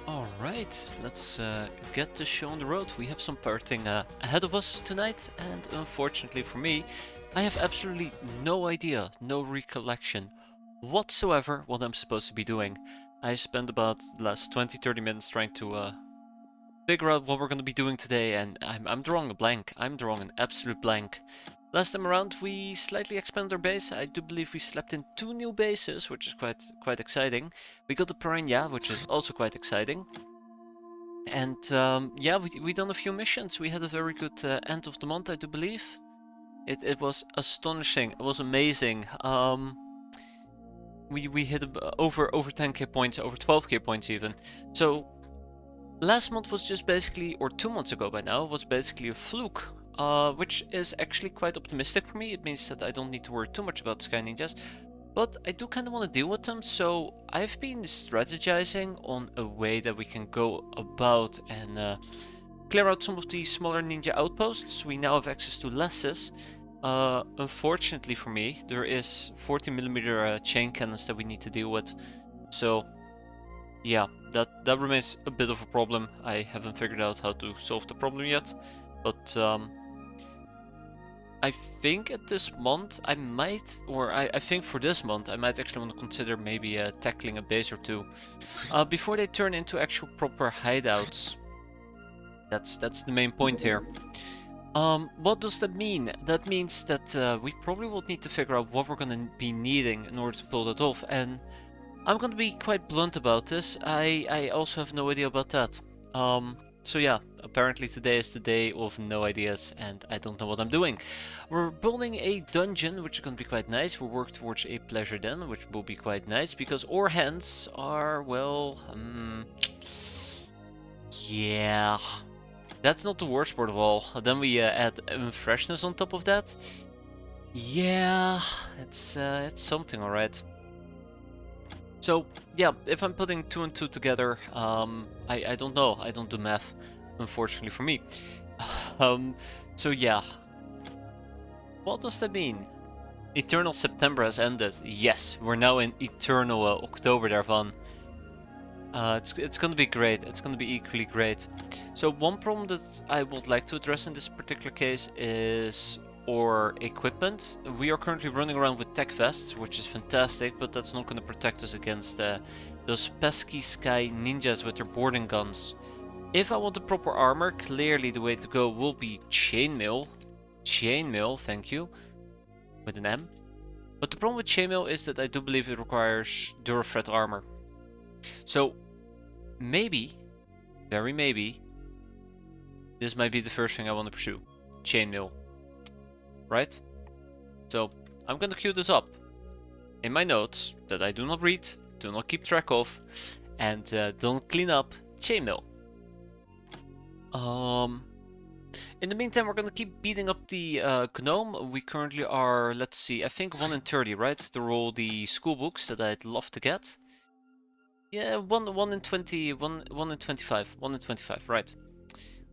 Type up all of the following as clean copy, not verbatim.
Alright, let's get the show on the road. We have some parting ahead of us tonight, and unfortunately for me, I have absolutely no idea, no recollection whatsoever what I'm supposed to be doing. I spent about the last 20-30 minutes trying to figure out what we're going to be doing today, and I'm drawing a blank. I'm drawing an absolute blank. Last time around, we slightly expanded our base. I do believe we slept in 2 new bases, which is quite exciting. We got the Piranha, which is also quite exciting. And yeah, we done a few missions. We had a very good end of the month, I do believe. It was astonishing. It was amazing. We hit over 10k points, over 12k points even. So last month was just basically, or 2 months ago by now, was basically a fluke. Which is actually quite optimistic for me. It means that I don't need to worry too much about Sky Ninjas. But I do kind of want to deal with them, so I've been strategizing on a way that we can go about and clear out some of the smaller ninja outposts. We now have access to lasses. Unfortunately for me, there is 40mm chain cannons that we need to deal with. So yeah, that remains a bit of a problem. I haven't figured out how to solve the problem yet, but I think at this month I might, or I think for this month I might actually want to consider maybe tackling a base or two before they turn into actual proper hideouts. That's the main point here. What does that mean? That means that we probably will need to figure out what we're going to be needing in order to pull that off, and I'm going to be quite blunt about this. I also have no idea about that. So yeah, apparently today is the day of no ideas and I don't know what I'm doing. We're building a dungeon, which is going to be quite nice. We'll work towards a pleasure den, which will be quite nice because our hands are, well, yeah, that's not the worst part of all. Then we add freshness on top of that. Yeah, it's something, alright. So yeah, if I'm putting 2 and 2 together, I don't know. I don't do math, unfortunately for me. So yeah, what does that mean? Eternal September has ended. Yes, we're now in Eternal October daarvan. It's gonna be great. It's gonna be equally great. So one problem that I would like to address in this particular case is our equipment. We are currently running around with tech vests, which is fantastic, but that's not gonna protect us against those pesky sky ninjas with their boarding guns. If I want the proper armor, clearly the way to go will be chainmail. Chainmail, thank you. With an M. But the problem with chainmail is that I do believe it requires Durafret armor. So, maybe, very maybe, this might be the first thing I want to pursue. Chainmail. Right? So, I'm gonna queue this up in my notes that I do not read, do not keep track of, and don't clean up. Chainmail. In the meantime, we're gonna keep beating up the Gnome. We currently are, let's see, I think 1 in 30, right? To roll the school books that I'd love to get. Yeah, 1 in 20, 1 in 25, 1 in 25, right.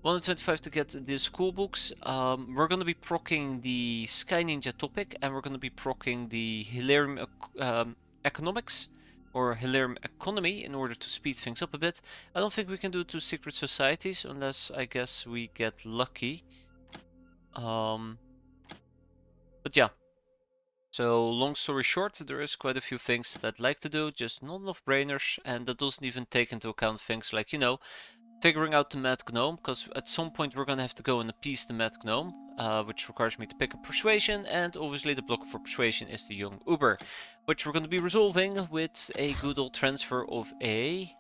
1 in 25 to get the school books. We're gonna be procking the Sky Ninja topic, and we're gonna be procking the Hilarium Economics, or Hilarium Economy, in order to speed things up a bit. I don't think we can do 2 secret societies, unless I guess we get lucky. But yeah. So, long story short, there is quite a few things that I'd like to do, just not enough brainers, and that doesn't even take into account things like, you know, figuring out the Mad Gnome, because at some point we're gonna have to go and appease the Mad Gnome, which requires me to pick up Persuasion, and obviously the blocker for Persuasion is the Young Uber, which we're gonna be resolving with a good old transfer of a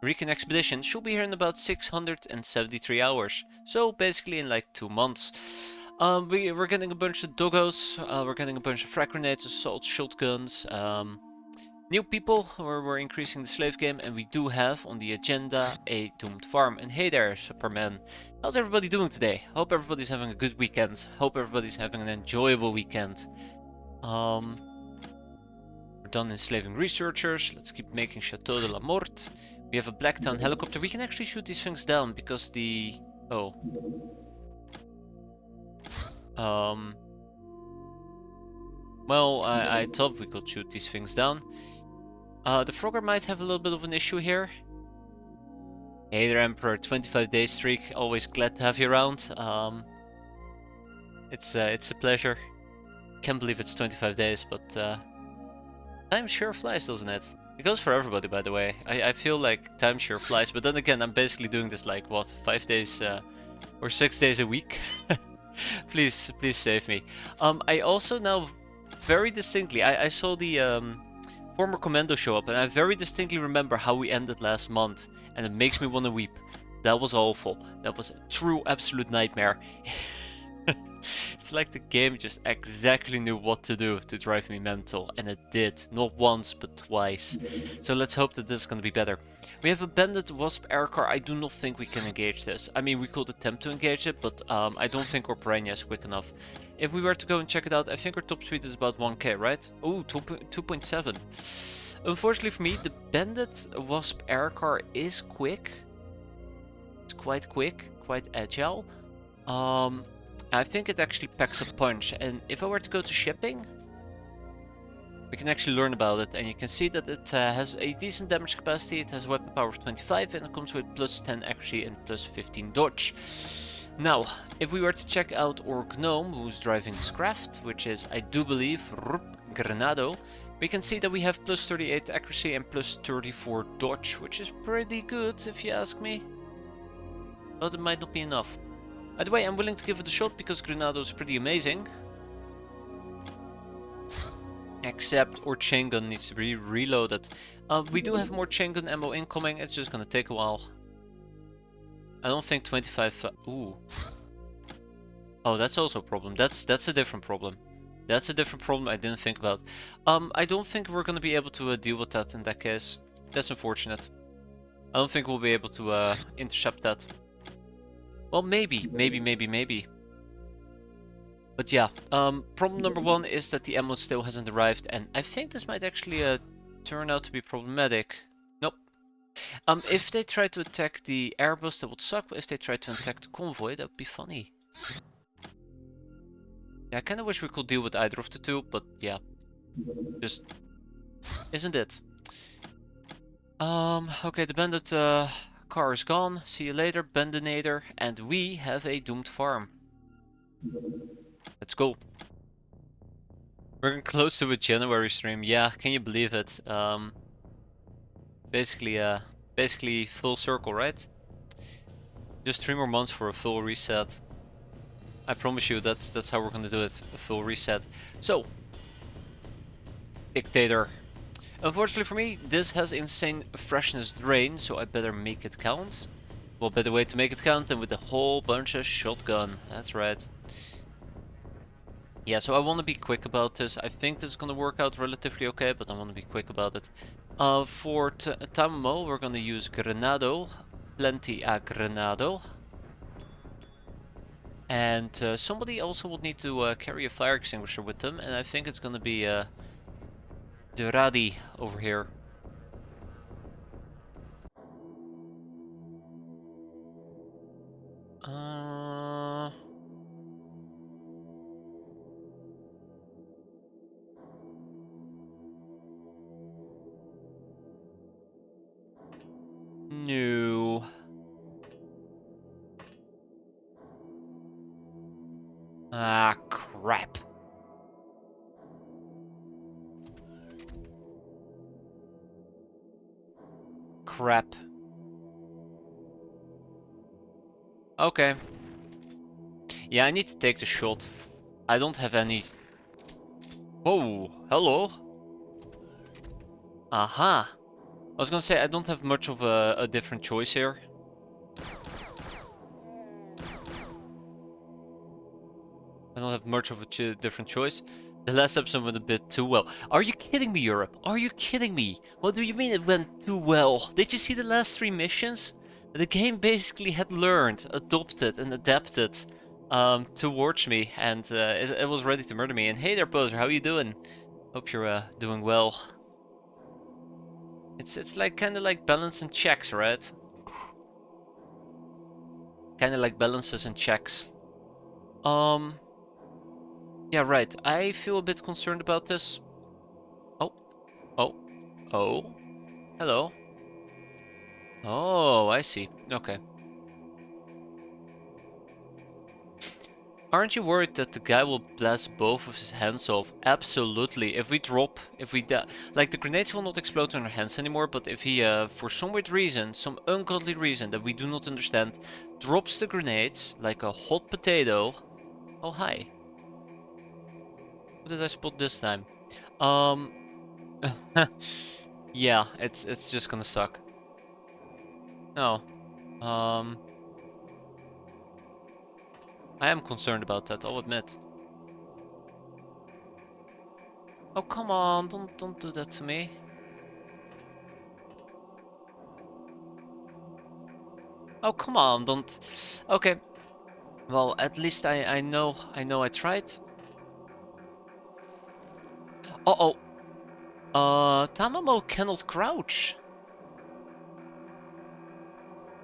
Recon Expedition. Should be here in about 673 hours, so basically in like 2 months. We're getting a bunch of doggos, we're getting a bunch of frag grenades, assault shotguns, new people, we're increasing the slave game, and we do have on the agenda a doomed farm. And hey there, Superman. How's everybody doing today? Hope everybody's having a good weekend. Hope everybody's having an enjoyable weekend. We're done enslaving researchers. Let's keep making Chateau de la Morte. We have a Blacktown helicopter. We can actually shoot these things down because the... Oh. Well, I thought we could shoot these things down. The Frogger might have a little bit of an issue here. Hey there, Emperor. 25-day streak. Always glad to have you around. It's a pleasure. Can't believe it's 25 days, but time sure flies, doesn't it? It goes for everybody, by the way. I feel like time sure flies, but then again, I'm basically doing this like what, 5 days or 6 days a week. Please save me. I also now very distinctly, I saw the former commando show up, and I very distinctly remember how we ended last month, and it makes me want to weep. That was awful. That was a true absolute nightmare. It's like the game just exactly knew what to do to drive me mental, and it did. Not once, but twice. So let's hope that this is going to be better. We have a bandit wasp air car. I do not think we can engage this. I mean, we could attempt to engage it, but I don't think our piranha is quick enough. If we were to go and check it out, I think our top speed is about 1k, right? Oh, 2.7. Unfortunately for me, the bandit wasp air car is quick. It's quite quick, quite agile. I think it actually packs a punch, and if I were to go to shipping, we can actually learn about it, and you can see that it has a decent damage capacity, it has a weapon power of 25, and it comes with plus 10 accuracy and plus 15 dodge. Now, if we were to check out our Gnome, who's driving this craft, which is, I do believe, Granado, we can see that we have plus 38 accuracy and plus 34 dodge, which is pretty good, if you ask me. But it might not be enough. By the way, I'm willing to give it a shot because Granado is pretty amazing. Except our chain gun needs to be reloaded. We do have more chain gun ammo incoming, it's just gonna take a while. I don't think 25... ooh. Oh, that's also a problem. That's a different problem. That's a different problem I didn't think about. I don't think we're gonna be able to deal with that in that case. That's unfortunate. I don't think we'll be able to intercept that. Well, maybe. But yeah, problem number one is that the ammo still hasn't arrived, and I think this might actually turn out to be problematic. Nope. If they try to attack the airbus, that would suck, but if they try to attack the convoy, that would be funny. Yeah, I kinda wish we could deal with either of the two, but yeah. Just isn't it? Okay, the bandit car is gone. See you later, Bandinator. And we have a doomed farm. Let's go. We're getting close to a January stream. Yeah, can you believe it? Basically full circle, right? Just 3 more months for a full reset. I promise you, that's how we're gonna do it. A full reset. So, Dictator. Unfortunately for me, this has insane freshness drain, so I better make it count. What better way to make it count than with a whole bunch of shotgun? That's right. Yeah, so I want to be quick about this. I think this is going to work out relatively okay, but I want to be quick about it. For Tamamo, we're going to use Granado. Plenty a Granado. And somebody also will need to carry a fire extinguisher with them, and I think it's going to be Duradi over here. No. Ah, crap. Crap. Okay. Yeah, I need to take the shot. I don't have any... Whoa, hello. Aha. I was gonna say, I don't have much of a different choice here. I don't have much of a different choice. The last episode went a bit too well. Are you kidding me, Europe? Are you kidding me? What do you mean it went too well? Did you see the last 3 missions? The game basically had learned, adopted, and adapted towards me, and it was ready to murder me. And hey there, Poser, how you doing? Hope you're doing well. It's like kind of like balance and checks, right? Kind of like balances and checks. Yeah, right. I feel a bit concerned about this. Oh, oh, oh. Hello. Oh, I see. Okay. Aren't you worried that the guy will blast both of his hands off? Absolutely. If we drop, if we like the grenades will not explode in our hands anymore, but if he, for some weird reason, some ungodly reason that we do not understand, drops the grenades like a hot potato. Oh, hi. What did I spot this time? Um, yeah, it's just gonna suck. No. Um, I am concerned about that, I'll admit. Oh, come on, don't do that to me. Oh, come on, don't. Okay. Well, at least I know I tried. Uh-oh. Tamamo cannot crouch.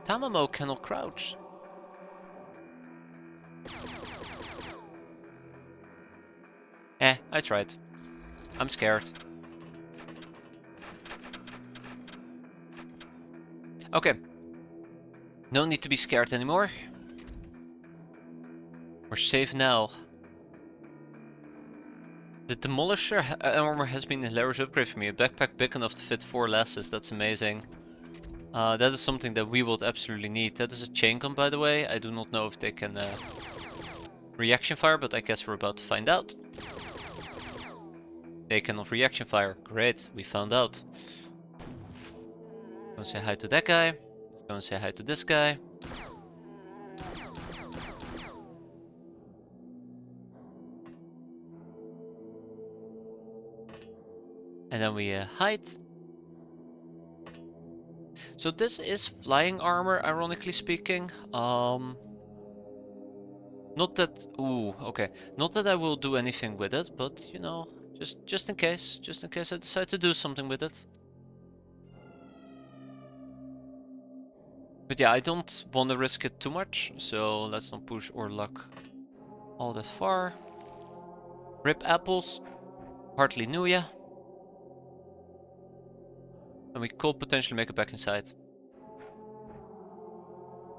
Tamamo cannot crouch. I tried. I'm scared. Okay. No need to be scared anymore. We're safe now. The Demolisher armor has been a hilarious upgrade for me. A backpack big enough to fit 4 lasses. That's amazing. That is something that we would absolutely need. That is a chain gun, by the way. I do not know if they can reaction fire, but I guess we're about to find out. They cannot reaction fire. Great, we found out. Gonna say hi to that guy. Gonna say hi to this guy. And then we hide. So this is flying armor, ironically speaking. Not that... Ooh, okay. Not that I will do anything with it, but, you know, just in case. Just in case I decide to do something with it. But yeah, I don't want to risk it too much, so let's not push or luck all that far. Rip apples. Hardly knew ya. And we could potentially make it back inside.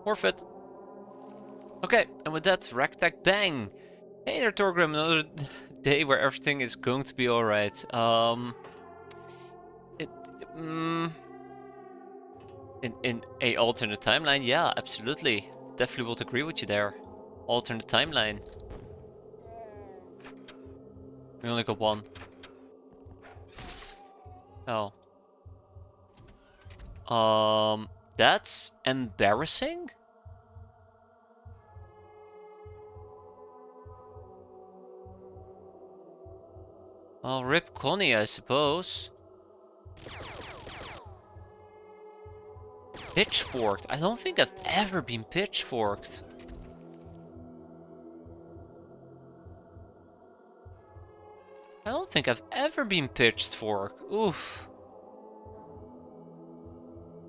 Forfeit. Okay, and with that, ragtag bang! Hey there, Torgrim, another day where everything is going to be alright. It, mm, in a alternate timeline, yeah, absolutely. Definitely would agree with you there. Alternate timeline. We only got one. Oh. That's embarrassing? Well, rip Connie, I suppose. Pitchforked? I don't think I've ever been pitchforked. I don't think I've ever been pitchforked. Oof.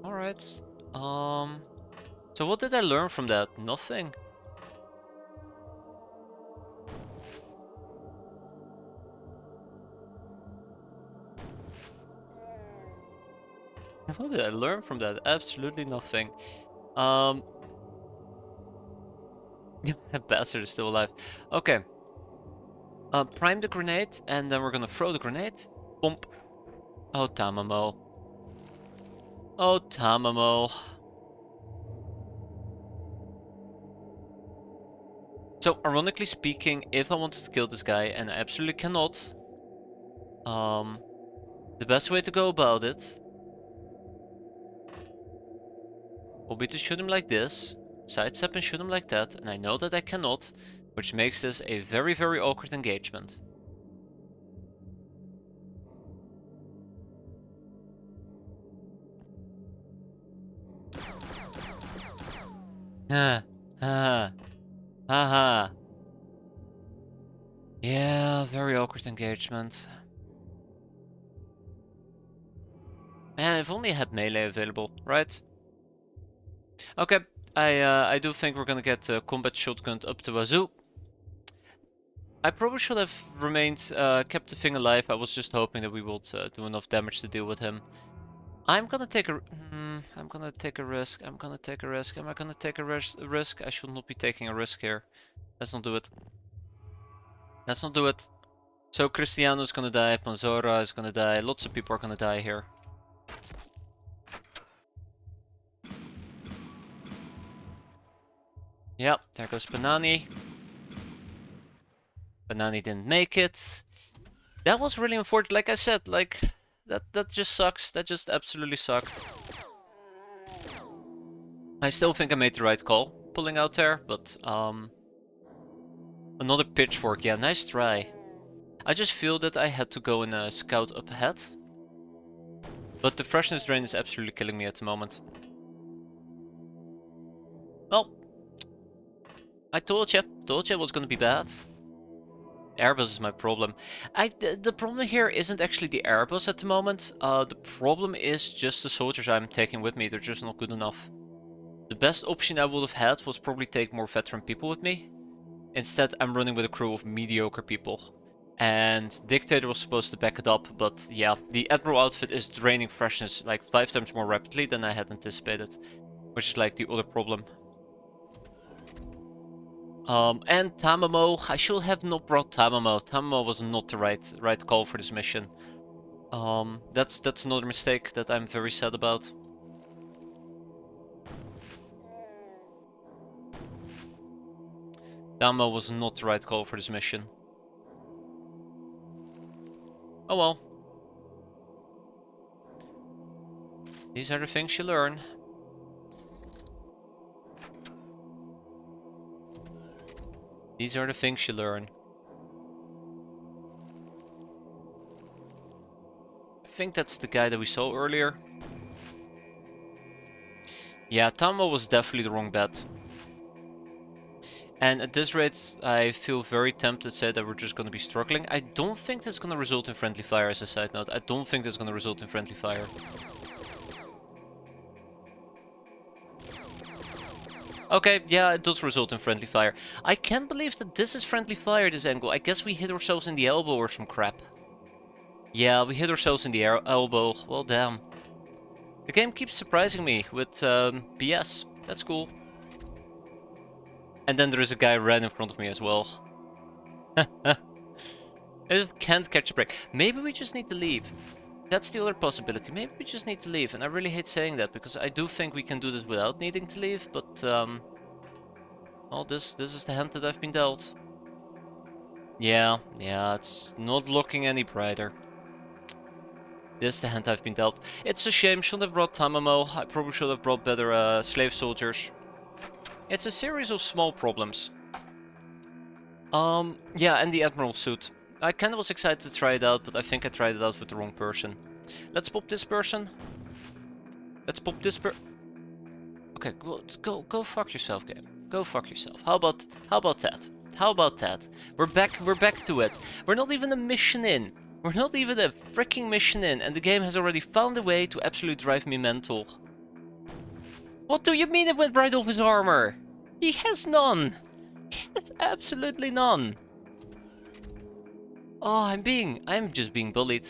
Alright. So what did I learn from that? Nothing. What did I learn from that? Absolutely nothing. Bastard is still alive. Okay. Prime the grenade, and then we're gonna throw the grenade. Bump. Oh, Tamamo. Oh, Tamamo. So, ironically speaking, if I wanted to kill this guy, and I absolutely cannot, the best way to go about it will be to shoot him like this, sidestep and shoot him like that, and I know that I cannot, which makes this a very, very awkward engagement. Haha. Yeah, very awkward engagement. Man, if only I had melee available, right? Okay, I do think we're gonna get combat shotgun up to wazoo. I probably should have remained, kept the thing alive. I was just hoping that we would do enough damage to deal with him. I'm gonna take a... I'm gonna take a risk. I'm gonna take a risk. Am I gonna take a risk? I should not be taking a risk here. Let's not do it. Let's not do it. So Cristiano's gonna die, Panzora is gonna die, lots of people are gonna die here. Yep, there goes Banani. Banani didn't make it. That was really unfortunate, like I said, like, that just sucks, that just absolutely sucked. I still think I made the right call, pulling out there, but, another pitchfork, yeah, nice try. I just feel that I had to go and scout up ahead. But the freshness drain is absolutely killing me at the moment. Well, I told you it was gonna be bad. Airbus is my problem. The problem here isn't actually the Airbus at the moment. The problem is just the soldiers I'm taking with me. They're just not good enough. The best option I would have had was probably take more veteran people with me. Instead, I'm running with a crew of mediocre people. And Dictator was supposed to back it up, but yeah, the Admiral outfit is draining freshness like 5 times more rapidly than I had anticipated. Which is like the other problem. And Tamamo, I should have not brought Tamamo. Tamamo was not the right call for this mission. That's another mistake that I'm very sad about. Tamamo was not the right call for this mission. Oh well. These are the things you learn. These are the things you learn. I think that's the guy that we saw earlier. Yeah, Tamamo was definitely the wrong bet. And at this rate, I feel very tempted to say that we're just going to be struggling. I don't think that's going to result in friendly fire as a side note. I don't think that's going to result in friendly fire. Okay, yeah, it does result in friendly fire. I can't believe that this is friendly fire, this angle. I guess we hit ourselves in the elbow or some crap. Yeah, we hit ourselves in the elbow. Well, damn. The game keeps surprising me with BS. That's cool. And then there is a guy right in front of me as well. I just can't catch a break. Maybe we just need to leave. That's the other possibility. Maybe we just need to leave. And I really hate saying that, because I do think we can do this without needing to leave, but well, this is the hand that I've been dealt. Yeah, it's not looking any brighter. This is the hand I've been dealt. It's a shame, shouldn't have brought Tamamo. I probably should have brought better slave soldiers. It's a series of small problems. Yeah, and the Admiral suit. I kinda was excited to try it out, but I think I tried it out with the wrong person. Let's pop this person. Let's pop this Okay, go fuck yourself, game. Go fuck yourself. How about that? How about that? We're back to it. We're not even a mission in. We're not even a freaking mission in, and the game has already found a way to absolutely drive me mental. What do you mean it went right off his armor? He has none. He has absolutely none. Oh, I'm just being bullied.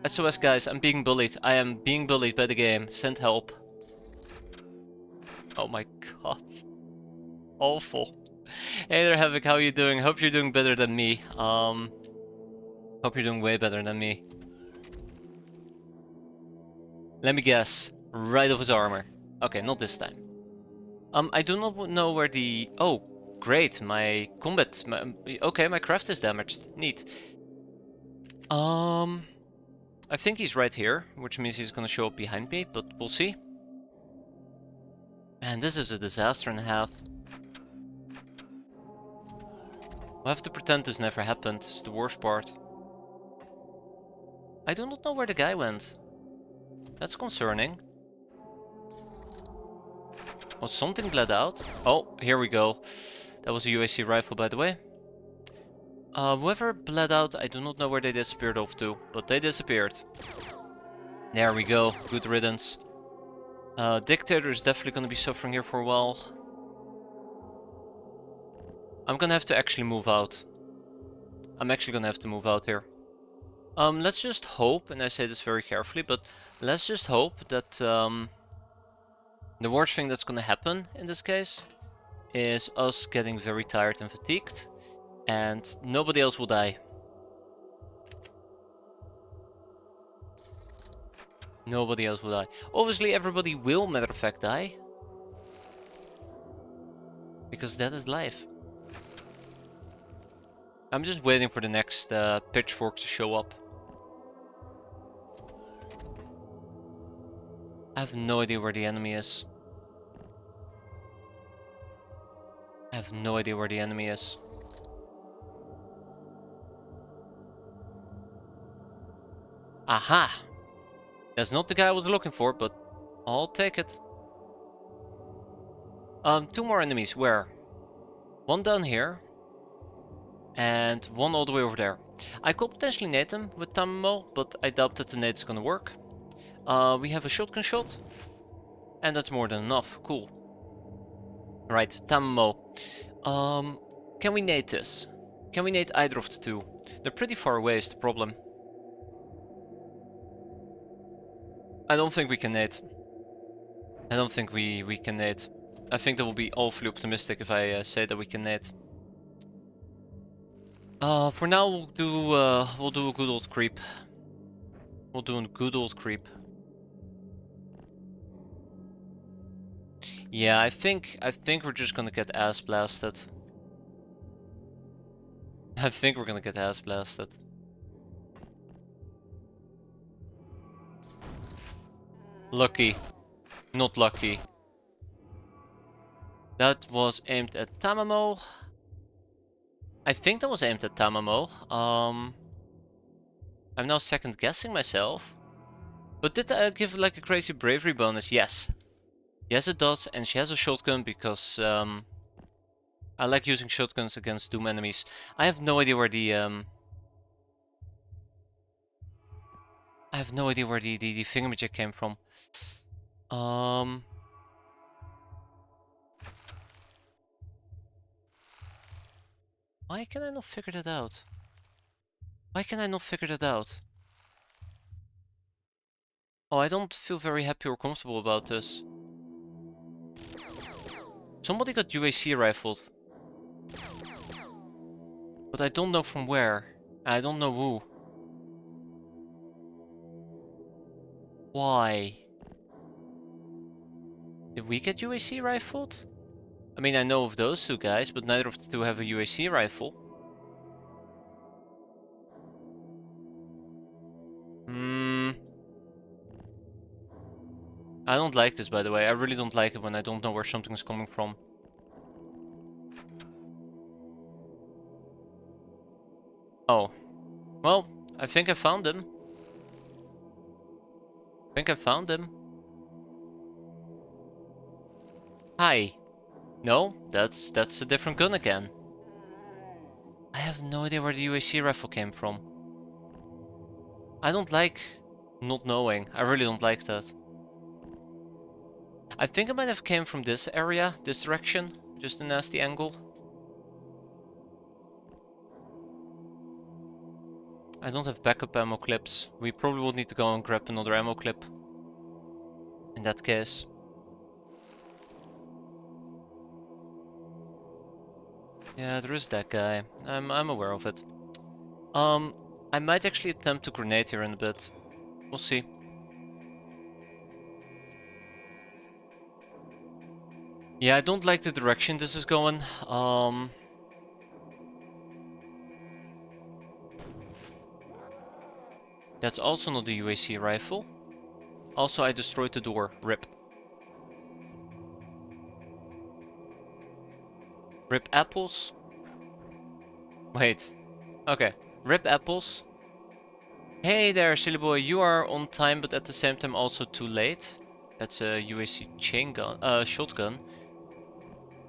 SOS guys, I'm being bullied. I am being bullied by the game. Send help. Oh my god. Awful. Hey there, Havoc, how are you doing? Hope you're doing better than me. Hope you're doing way better than me. Let me guess. Right off his armor. Okay, not this time. I do not know where the... Oh, great. My combat... Okay, my craft is damaged. Neat. I think he's right here, which means he's gonna show up behind me, but we'll see. Man, this is a disaster and a half. We'll have to pretend this never happened. It's the worst part. I do not know where the guy went. That's concerning. Oh, something bled out. Oh, here we go. That was a UAC rifle, by the way. Whoever bled out, I do not know where they disappeared off to, but they disappeared. There we go. Good riddance. Dictator is definitely going to be suffering here for a while. I'm going to have to actually move out. I'm actually going to have to move out here. Let's just hope, and I say this very carefully, but let's just hope that the worst thing that's gonna happen in this case is us getting very tired and fatigued, and nobody else will die. Nobody else will die. Obviously, everybody will, matter of fact, die. Because that is life. I'm just waiting for the next pitchfork to show up. I have no idea where the enemy is. I have no idea where the enemy is. Aha! That's not the guy I was looking for, but I'll take it. Two more enemies. Where? One down here. And one all the way over there. I could potentially nade them with Tamamo, but I doubt that the nade is gonna work. We have a shotgun shot. And that's more than enough. Cool. Right, Tamamo. Can we nade this? Can we nade either of the two? They're pretty far away is the problem. I don't think we can nade. I don't think we can nade. I think that will be awfully optimistic if I say that we can nade. For now we'll do a good old creep. We'll do a good old creep. Yeah, I think we're just gonna get ass blasted. I think we're gonna get ass blasted. Lucky. Not lucky. That was aimed at Tamamo. I think that was aimed at Tamamo. I'm now second guessing myself. But did I give like a crazy bravery bonus? Yes. Yes it does, and she has a shotgun because I like using shotguns against Doom enemies. I have no idea where the the thingamajig came from. Why can I not figure that out? Why can I not figure that out? Oh, I don't feel very happy or comfortable about this. Somebody got UAC rifled. But I don't know from where. I don't know who. Why? Did we get UAC rifled? I mean, I know of those two guys, but neither of the two have a UAC rifle. I don't like this, by the way. I really don't like it when I don't know where something is coming from. Oh. Well, I think I found him. I think I found him. Hi. No, that's a different gun again. I have no idea where the UAC rifle came from. I don't like not knowing. I really don't like that. I think it might have came from this area, this direction. Just a nasty angle. I don't have backup ammo clips. We probably will need to go and grab another ammo clip. In that case. Yeah, there is that guy. I'm aware of it. I might actually attempt to grenade here in a bit. We'll see. Yeah, I don't like the direction this is going. That's also not a UAC rifle. Also, I destroyed the door. RIP. RIP apples. Wait. Okay. RIP apples. Hey there, silly boy. You are on time, but at the same time also too late. That's a UAC chain gun, shotgun.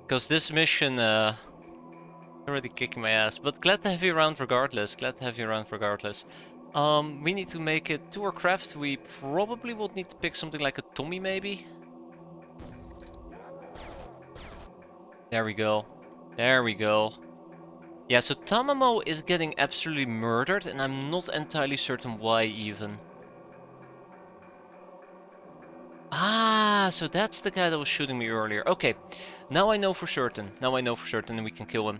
Because this mission, already kicking my ass. But glad to have you around regardless. Glad to have you around regardless. We need to make it to our craft. We probably would need to pick something like a Tommy, maybe. There we go. There we go. Yeah, so Tamamo is getting absolutely murdered, and I'm not entirely certain why even. Ah, so that's the guy that was shooting me earlier. Okay, now I know for certain. Now I know for certain and we can kill him.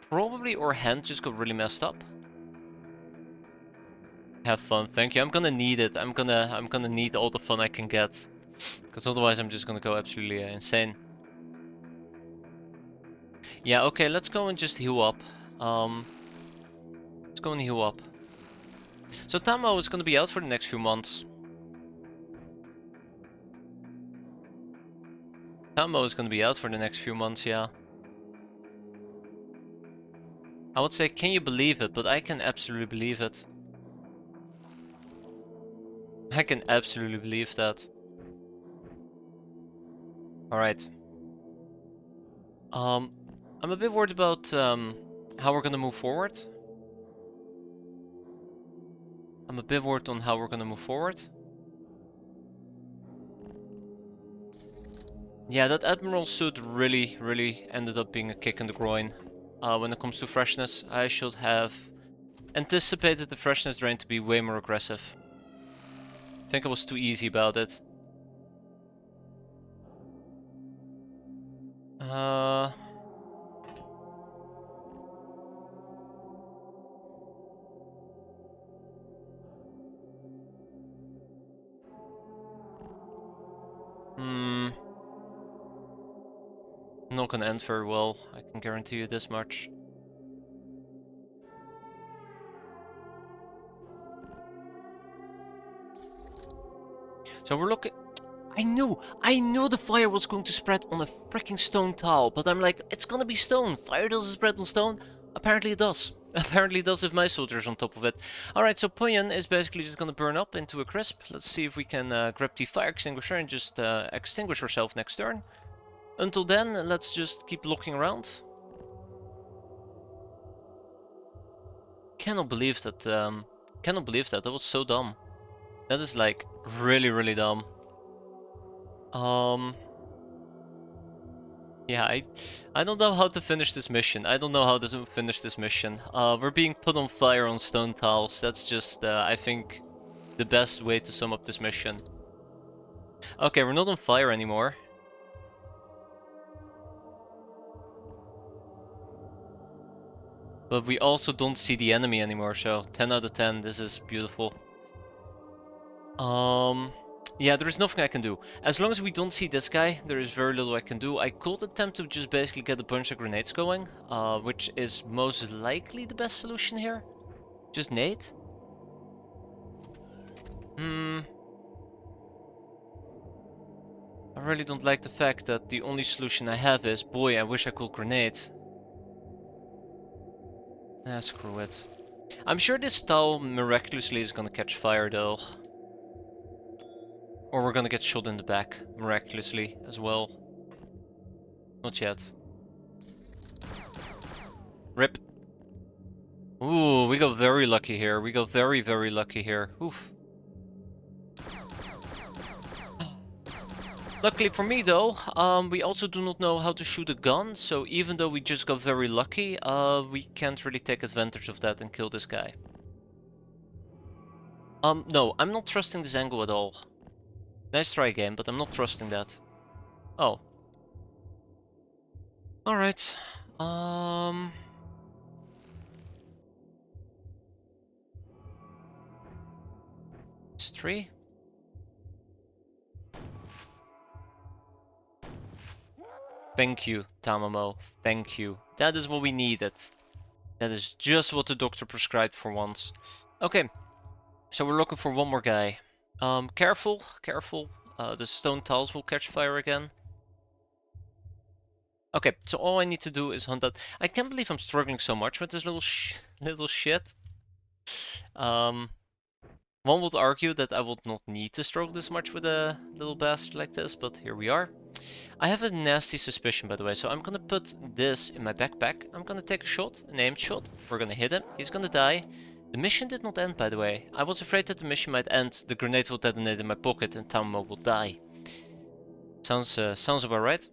Probably our hand just got really messed up. Have fun, thank you. I'm gonna need it. I'm gonna need all the fun I can get. Because otherwise I'm just gonna go absolutely insane. Yeah, okay, let's go and just heal up. Let's go and heal up. So Tamo is gonna be out for the next few months. Tamo is gonna be out for the next few months, yeah. I would say, can you believe it? But I can absolutely believe it. I can absolutely believe that. Alright. I'm a bit worried about how we're gonna move forward. I'm a bit worried on how we're gonna move forward. Yeah, that Admiral suit really ended up being a kick in the groin. When it comes to freshness, I should have anticipated the freshness drain to be way more aggressive. I think I was too easy about it. Uh... Hmm... Not gonna end very well, I can guarantee you this much. So we're looking... I knew the fire was going to spread on a freaking stone tile, but I'm like, it's gonna be stone. Fire doesn't spread on stone. Apparently it does. Apparently it does if my soldiers on top of it. Alright, so Punyan is basically just gonna burn up into a crisp. Let's see if we can grab the fire extinguisher and just extinguish ourselves next turn. Until then, let's just keep looking around. Cannot believe that, that was so dumb. That is like really dumb. Yeah, I don't know how to finish this mission. I don't know how to finish this mission. We're being put on fire on stone tiles. That's just, I think, the best way to sum up this mission. Okay, we're not on fire anymore. But we also don't see the enemy anymore, so 10 out of 10, this is beautiful. Yeah, there is nothing I can do. As long as we don't see this guy, there is very little I can do. I could attempt to just basically get a bunch of grenades going, which is most likely the best solution here. Just nade. I really don't like the fact that the only solution I have is, boy, I wish I could grenade. Ah, screw it. I'm sure this towel miraculously is gonna catch fire though. Or we're gonna get shot in the back, miraculously, as well. Not yet. Rip. Ooh, we got very lucky here. We got very lucky here. Oof. Luckily for me though, we also do not know how to shoot a gun, so even though we just got very lucky, we can't really take advantage of that and kill this guy. No, I'm not trusting this angle at all. Nice try game, but I'm not trusting that. Oh. Alright. It's 3. Thank you, Tamamo. Thank you. That is what we needed. That is just what the doctor prescribed for once. Okay. So we're looking for one more guy. Careful, careful. The stone tiles will catch fire again. Okay, so all I need to do is hunt that. I can't believe I'm struggling so much with this little shit. One would argue that I would not need to struggle this much with a little bastard like this, but here we are. I have a nasty suspicion, by the way, so I'm gonna put this in my backpack. I'm gonna take a shot, an aimed shot. We're gonna hit him. He's gonna die. The mission did not end, by the way. I was afraid that the mission might end. The grenade will detonate in my pocket and Tamamo will die. Sounds about right.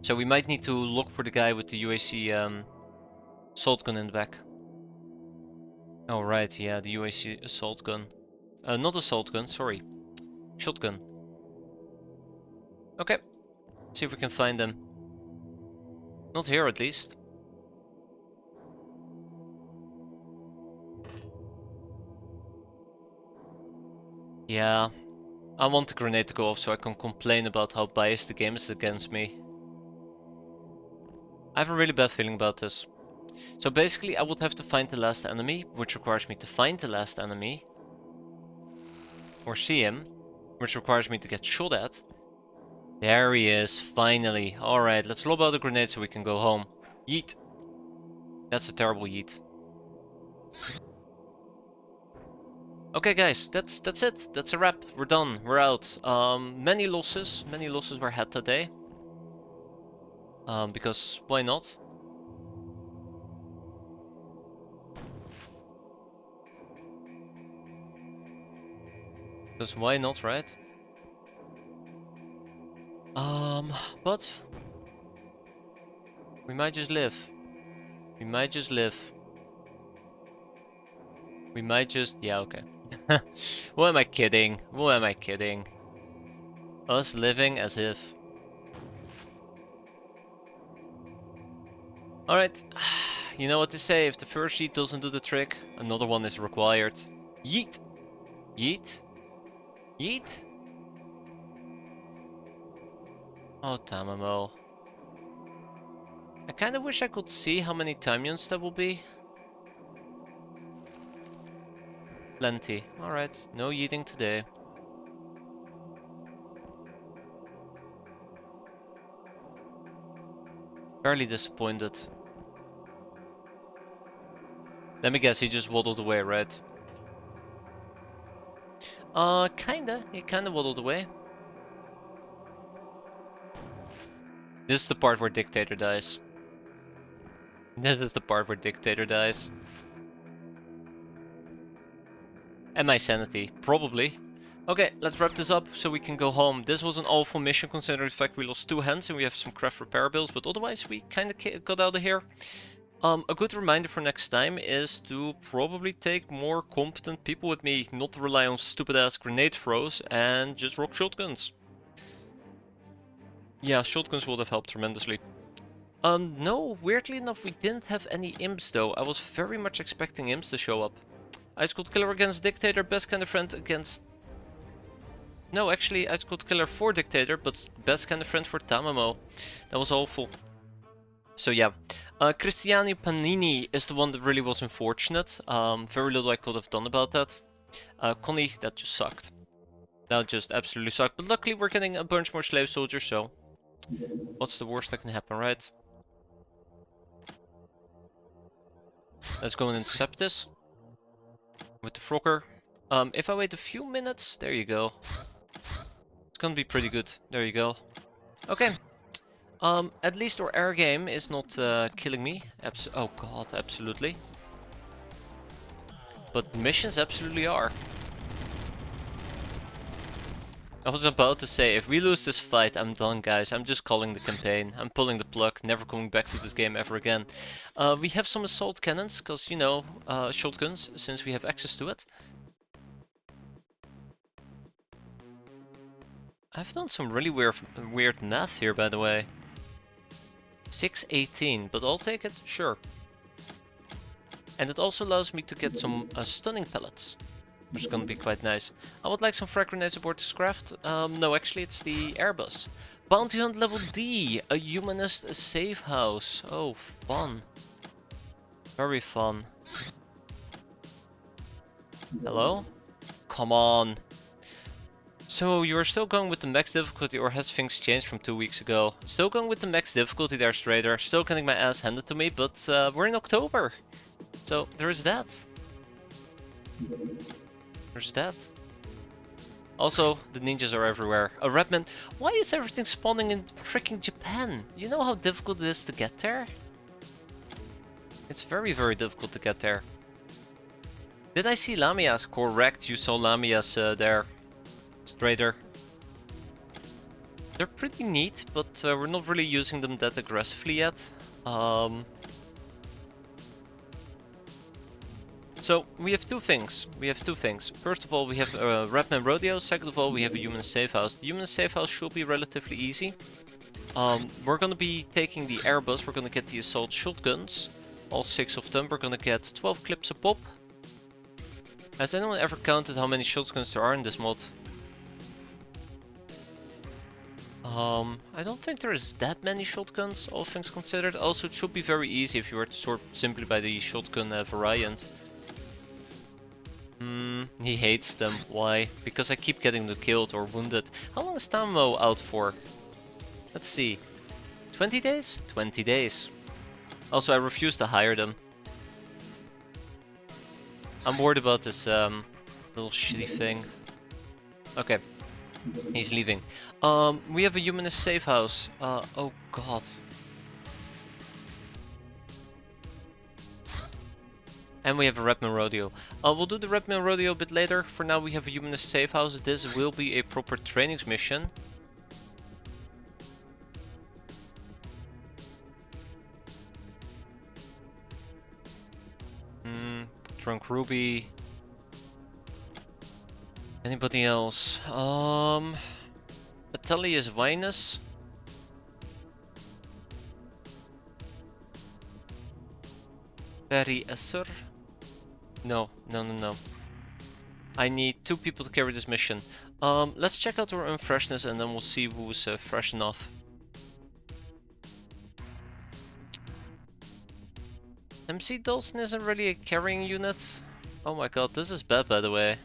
So we might need to look for the guy with the UAC assault gun in the back. Oh right, yeah, the UAC assault gun. Not assault gun, sorry. Shotgun. Okay, see if we can find them. Not here at least. Yeah, I want the grenade to go off so I can complain about how biased the game is against me. I have a really bad feeling about this. So basically I would have to find the last enemy, which requires me to find the last enemy. Or see him, which requires me to get shot at. There he is, finally. Alright, let's lob out a grenade so we can go home. Yeet. That's a terrible yeet. Okay guys, that's it. That's a wrap. We're done. We're out. Many losses were had today. Because why not? Because why not, right? But we might just live. We might just live. We might just... yeah, okay. Who am I kidding? Who am I kidding? Us living as if... Alright. You know what they say, if the first yeet doesn't do the trick, another one is required. Yeet! Yeet! Yeet! Oh, Tamamo. I kinda wish I could see how many Tamions there will be. Plenty. Alright, no yeeting today. Fairly disappointed. Let me guess, he just waddled away, right? Kinda. He kinda waddled away. This is the part where Dictator dies. This is the part where Dictator dies. And my sanity, probably. Okay, let's wrap this up so we can go home. This was an awful mission considering the fact we lost 2 hands and we have some craft repair bills, but otherwise we kinda got out of here. A good reminder for next time is to probably take more competent people with me, not rely on stupid ass grenade throws and just rock shotguns. Yeah, shotguns would have helped tremendously. No, weirdly enough we didn't have any imps though. I was very much expecting imps to show up. Ice Cold Killer against Dictator, best kind of friend against... No, actually Ice Cold Killer for Dictator, but best kind of friend for Tamamo. That was awful. So yeah, Cristiani Panini is the one that really was unfortunate. Very little I could have done about that. Connie, that just sucked. That just absolutely sucked. But luckily we're getting a bunch more slave soldiers, so... what's the worst that can happen, right? Let's go and intercept this. With the Frogger. If I wait a few minutes, there you go. It's gonna be pretty good. There you go. Okay. At least our air game is not killing me. Oh god, absolutely. But missions absolutely are. I was about to say, if we lose this fight, I'm done, guys. I'm just calling the campaign. I'm pulling the plug, never coming back to this game ever again. We have some assault cannons, because, you know, shotguns, since we have access to it. I've done some really weird math here, by the way. 618, but I'll take it, sure. And it also allows me to get some stunning pellets, which is gonna be quite nice. I would like some frag grenades aboard this craft. No, actually it's the Airbus. Bounty Hunt level D, a humanist safe house. Oh, fun. Very fun. Hello? Come on. So, you're still going with the max difficulty, or has things changed from 2 weeks ago? Still going with the max difficulty there, Strader. Still getting my ass handed to me, but we're in October. So, there's that. There's that. Also, the ninjas are everywhere. A Redman, why is everything spawning in freaking Japan? You know how difficult it is to get there? It's very, very difficult to get there. Did I see Lamias? Correct, you saw Lamias there. Strader. They're pretty neat, but we're not really using them that aggressively yet. So we have two things. First of all, we have Redman Rodeo. Second of all, we have a human safe house. The human safe house should be relatively easy. We're gonna be taking the airbus. We're gonna get the assault shotguns, all 6 of them. We're gonna get 12 clips a pop. Has anyone ever counted how many shotguns there are in this mod? I don't think there is that many shotguns, all things considered. Also, it should be very easy if you were to sort simply by the shotgun variant. He hates them. Why? Because I keep getting them killed or wounded. How long is Tamo out for? Let's see. 20 days? 20 days. Also, I refuse to hire them. I'm worried about this little shitty thing. Okay. He's leaving. We have a humanist safe house. Oh god. And we have a Redman Rodeo. We'll do the Redman Rodeo a bit later. For now, we have a humanist safe house. This will be a proper trainings mission. Drunk Ruby. Anybody else? Atelius Vinus. Barry Esser. No. I need 2 people to carry this mission. Let's check out our own freshness and then we'll see who's fresh enough. MC Dolson isn't really a carrying unit. Oh my god, this is bad by the way.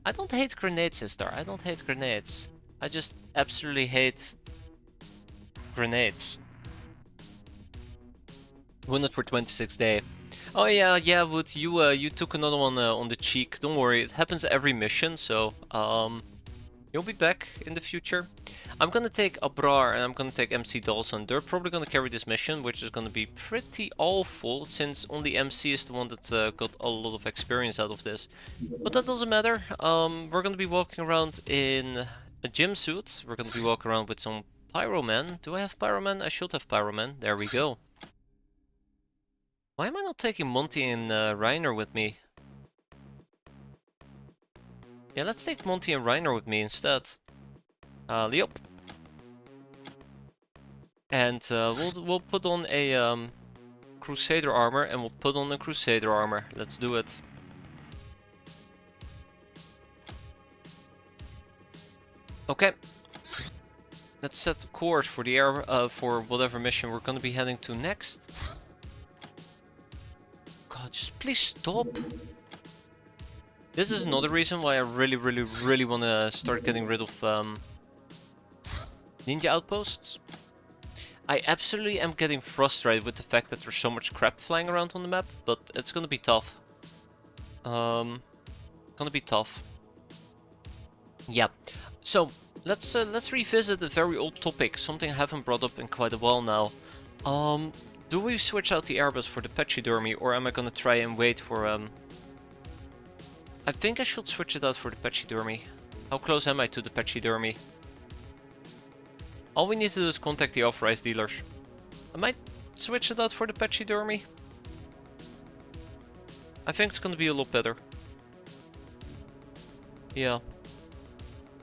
I don't hate grenades, sister. I don't hate grenades. I just absolutely hate grenades. Wounded for 26 day. Oh yeah, Wood, you took another one on the cheek. Don't worry, it happens every mission, so you'll be back in the future. I'm gonna take Abrar and I'm gonna take MC Dawson. They're probably gonna carry this mission, which is gonna be pretty awful, since only MC is the one that got a lot of experience out of this. But that doesn't matter. We're gonna be walking around in a gym suit. We're gonna be walking around with some Pyroman. Do I have Pyroman? I should have Pyroman. There we go. Why am I not taking Monty and Reiner with me? Yeah, let's take Monty and Reiner with me instead. Yep. And we'll put on a Crusader armor, and we'll put on a Crusader armor. Let's do it. Okay. Let's set the course for the air for whatever mission we're gonna be heading to next. God, just please stop. This is another reason why I really want to start getting rid of ninja outposts. I absolutely am getting frustrated with the fact that there's so much crap flying around on the map, but it's gonna be tough. Gonna be tough. Yeah. So let's revisit a very old topic, something I haven't brought up in quite a while now. Do we switch out the airbus for the pachydermy, or am I gonna try and wait for I think I should switch it out for the pachydermy. How close am I to the pachydermy? All we need to do is contact the authorized dealers. I might switch it out for the pachydermy. I think it's gonna be a lot better. Yeah.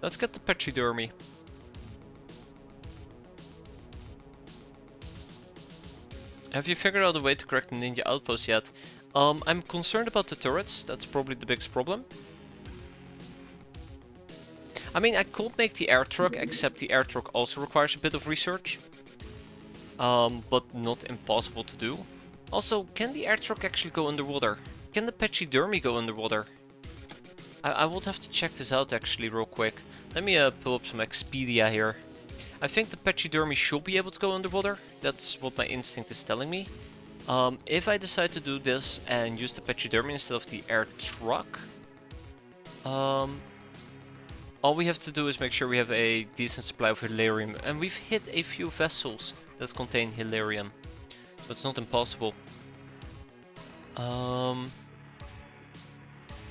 Let's get the pachydermy. Have you figured out a way to correct the ninja outpost yet? I'm concerned about the turrets. That's probably the biggest problem. I mean, I could make the air truck, except the air truck also requires a bit of research. But not impossible to do. Also, can the air truck actually go underwater? Can the pachydermy go underwater? I would have to check this out actually real quick. Let me pull up some Expedia here. I think the pachydermy should be able to go underwater. That's what my instinct is telling me. If I decide to do this and use the pachydermy instead of the air truck, all we have to do is make sure we have a decent supply of Hilarium. And we've hit a few vessels that contain Hilarium, so it's not impossible.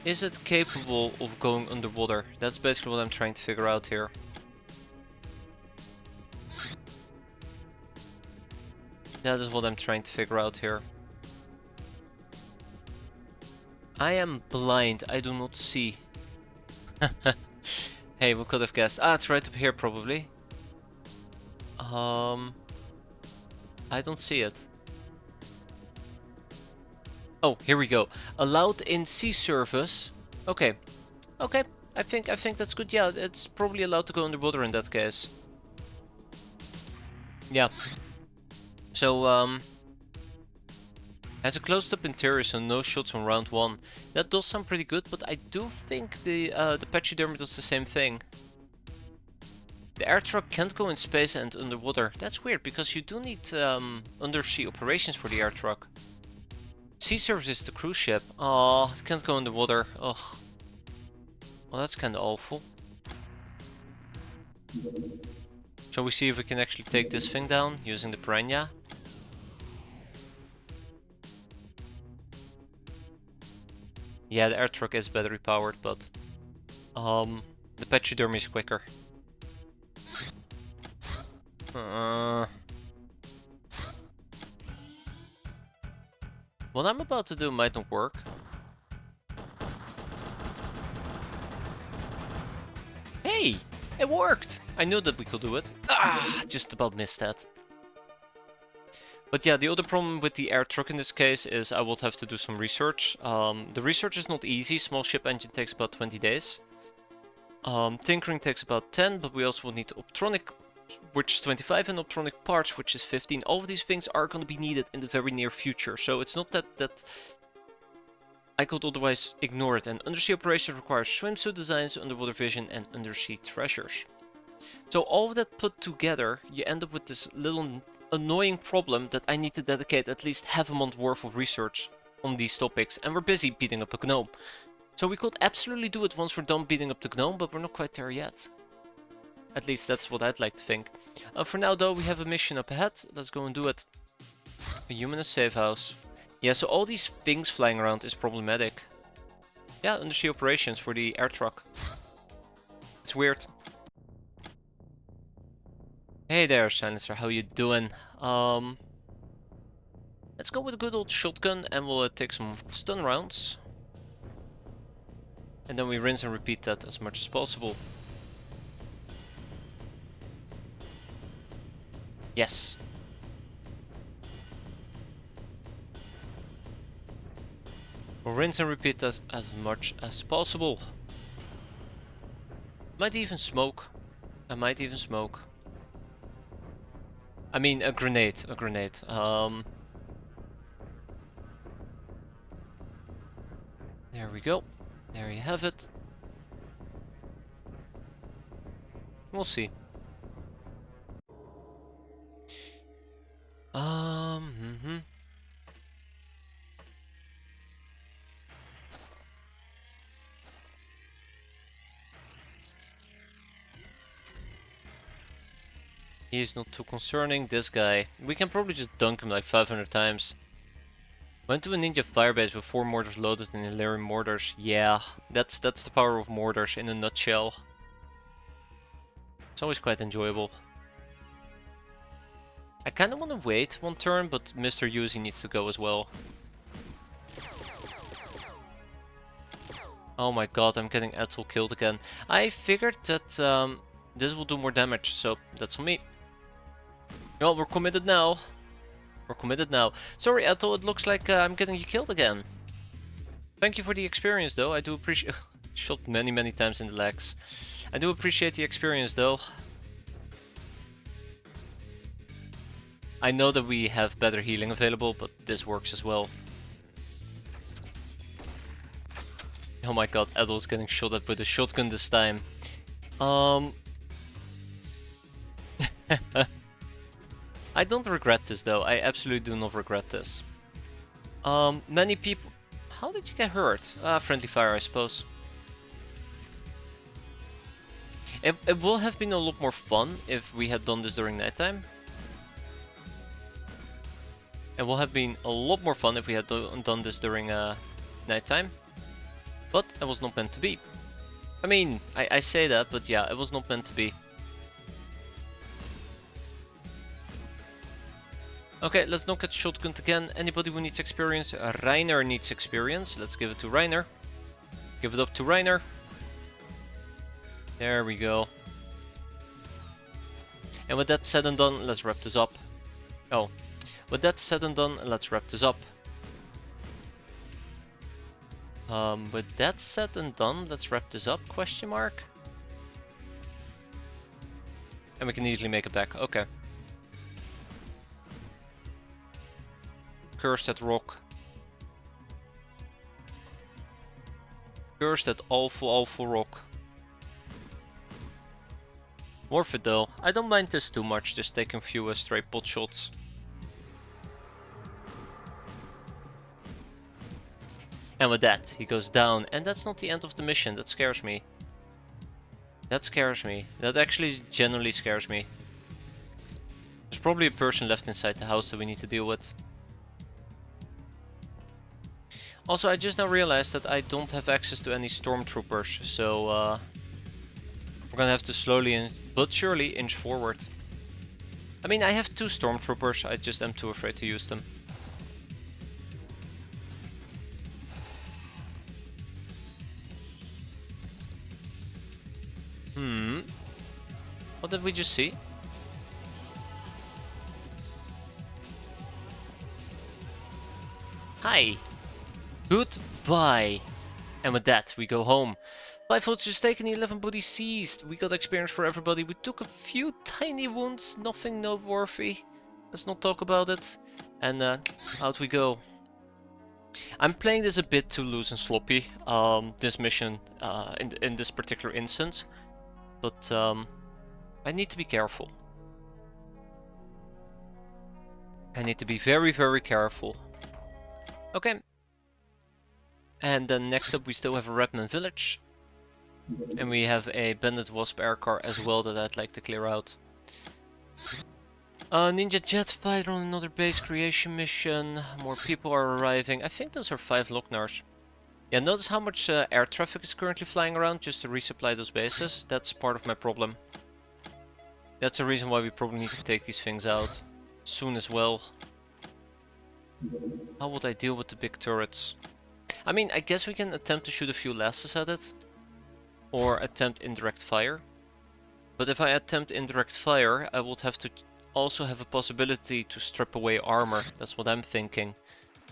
Is it capable of going underwater? That's basically what I'm trying to figure out here. That is what I'm trying to figure out here. I am blind, I do not see. Hey, we could have guessed. Ah, it's right up here probably. I don't see it. Oh, here we go. Allowed in sea surface. Okay. Okay. I think that's good. Yeah, it's probably allowed to go underwater in that case. Yeah. So, has a closed-up interior, so no shots on round 1. That does sound pretty good, but I do think the pachyderm does the same thing. The air truck can't go in space and underwater. That's weird, because you do need undersea operations for the air truck. Sea surface is the cruise ship. Oh, it can't go underwater. Ugh. Well, that's kinda awful. Shall we see if we can actually take this thing down using the piranha? Yeah, the air truck is battery powered, but the pachyderm is quicker. What I'm about to do might not work. Hey! It worked! I knew that we could do it. Ah! Just about missed that. But yeah, the other problem with the air truck in this case is I would have to do some research. The research is not easy. Small ship engine takes about 20 days. Tinkering takes about 10, but we also would need optronic, which is 25, and optronic parts, which is 15. All of these things are going to be needed in the very near future, so it's not that I could otherwise ignore it. And undersea operations requires swimsuit designs, underwater vision, and undersea treasures. So all of that put together, you end up with this little annoying problem that I need to dedicate at least half a month worth of research on these topics, and we're busy beating up a gnome. So we could absolutely do it once we're done beating up the gnome, but we're not quite there yet. At least that's what I'd like to think. For now though, we have a mission up ahead. Let's go and do it. A human in a safe house. Yeah, so all these things flying around is problematic. Yeah, undersea operations for the air truck. It's weird. Hey there, Silencer, how you doing? Let's go with a good old shotgun and we'll take some stun rounds. And then we rinse and repeat that as much as possible. Yes. We'll rinse and repeat that as much as possible. Might even smoke. I might even smoke. I mean, a grenade. A grenade. There we go. There you have it. We'll see. He's not too concerning. This guy, we can probably just dunk him like 500 times. Went to a ninja firebase with 4 mortars loaded in Illyrian mortars. Yeah, that's the power of mortars in a nutshell. It's always quite enjoyable. I kinda wanna wait one turn, but Mr. Yuzi needs to go as well. Oh my god, I'm getting Ethel killed again. I figured that this will do more damage, so that's on me. Well, we're committed now. We're committed now. Sorry, Ethel, it looks like I'm getting you killed again. Thank you for the experience, though. I do appreciate... Shot many times in the legs. I do appreciate the experience, though. I know that we have better healing available, but this works as well. Oh my god, Ethel's getting shot at with a shotgun this time. I don't regret this though, I absolutely do not regret this. Many people... How did you get hurt? Friendly fire, I suppose. It would have been a lot more fun if we had done this during nighttime. It would have been a lot more fun if we had done this during nighttime. But it was not meant to be. I mean, I say that, but yeah, it was not meant to be. Okay, let's not get shotgunned again. Anybody who needs experience? Reiner needs experience. Let's give it to Reiner. Give it up to Reiner. There we go. And with that said and done, let's wrap this up. Oh, with that said and done, let's wrap this up. With that said and done, let's wrap this up, question mark. And we can easily make it back, okay. Curse that rock. Curse that awful rock. Worth it though. I don't mind this too much, just taking a few stray pot shots. And with that, he goes down. And that's not the end of the mission. That scares me. That scares me. That actually genuinely scares me. There's probably a person left inside the house that we need to deal with. Also, I just now realized that I don't have access to any stormtroopers. So, we're gonna have to slowly but surely inch forward. I mean, I have 2 stormtroopers. I just am too afraid to use them. What did we just see? Hi. Goodbye. And with that, we go home. 5 votes just taken, 11 bodies seized. We got experience for everybody. We took a few tiny wounds, nothing noteworthy. Let's not talk about it. And out we go. I'm playing this a bit too loose and sloppy, this mission, in this particular instance. But I need to be careful. I need to be very, very careful. Okay. And then next up we still have a Redmond Village. And we have a Bandit Wasp air car as well that I'd like to clear out. Ninja jet fighter on another base creation mission. More people are arriving. I think those are 5 Lognars. Yeah, notice how much air traffic is currently flying around just to resupply those bases. That's part of my problem. That's the reason why we probably need to take these things out soon as well. How would I deal with the big turrets? I mean, I guess we can attempt to shoot a few lasers at it. Or attempt indirect fire. But if I attempt indirect fire, I would have to also have a possibility to strip away armor. That's what I'm thinking.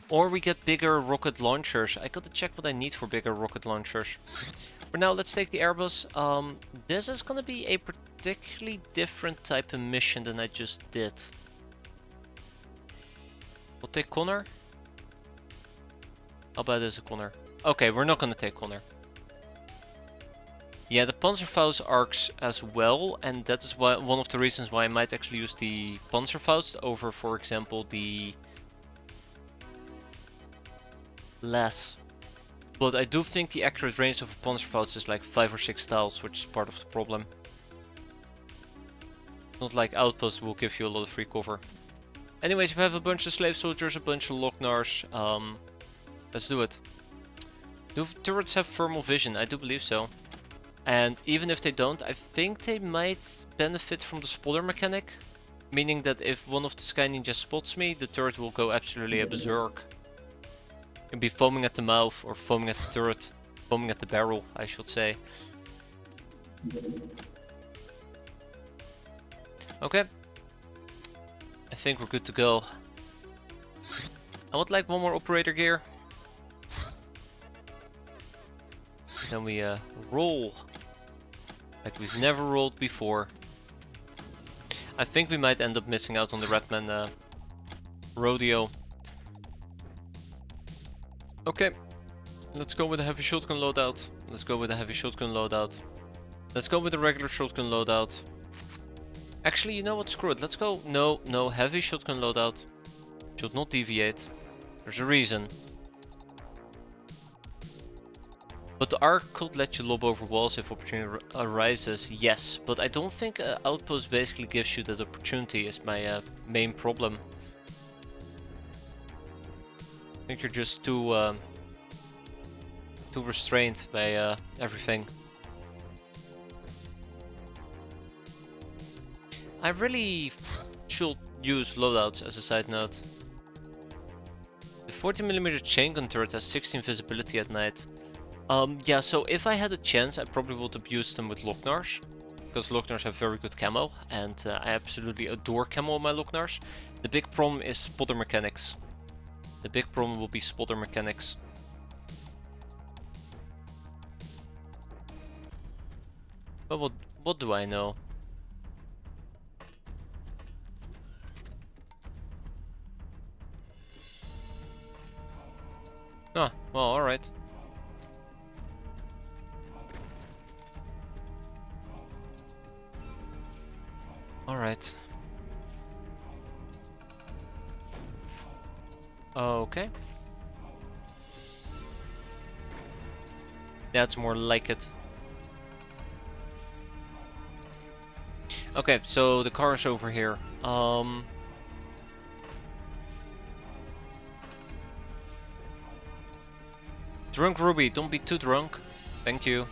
Or we get bigger rocket launchers. I gotta check what I need for bigger rocket launchers. For now, let's take the Airbus. This is gonna be a particularly different type of mission than I just did. We'll take Connor. How about this a Connor? Okay, we're not gonna take Connor. Yeah, the Panzerfaust arcs as well, and that is why, one of the reasons why I might actually use the Panzerfaust over, for example, the less. But I do think the accurate range of a Panzerfaust is like 5 or 6 tiles, which is part of the problem. Not like Outpost will give you a lot of free cover. Anyways, we have a bunch of slave soldiers, a bunch of Lognars. Let's do it. Do turrets have thermal vision? I do believe so. And even if they don't, I think they might benefit from the spotter mechanic. Meaning that if one of the Sky Ninjas spots me, the turret will go absolutely berserk. It'll be foaming at the mouth, or foaming at the turret. Foaming at the barrel, I should say. Okay. I think we're good to go. I would like one more operator gear. Then we roll. Like we've never rolled before. I think we might end up missing out on the Redman rodeo. Okay. Let's go with a heavy shotgun loadout. Let's go with a heavy shotgun loadout. Let's go with a regular shotgun loadout. Actually, you know what? Screw it. Let's go. No, heavy shotgun loadout. Should not deviate. There's a reason. But the arc could let you lob over walls if opportunity arises, yes. But I don't think Outpost basically gives you that opportunity, is my main problem. I think you're just too too restrained by everything. I really should use loadouts as a side note. The 40mm chain gun turret has 16 visibility at night. Yeah, so if I had a chance, I probably would have used them with Locknars, because Locknars have very good camo, and I absolutely adore camo on my Locknars. The big problem is spotter mechanics. The big problem will be spotter mechanics. But what do I know? Ah, well, alright. Alright. Okay. That's more like it. Okay, so the car is over here. Drunk Ruby, don't be too drunk. Thank you.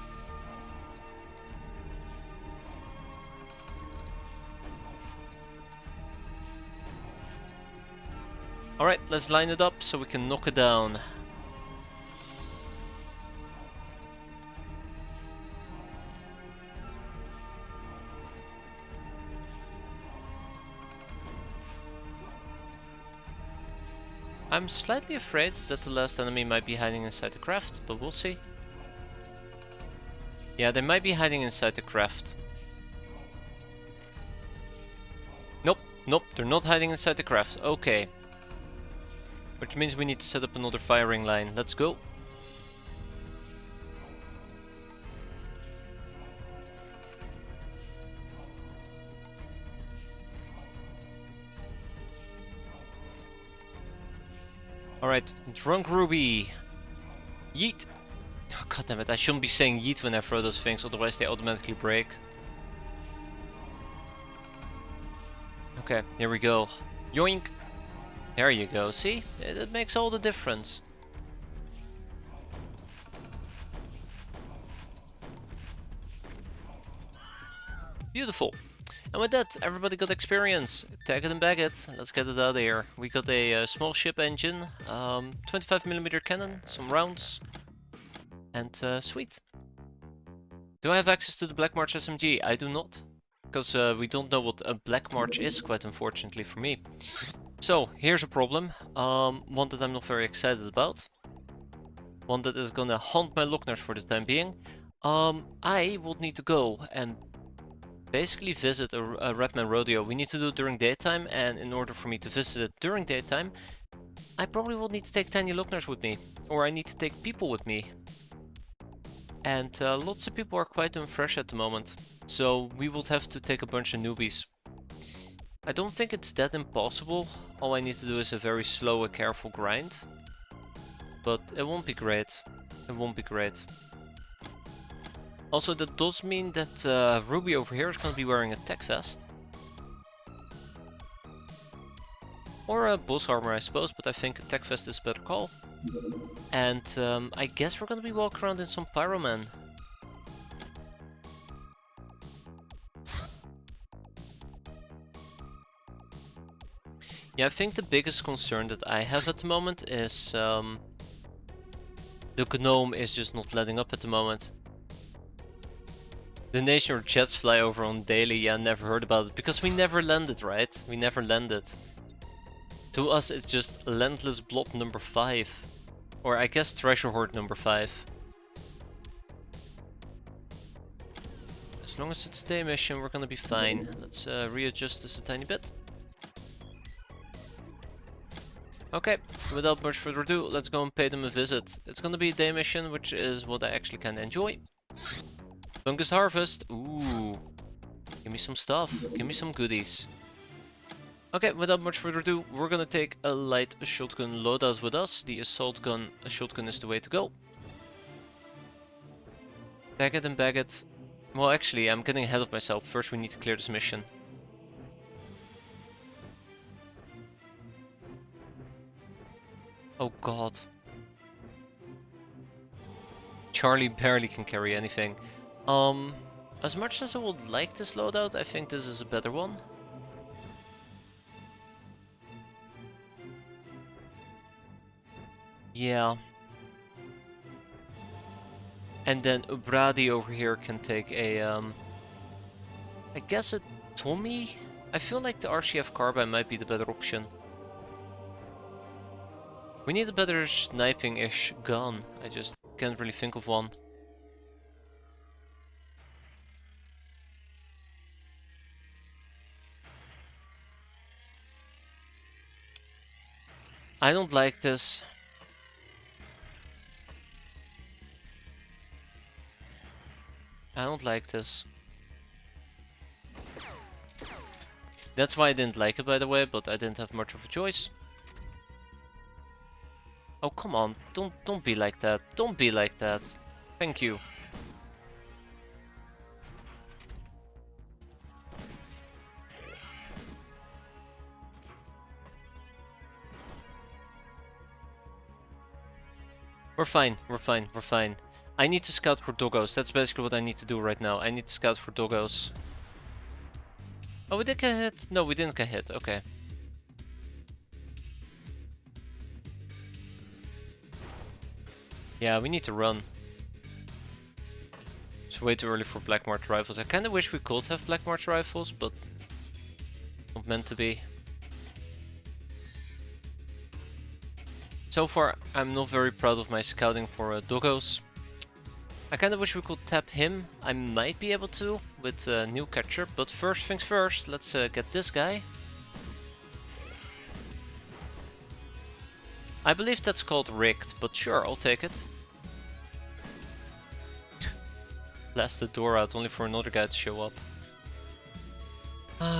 Alright, let's line it up so we can knock it down. I'm slightly afraid that the last enemy might be hiding inside the craft, but we'll see. Yeah, they might be hiding inside the craft. Nope, nope, they're not hiding inside the craft. Okay. Which means we need to set up another firing line. Let's go. Alright, Drunk Ruby. Yeet. Oh, God damn it, I shouldn't be saying yeet when I throw those things, otherwise they automatically break. Okay, here we go. Yoink! There you go, see? It makes all the difference. Beautiful. And with that, everybody got experience. Tag it and bag it. Let's get it out of here. We got a small ship engine, 25mm cannon, some rounds, and sweet. Do I have access to the Black March SMG? I do not, because we don't know what a Black March is, quite unfortunately for me. So, here's a problem, one that I'm not very excited about. One that is gonna haunt my Locknars for the time being. I will need to go and basically visit a Redman Rodeo. We need to do it during daytime, and in order for me to visit it during daytime, I probably will need to take tiny Locknars with me, or I need to take people with me. And lots of people are quite unfresh at the moment, so we would have to take a bunch of newbies. I don't think it's that impossible. All I need to do is a very slow and careful grind, but it won't be great. It won't be great. Also, that does mean that Ruby over here is going to be wearing a tech vest. Or a boss armor, I suppose, but I think a tech vest is a better call. And I guess we're going to be walking around in some Pyroman. Yeah, I think the biggest concern that I have at the moment is the Gnome is just not letting up at the moment. The nation where jets fly over on daily, yeah, never heard about it, because we never landed, right? We never landed. To us it's just Landless Blob number 5. Or I guess Treasure Hoard number 5. As long as it's a day mission, we're gonna be fine. Let's readjust this a tiny bit. Okay, without much further ado, let's go and pay them a visit. It's gonna be a day mission, which is what I actually kinda enjoy. Fungus Harvest, ooh. Give me some stuff, give me some goodies. Okay, without much further ado, we're gonna take a light shotgun loadout with us. The assault gun, a shotgun is the way to go. Bag it and bag it. Well, actually, I'm getting ahead of myself. First, we need to clear this mission. Oh god. Charlie barely can carry anything. As much as I would like this loadout, I think this is a better one. Yeah. And then Ubradi over here can take a, I guess a Tommy? I feel like the RCF carbine might be the better option. We need a better sniping-ish gun. I just can't really think of one. I don't like this. I don't like this. That's why I didn't like it, by the way, but I didn't have much of a choice. Oh, come on. Don't be like that. Don't be like that. Thank you. We're fine. We're fine. We're fine. I need to scout for doggos. That's basically what I need to do right now. I need to scout for doggos. Oh, we did get hit? No, we didn't get hit. Okay. Yeah, we need to run. It's way too early for Black March rifles. I kinda wish we could have Black March rifles, but not meant to be. So far, I'm not very proud of my scouting for doggos. I kinda wish we could tap him. I might be able to with new catcher, but first things first, let's get this guy. I believe that's called rigged, but sure, I'll take it. Blast the door out only for another guy to show up.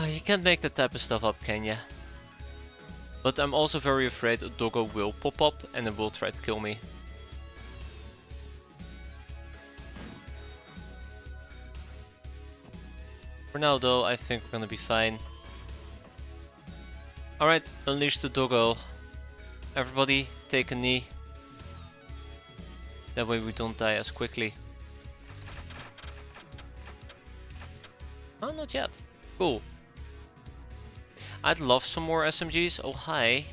You can't make that type of stuff up, can ya? But I'm also very afraid a doggo will pop up and it will try to kill me. For now though, I think we're gonna be fine. Alright, unleash the doggo. Everybody, take a knee. That way we don't die as quickly. Oh, not yet. Cool. I'd love some more SMGs. Oh, hi.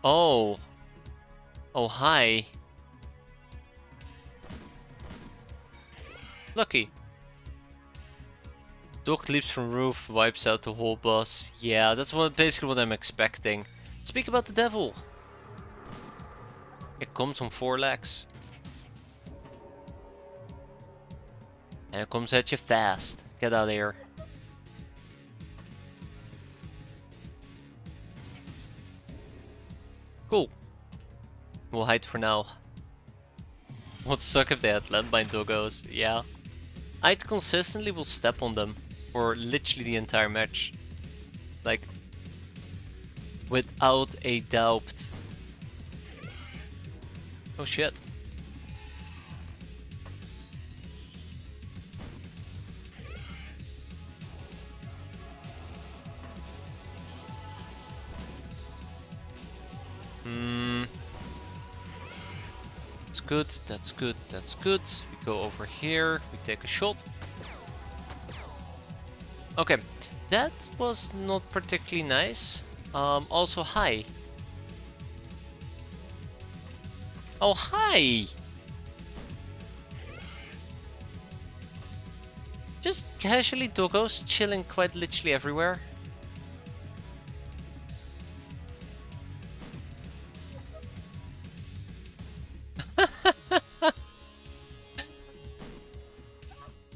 Oh. Oh, hi. Lucky. Dog leaps from roof, wipes out the whole boss. Yeah, that's basically what I'm expecting. Speak about the devil. It comes on 4 legs. And it comes at you fast. Get out of here. Cool. We'll hide for now. Would suck if they had landmine doggos. Yeah. I consistently will step on them for literally the entire match. Like, without a doubt. Oh shit. That's good, that's good, that's good. We go over here, we take a shot. Okay, that was not particularly nice. Also, hi. Oh, hi! Just casually doggos chilling quite literally everywhere.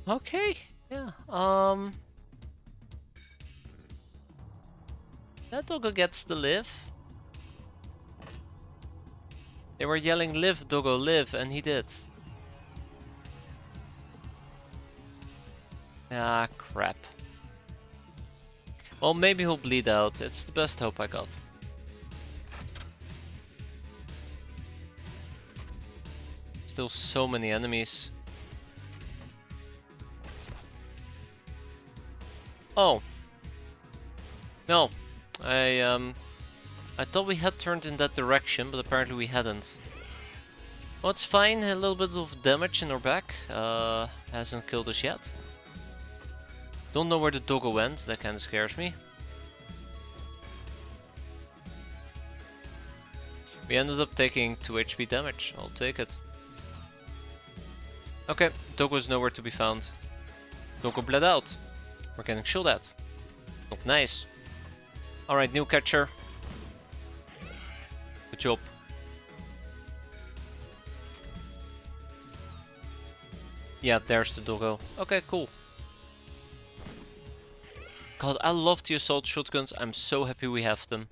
Okay, yeah, that doggo gets to live. They were yelling live doggo live and he did. Ah, crap. Well, maybe he'll bleed out. It's the best hope I got. Still so many enemies. Oh. No. I thought we had turned in that direction, but apparently we hadn't. Well, it's fine. A little bit of damage in our back. Hasn't killed us yet. Don't know where the doggo went. That kind of scares me. We ended up taking 2 HP damage. I'll take it. Okay, doggo is nowhere to be found. Doggo bled out. We're getting shot at. Not nice. Alright, new catcher. Good job. Yeah, there's the doggo. Okay, cool. God, I love the assault shotguns. I'm so happy we have them.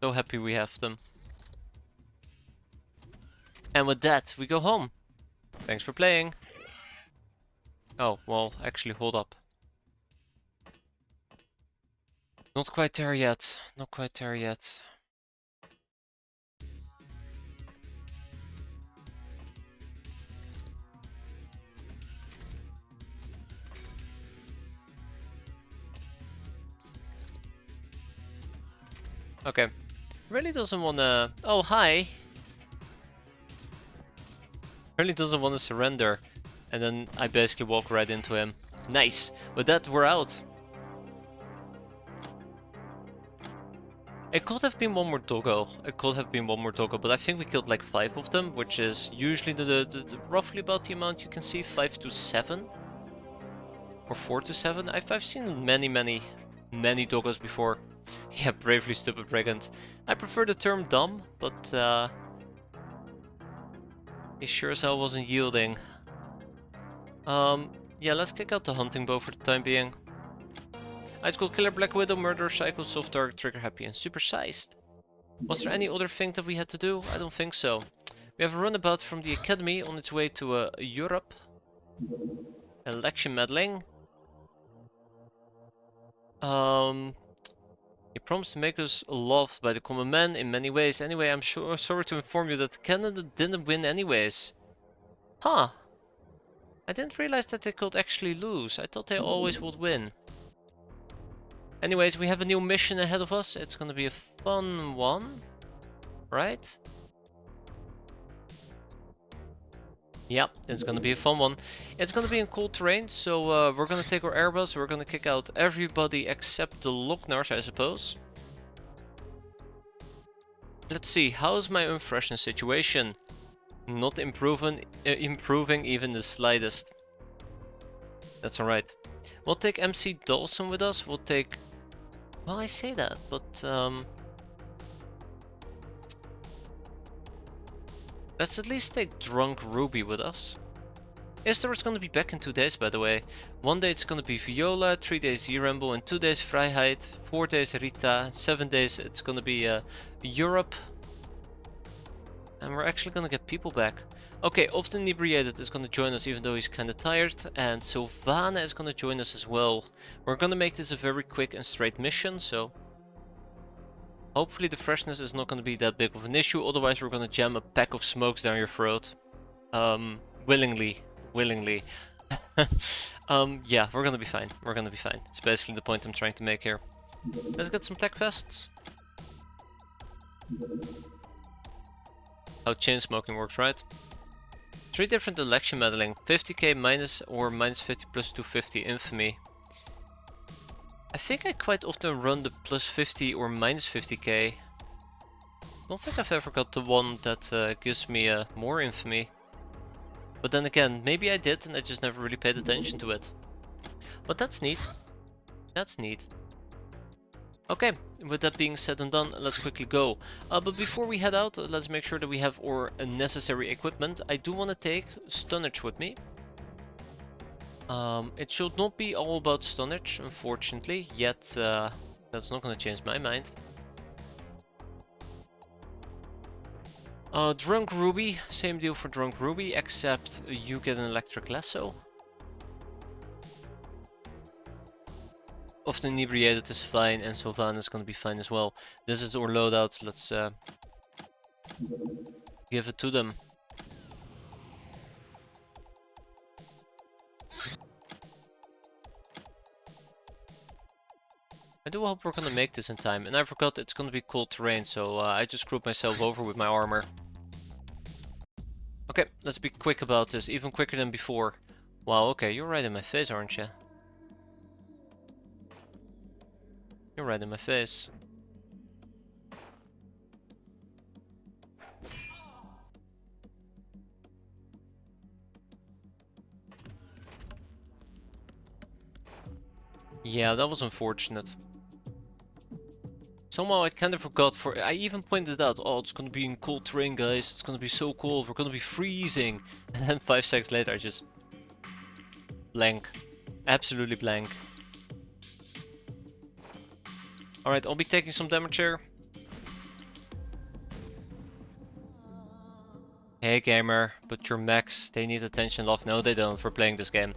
So happy we have them. And with that, we go home. Thanks for playing. Oh, well, actually, hold up. Not quite there yet. Not quite there yet. Okay. Really doesn't wanna... Oh, hi! Really doesn't want to surrender. And then I basically walk right into him. Nice! With that, we're out. It could have been one more doggo. It could have been one more doggo, but I think we killed like 5 of them, which is usually the roughly about the amount you can see, 5 to 7. Or 4 to 7. I've seen many doggos before. Yeah, bravely stupid brigand. I prefer the term dumb, but he sure as hell wasn't yielding. Yeah, let's kick out the hunting bow for the time being. High School Killer, Black Widow, Murderer, Psycho, Soft Target, Trigger Happy, and Supersized. Was there any other thing that we had to do? I don't think so. We have a runabout from the academy on its way to Europe. Election meddling. He promised to make us loved by the common man in many ways. Anyway, I'm sorry to inform you that Canada didn't win anyways. Huh. I didn't realize that they could actually lose. I thought they always would win. Anyways, we have a new mission ahead of us. It's gonna be a fun one. Right? Yep, it's gonna be a fun one. It's gonna be in cold terrain, so we're gonna take our airbus, we're gonna kick out everybody except the Locknars, I suppose. Let's see, how's my unfreshness situation? Not improving even the slightest. That's alright. We'll take MC Dawson with us, we'll take... Well, I say that, but let's at least take Drunk Ruby with us. Esther is gonna be back in 2 days, by the way. 1 day it's gonna be Viola, 3 days Rambo, and 2 days Vrijheid, 4 days Rita, 7 days it's gonna be Europe. And we're actually gonna get people back. Okay, Often Inebriated is gonna join us even though he's kinda tired, and Sylvana is gonna join us as well. We're gonna make this a very quick and straight mission, so... Hopefully the freshness is not gonna be that big of an issue, otherwise we're gonna jam a pack of smokes down your throat. Willingly. Yeah, we're gonna be fine. We're gonna be fine. It's basically the point I'm trying to make here. Let's get some tech vests. How chain smoking works, right? 3 different election meddling. 50k minus or minus 50 plus 250 infamy. I think I quite often run the plus 50 or minus 50k. Don't think I've ever got the one that gives me more infamy. But then again, maybe I did and I just never really paid attention to it. But that's neat. That's neat. Okay, with that being said and done, let's quickly go. But before we head out, let's make sure that we have our necessary equipment. I do want to take Stunnage with me. It should not be all about Stunnage, unfortunately, yet that's not going to change my mind. Drunk Ruby, same deal for Drunk Ruby, except you get an electric lasso. Often Inebriated is fine, and Sylvana is gonna be fine as well. This is our loadout, let's give it to them. I do hope we're gonna make this in time. And I forgot it's gonna be cold terrain, so I just screwed myself over with my armor. Okay, let's be quick about this, even quicker than before. Wow, okay, you're right in my face, aren't you? You're right in my face. Yeah, that was unfortunate. Somehow I kind of forgot I even pointed out, oh, it's gonna be in cold terrain, guys. It's gonna be so cold, we're gonna be freezing. And then 5 seconds later I just blank. Absolutely blank. Alright, I'll be taking some damage here. Hey gamer, but your mechs, they need attention, love. No, they don't for playing this game.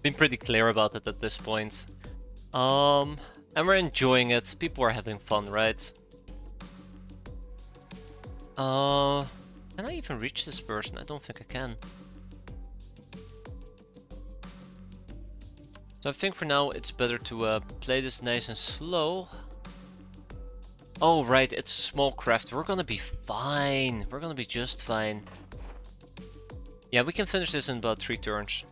Been pretty clear about it at this point. And we're enjoying it. People are having fun, right? Can I even reach this person? I don't think I can. So I think for now it's better to play this nice and slow. Oh right, it's small craft. We're gonna be fine. We're gonna be just fine. Yeah, we can finish this in about 3 turns.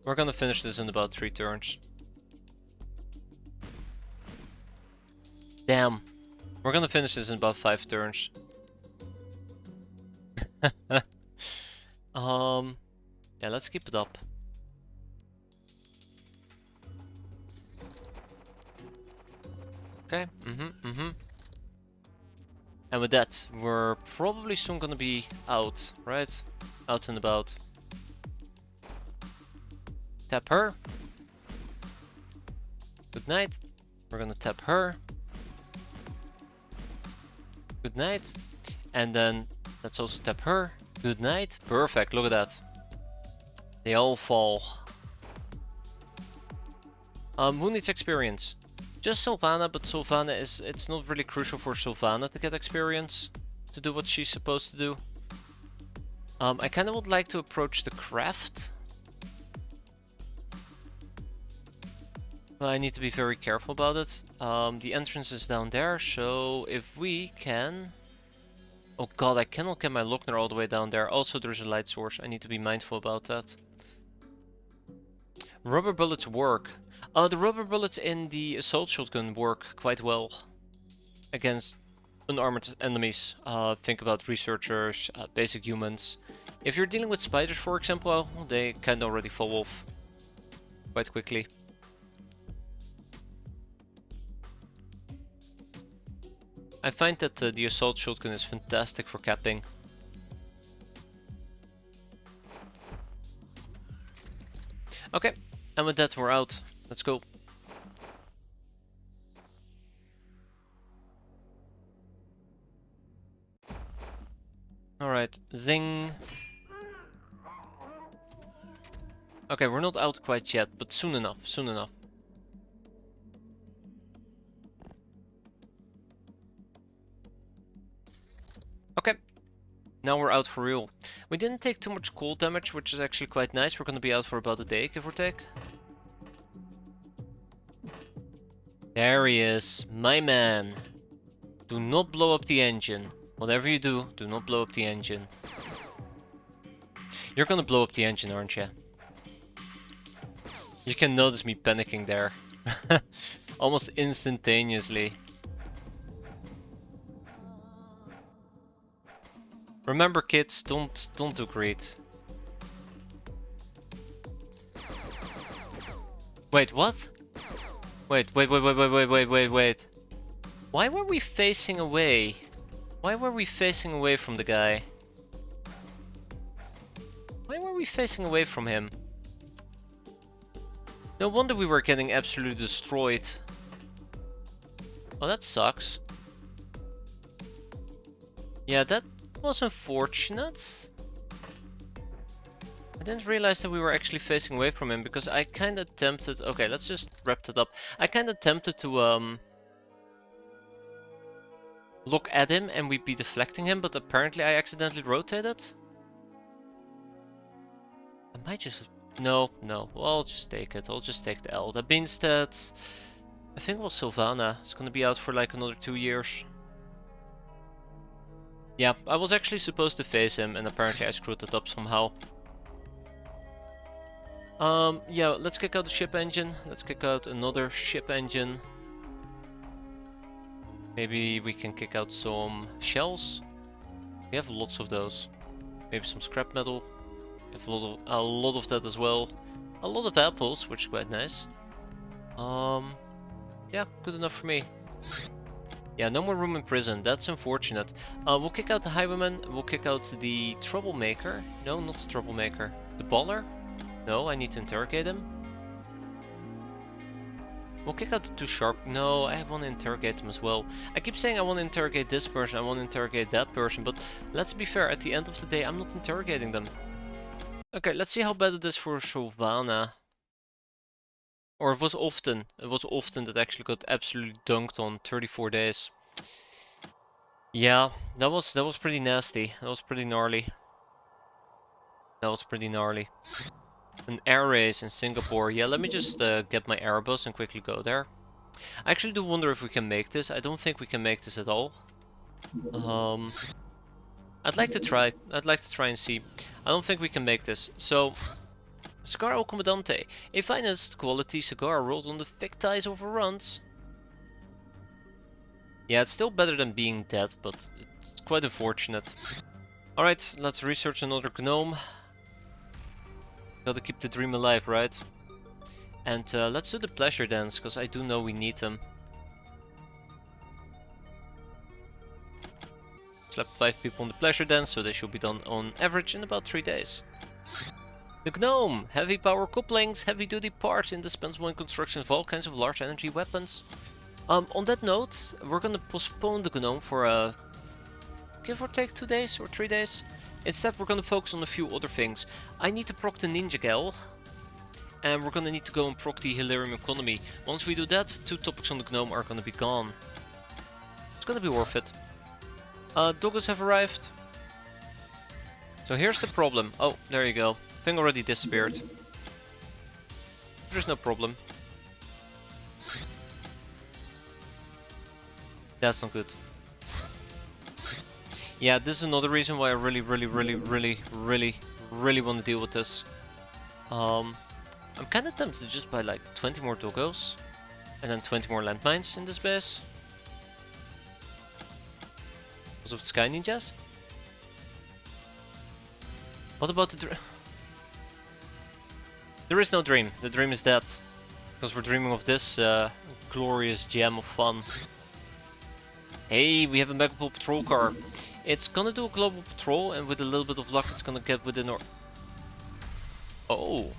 We're gonna finish this in about 3 turns. Damn. We're gonna finish this in about 5 turns. Yeah, let's keep it up. Okay, And with that, we're probably soon gonna be out, right? Out and about. Tap her. Good night. We're gonna tap her. Good night. And then let's also tap her. Good night. Perfect, look at that. They all fall. Who needs experience? Just Sylvana, but Sylvana it's not really crucial for Sylvana to get experience to do what she's supposed to do. I kind of would like to approach the craft. But I need to be very careful about it. The entrance is down there, so if we can... Oh god, I cannot get my Lochner all the way down there. Also, there's a light source. I need to be mindful about that. Rubber bullets work. The rubber bullets in the assault shotgun work quite well against unarmored enemies. Think about researchers, basic humans. If you're dealing with spiders, for example, well, they kind of already fall off quite quickly. I find that the assault shotgun is fantastic for capping. Okay, and with that we're out. Let's go. Alright, zing. Okay, we're not out quite yet, but soon enough, soon enough. Okay, now we're out for real. We didn't take too much cold damage, which is actually quite nice. We're gonna be out for about a day, give or take. There he is, my man. Do not blow up the engine. Whatever you do, do not blow up the engine. You're gonna blow up the engine, aren't you? You can notice me panicking there. Almost instantaneously. Remember kids, don't do greed. Wait, what? Wait. Why were we facing away? Why were we facing away from the guy? Why were we facing away from him? No wonder we were getting absolutely destroyed. Oh, that sucks. Yeah, that was unfortunate. I didn't realize that we were actually facing away from him because I kinda tempted... Okay, let's just wrap that up. I kinda tempted to look at him and we'd be deflecting him, but apparently I accidentally rotated. I just... No, no. Well, I'll just take it. I'll just take the L. That means that... I think it was Sylvana. It's gonna be out for like another 2 years. Yeah, I was actually supposed to face him, and apparently I screwed it up somehow. Yeah, let's kick out the ship engine. Let's kick out another ship engine. Maybe we can kick out some shells. We have lots of those. Maybe some scrap metal. We have a lot of that as well. A lot of apples, which is quite nice. Yeah, good enough for me. Yeah, no more room in prison. That's unfortunate. We'll kick out the highwayman. We'll kick out the troublemaker. No, not the troublemaker. The baller? No, I need to interrogate him. We'll kick out the too sharp. No, I want to interrogate them as well. I keep saying I want to interrogate this person, I want to interrogate that person, but let's be fair, at the end of the day, I'm not interrogating them. Okay, let's see how bad it is for Sylvana. Or it was often that actually got absolutely dunked on 34 days. Yeah, that was pretty nasty. That was pretty gnarly. That was pretty gnarly. An air race in Singapore. Yeah, let me just get my Airbus and quickly go there. I actually do wonder if we can make this. I don't think we can make this at all. I'd like to try. I'd like to try and see. I don't think we can make this. So, Cigar al Comandante. A finest quality cigar rolled on the thick thighs of runs. Yeah, it's still better than being dead, but it's quite unfortunate. Alright, let's research another gnome. Gotta keep the dream alive, right? And let's do the pleasure dance, because I do know we need them. Slap 5 people on the pleasure dance, so they should be done on average in about 3 days. The Gnome! Heavy power couplings, heavy duty parts, indispensable in construction of all kinds of large energy weapons. On that note, we're gonna postpone the Gnome for give or take 2 days or 3 days. Instead, we're gonna focus on a few other things. I need to proc the Ninja Gal, and we're gonna need to go and proc the Hilarium Economy. Once we do that, 2 topics on the Gnome are gonna be gone. It's gonna be worth it. Doggos have arrived. So here's the problem. Oh, there you go. Thing already disappeared. There's no problem. That's not good. Yeah, this is another reason why I really want to deal with this. I'm kind of tempted to just buy like 20 more doggos and then 20 more landmines in this base. Because of Sky Ninjas? What about the dream? There is no dream. The dream is dead. Because we're dreaming of this glorious gem of fun. Hey, we have a Megapole patrol car. It's gonna do a global patrol, and with a little bit of luck, it's gonna get within our... Oh.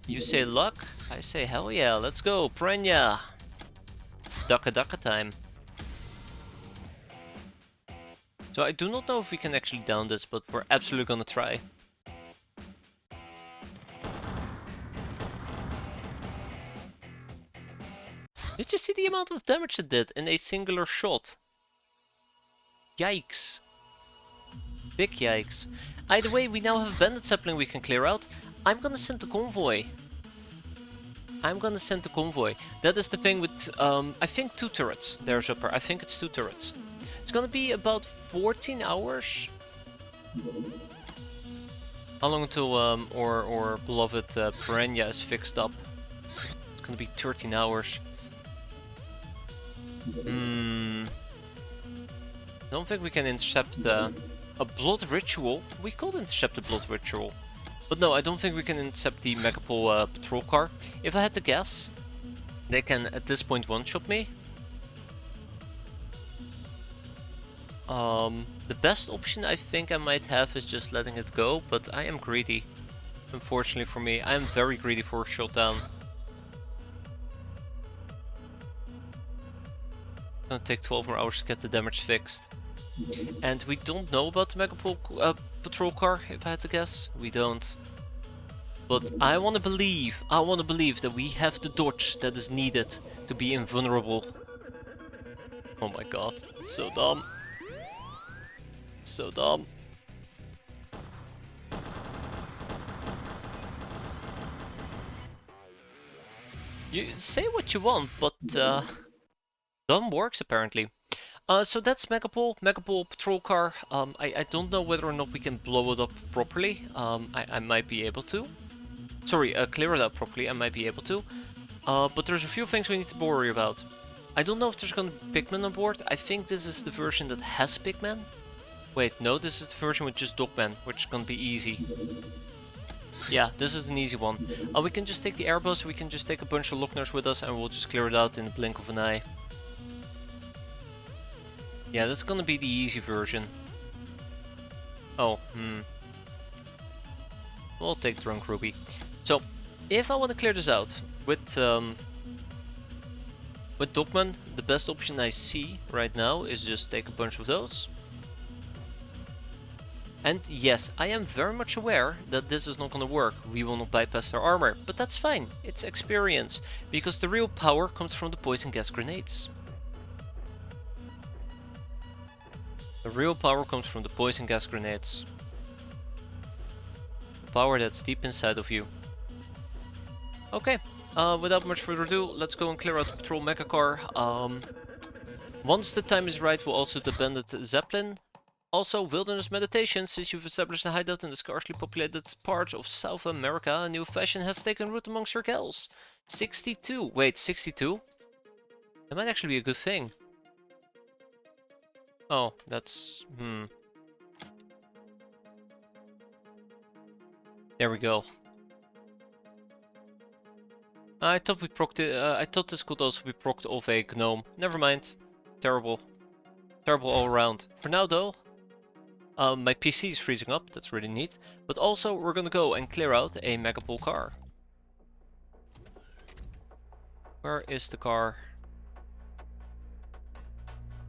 You say luck? I say hell yeah, let's go, Prenya! It's Daka time. So I do not know if we can actually down this, but we're absolutely gonna try. Did you see the amount of damage it did in a singular shot? Yikes. Big yikes. Either way, we now have a bandit sapling we can clear out. I'm gonna send the convoy. That is the thing with, I think 2 turrets. There's upper. I think it's 2 turrets. It's gonna be about 14 hours. How long until our beloved Pirenya is fixed up? It's gonna be 13 hours. I don't think we can intercept a blood ritual. We could intercept a blood ritual. But no, I don't think we can intercept the Megapole patrol car. If I had to guess, they can at this point one-shot me. The best option I think I might have is just letting it go, but I am greedy. Unfortunately for me, I am very greedy for a shot down. It's gonna take 12 more hours to get the damage fixed. And we don't know about the Megapole patrol car, if I had to guess. We don't. But I want to believe that we have the dodge that is needed to be invulnerable. Oh my god, so dumb. So dumb. You say what you want, but dumb works apparently. So that's Megapol patrol car. I don't know whether or not we can blow it up properly. I might be able to. Sorry, clear it out properly. I might be able to. But there's a few things we need to worry about. I don't know if there's gonna be pigmen on board. I think this is the version that has pigmen. Wait, no, this is the version with just dogmen, which is gonna be easy. Yeah, this is an easy one. We can just take the airbus, we can just take a bunch of Lockners with us, and we'll just clear it out in the blink of an eye. Yeah, that's gonna be the easy version. Oh, we'll take Drunk Ruby. So, if I want to clear this out with Dogman, the best option I see right now is just take a bunch of those. And yes, I am very much aware that this is not gonna work. We will not bypass their armor, but that's fine. It's experience, because the real power comes from the poison gas grenades. The real power comes from the poison gas grenades. The power that's deep inside of you. Okay, without much further ado, let's go and clear out the patrol mecha car. Once the time is right, we'll also abandon the Zeppelin. Also, wilderness meditation. Since you've established a hideout in the sparsely populated parts of South America, a new fashion has taken root among your gals. 62. Wait, 62? That might actually be a good thing. Oh, that's... There we go. I thought we procced it, I thought this could also be procced off a Gnome. Never mind. Terrible. Terrible all around. For now though, my PC is freezing up, that's really neat. But also, we're gonna go and clear out a Megapol car. Where is the car?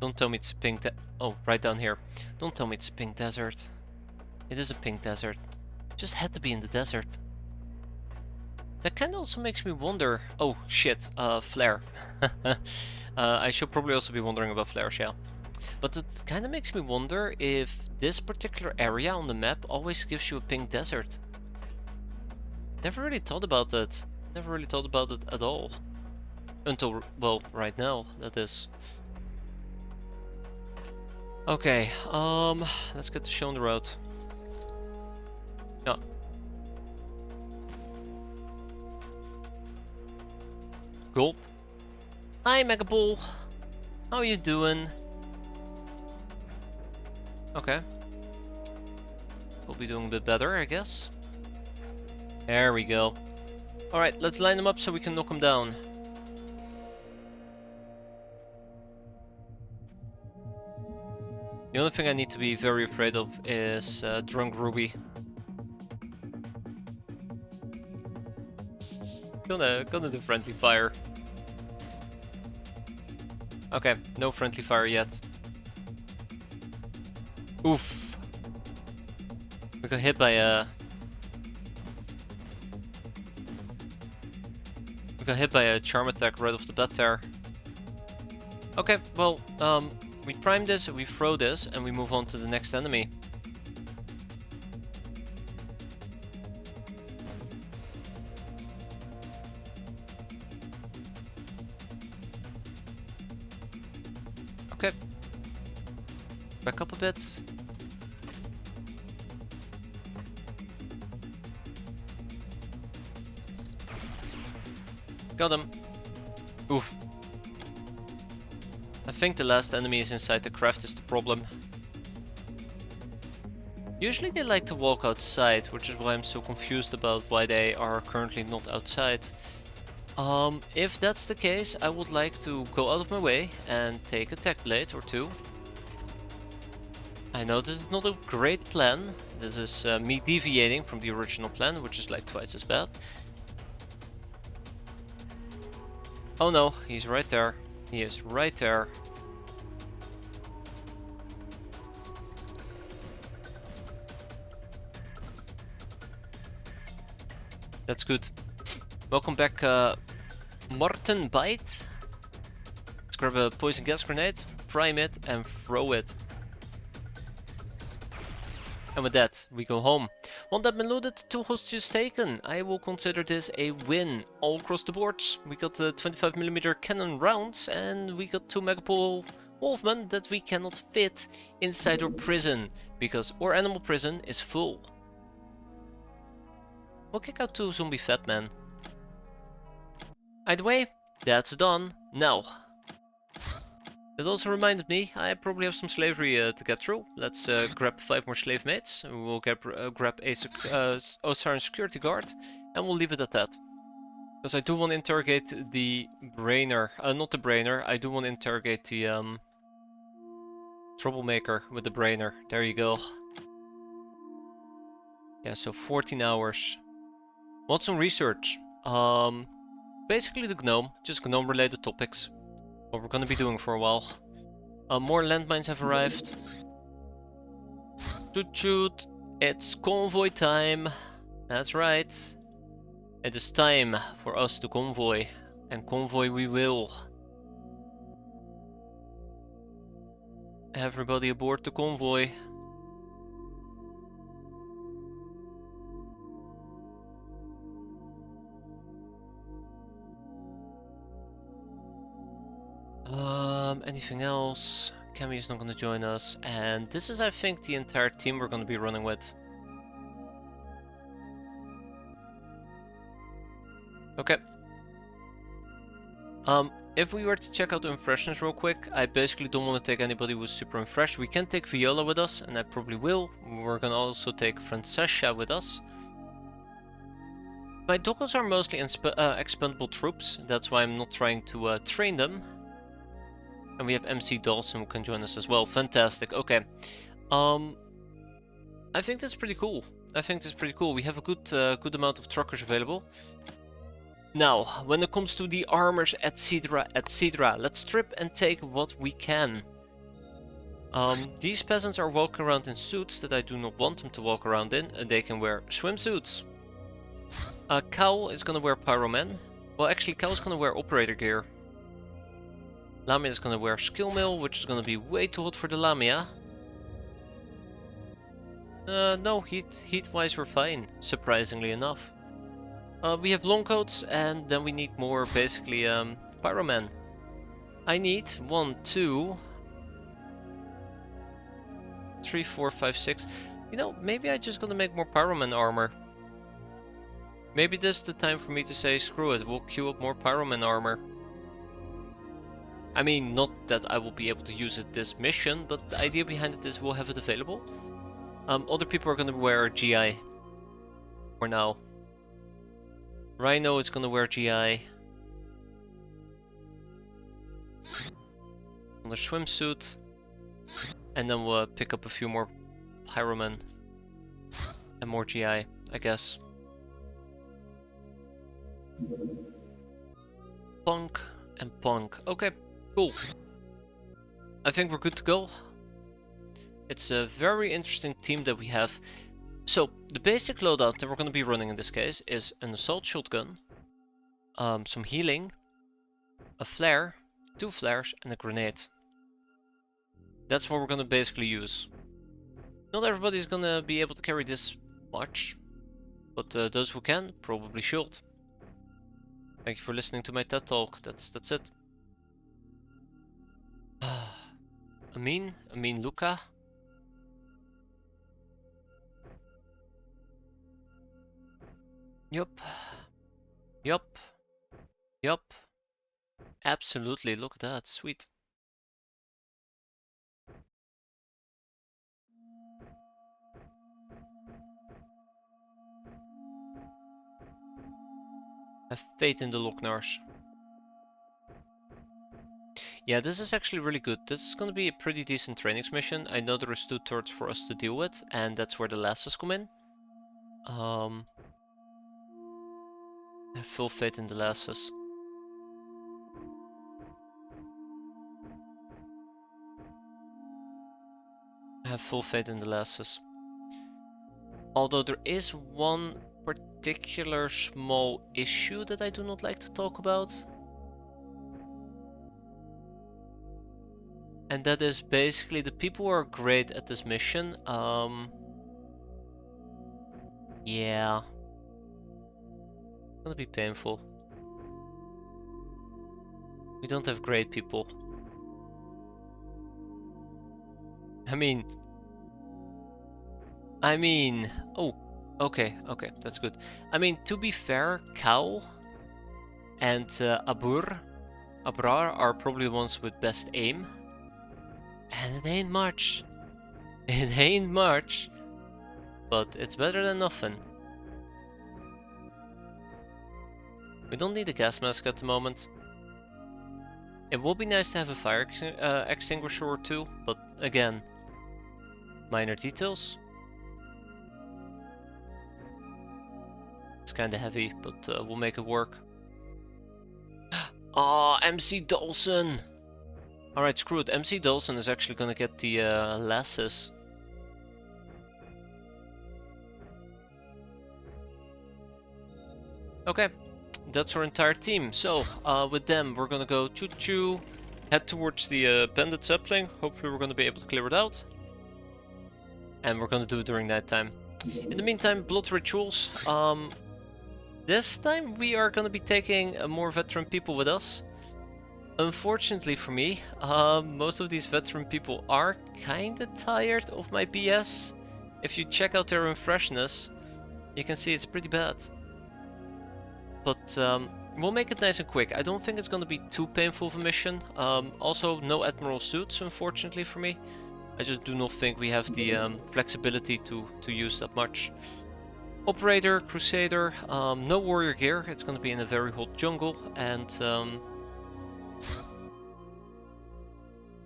Don't tell me it's a pink oh, right down here. Don't tell me it's a pink desert. It is a pink desert. It just had to be in the desert. That kinda also makes me wonder... Oh, shit, flare. I should probably also be wondering about flares, yeah. But it kinda makes me wonder if this particular area on the map always gives you a pink desert. Never really thought about that. Never really thought about it at all. Until, well, right now, that is. Okay, let's get the show on the road. Yeah. Gulp. Hi, Megapol. How you doing? Okay. We'll be doing a bit better, I guess. There we go. Alright, let's line them up so we can knock them down. The only thing I need to be very afraid of is Drunk Ruby. Gonna do friendly fire. Okay, no friendly fire yet. Oof. We got hit by a... We got hit by a charm attack right off the bat there. Okay, well, we prime this, we throw this, and we move on to the next enemy. Okay. Back up a bit. Got him. Oof. I think the last enemy is inside the craft is the problem. Usually they like to walk outside, which is why I'm so confused about why they are currently not outside. If that's the case, I would like to go out of my way and take a tech blade or two. I know this is not a great plan. This is me deviating from the original plan, which is like twice as bad. Oh no, he's right there. He is right there. That's good. Welcome back, Martin Bite. Let's grab a poison gas grenade, prime it, and throw it. And with that, we go home. One that been looted, 2 hostages taken. I will consider this a win all across the boards. We got the 25mm cannon rounds and we got 2 megapole wolfmen that we cannot fit inside our prison because our animal prison is full. We'll kick out 2 zombie fat men. Either way, that's done. Now, that also reminded me, I probably have some slavery to get through. Let's grab 5 more slave mates. We'll grab a Osiren security guard, and we'll leave it at that. Because I do want to interrogate the brainer, not the brainer. I do want to interrogate the troublemaker with the brainer. There you go. Yeah, so 14 hours. Want some research? Basically the Gnome, just Gnome-related topics. What we're gonna be doing for a while. More landmines have arrived. Shoot, shoot! It's convoy time! That's right. It is time for us to convoy. And convoy we will. Everybody aboard the convoy. Anything else? Cammy is not gonna join us, and this is, I think, the entire team we're gonna be running with. Okay. If we were to check out the impressions real quick, I basically don't want to take anybody who's super unfresh. We can take Viola with us, and I probably will. We're gonna also take Francesca with us. My doggos are mostly expendable troops, that's why I'm not trying to train them. And we have MC Dawson who can join us as well. Fantastic. Okay. I think that's pretty cool. We have a good amount of truckers available. Now, when it comes to the armors, etc., etc., let's strip and take what we can. These peasants are walking around in suits that I do not want them to walk around in, and they can wear swimsuits. Cowl is gonna wear Pyroman. Well, actually, Cowl's gonna wear operator gear. Lamia is gonna wear skill mill, which is gonna be way too hot for the Lamia. No, heat-wise we're fine, surprisingly enough. We have long coats, and then we need more, basically, Pyroman. I need 1, 2, 3, 4, 5, 6. You know, maybe I'm just gonna make more Pyroman armor. Maybe this is the time for me to say, screw it, we'll queue up more Pyroman armor. I mean, not that I will be able to use it this mission, but the idea behind it is we'll have it available. Other people are gonna wear GI. For now. Rhino is gonna wear GI. On the swimsuit. And then we'll pick up a few more Pyroman. And more GI, I guess. Punk and Punk. Okay. Cool. I think we're good to go. It's a very interesting team that we have. So, the basic loadout that we're going to be running in this case is an assault shotgun, some healing, a flare, 2 flares, and a grenade. That's what we're going to basically use. Not everybody's going to be able to carry this much, but those who can probably should. Thank you for listening to my TED Talk. That's it. Amin Luca. Yup. Absolutely, look at that, sweet. Have faith in the Locknars. Yeah, this is actually really good. This is gonna be a pretty decent training mission. I know there is 2 turrets for us to deal with, and that's where the lasses come in. I have full faith in the lasses. I have full faith in the lasses. Although there is one particular small issue that I do not like to talk about. And that is basically the people who are great at this mission. Yeah. It's gonna be painful. We don't have great people. I mean... Oh, okay, that's good. I mean, to be fair, Cow and Abrar are probably the ones with best aim. And it ain't much. It ain't much. But it's better than nothing. We don't need a gas mask at the moment. It would be nice to have a fire extinguisher or two, but again, minor details. It's kinda heavy, but we'll make it work. Ah, MC Dawson! Alright, screw it. MC Dawson is actually gonna get the lasses. Okay, that's our entire team. So, with them, we're gonna go choo-choo, head towards the bandit sapling. Hopefully we're gonna be able to clear it out. And we're gonna do it during nighttime. In the meantime, blood rituals. This time we are gonna be taking more veteran people with us. Unfortunately for me, most of these veteran people are kinda tired of my BS. If you check out their freshness, you can see it's pretty bad. But we'll make it nice and quick. I don't think it's gonna be too painful of a mission. Also, no Admiral suits, unfortunately for me. I just do not think we have the flexibility to use that much. Operator, Crusader, no warrior gear. It's gonna be in a very hot jungle, and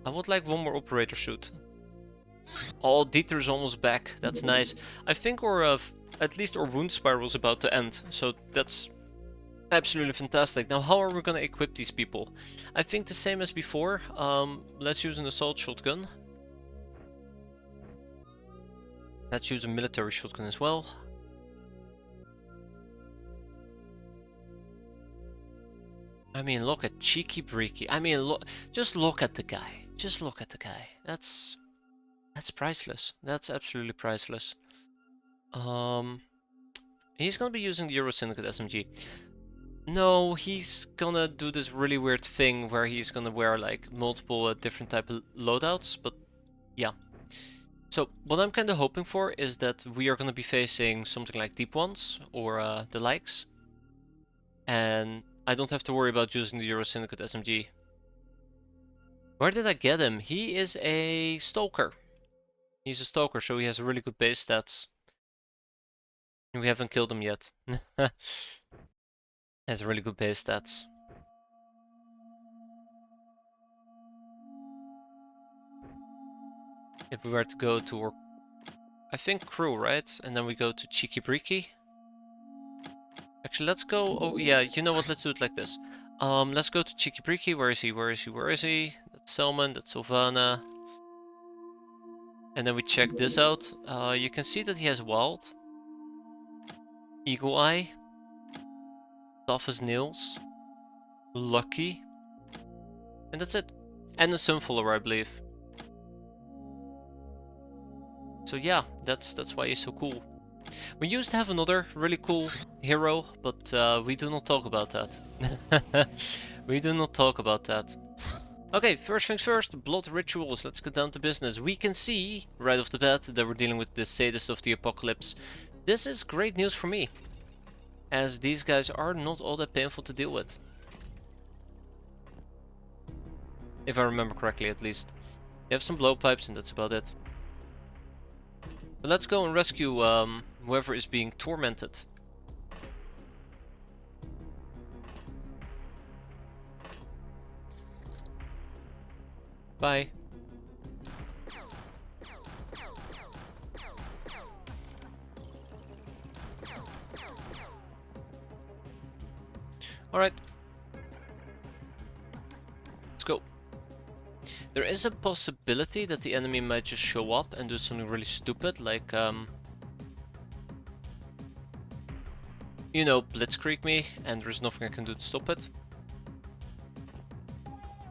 I would like one more operator suit. Oh, Dieter's almost back. That's nice. I think our at least our wound spiral is about to end, so that's absolutely fantastic. Now, how are we gonna equip these people? I think the same as before. Let's use an assault shotgun. Let's use a military shotgun as well. I mean, look at Cheeky Breeky. I mean, just look at the guy. Just look at the guy. That's priceless. That's absolutely priceless. He's gonna be using the Euro Syndicate SMG. No, he's gonna do this really weird thing where he's gonna wear like multiple different type of loadouts, but yeah. So what I'm kind of hoping for is that we are gonna be facing something like Deep Ones or the likes, and I don't have to worry about using the Euro Syndicate SMG. Where did I get him? He is a Stalker. He's a Stalker, so he has really good base stats. We haven't killed him yet. Has really good base stats. If we were to go to our, I think crew, right? And then we go to Cheeky Breeky. Actually, let's go. Oh yeah, you know what? Let's do it like this. Let's go to Cheeky Breeky. Where is he? Where is he? Where is he? That's Selman. That's Sylvana. And then we check this out. You can see that he has Wild, Eagle Eye, Tough as Nails, Lucky, and that's it. And a Sunfollower, I believe. So yeah, that's why he's so cool. We used to have another really cool hero, but we do not talk about that. We do not talk about that. Okay, first things first, blood rituals. Let's get down to business. We can see, right off the bat, that we're dealing with the sadist of the apocalypse. This is great news for me, as these guys are not all that painful to deal with. If I remember correctly, at least. They have some blowpipes, and that's about it. But let's go and rescue whoever is being tormented. Bye. Alright. Let's go. There is a possibility that the enemy might just show up and do something really stupid, like, you know, blitzkrieg me, and there's nothing I can do to stop it.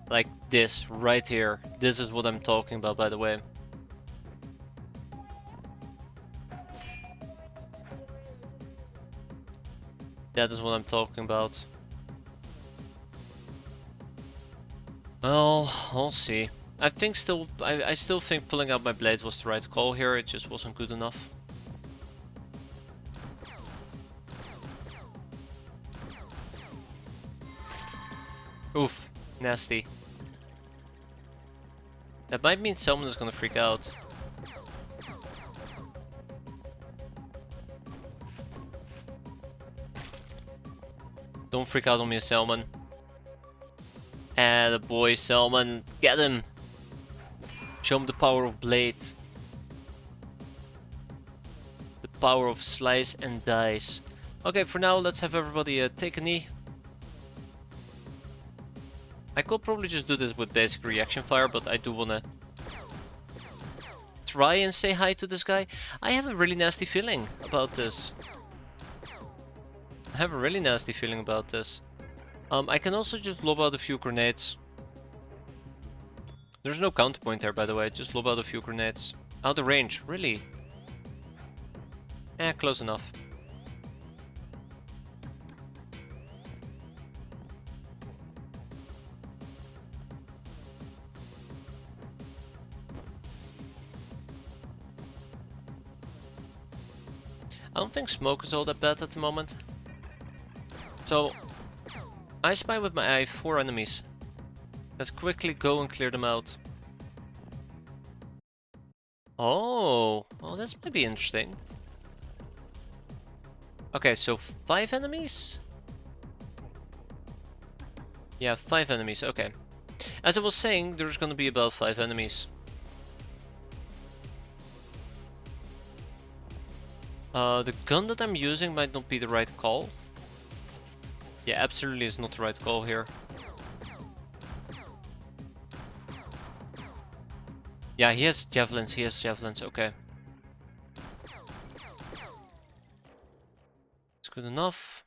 Like this, right here. This is what I'm talking about, by the way. That is what I'm talking about. Well, we'll see. I still think pulling out my blade was the right call here, it just wasn't good enough. Oof, nasty. That might mean someone is gonna freak out. Don't freak out on me, Selman. And the boy, Selman, get him! Show him the power of blade. The power of slice and dice. Okay, for now, let's have everybody take a knee. I could probably just do this with basic reaction fire, but I do wanna try and say hi to this guy. I have a really nasty feeling about this. I have a really nasty feeling about this. I can also just lob out a few grenades. There's no counterpoint there, by the way. Just lob out a few grenades. Out of range, really? Eh, close enough. I don't think smoke is all that bad at the moment. So, I spy with my eye 4 enemies. Let's quickly go and clear them out. Oh, well, this might be interesting. Okay, so 5 enemies? Yeah, 5 enemies, okay. As I was saying, there's gonna be about 5 enemies. The gun that I'm using might not be the right call. Yeah, absolutely is not the right call here. Yeah, he has javelins, okay. It's good enough.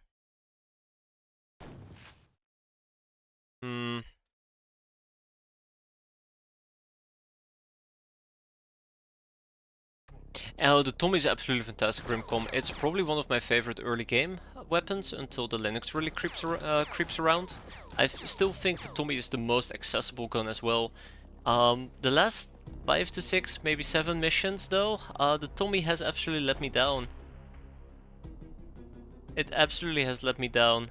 Oh, the Tommy is absolutely fantastic, Grimcom. It's probably one of my favorite early game weapons until the Linux really creeps around. I still think the Tommy is the most accessible gun as well. The last 5 to 6, maybe 7 missions though, the Tommy has absolutely let me down. It absolutely has let me down.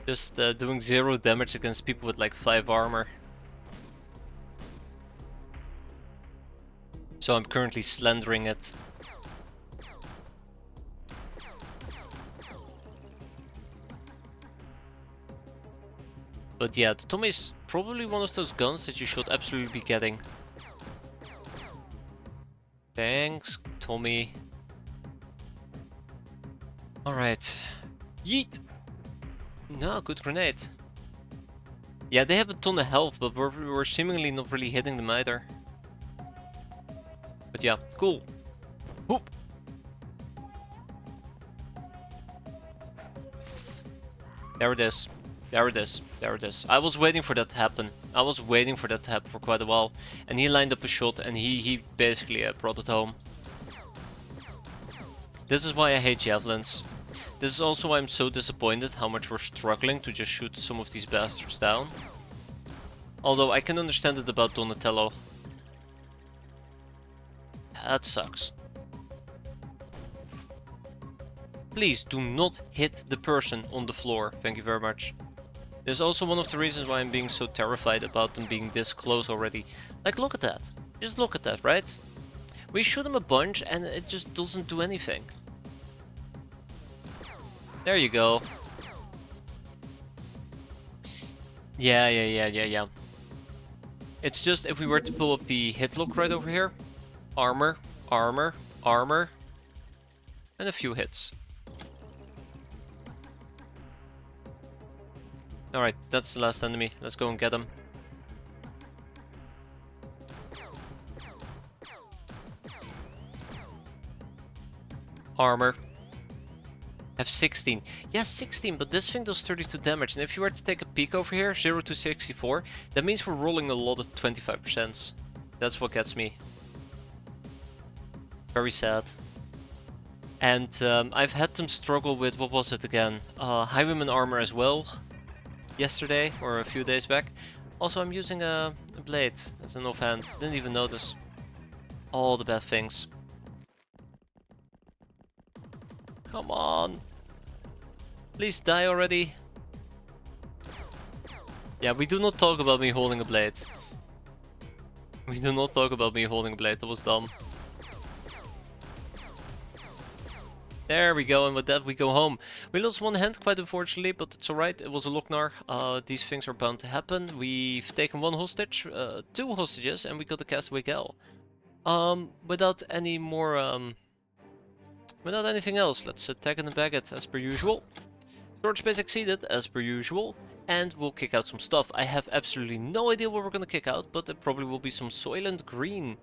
Just doing 0 damage against people with like 5 armor. So I'm currently slandering it. But yeah, the Tommy is probably one of those guns that you should absolutely be getting. Thanks, Tommy. Alright. Yeet! No, good grenade. Yeah, they have a ton of health, but we're seemingly not really hitting them either. But yeah, cool. Whoop! There it is. There it is. There it is. I was waiting for that to happen. I was waiting for that to happen for quite a while. And he lined up a shot and he basically brought it home. This is why I hate javelins. This is also why I'm so disappointed how much we're struggling to just shoot some of these bastards down. Although I can understand it about Donatello. That sucks. Please do not hit the person on the floor. Thank you very much. This is also one of the reasons why I'm being so terrified about them being this close already. Like, look at that. Just look at that, right? We shoot them a bunch and it just doesn't do anything. There you go. Yeah. It's just if we were to pull up the hit lock right over here. Armor, armor, armor. And a few hits. Alright, that's the last enemy. Let's go and get him. Armor. Have 16. Yeah, 16, but this thing does 32 damage. And if you were to take a peek over here, 0 to 64, that means we're rolling a lot of 25%. That's what gets me. Very sad. And I've had them struggle with, what was it again? Highwayman armor as well, yesterday or a few days back. Also, I'm using a blade as an offhand. Didn't even notice. All the bad things. Come on. Please die already. Yeah, we do not talk about me holding a blade. We do not talk about me holding a blade. That was dumb. There we go, and with that we go home. We lost one hand, quite unfortunately, but it's alright. It was a Lochnar. These things are bound to happen. We've taken one hostage, two hostages, and we got the castaway gal. Without any more, without anything else, let's attack and bag it as per usual. Storage space exceeded as per usual, and we'll kick out some stuff. I have absolutely no idea what we're gonna kick out, but there probably will be some Soylent Green.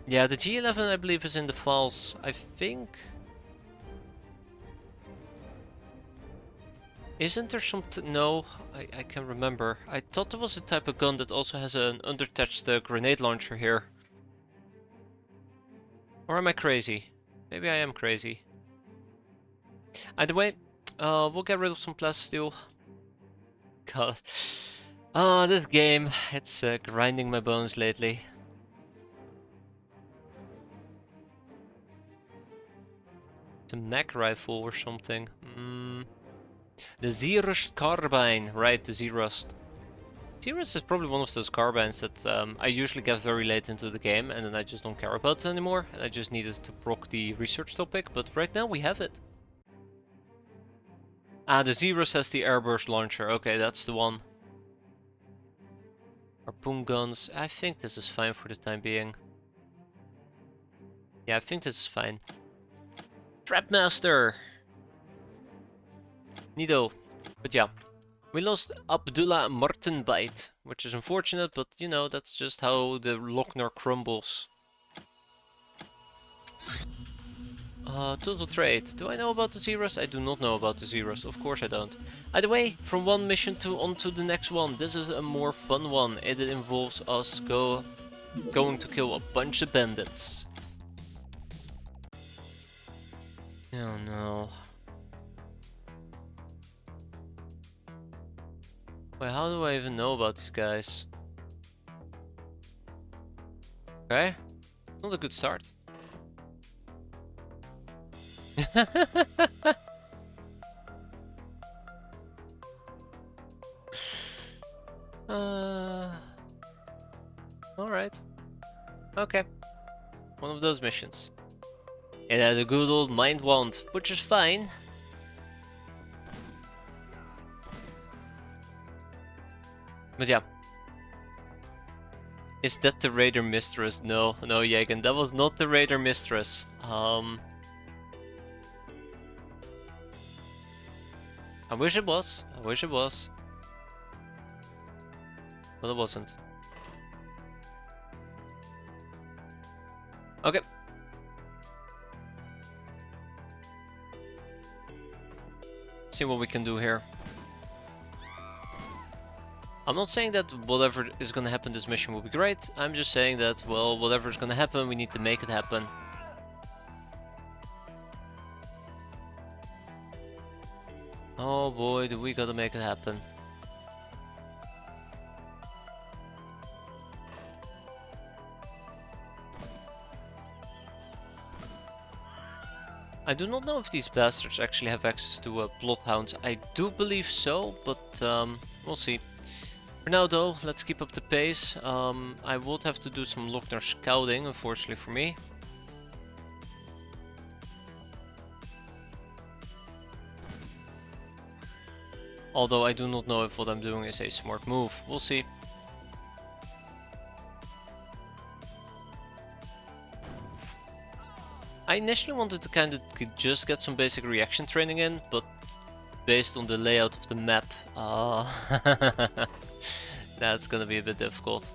Yeah, the G11 I believe is in the files, I think. Isn't there something? No, I can't remember. I thought there was a type of gun that also has an underattached grenade launcher here. Or am I crazy? Maybe I am crazy. Either way, we'll get rid of some plasteel. God. Oh, this game, it's grinding my bones lately. The mag rifle or something. The Z-Rust carbine. Right, the Z-Rust. Z-Rust is probably one of those carbines that I usually get very late into the game and then I just don't care about it anymore. And I just needed to proc the research topic, but right now we have it. Ah, the Z-Rust has the airburst launcher. Okay, that's the one. Harpoon guns. I think this is fine for the time being. Yeah, I think this is fine. Trapmaster! Neato. But yeah. We lost Abdullah Martinbite, which is unfortunate, but you know, that's just how the Lochnar crumbles. Total trade. Do I know about the Z-Rust? I do not know about the Z-Rust. Of course I don't. Either way, from one mission on to the next one. This is a more fun one. It involves us going to kill a bunch of bandits. Oh no. Wait, how do I even know about these guys? Okay. Not a good start. Alright. Okay. One of those missions. It had a good old mind wand, which is fine. But yeah. Is that the Raider Mistress? No, no, Jagen, that was not the Raider Mistress. I wish it was. I wish it was. But it wasn't. Okay. See what we can do here. I'm not saying that whatever is gonna happen this mission will be great. I'm just saying that, well, whatever is gonna happen, we need to make it happen. Oh boy, do we gotta make it happen. I do not know if these bastards actually have access to bloodhounds. I do believe so, but we'll see. For now though, let's keep up the pace. I would have to do some Lochnar scouting, unfortunately for me. Although I do not know if what I'm doing is a smart move. We'll see. I initially wanted to kind of just get some basic reaction training in, but based on the layout of the map, that's gonna be a bit difficult.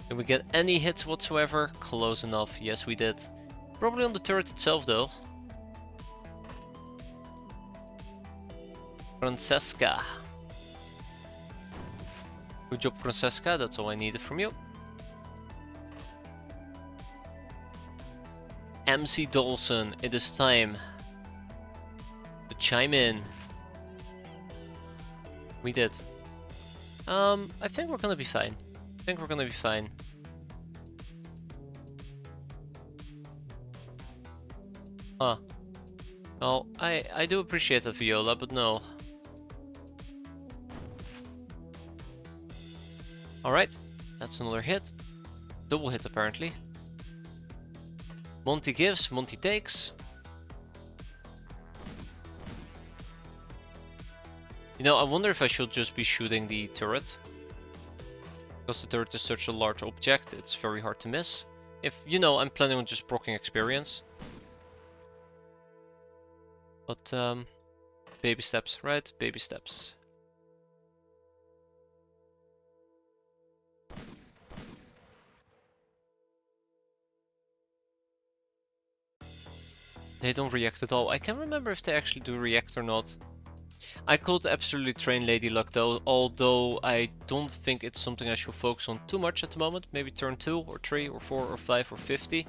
Did we get any hits whatsoever? Close enough, yes we did. Probably on the turret itself though. Francesca. Good job, Francesca, that's all I needed from you. MC Dawson, it is time to chime in. We did. I think we're gonna be fine. I think we're gonna be fine. Huh. Well, I do appreciate the Viola, but no. Alright, that's another hit. Double hit apparently. Monty gives, Monty takes. You know, I wonder if I should just be shooting the turret. Because the turret is such a large object, it's very hard to miss. If, you know, I'm planning on just proccing experience. But, baby steps, right? Baby steps. They don't react at all. I can't remember if they actually do react or not. I could absolutely train Lady Luck though, although I don't think it's something I should focus on too much at the moment. Maybe turn 2 or 3 or 4 or 5 or 50.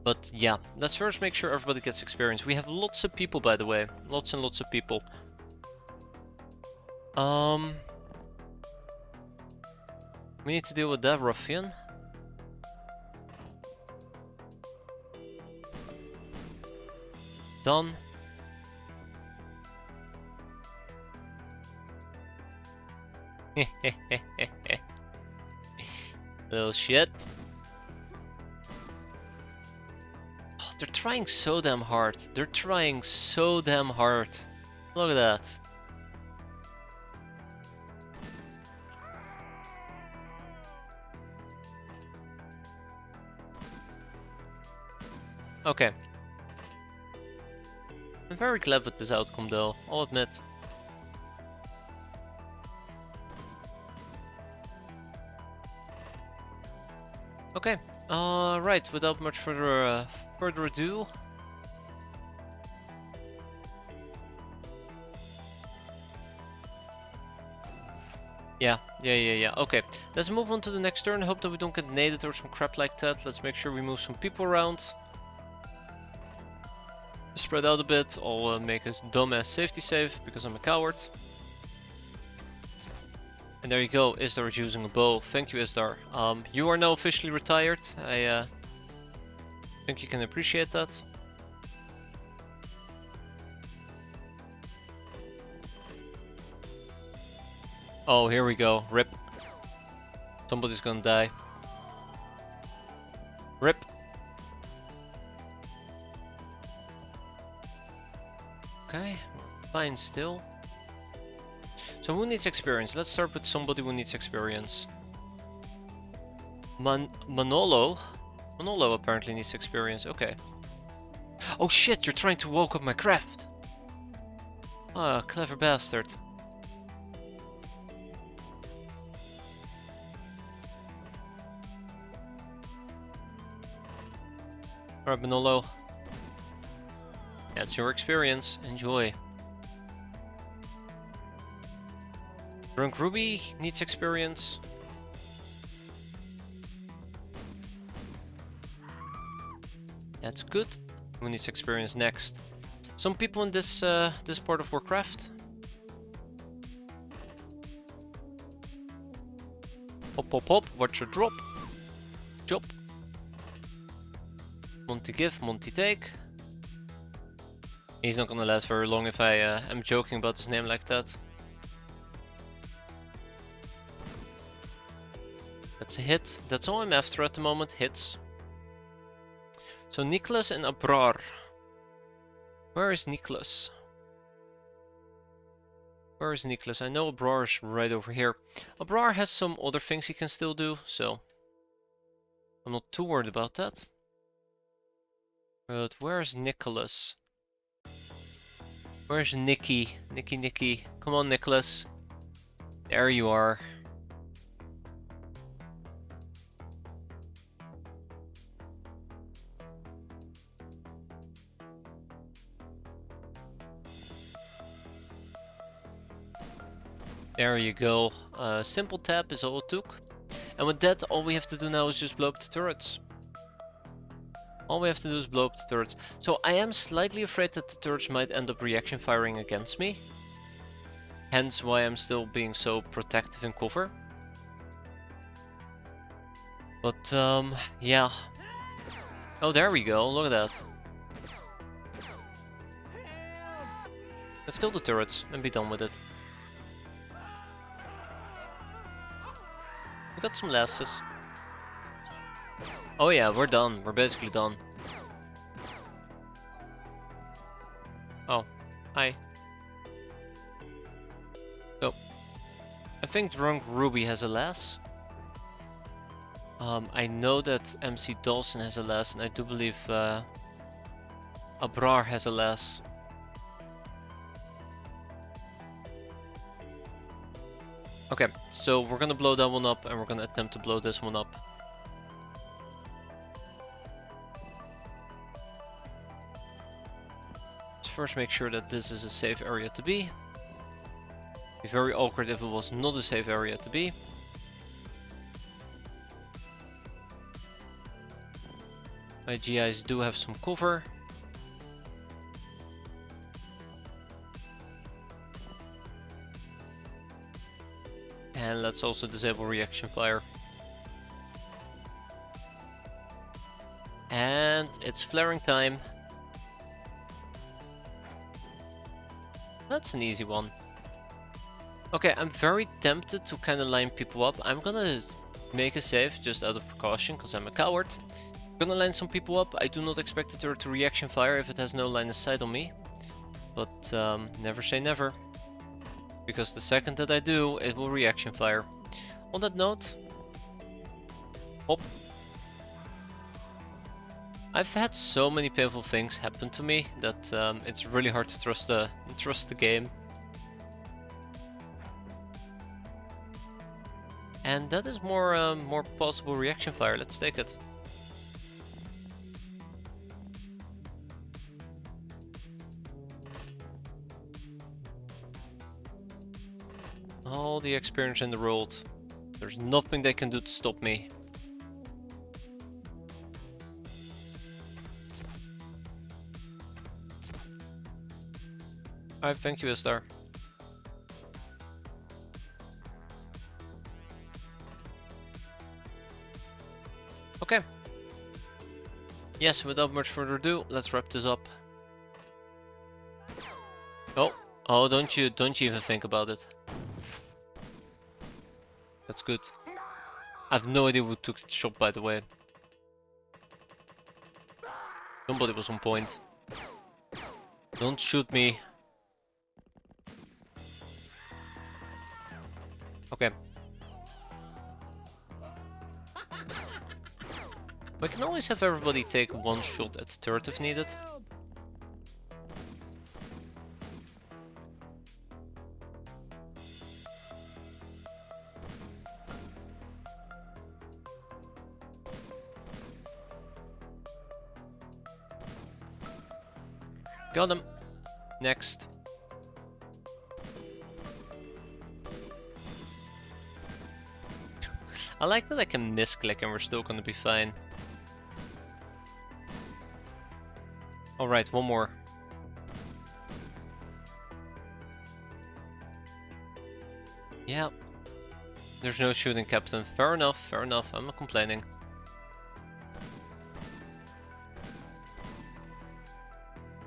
But yeah, let's first make sure everybody gets experience. We have lots of people, by the way. Lots and lots of people. We need to deal with that ruffian. Done. Little shit. Oh, they're trying so damn hard. They're trying so damn hard. Look at that. Okay. I'm very glad with this outcome though, I'll admit. Okay, right, without much further ado. Yeah, okay. Let's move on to the next turn, hope that we don't get naded or some crap like that. Let's make sure we move some people around. Spread out a bit, I'll make a dumbass safety save, because I'm a coward. And there you go, Isdar is using a bow. Thank you, Isdar. You are now officially retired. I think you can appreciate that. Oh, here we go. Rip. Somebody's gonna die. Rip. Okay, fine still. So who needs experience? Let's start with somebody who needs experience. Manolo? Manolo apparently needs experience, okay. Oh shit, you're trying to woke up my craft! Ah, clever bastard. Alright, Manolo. That's your experience, enjoy. Drunk Ruby needs experience. That's good. Who needs experience next? Some people in this this part of Warcraft. Hop hop hop, watch your drop. Chop. Monty give, Monty take. He's not gonna last very long if I am joking about his name like that. That's a hit. That's all I'm after at the moment, hits. So Nicholas and Abrar. Where is Nicholas? Where is Nicholas? I know Abrar is right over here. Abrar has some other things he can still do, so I'm not too worried about that. But where's Nicholas? Where's Nicky? Nicky. Come on, Nicholas. There you are. There you go. Simple tap is all it took. And with that, all we have to do now is just blow up the turrets. All we have to do is blow up the turrets. So I am slightly afraid that the turrets might end up reaction firing against me. Hence why I'm still being so protective in cover. But, yeah. Oh, there we go, look at that. Let's kill the turrets and be done with it. We got some lasses. Oh yeah, we're done. We're basically done. Oh, hi. So, I think Drunk Ruby has a lass. I know that MC Dawson has a lass, and I do believe Abrar has a lass. Okay, so we're gonna blow that one up, and we're gonna attempt to blow this one up. Let's first make sure that this is a safe area to be. It'd be very awkward if it was not a safe area to be. My GIs do have some cover. And let's also disable reaction fire. And it's flaring time. That's an easy one. Okay, I'm very tempted to kind of line people up. I'm gonna make a save just out of precaution because I'm a coward. I'm gonna line some people up. I do not expect the turret to reaction fire if it has no line of sight on me. But never say never. Because the second that I do, it will reaction fire. On that note, hop. I've had so many painful things happen to me that it's really hard to trust the game. And that is more possible reaction fire. Let's take it. All the experience in the world. There's nothing they can do to stop me. Alright, thank you, Istar. Okay. Yes, without much further ado, let's wrap this up. Oh, don't you even think about it. That's good. I have no idea who took the shot, by the way. Somebody was on point. Don't shoot me. Okay. We can always have everybody take one shot at the turret if needed. Got him. Next. I like that I can misclick and we're still gonna be fine. Alright, one more. Yeah. There's no shooting, Captain. Fair enough, fair enough. I'm not complaining.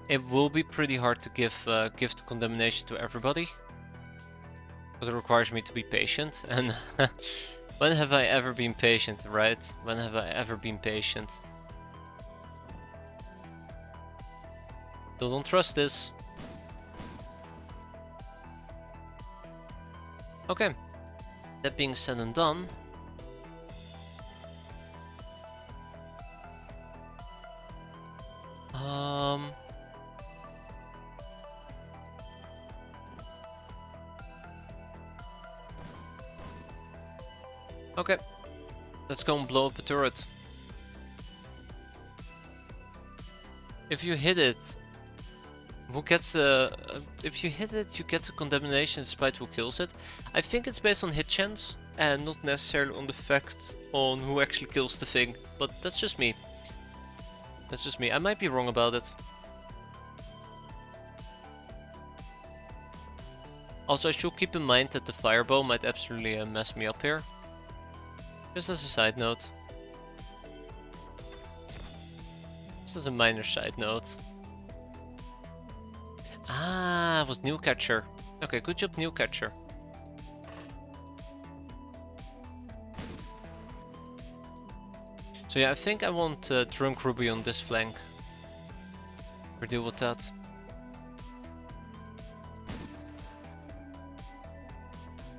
It will be pretty hard to give the condemnation to everybody. Because it requires me to be patient. And when have I ever been patient, right? When have I ever been patient? Still don't trust this. Okay. That being said and done. Okay. Let's go and blow up a turret. If you hit it, who gets the... if you hit it, you get the condemnation despite who kills it. I think it's based on hit chance and not necessarily on the fact on who actually kills the thing, but that's just me. That's just me. I might be wrong about it. Also, I should keep in mind that the firebow might absolutely mess me up here. Just as a side note. Just as a minor side note. Ah, it was new catcher. Okay, good job, new catcher. So yeah, I think I want Drunk Ruby on this flank. We're deal with that.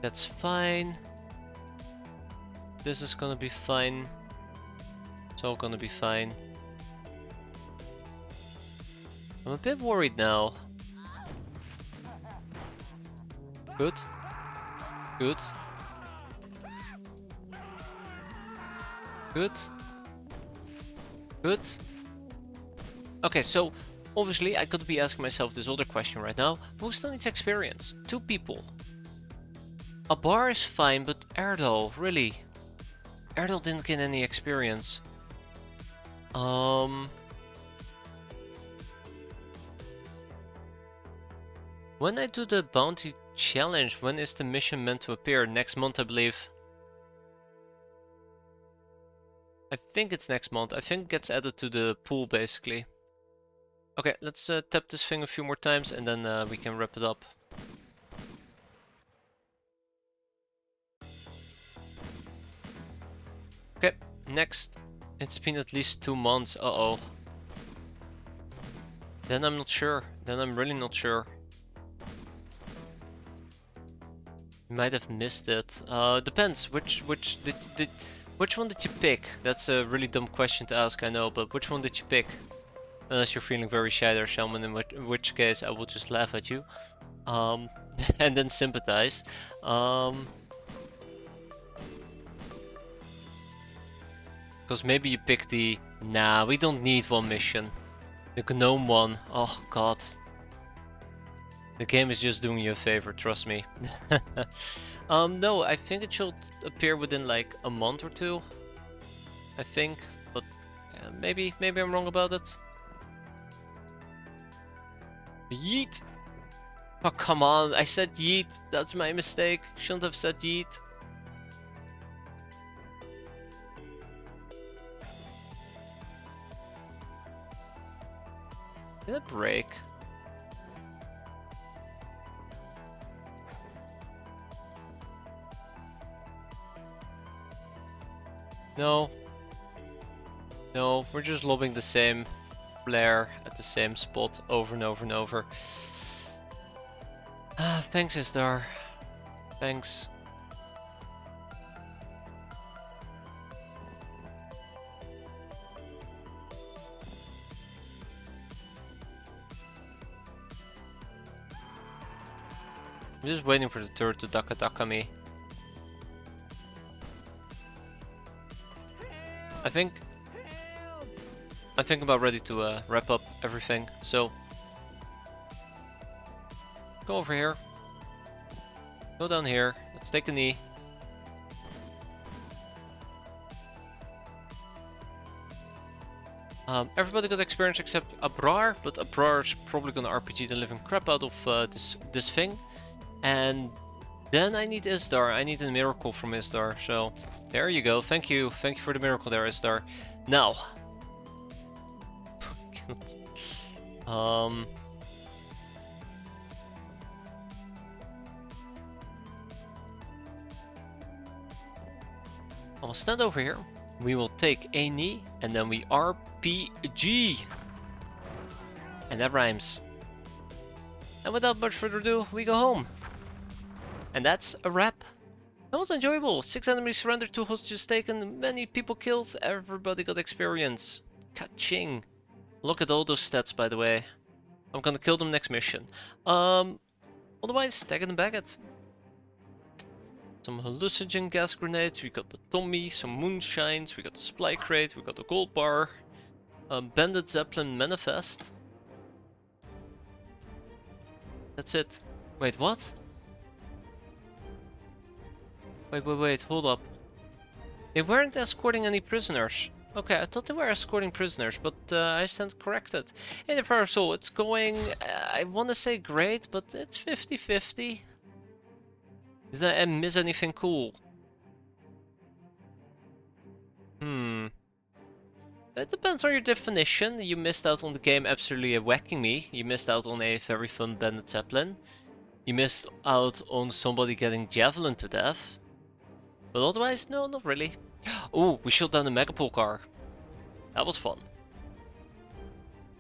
That's fine. This is gonna be fine. It's all gonna be fine. I'm a bit worried now. Good. Good. Good. Good. Okay, so obviously I could be asking myself this other question right now. Who still needs experience? 2 people. A bar is fine, but Erdal, really? Erdal didn't get any experience. When I do the bounty challenge, when is the mission meant to appear? Next month, I believe. I think it's next month. I think it gets added to the pool, basically. Okay, let's tap this thing a few more times and then we can wrap it up. Okay, next. It's been at least 2 months. Uh-oh. Then I'm not sure. Then I'm really not sure. You might have missed it. Depends. Which one did you pick? That's a really dumb question to ask, I know, but which one did you pick? Unless you're feeling very shy there, Shelman, in which case I will just laugh at you. And then sympathize. Because maybe you picked the... Nah, we don't need one mission. The Gnome one. Oh god. The game is just doing you a favor, trust me. No, I think it should appear within like a month or 2. I think, but maybe I'm wrong about it. Yeet! Oh come on, I said yeet. That's my mistake. Shouldn't have said yeet. Did it break? No. No, we're just lobbing the same flare at the same spot over and over and over. Ah, thanks, Isdar. Thanks. I'm just waiting for the turret to daka me. I think I'm about ready to wrap up everything, so go over here, go down here, let's take a knee. Everybody got experience except Abrar, but Abrar's probably gonna RPG the living crap out of this thing. And then I need Isdar. I need a miracle from Isdar. So there you go. Thank you for the miracle there, Isdar. Now, I'll stand over here. We will take a knee and then we RPG, and that rhymes. And without much further ado, we go home. And that's a wrap. That was enjoyable. 6 enemies surrendered, 2 hostages taken, many people killed, everybody got experience. Ka-ching. Look at all those stats, by the way. I'm gonna kill them next mission. Otherwise, tagging them back at some hallucinogen gas grenades, we got the Tommy, some moonshines, we got the supply crate, we got the gold bar, Bandit Zeppelin manifest. That's it. Wait, what? Wait, hold up. They weren't escorting any prisoners. Okay, I thought they were escorting prisoners, but I stand corrected. In the Fire Soul, it's going, I want to say great, but it's 50-50. Did I miss anything cool? It depends on your definition. You missed out on the game absolutely whacking me. You missed out on a very fun Bandit Zeppelin. You missed out on somebody getting javelin to death. But otherwise, no, not really. Oh, we shot down a Megapole car. That was fun.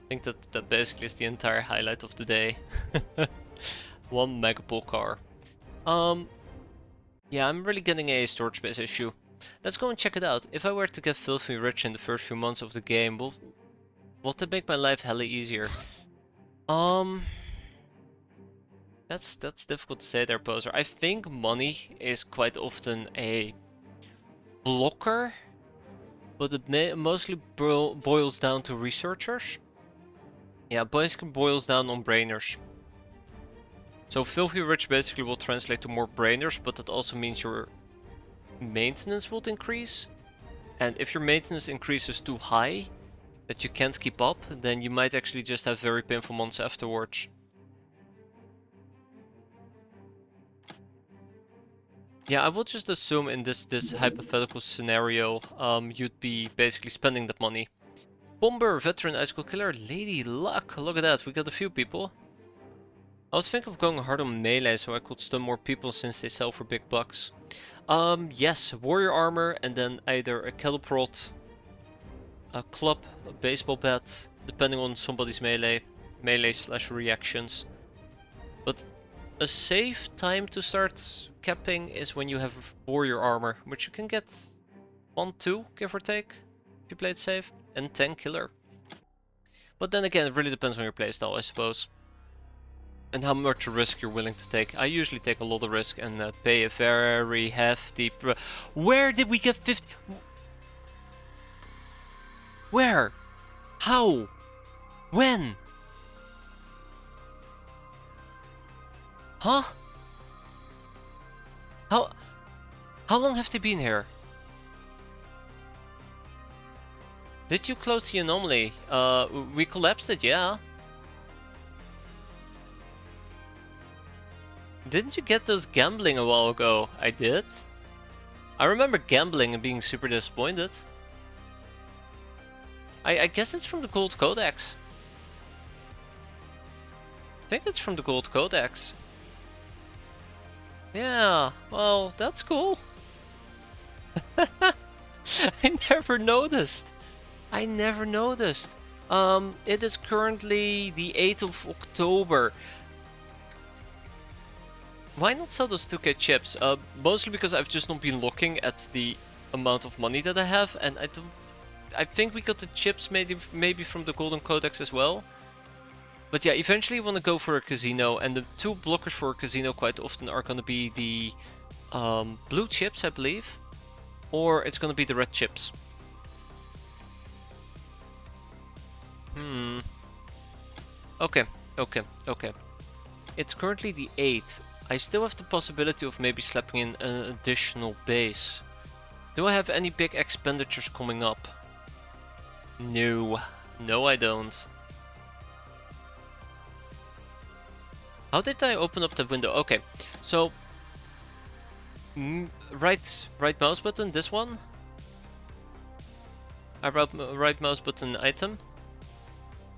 I think that basically is the entire highlight of the day. One Megapole car. Yeah, I'm really getting a storage space issue. Let's go and check it out. If I were to get filthy rich in the first few months of the game, will that make my life hella easier? That's difficult to say there, Poser. I think money is quite often a blocker, but it mostly boils down to researchers. Yeah, basically boils down on brainers. So filthy rich basically will translate to more brainers, but that also means your maintenance will increase. And if your maintenance increases too high, that you can't keep up, then you might actually just have very painful months afterwards. Yeah, I would just assume in this hypothetical scenario, you'd be basically spending that money. Bomber, veteran, ice cold killer, Lady Luck. Look at that, we got a few people. I was thinking of going hard on melee so I could stun more people since they sell for big bucks. Yes, warrior armor and then either a kettle prod, a club, a baseball bat, depending on somebody's melee slash reactions. But a safe time to start capping is when you have warrior armor, which you can get 1-2, give or take, if you play it safe, and 10 killer. But then again, it really depends on your playstyle, I suppose. And how much risk you're willing to take. I usually take a lot of risk and pay a very hefty... Where did we get 50... Where? How? When? Huh? How long have they been here? Did you close the anomaly? We collapsed it, yeah. Didn't you get those gambling a while ago? I did. I remember gambling and being super disappointed. I guess it's from the Gold Codex. I think it's from the Gold Codex. Yeah, well, that's cool. I never noticed. I never noticed. It is currently the 8th of October. Why not sell those 2k chips? Mostly because I've just not been looking at the amount of money that I have, and I think we got the chips maybe from the Golden Codex as well. But yeah, eventually you want to go for a casino, and the two blockers for a casino quite often are going to be the blue chips, I believe, or it's going to be the red chips. Okay. It's currently the 8th. I still have the possibility of maybe slapping in an additional base. Do I have any big expenditures coming up? No. No, I don't. How did I open up the window? Okay, so... right mouse button, this one. Right mouse button item.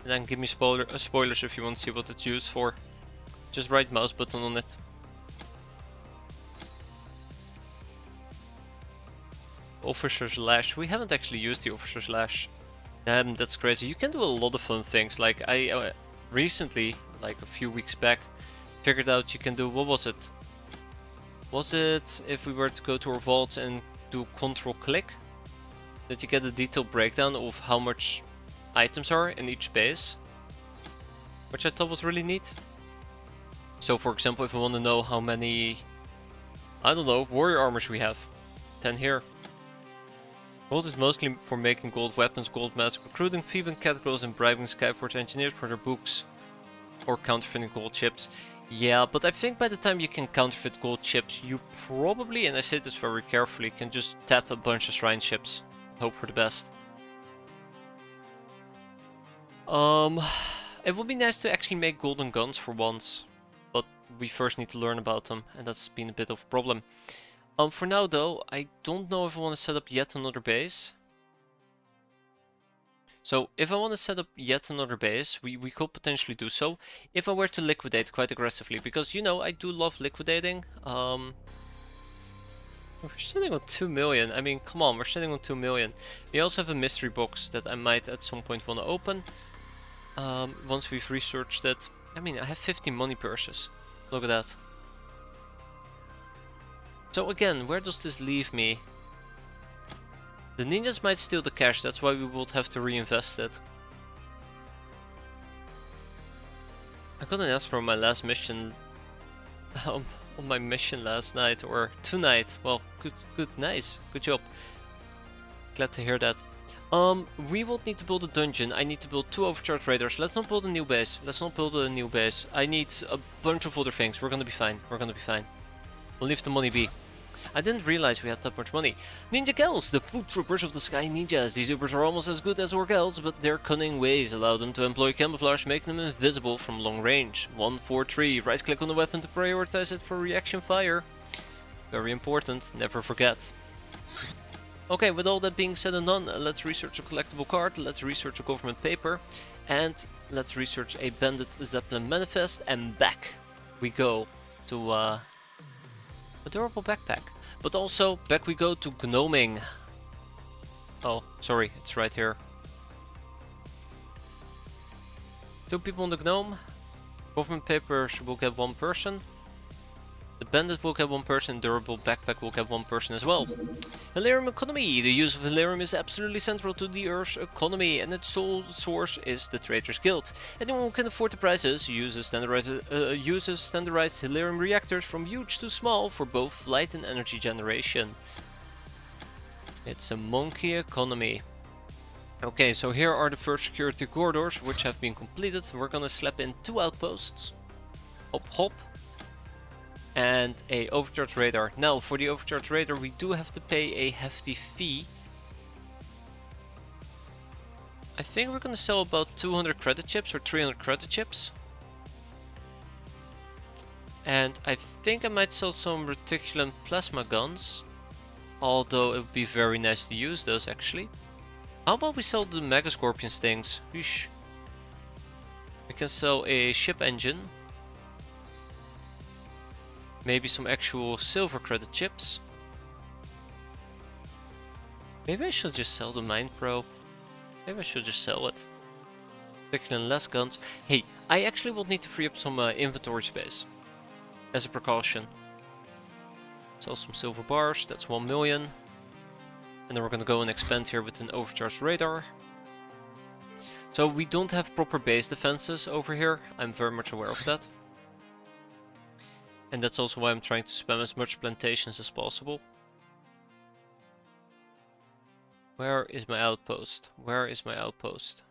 And then give me spoilers if you want to see what it's used for. Just right mouse button on it. Officer's Lash. We haven't actually used the Officer's Lash. That's crazy. You can do a lot of fun things. Like I recently, like a few weeks back, figured out you can do, what was it? Was it if we were to go to our vaults and do Control Click? That you get a detailed breakdown of how much items are in each base. Which I thought was really neat. So for example, if I want to know how many, I don't know, warrior armors we have. 10 here. Gold is mostly for making gold weapons, gold masks, recruiting Theban categories, and bribing Skyforge engineers for their books. Or counterfeiting gold chips. Yeah, but I think by the time you can counterfeit gold chips, you probably, and I say this very carefully, can just tap a bunch of shrine chips. Hope for the best. Um, it would be nice to actually make golden guns for once, but we first need to learn about them, and that's been a bit of a problem. For now though, I don't know if I want to set up yet another base. So if I want to set up yet another base, we could potentially do so if I were to liquidate quite aggressively, because you know I do love liquidating. We're sitting on 2 million. I mean, come on, we're sitting on 2 million. We also have a mystery box that I might at some point want to open. Once we've researched it. I mean, I have 50 money purses. Look at that. So again, where does this leave me? The ninjas might steal the cash, that's why we would have to reinvest it. I got an esper on my last mission. On my mission last night, or tonight. Well, good, nice, good job. Glad to hear that. We will need to build a dungeon. I need to build 2 overcharged raiders. Let's not build a new base. I need a bunch of other things. We're gonna be fine. We'll leave the money be. I didn't realize we had that much money. Ninja Gals, the food troopers of the sky ninjas. These Ubers are almost as good as Orgels, but their cunning ways allow them to employ camouflage, making them invisible from long range. 143. Right click on the weapon to prioritize it for reaction fire. Very important, never forget. Okay, with all that being said and done, let's research a collectible card, let's research a government paper, and let's research a Bandit Zeppelin manifest, and back we go to a durable backpack. But also, back we go to gnoming. Oh, sorry, it's right here. 2 people on the gnome. Government papers will get 1 person. The bandit will get 1 person, durable backpack will get 1 person as well. Hilarium economy. The use of Hilarium is absolutely central to the Earth's economy, and its sole source is the Traders Guild. Anyone who can afford the prices uses standardized Hilarium reactors from huge to small for both flight and energy generation. It's a monkey economy. Okay, so here are the first security corridors, which have been completed. We're gonna slap in 2 outposts. Hop hop. And a overcharged radar. Now, for the overcharged radar, we do have to pay a hefty fee. I think we're gonna sell about 200 credit chips or 300 credit chips. And I think I might sell some reticulum plasma guns. Although it would be very nice to use those actually. How about we sell the Mega Scorpions things? Yeesh. We can sell a ship engine. Maybe some actual silver credit chips. Maybe I should just sell the Mine Probe. Maybe I should just sell it. Picking less guns. Hey, I actually will need to free up some inventory space. As a precaution. Sell some silver bars, that's 1 million. And then we're gonna go and expand here with an overcharged radar. So we don't have proper base defenses over here. I'm very much aware of that. And that's also why I'm trying to spam as much plantations as possible. Where is my outpost? Where is my outpost?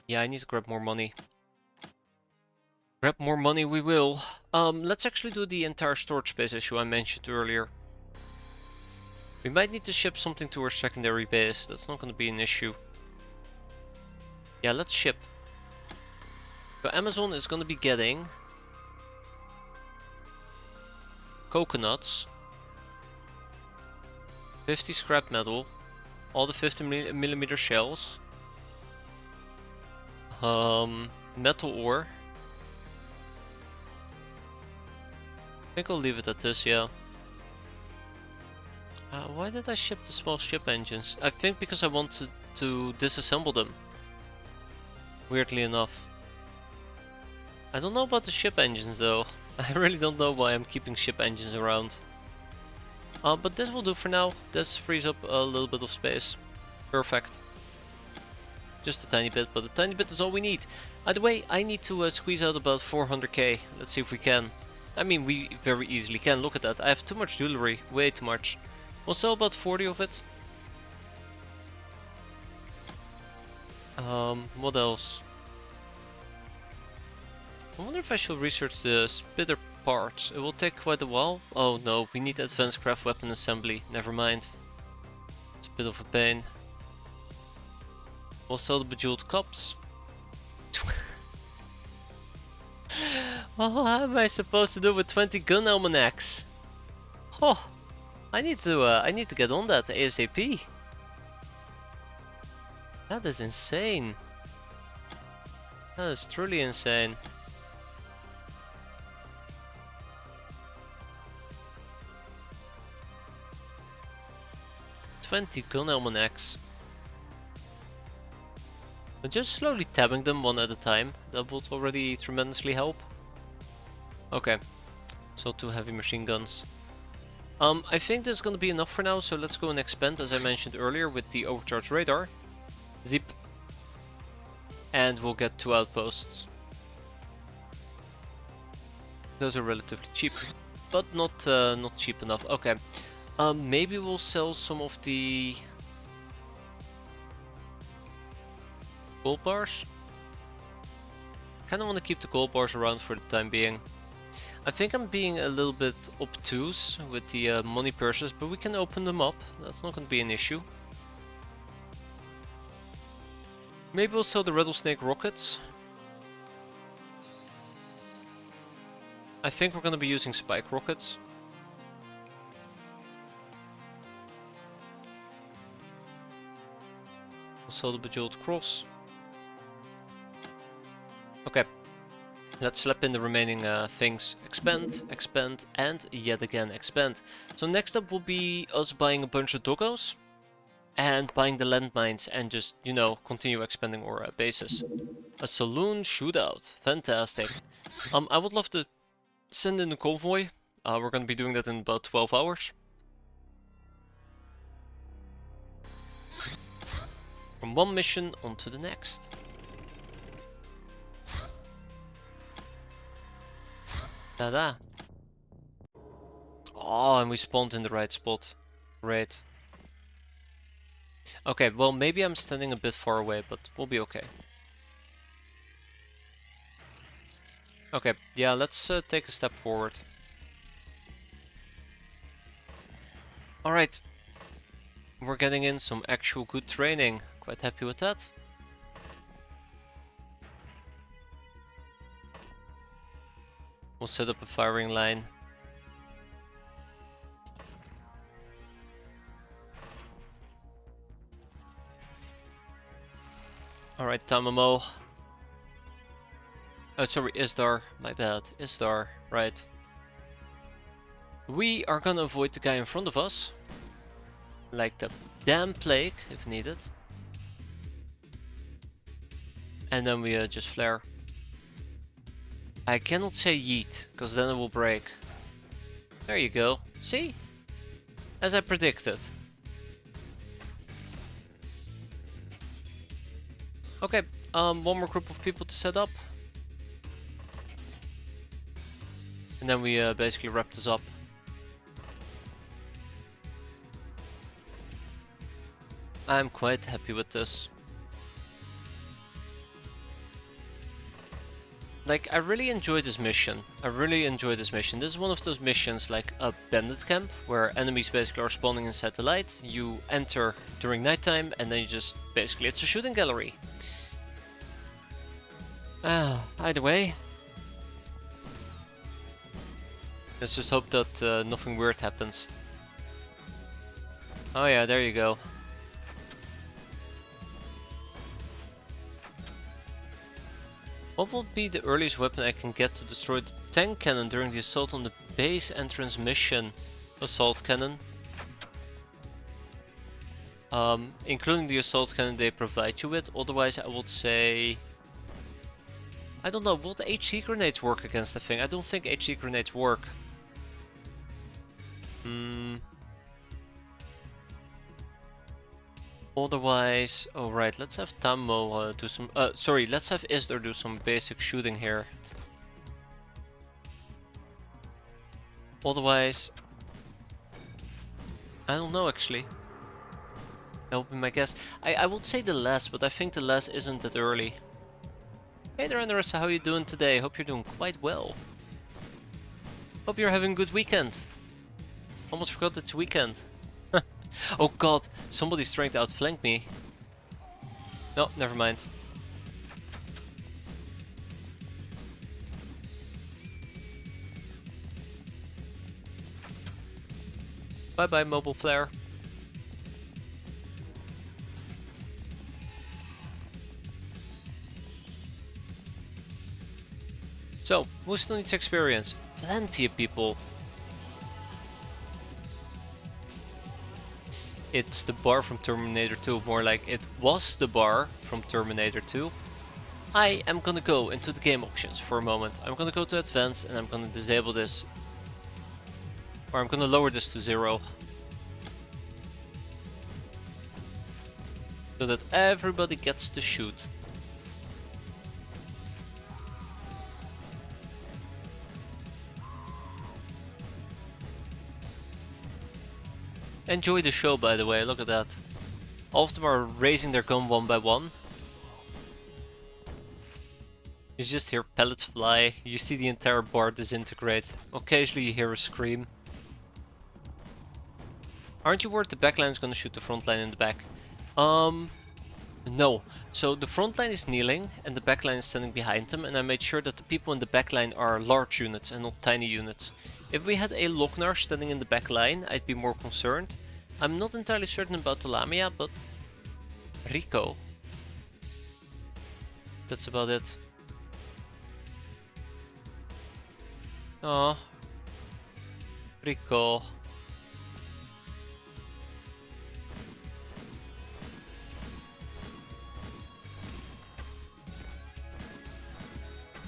Yeah, I need to grab more money. Grab more money we will. Let's actually do the entire storage space issue I mentioned earlier. We might need to ship something to our secondary base. That's not going to be an issue. Yeah, let's ship. So Amazon is going to be getting coconuts, 50 scrap metal, all the 50mm shells, metal ore. I think I'll leave it at this, yeah. Why did I ship the small ship engines? I think because I wanted to disassemble them. Weirdly enough. I don't know about the ship engines though. I really don't know why I'm keeping ship engines around. But this will do for now. This frees up a little bit of space. Perfect. Just a tiny bit, but a tiny bit is all we need. By the way, I need to squeeze out about 400k. Let's see if we can. I mean, we very easily can. Look at that. I have too much jewelry. Way too much. We'll sell about 40 of it. What else? I wonder if I should research the spitter parts. It will take quite a while. Oh no, we need advanced craft weapon assembly. Never mind. It's a bit of a pain. Also the bejeweled cups. What am I supposed to do with 20 gun almanacs? Oh, I need to get on that ASAP. That is insane. That is truly insane. "20 gun almanacs. And just slowly tabbing them one at a time. That would already tremendously help. Okay, so 2 heavy machine guns. I think that's gonna be enough for now, so let's go and expand, as I mentioned earlier, with the overcharged radar. Zip. And we'll get 2 outposts. Those are relatively cheap, but not cheap enough. Okay, maybe we'll sell some of the gold bars. Kind of want to keep the gold bars around for the time being. I think I'm being a little bit obtuse with the money purses, but we can open them up. That's not going to be an issue. Maybe we'll sell the rattlesnake rockets. I think we're going to be using spike rockets. We'll sell the bejeweled cross. Okay. Let's slap in the remaining things. Expand, expand, and yet again expand. So next up will be us buying a bunch of doggos. And buying the landmines and just, you know, continue expanding our bases. A saloon shootout. Fantastic. I would love to send in a convoy. We're going to be doing that in about 12 hours. From one mission on to the next. Ta-da. Oh, and we spawned in the right spot. Great. Okay, well, maybe I'm standing a bit far away, but we'll be okay. Okay, yeah, let's take a step forward. Alright. We're getting in some actual good training. Quite happy with that. We'll set up a firing line. Alright, Tamamo. Oh, sorry, Isdar. My bad. Isdar. Right. We are gonna avoid the guy in front of us. Like the damn plague, if needed. And then we just flare. I cannot say yeet, because then it will break. There you go. See? As I predicted. Okay, one more group of people to set up. And then we basically wrap this up. I'm quite happy with this. Like, I really enjoy this mission. This is one of those missions like a bandit camp, where enemies basically are spawning inside the light. You enter during nighttime, and then you just, basically, it's a shooting gallery. Either way. Let's just hope that nothing weird happens. Oh yeah, there you go. What will be the earliest weapon I can get to destroy the tank cannon during the assault on the base entrance mission? Assault cannon. Including the assault cannon they provide you with. Otherwise I would say... I don't know, will the HC grenades work against the thing? I don't think HC grenades work. Otherwise, oh right, let's have Tammo do some, sorry, let's have Isdar do some basic shooting here. Otherwise, I don't know actually. That would be my guess. I would say the less, but I think the less isn't that early. Hey there, Andressa, how are you doing today? Hope you're doing quite well. Hope you're having a good weekend. Almost forgot it's weekend. Oh god, somebody's trying to outflank me. No, never mind. Bye bye, mobile flare. So, who still needs experience? Plenty of people. It's the bar from Terminator 2, more like it was the bar from Terminator 2. I am gonna go into the game options for a moment. I'm gonna go to advanced and I'm gonna disable this. Or I'm gonna lower this to 0. So that everybody gets to shoot. Enjoy the show, by the way, look at that. All of them are raising their gun one by one. You just hear pellets fly, you see the entire bar disintegrate. Occasionally you hear a scream. Aren't you worried the backline is gonna shoot the front line in the back? No. So the front line is kneeling and the backline is standing behind them, and I made sure that the people in the backline are large units and not tiny units. If we had a Lochnar standing in the backline, I'd be more concerned. I'm not entirely certain about the Lamia, but Rico. That's about it. Oh, Rico.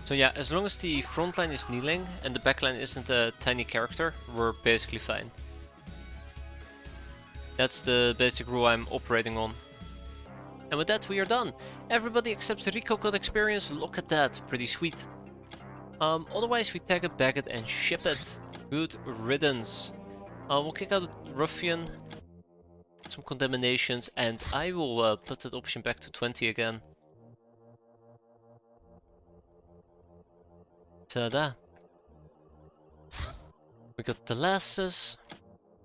So yeah, as long as the front line is kneeling and the backline isn't a tiny character, we're basically fine. That's the basic rule I'm operating on. And with that we are done. Everybody except Rico got experience, look at that, pretty sweet. Otherwise we tag it, bag it and ship it. Good riddance. We'll kick out the Ruffian, some condemnations, and I will put that option back to 20 again. Ta-da! We got the lasses.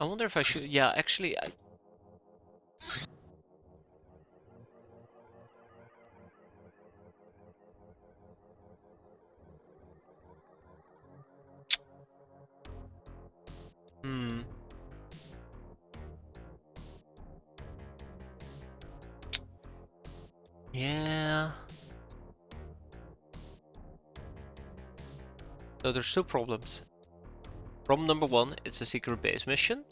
I wonder if I should... Yeah, actually... Yeah... So there's two problems. Problem number one, it's a secret base mission.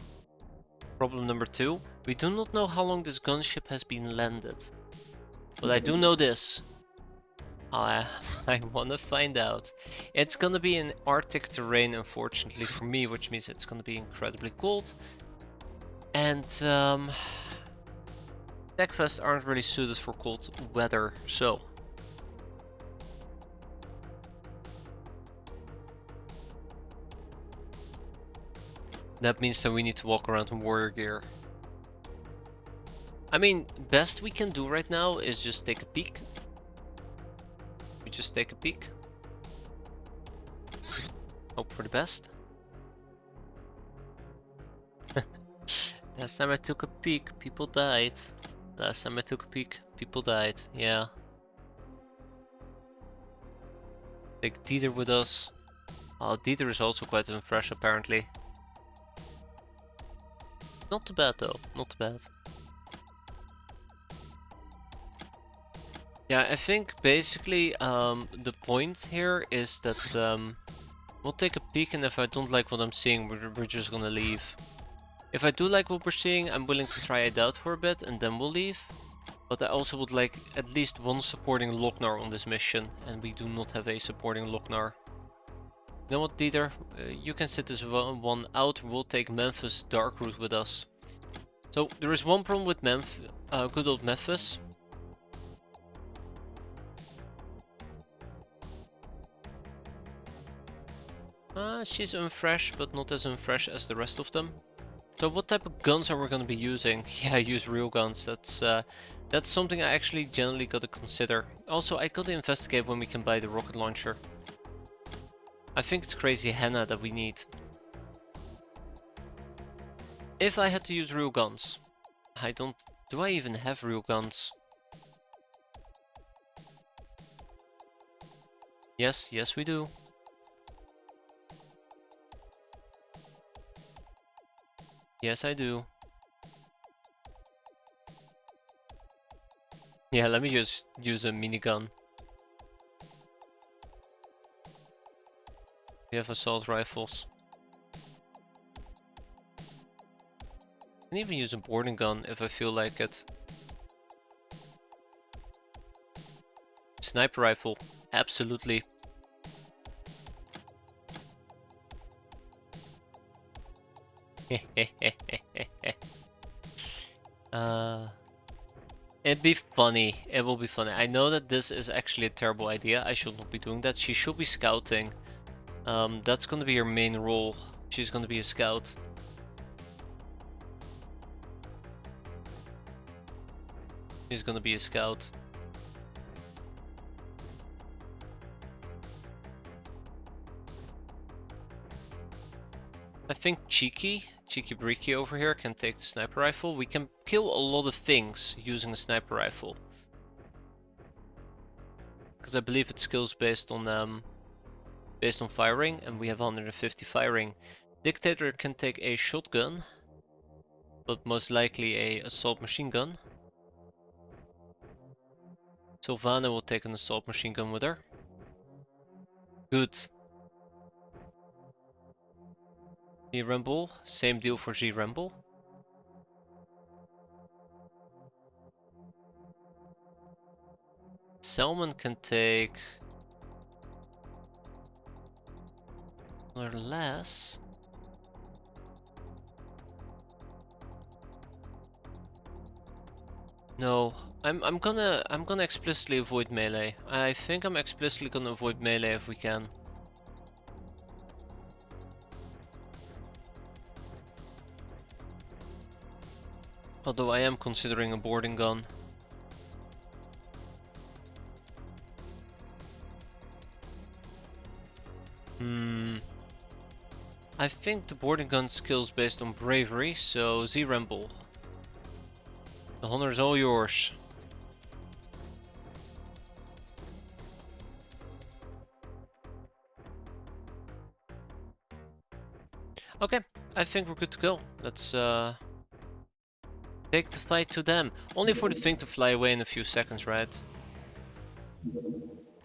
Problem number two, we do not know how long this gunship has been landed. But I do know this. I wanna find out. It's gonna be in Arctic terrain, unfortunately for me, which means it's gonna be incredibly cold. And Techfest aren't really suited for cold weather, so... That means that we need to walk around in warrior gear. I mean, best we can do right now is just take a peek. We just take a peek. Hope for the best. Last time I took a peek, people died. Last time I took a peek, people died. Yeah. Take Dieter with us. Oh, Dieter is also quite unfresh apparently. Not too bad though, not too bad. Yeah, I think basically the point here is that we'll take a peek, and if I don't like what I'm seeing, we're just gonna leave. If I do like what we're seeing, I'm willing to try it out for a bit and then we'll leave. But I also would like at least one supporting Lochnar on this mission, and we do not have a supporting Lochnar. You know what, Dieter? You can sit this one out. We'll take Memphis Dark Route with us. So there is one problem with good old Memphis. She's unfresh, but not as unfresh as the rest of them. So what type of guns are we going to be using? Yeah, I use real guns. That's something I actually generally got to consider. Also, I got to investigate when we can buy the rocket launcher. I think it's crazy henna that we need. If I had to use real guns, I don't... Do I even have real guns? Yes, yes we do. Yes, I do. Yeah, let me just use a minigun. We have assault rifles. I can even use a boarding gun if I feel like it. Sniper rifle, absolutely. It'd be funny. It will be funny. I know that this is actually a terrible idea. I should not be doing that. She should be scouting. That's gonna be her main role. She's gonna be a scout. She's gonna be a scout. I think Cheeky Breeky over here can take the sniper rifle. We can kill a lot of things using a sniper rifle. Because I believe it's skills based on firing, and we have 150 firing. Dictator can take a shotgun, but most likely a assault machine gun. Sylvana will take an assault machine gun with her. Good. G-Rumble, same deal for G-Rumble. Salmon can take or less. No, I'm gonna explicitly avoid melee. I think I'm explicitly gonna avoid melee if we can. Although I am considering a boarding gun. I think the boarding gun skill's based on bravery, so Z-Rumble. The honor's all yours. Okay, I think we're good to go. Let's take the fight to them. Only for the thing to fly away in a few seconds, right?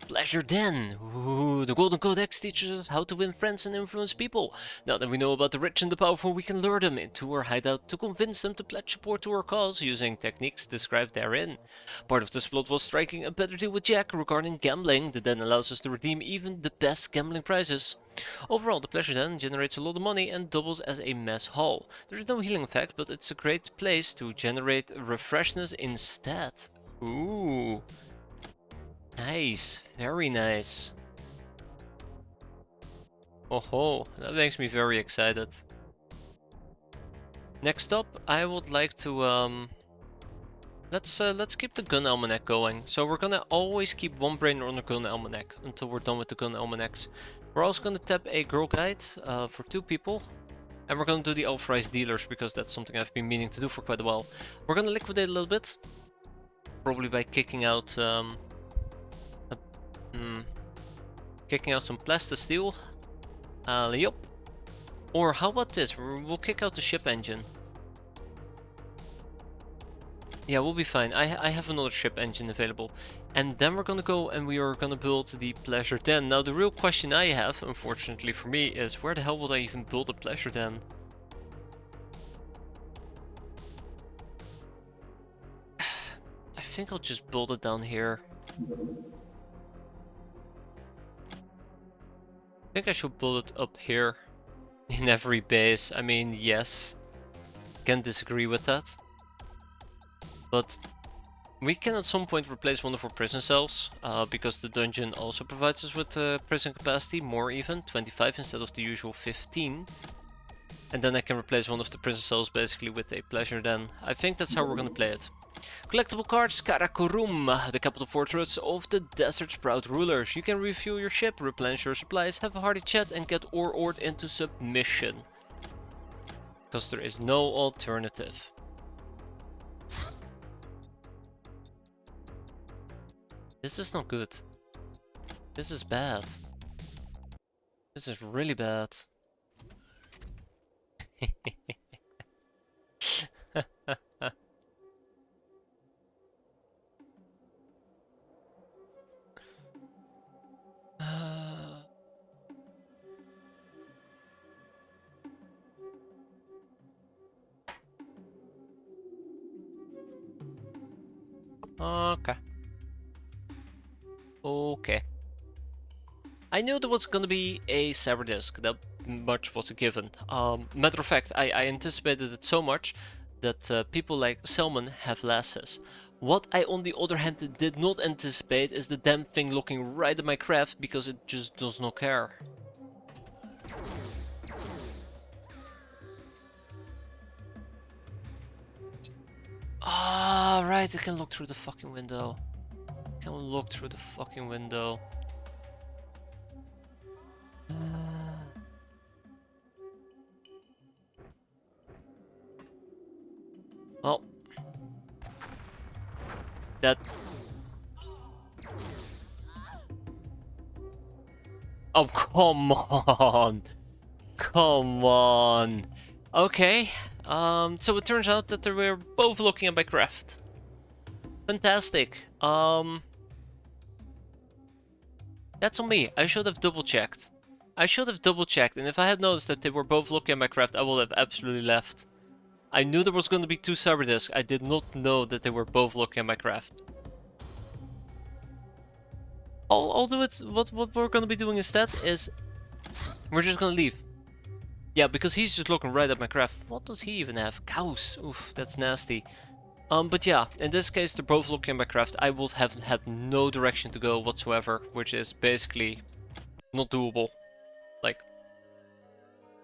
Pleasure Den! Ooh, the Golden Codex teaches us how to win friends and influence people. Now that we know about the rich and the powerful, we can lure them into our hideout to convince them to pledge support to our cause using techniques described therein. Part of this plot was striking a better deal with Jack regarding gambling. The Den allows us to redeem even the best gambling prizes. Overall, the Pleasure Den generates a lot of money and doubles as a mess hall. There's no healing effect, but it's a great place to generate refreshness instead. Ooh. Nice, very nice. Oh ho, that makes me very excited. Next up, I would like to let's keep the gun almanac going. So we're gonna always keep one brain on the gun almanac until we're done with the gun almanacs. We're also gonna tap a girl guide for 2 people. And we're gonna do the authorized dealers because that's something I've been meaning to do for quite a while. We're gonna liquidate a little bit. Probably by kicking out some plastisteel. Yup. Or how about this? We'll kick out the ship engine. Yeah, we'll be fine. I have another ship engine available. And then we're gonna go and we are gonna build the Pleasure Den. Now the real question I have, unfortunately for me, is where the hell would I even build a Pleasure Den? I think I'll just build it down here. I think I should build it up here. In every base. I mean, yes. Can't disagree with that. But we can at some point replace one of our prison cells, because the dungeon also provides us with prison capacity, more even, 25 instead of the usual 15. And then I can replace one of the prison cells basically with a Pleasure Den. I think that's how we're gonna play it. Collectible cards, Karakorum, the capital fortress of the Desert's proud rulers. You can refuel your ship, replenish your supplies, have a hearty chat and get ored into submission. Because there is no alternative. This is not good. This is bad. This is really bad. Okay. Okay. I knew there was gonna be a Cyber Disc, that much was a given. Matter of fact, I anticipated it so much that people like Selman have lasses. What I on the other hand did not anticipate is the damn thing looking right at my craft because it just does not care. Ah, right, it can look through the fucking window. It can look through the fucking window. Well, that... Oh, come on! Come on! Okay, so it turns out that they were both looking at my craft. Fantastic. That's on me. I should have double-checked. I should have double-checked, and if I had noticed that they were both looking at my craft, I would have absolutely left. I knew there was going to be 2 cyber discs. I did not know that they were both looking at my craft. I'll do it. What we're going to be doing instead is we're just going to leave. Yeah, because he's just looking right at my craft. What does he even have? Cows. Oof, that's nasty. But yeah, in this case, they're both looking at my craft. I would have had no direction to go whatsoever, which is basically not doable. Like,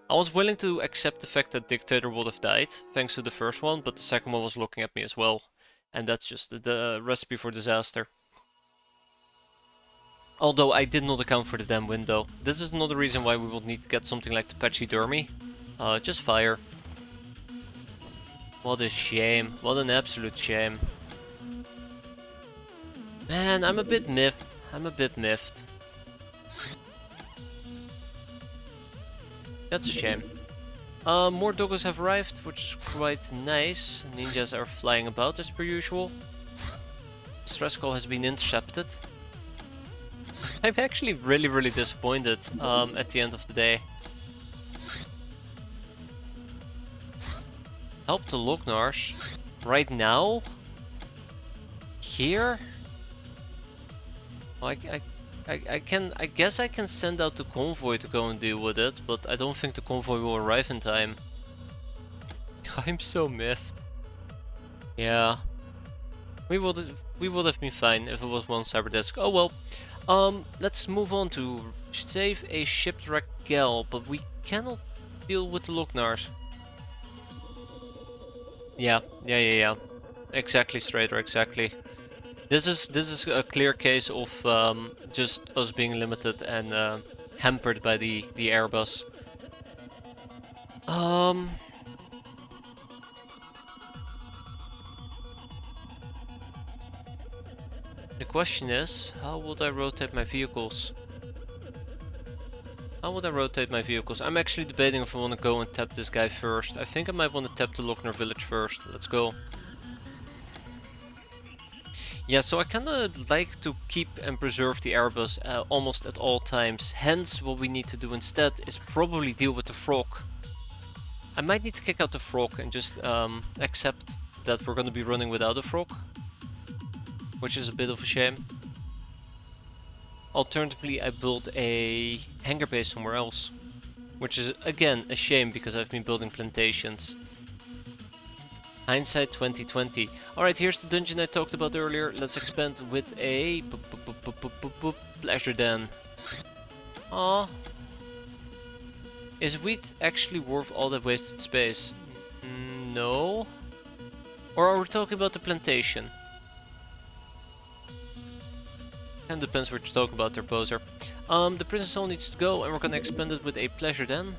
I was willing to accept the fact that Dictator would have died, thanks to the first one, but the second one was looking at me as well. And that's just the recipe for disaster. Although I did not account for the damn window. This is another reason why we will need to get something like the Pachydermy. Just fire. What a shame. What an absolute shame. Man, I'm a bit miffed. I'm a bit miffed. That's a shame. More doggos have arrived, which is quite nice. Ninjas are flying about as per usual. Stress call has been intercepted. I'm actually really disappointed at the end of the day. Help the Lognars. Right now? Here? Well, I guess I can send out the convoy to go and deal with it, but I don't think the convoy will arrive in time. I'm so miffed. Yeah. We would have been fine if it was one cyber disc. Oh well. Let's move on to save a shipwrecked gal, but we cannot deal with the Lognars. Yeah. Exactly, Strader, exactly. This is a clear case of just us being limited and hampered by the Airbus. The question is, how would I rotate my vehicles? How would I rotate my vehicles? I'm actually debating if I want to go and tap this guy first. I think I might want to tap the Lochner village first. Let's go. Yeah, so I kinda like to keep and preserve the Airbus almost at all times. Hence, what we need to do instead is probably deal with the frog. I might need to kick out the frog and just accept that we're gonna be running without a frog. Which is a bit of a shame. Alternatively, I built a hangar base somewhere else. Which is, again, a shame because I've been building plantations. Hindsight 2020. Alright, here's the dungeon I talked about earlier. Let's expand with a pleasure den. Aww. Is wheat actually worth all that wasted space? No. Or are we talking about the plantation? Kind of depends what you're talking about there, poser. The prison cell needs to go and we're gonna expand it with a pleasure den.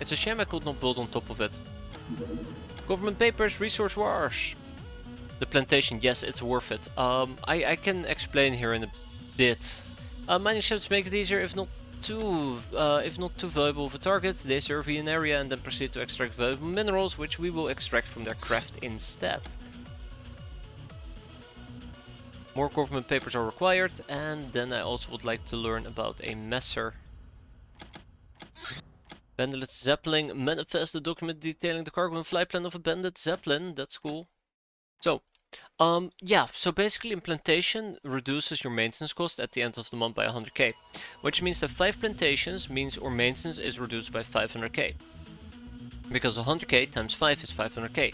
It's a shame I could not build on top of it. Government papers, resource wars. The plantation, yes, it's worth it. I can explain here in a bit. Mining shafts make it easier if not too valuable of a target. They survey an area and then proceed to extract valuable minerals, which we will extract from their craft instead. More government papers are required, and then I also would like to learn about a messer. Bandit Zeppelin manifest a document detailing the cargo and flight plan of a bandit Zeppelin. That's cool. So, yeah, so basically implantation reduces your maintenance cost at the end of the month by 100k, which means that 5 plantations means our maintenance is reduced by 500k. Because 100k times 5 is 500k.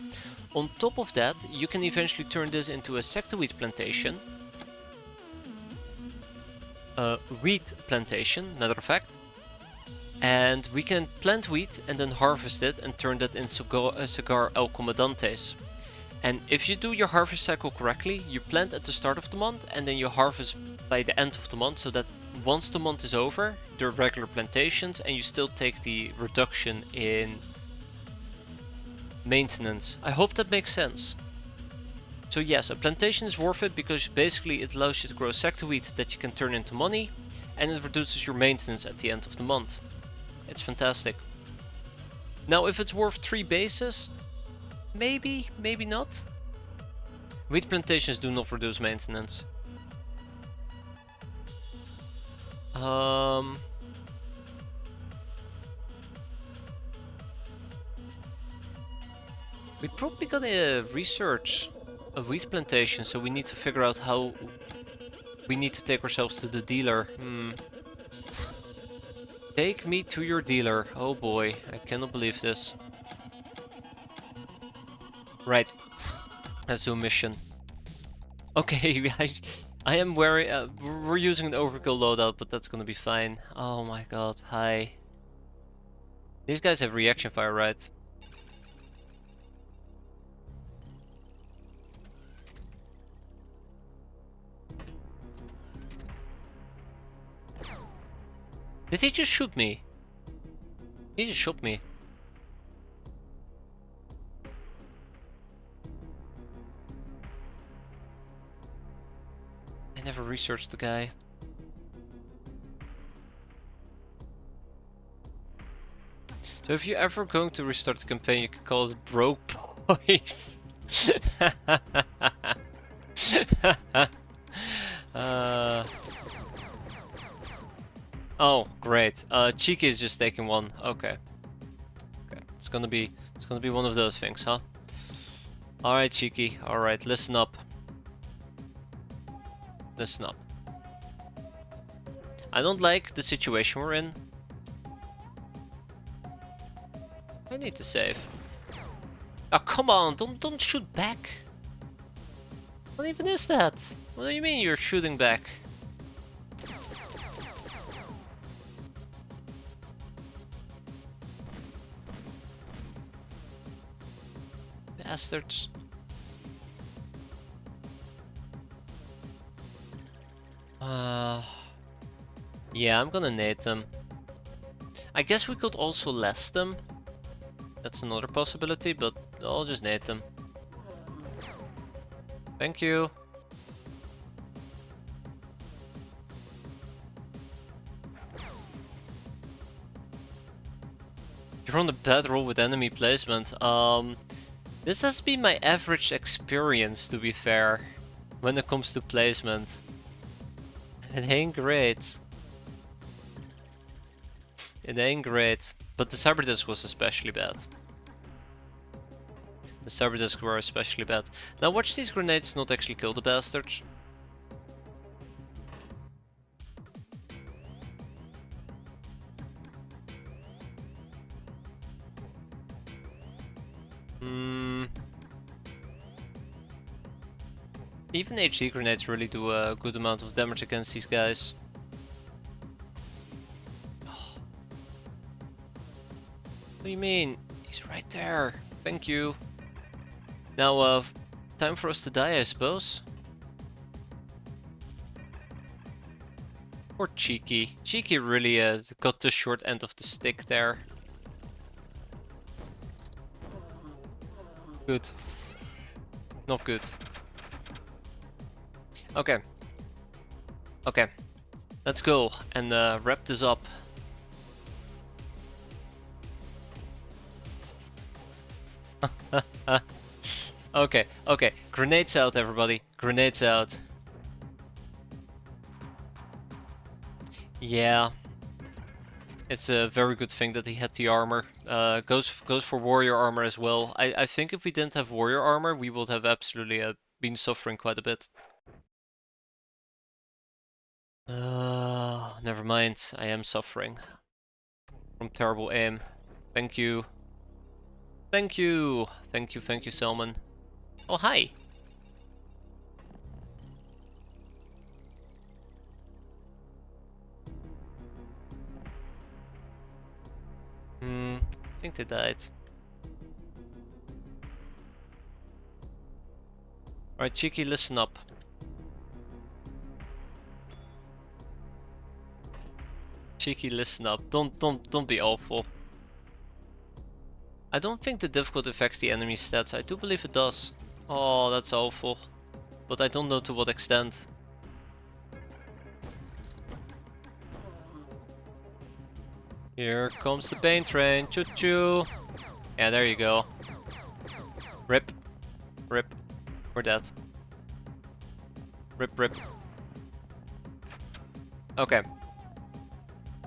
On top of that, you can eventually turn this into a sector-wheat plantation. Wheat plantation, matter of fact. And we can plant wheat and then harvest it and turn that into cigar el comandantes. And if you do your harvest cycle correctly, you plant at the start of the month and then you harvest by the end of the month, so that once the month is over, they're regular plantations and you still take the reduction in maintenance. I hope that makes sense. So yes, a plantation is worth it because basically it allows you to grow sector wheat that you can turn into money, and it reduces your maintenance at the end of the month. It's fantastic. Now if it's worth 3 bases, maybe, maybe not. Wheat plantations do not reduce maintenance. We probably gotta research a wheat plantation, so we need to figure out how we need to take ourselves to the dealer. Take me to your dealer. Oh boy, I cannot believe this. Right, let's do a mission. Okay, I am wearing. We're using an overkill loadout, but that's gonna be fine. Oh my god, hi. These guys have reaction fire, right? Did he just shoot me? He just shot me. I never researched the guy. So if you're ever going to restart the campaign, you can call it Broke Boys. Oh, great. Cheeky is just taking one. Okay. Okay. It's gonna be one of those things, huh? Alright, Cheeky. Alright, listen up. Listen up. I don't like the situation we're in. I need to save. Oh, come on! Don't shoot back! What even is that? What do you mean you're shooting back? Bastards. Yeah, I'm gonna nade them. I guess we could also less them. That's another possibility, but I'll just nade them. Thank you. You're on a bad roll with enemy placement. This has been my average experience, to be fair, when it comes to placement. It ain't great. It ain't great. But the cyber disc was especially bad. The cyber disc were especially bad. Now watch these grenades not actually kill the bastards. Even HD grenades really do a good amount of damage against these guys. What do you mean? He's right there. Thank you. Now, time for us to die, I suppose. Poor Cheeky. Cheeky really got the short end of the stick there. Good. Not good. Okay. Okay. Let's go and wrap this up. Okay, okay. Grenades out, everybody. Grenades out. Yeah. It's a very good thing that he had the armor. Goes for warrior armor as well. I think if we didn't have warrior armor, we would have absolutely been suffering quite a bit. Never mind. I am suffering from terrible aim. Thank you. Thank you. Thank you, Selman. Oh, hi. I think they died. Alright, Cheeky, listen up. Cheeky, listen up. Don't be awful. I don't think the difficulty affects the enemy stats. I do believe it does. Oh, that's awful. But I don't know to what extent. Here comes the pain train. Choo choo. Yeah, there you go. Rip. Rip. We're dead. Rip, rip. Okay.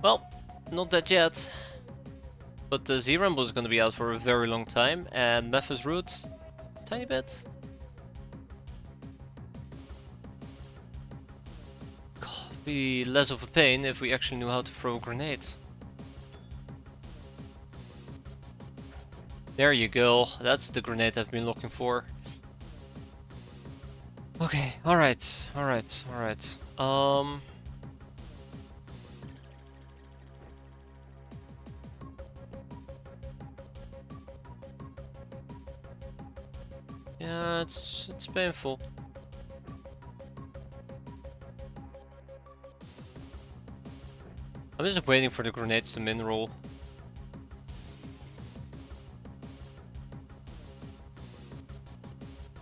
Well, not dead yet. But the Z-Rumble is going to be out for a very long time. And Memphis Root, tiny bit. God, be less of a pain if we actually knew how to throw grenades. There you go. That's the grenade I've been looking for. Okay, alright. Yeah, it's painful. I'm just waiting for the grenades to min-roll.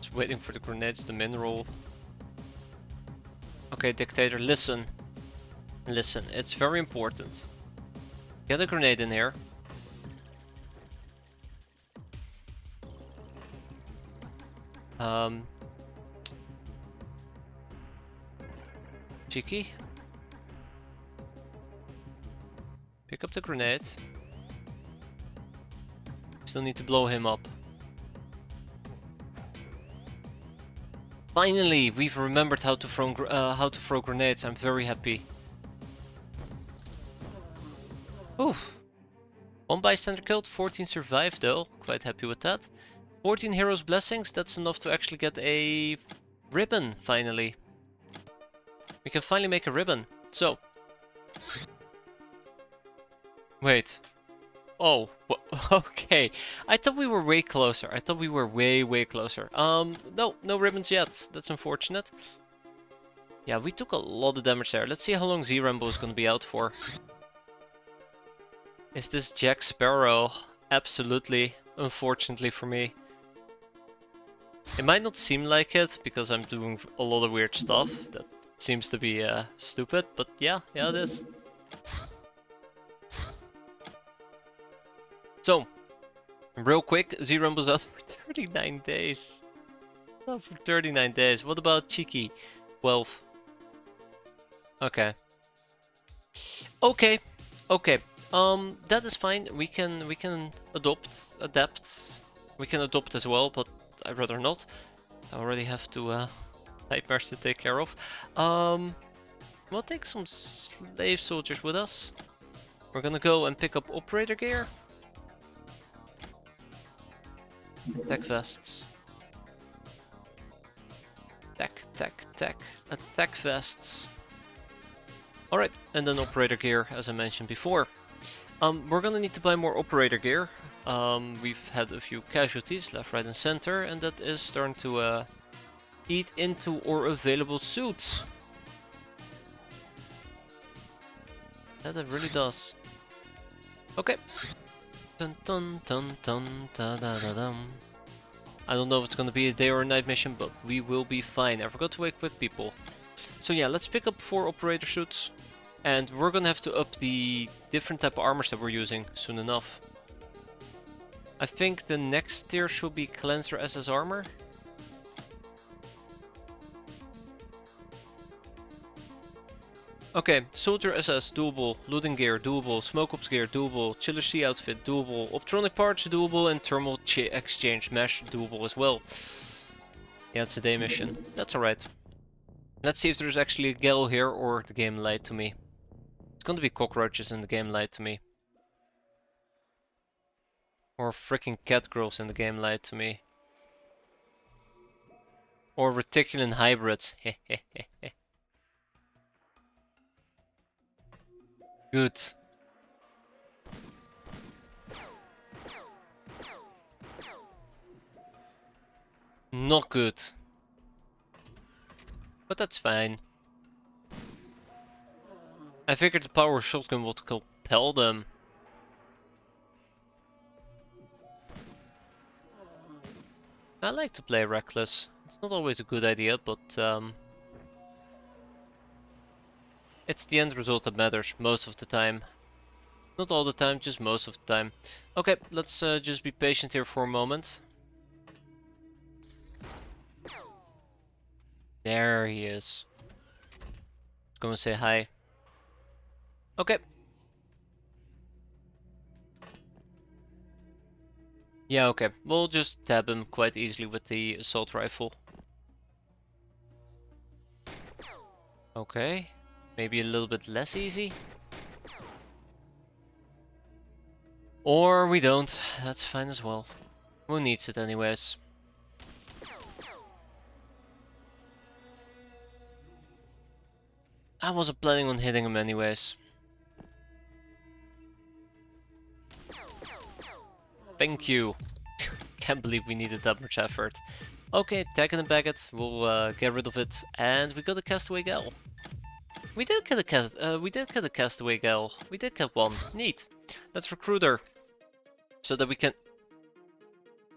Just waiting for the grenades to min-roll. Okay, Dictator, listen. Listen, it's very important. Get a grenade in here. Cheeky. Pick up the grenade. Still need to blow him up. Finally, we've remembered how to throw grenades. I'm very happy. Oof. 1 bystander killed, 14 survived though. Quite happy with that. 14 heroes blessings. That's enough to actually get a ribbon finally. We can finally make a ribbon. So. Wait. Oh, okay. I thought we were way closer. I thought we were way closer. No ribbons yet. That's unfortunate. Yeah, we took a lot of damage there. Let's see how long Z-Rumble is gonna be out for. Is this Jack Sparrow? Absolutely. Unfortunately for me. It might not seem like it, because I'm doing a lot of weird stuff that seems to be stupid, but yeah, it is. So, real quick, Z-Rumble's out for 39 days. Out for 39 days. What about Cheeky? 12. Okay. Okay. That is fine. We can adapt. We can adopt as well, but I'd rather not. I already have two nightmares to take care of. We'll take some slave soldiers with us. We're gonna go and pick up operator gear. Tech vests. Attack vests. Alright, and then operator gear, as I mentioned before. We're gonna need to buy more operator gear. We've had a few casualties left, right, and center, and that is starting to eat into our available suits. That it really does. Okay. Dun dun dun dun da da da dum. I don't know if it's gonna be a day or a night mission, but we will be fine. I forgot to equip people. So yeah, let's pick up 4 operator suits. And we're gonna have to up the different type of armors that we're using soon enough. I think the next tier should be Cleanser SS armor. Okay, Soldier SS doable, Looting gear doable, Smoke Ops gear doable, Chiller Sea outfit doable, Optronic parts doable, and Thermal exchange mesh doable as well. Yeah, it's a day mission. That's alright. Let's see if there's actually a gal here or the game lied to me. It's gonna be cockroaches and the game lied to me. Or freaking cat girls in the game lied to me. Or reticulan hybrids. Good. Not good. But that's fine. I figured the power shotgun would compel them. I like to play reckless. It's not always a good idea, but it's the end result that matters most of the time. Not all the time, just most of the time. Okay, let's just be patient here for a moment. There he is. Let's go and say hi. Okay. Yeah, okay. We'll just tab him quite easily with the assault rifle. Okay. Maybe a little bit less easy. Or we don't. That's fine as well. Who needs it anyways? I wasn't planning on hitting him anyways. Thank you. Can't believe we needed that much effort. Okay, tagging the Baggett. We'll get rid of it, and we got a castaway gal. We did get a castaway gal. We did get one. Neat. Let's recruit her, so that we can.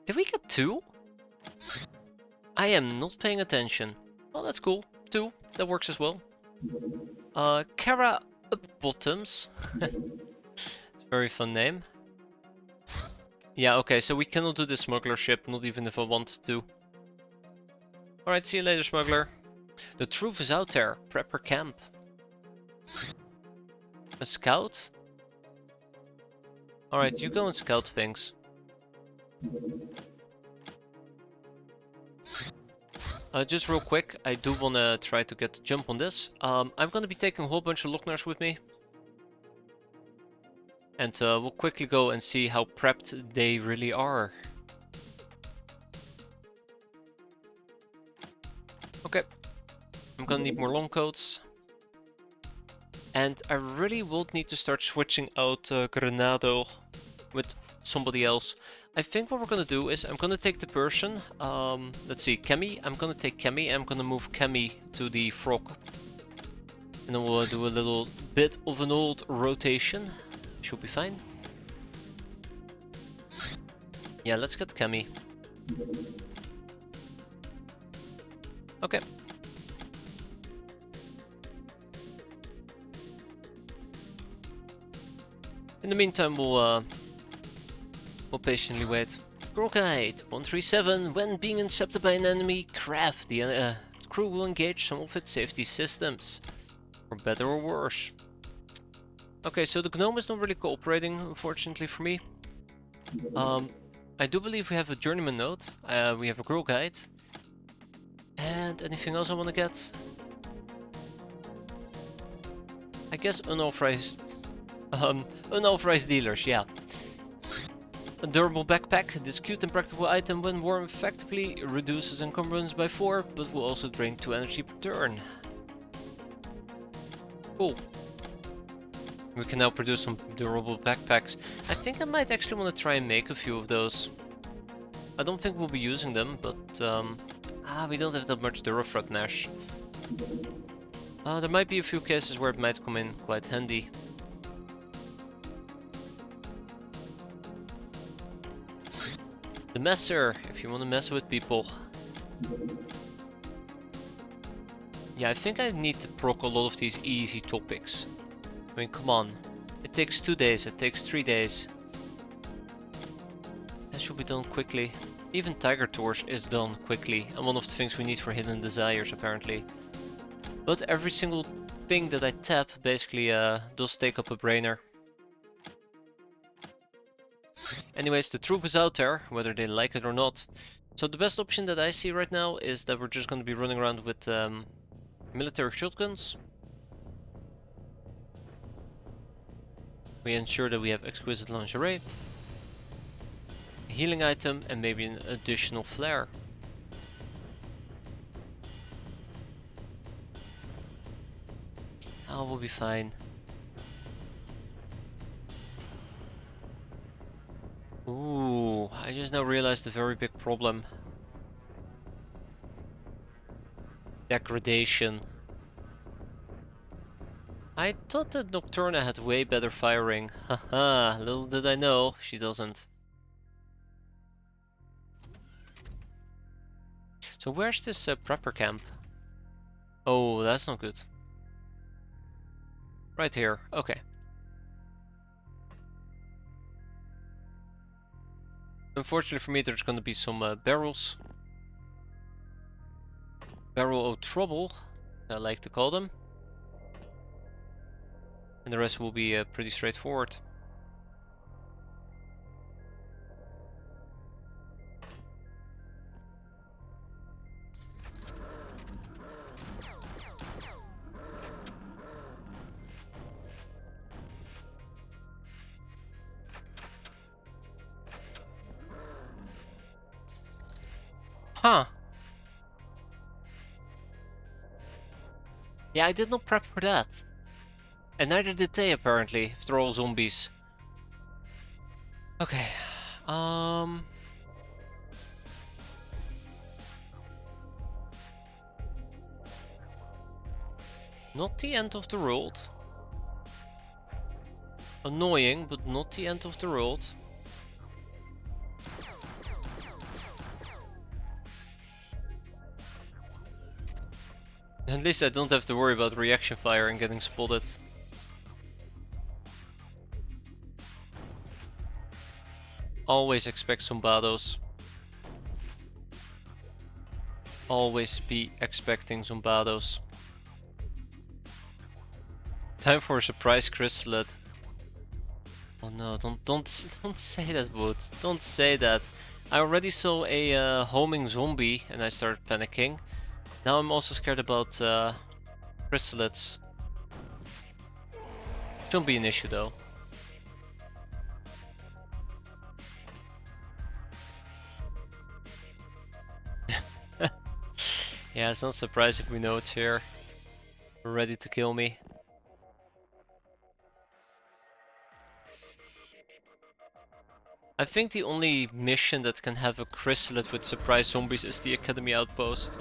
Did we get two? I am not paying attention. Oh, that's cool. Two. That works as well. Kara Upbottoms. Very fun name. Yeah, okay, so we cannot do the smuggler ship, not even if I wanted to. Alright, see you later, smuggler. The truth is out there. Prepper camp. A scout? Alright, you go and scout things. Just real quick, I do want to try to get the jump on this. I'm going to be taking a whole bunch of Locknars with me. And we'll quickly go and see how prepped they really are. Okay, I'm gonna need more long coats. And I really will need to start switching out Granado with somebody else. I think what we're gonna do is I'm gonna take the Persian. Let's see, Kemi. I'm gonna take Kemi. I'm gonna move Kemi to the frog. And then we'll do a little bit of an old rotation. Should be fine. Yeah, let's get Kemi. Okay. In the meantime, we'll patiently wait. Girl Guide 137. When being intercepted by an enemy craft, the crew will engage some of its safety systems, for better or worse. Okay, so the Gnome is not really cooperating, unfortunately for me. I do believe we have a journeyman node. We have a Girl Guide. And anything else I want to get? I guess unauthorized dealers, yeah. A durable backpack. This cute and practical item, when worn effectively, reduces encumbrance by 4, but will also drain 2 energy per turn. Cool. We can now produce some durable backpacks. I think I might actually want to try and make a few of those. I don't think we'll be using them, but we don't have that much Durafrat mesh. There might be a few cases where it might come in quite handy. The messer, if you want to mess with people. Yeah, I think I need to proc a lot of these easy topics. I mean, come on. It takes 2 days, it takes 3 days. That should be done quickly. Even Tiger Torch is done quickly, and one of the things we need for Hidden Desires, apparently. But every single thing that I tap basically does take up a brainer. Anyways, the truth is out there, whether they like it or not. So the best option that I see right now is that we're just going to be running around with military shotguns. We ensure that we have exquisite lingerie, a healing item, and maybe an additional flare. Oh, we'll be fine. Ooh, I just now realized a very big problem. Degradation. I thought that Nocturna had way better firing. Haha, little did I know, she doesn't. So where's this prepper camp? Oh, that's not good. Right here, okay. Unfortunately for me, there's gonna be some barrels. Barrel of trouble, I like to call them. And the rest will be pretty straightforward. Huh. Yeah, I did not prep for that. And neither did they, apparently, if they're all zombies. Okay. Not the end of the world. Annoying, but not the end of the world. At least I don't have to worry about reaction fire and getting spotted. Always expect zombados. Always be expecting zombados. Time for a surprise chrysalid. Oh no, don't say that, Wood. Don't say that. I already saw a homing zombie and I started panicking. Now I'm also scared about chrysalids. Shouldn't be an issue though. Yeah, it's not surprising if we know it's here. We're ready to kill me. I think the only mission that can have a chrysalid with surprise zombies is the Academy Outpost.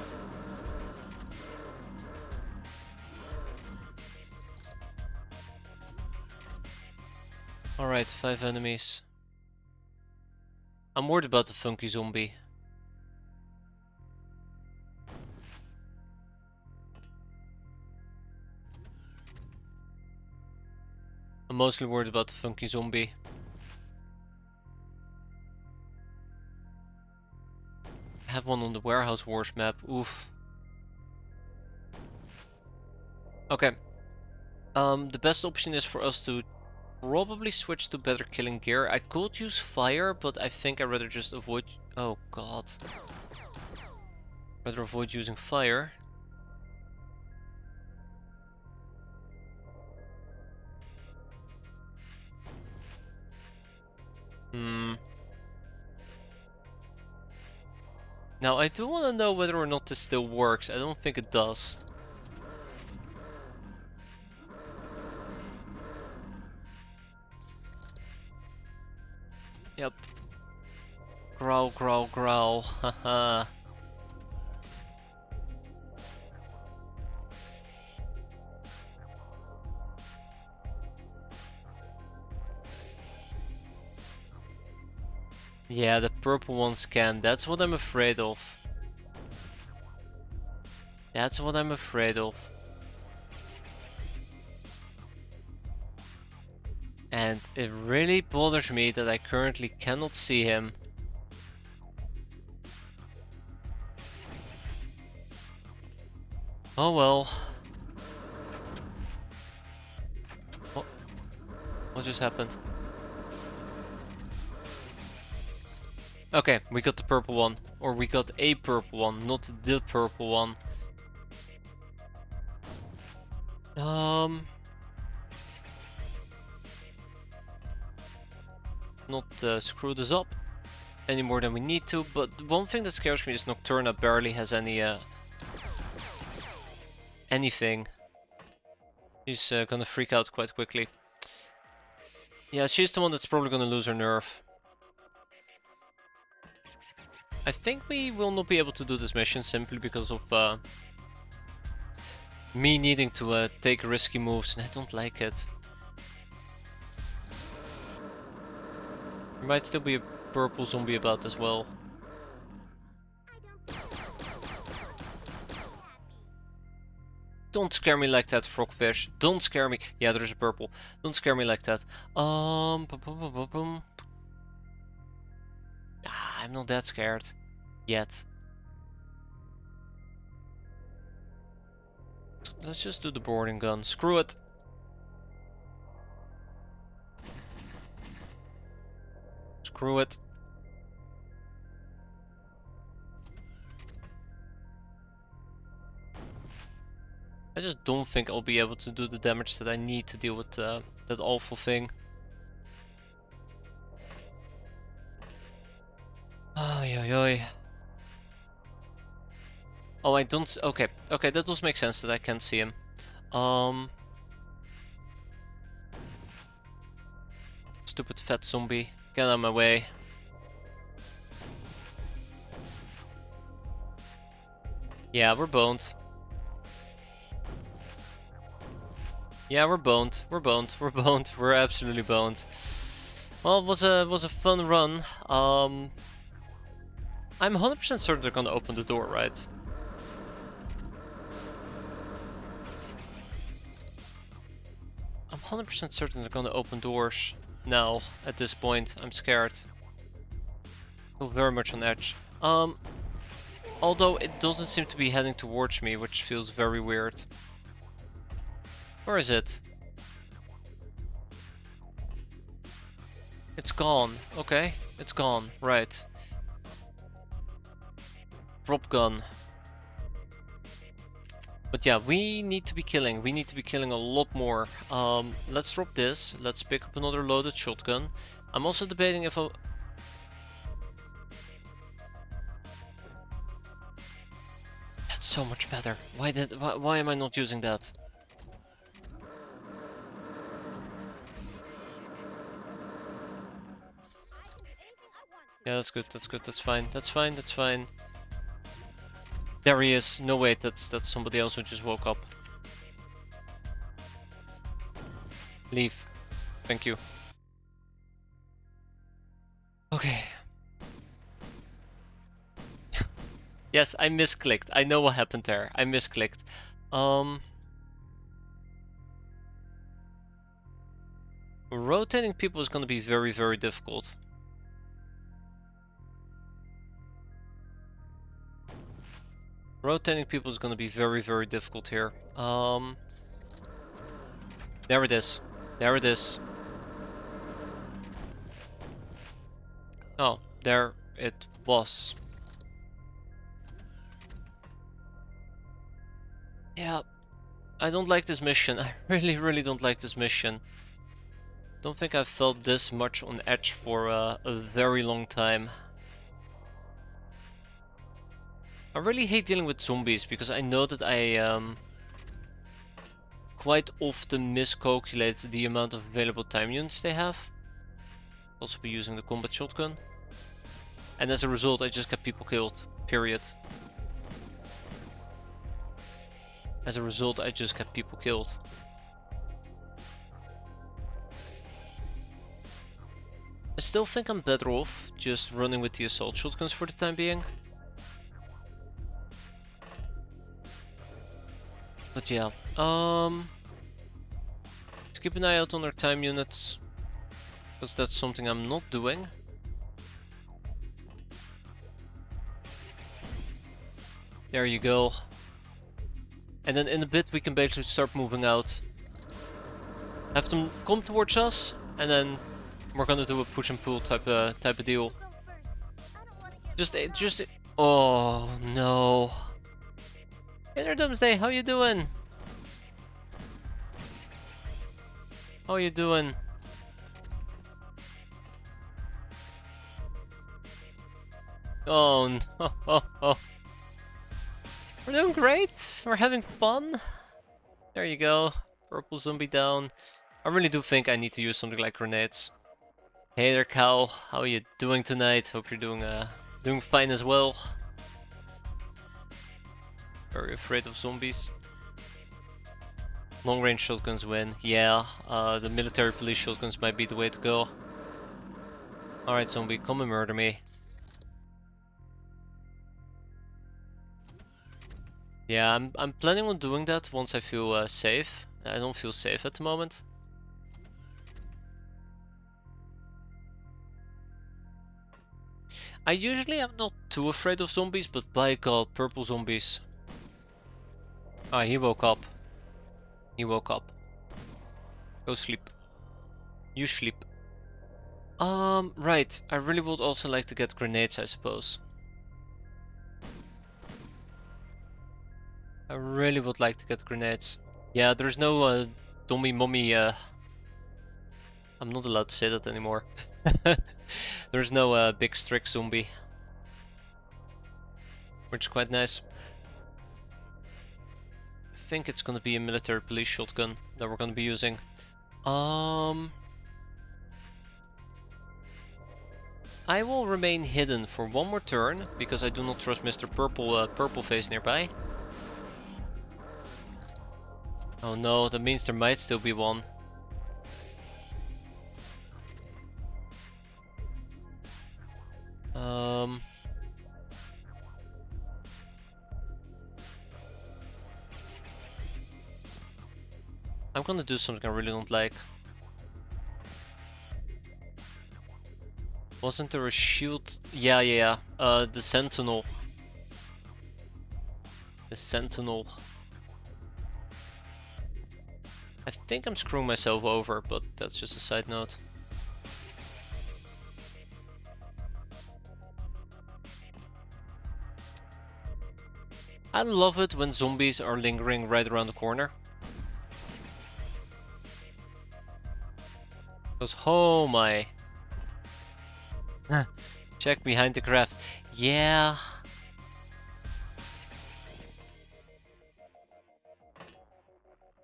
Alright, 5 enemies. I'm worried about the funky zombie. I'm mostly worried about the funky zombie. I have one on the Warehouse Wars map, oof. Okay. The best option is for us to probably switch to better killing gear. I could use fire, but I think I'd rather just avoid... Oh god. Rather avoid using fire. Now I do want to know whether or not this still works. I don't think it does. Yep. Growl, growl, growl. Haha. Yeah, the purple ones can. That's what I'm afraid of. That's what I'm afraid of. And it really bothers me that I currently cannot see him. Oh well. What just happened? Okay, we got the purple one. Or we got a purple one, not the purple one. Not screw this up any more than we need to, but one thing that scares me is Nocturna barely has any anything. She's gonna freak out quite quickly. Yeah, she's the one that's probably gonna lose her nerve. I think we will not be able to do this mission simply because of me needing to take risky moves, and I don't like it. There might still be a purple zombie about as well. Don't scare me like that, frogfish. Don't scare me. Yeah, there's a purple. Don't scare me like that. I'm not that scared. Yet. Let's just do the boarding gun. Screw it. Screw it. I just don't think I'll be able to do the damage that I need to deal with that awful thing. Ay, ay, ay. Oh, I don't. Okay, okay, that does make sense that I can't see him. Stupid fat zombie, get out of my way. Yeah, we're boned. Yeah, we're boned. We're boned. We're boned. We're absolutely boned. Well, it was a fun run. I'm 100% certain they're gonna open the door, right? I'm 100% certain they're gonna open doors now. At this point, I'm scared. Feel very much on edge. Although it doesn't seem to be heading towards me, which feels very weird. Where is it? It's gone. Okay, it's gone. Right. Drop gun. But yeah, we need to be killing. We need to be killing a lot more. Let's drop this. Let's pick up another loaded shotgun. I'm also debating if That's so much better. Why am I not using that? Yeah, that's good. That's good. That's fine. That's fine. That's fine. There he is. No, wait, that's somebody else who just woke up. Leave. Thank you. Okay. Yes, I misclicked. I know what happened there. I misclicked. Rotating people is gonna be very, very difficult. Rotating people is gonna be very, very difficult here. There it is. There it is. Oh, there it was. Yeah, I don't like this mission. I really, really don't like this mission. Don't think I've felt this much on edge for a very long time. I really hate dealing with zombies because I know that I quite often miscalculate the amount of available time units they have. Also be using the combat shotgun. And as a result I just get people killed. Period. As a result I just get people killed. I still think I'm better off just running with the assault shotguns for the time being. But yeah, let's keep an eye out on our time units. Because that's something I'm not doing. There you go. And then in a bit we can basically start moving out. Have them come towards us, and then we're gonna do a push and pull type of deal. Just. Oh no. Inner Doomsday, how you doing? How you doing? Oh no. We're doing great. We're having fun. There you go. Purple zombie down. I really do think I need to use something like grenades. Hey there, Cow. How are you doing tonight? Hope you're doing fine as well. Very afraid of zombies. Long range shotguns win. Yeah, the military police shotguns might be the way to go. Alright, zombie, come and murder me. Yeah, I'm planning on doing that once I feel safe. I don't feel safe at the moment. I usually am not too afraid of zombies, but by God, purple zombies. Ah, he woke up. He woke up. Go sleep. You sleep. Right. I really would also like to get grenades, I suppose. I really would like to get grenades. Yeah, there's no dummy mummy. I'm not allowed to say that anymore. There's no big strict zombie, which is quite nice. I think it's gonna be a military police shotgun that we're gonna be using. I will remain hidden for one more turn because I do not trust Mr. Purple Face nearby. Oh no, that means there might still be one. I'm gonna do something I really don't like. Wasn't there a shield? Yeah. The Sentinel. The Sentinel. I think I'm screwing myself over, but that's just a side note. I love it when zombies are lingering right around the corner. Because, oh my. Check behind the craft. Yeah.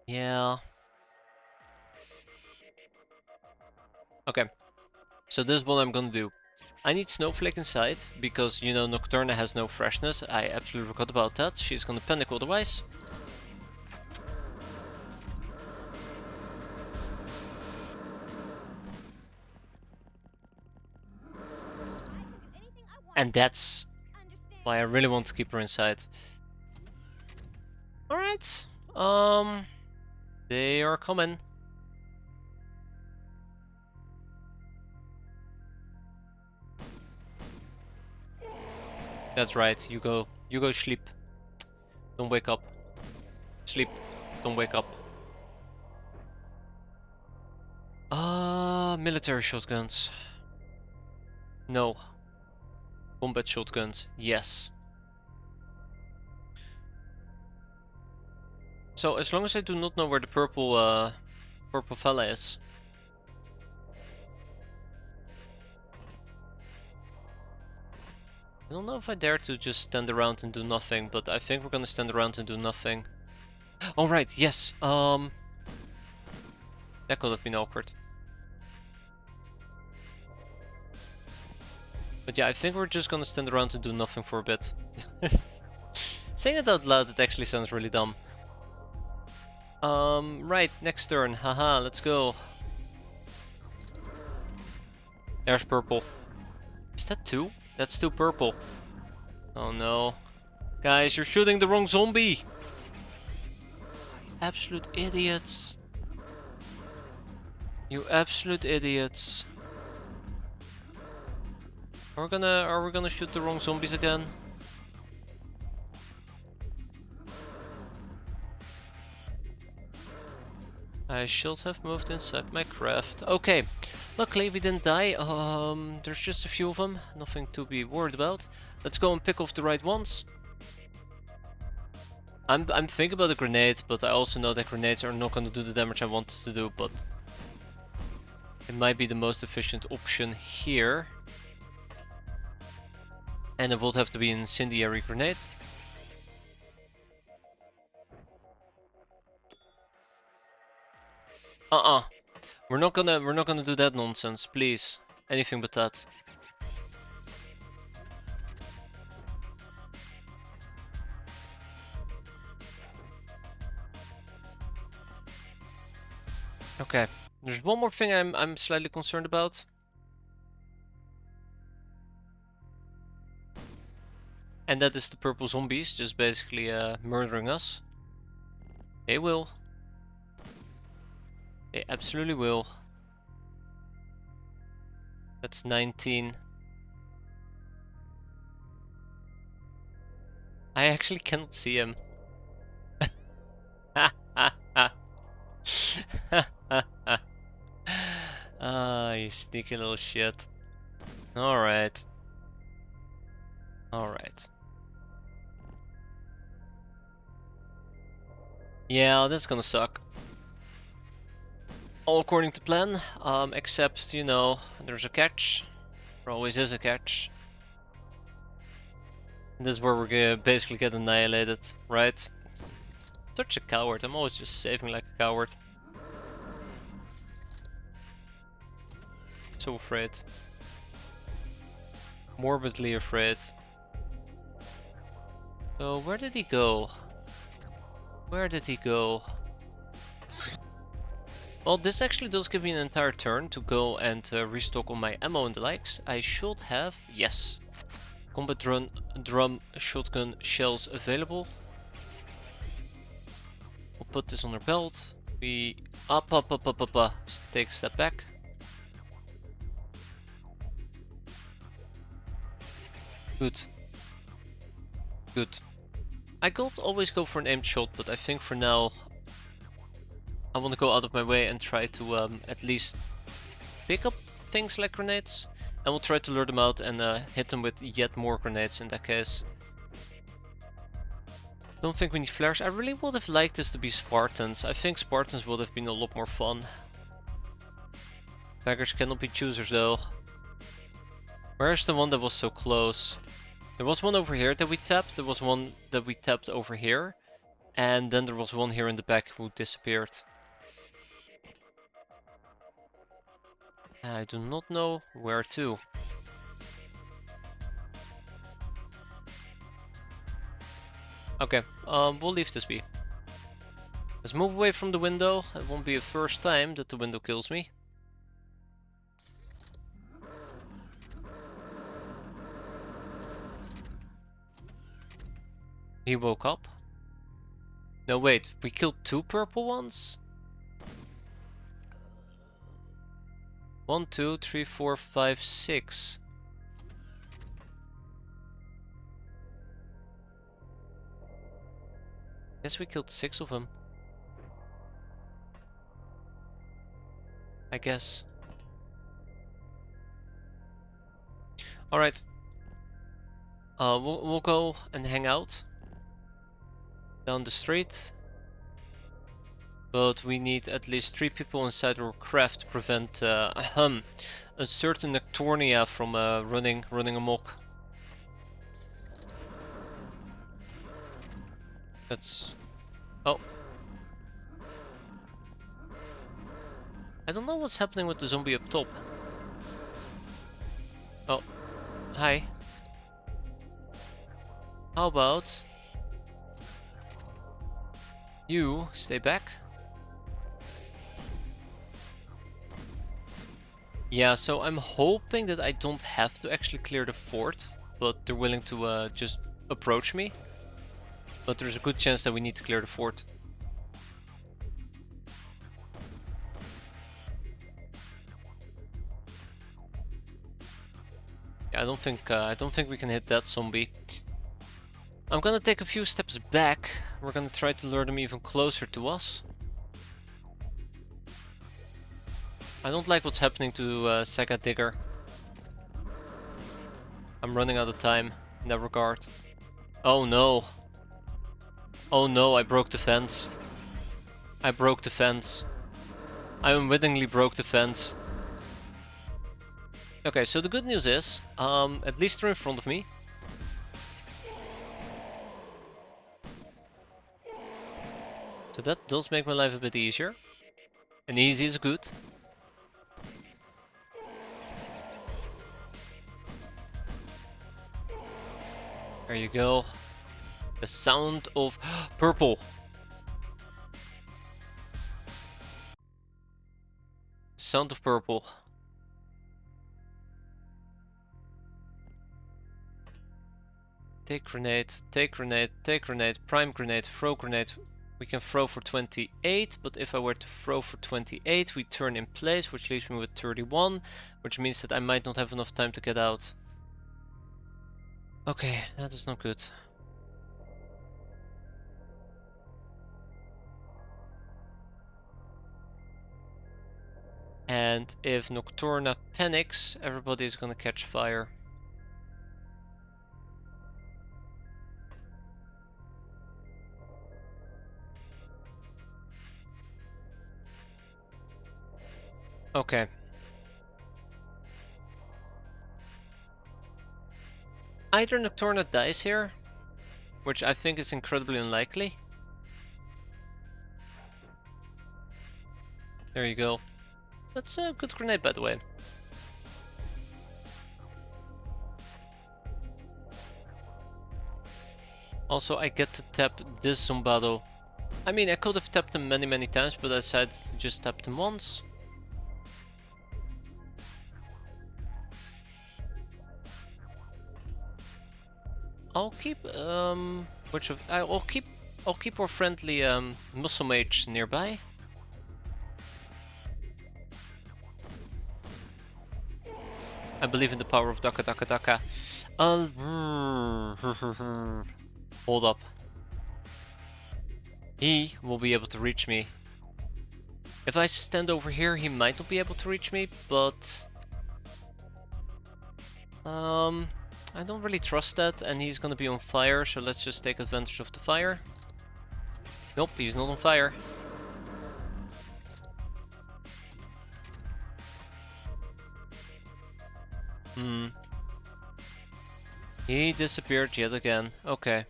Yeah. Okay. So this is what I'm gonna do. I need Snowflake inside, because, you know, Nocturna has no freshness. I absolutely forgot about that. She's gonna panic otherwise. And that's why I really want to keep her inside. Alright. They are coming. That's right, you go sleep. Don't wake up. Sleep, don't wake up. Military shotguns. No. Combat shotguns, yes. So as long as I do not know where the purple fella is. I don't know if I dare to just stand around and do nothing, but I think we're gonna stand around and do nothing. Alright, yes, that could have been awkward. But yeah, I think we're just gonna stand around and do nothing for a bit. Saying it out loud, it actually sounds really dumb. Right, next turn, haha, let's go. There's purple. Is that two? That's two purple. Oh no. Guys, you're shooting the wrong zombie! You absolute idiots. You absolute idiots. Are we gonna shoot the wrong zombies again? I should have moved inside my craft. Okay, luckily we didn't die. There's just a few of them, nothing to be worried about. Let's go and pick off the right ones. I'm thinking about a grenade, but I also know that grenades are not gonna do the damage I wanted to do, but it might be the most efficient option here. And it would have to be an incendiary grenade. We're not gonna do that nonsense, please. Anything but that. Okay. There's one more thing I'm slightly concerned about. And that is the purple zombies just basically murdering us. They will. They absolutely will. That's 19. I actually cannot see him. Ah, you sneaky little shit. Alright. Alright. Yeah, this is gonna suck. All according to plan, except, you know, there's a catch. There always is a catch. And this is where we're gonna basically get annihilated, right? Such a coward, I'm always just saving like a coward. So afraid. Morbidly afraid. So where did he go? Where did he go? Well, this actually does give me an entire turn to go and restock on my ammo and the likes. I should have, yes, combat drum shotgun shells available. We'll put this on our belt. We up. Take a step back. Good. Good. I could always go for an aimed shot, but I think for now I want to go out of my way and try to at least pick up things like grenades. And we'll try to lure them out and hit them with yet more grenades in that case. Don't think we need flares. I really would have liked this to be Spartans. I think Spartans would have been a lot more fun. Beggars cannot be choosers though. Where's the one that was so close? There was one over here that we tapped. There was one that we tapped over here. And then there was one here in the back who disappeared. I do not know where to. Okay, we'll leave this be. Let's move away from the window. It won't be the first time that the window kills me. He woke up. No, wait, we killed 2 purple ones? 1, 2, 3, 4, 5, 6. Guess we killed 6 of them. I guess. Alright. We'll go and hang out down the street. But we need at least 3 people inside our craft to prevent a certain Nocturnia from running amok. That's... Oh. I don't know what's happening with the zombie up top. Oh. Hi. How about... you stay back? Yeah, so I'm hoping that I don't have to actually clear the fort, but they're willing to just approach me. But there's a good chance that we need to clear the fort. I don't think we can hit that zombie. I'm gonna take a few steps back. We're gonna try to lure them even closer to us. I don't like what's happening to Sega Digger. I'm running out of time in that regard. Oh no. Oh no, I broke the fence. I broke the fence. I unwittingly broke the fence. Okay, so the good news is, at least they're in front of me. So that does make my life a bit easier. And easy is good. There you go. The sound of purple. Sound of purple. Take grenade, take grenade, take grenade, prime grenade, throw grenade. We can throw for 28, but if I were to throw for 28, we turn in place, which leaves me with 31, which means that I might not have enough time to get out. Okay, that is not good. And if Nocturna panics, everybody is gonna catch fire. Okay. Either Nocturna dies here, which I think is incredibly unlikely. There you go. That's a good grenade, by the way. Also, I get to tap this Zombado. I mean, I could have tapped him many times, but I decided to just tap him once. I'll keep I'll keep our friendly muscle mage nearby. I believe in the power of Daka Daka Daka. Hold up. He will be able to reach me. If I stand over here, he might not be able to reach me, but I don't really trust that, and he's gonna be on fire, so let's just take advantage of the fire. Nope, he's not on fire. He disappeared yet again. Okay.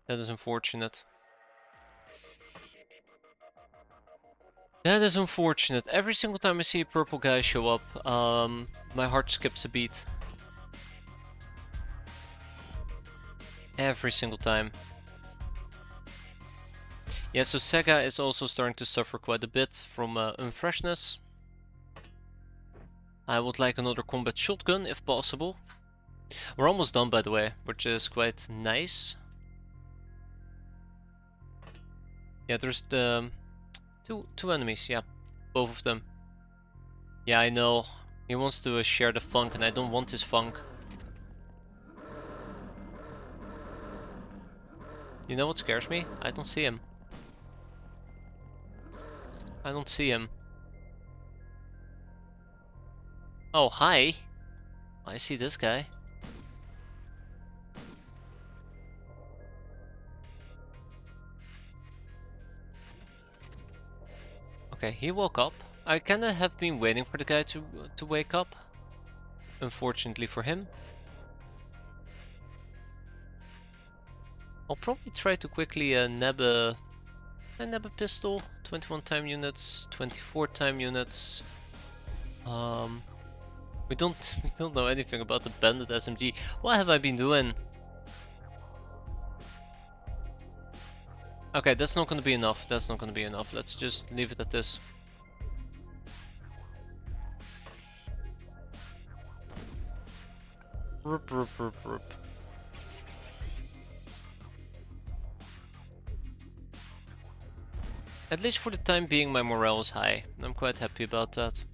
That is unfortunate. That is unfortunate. Every single time I see a purple guy show up, my heart skips a beat. Every single time. Yeah, so Sega is also starting to suffer quite a bit from unfreshness. I would like another combat shotgun if possible. We're almost done, by the way, which is quite nice. Yeah, there's the two enemies, yeah, both of them. Yeah, I know. He wants to share the funk, and I don't want his funk. You know what scares me? I don't see him. I don't see him. Oh, hi. I see this guy. Okay, he woke up. I kinda have been waiting for the guy to wake up. Unfortunately for him. I'll probably try to quickly nab a pistol. 21 time units, 24 time units. We don't know anything about the bandit SMG. What have I been doing? Okay, that's not gonna be enough. That's not gonna be enough. Let's just leave it at this. Rup, rup, rup, rup. At least for the time being, my morale is high. I'm quite happy about that.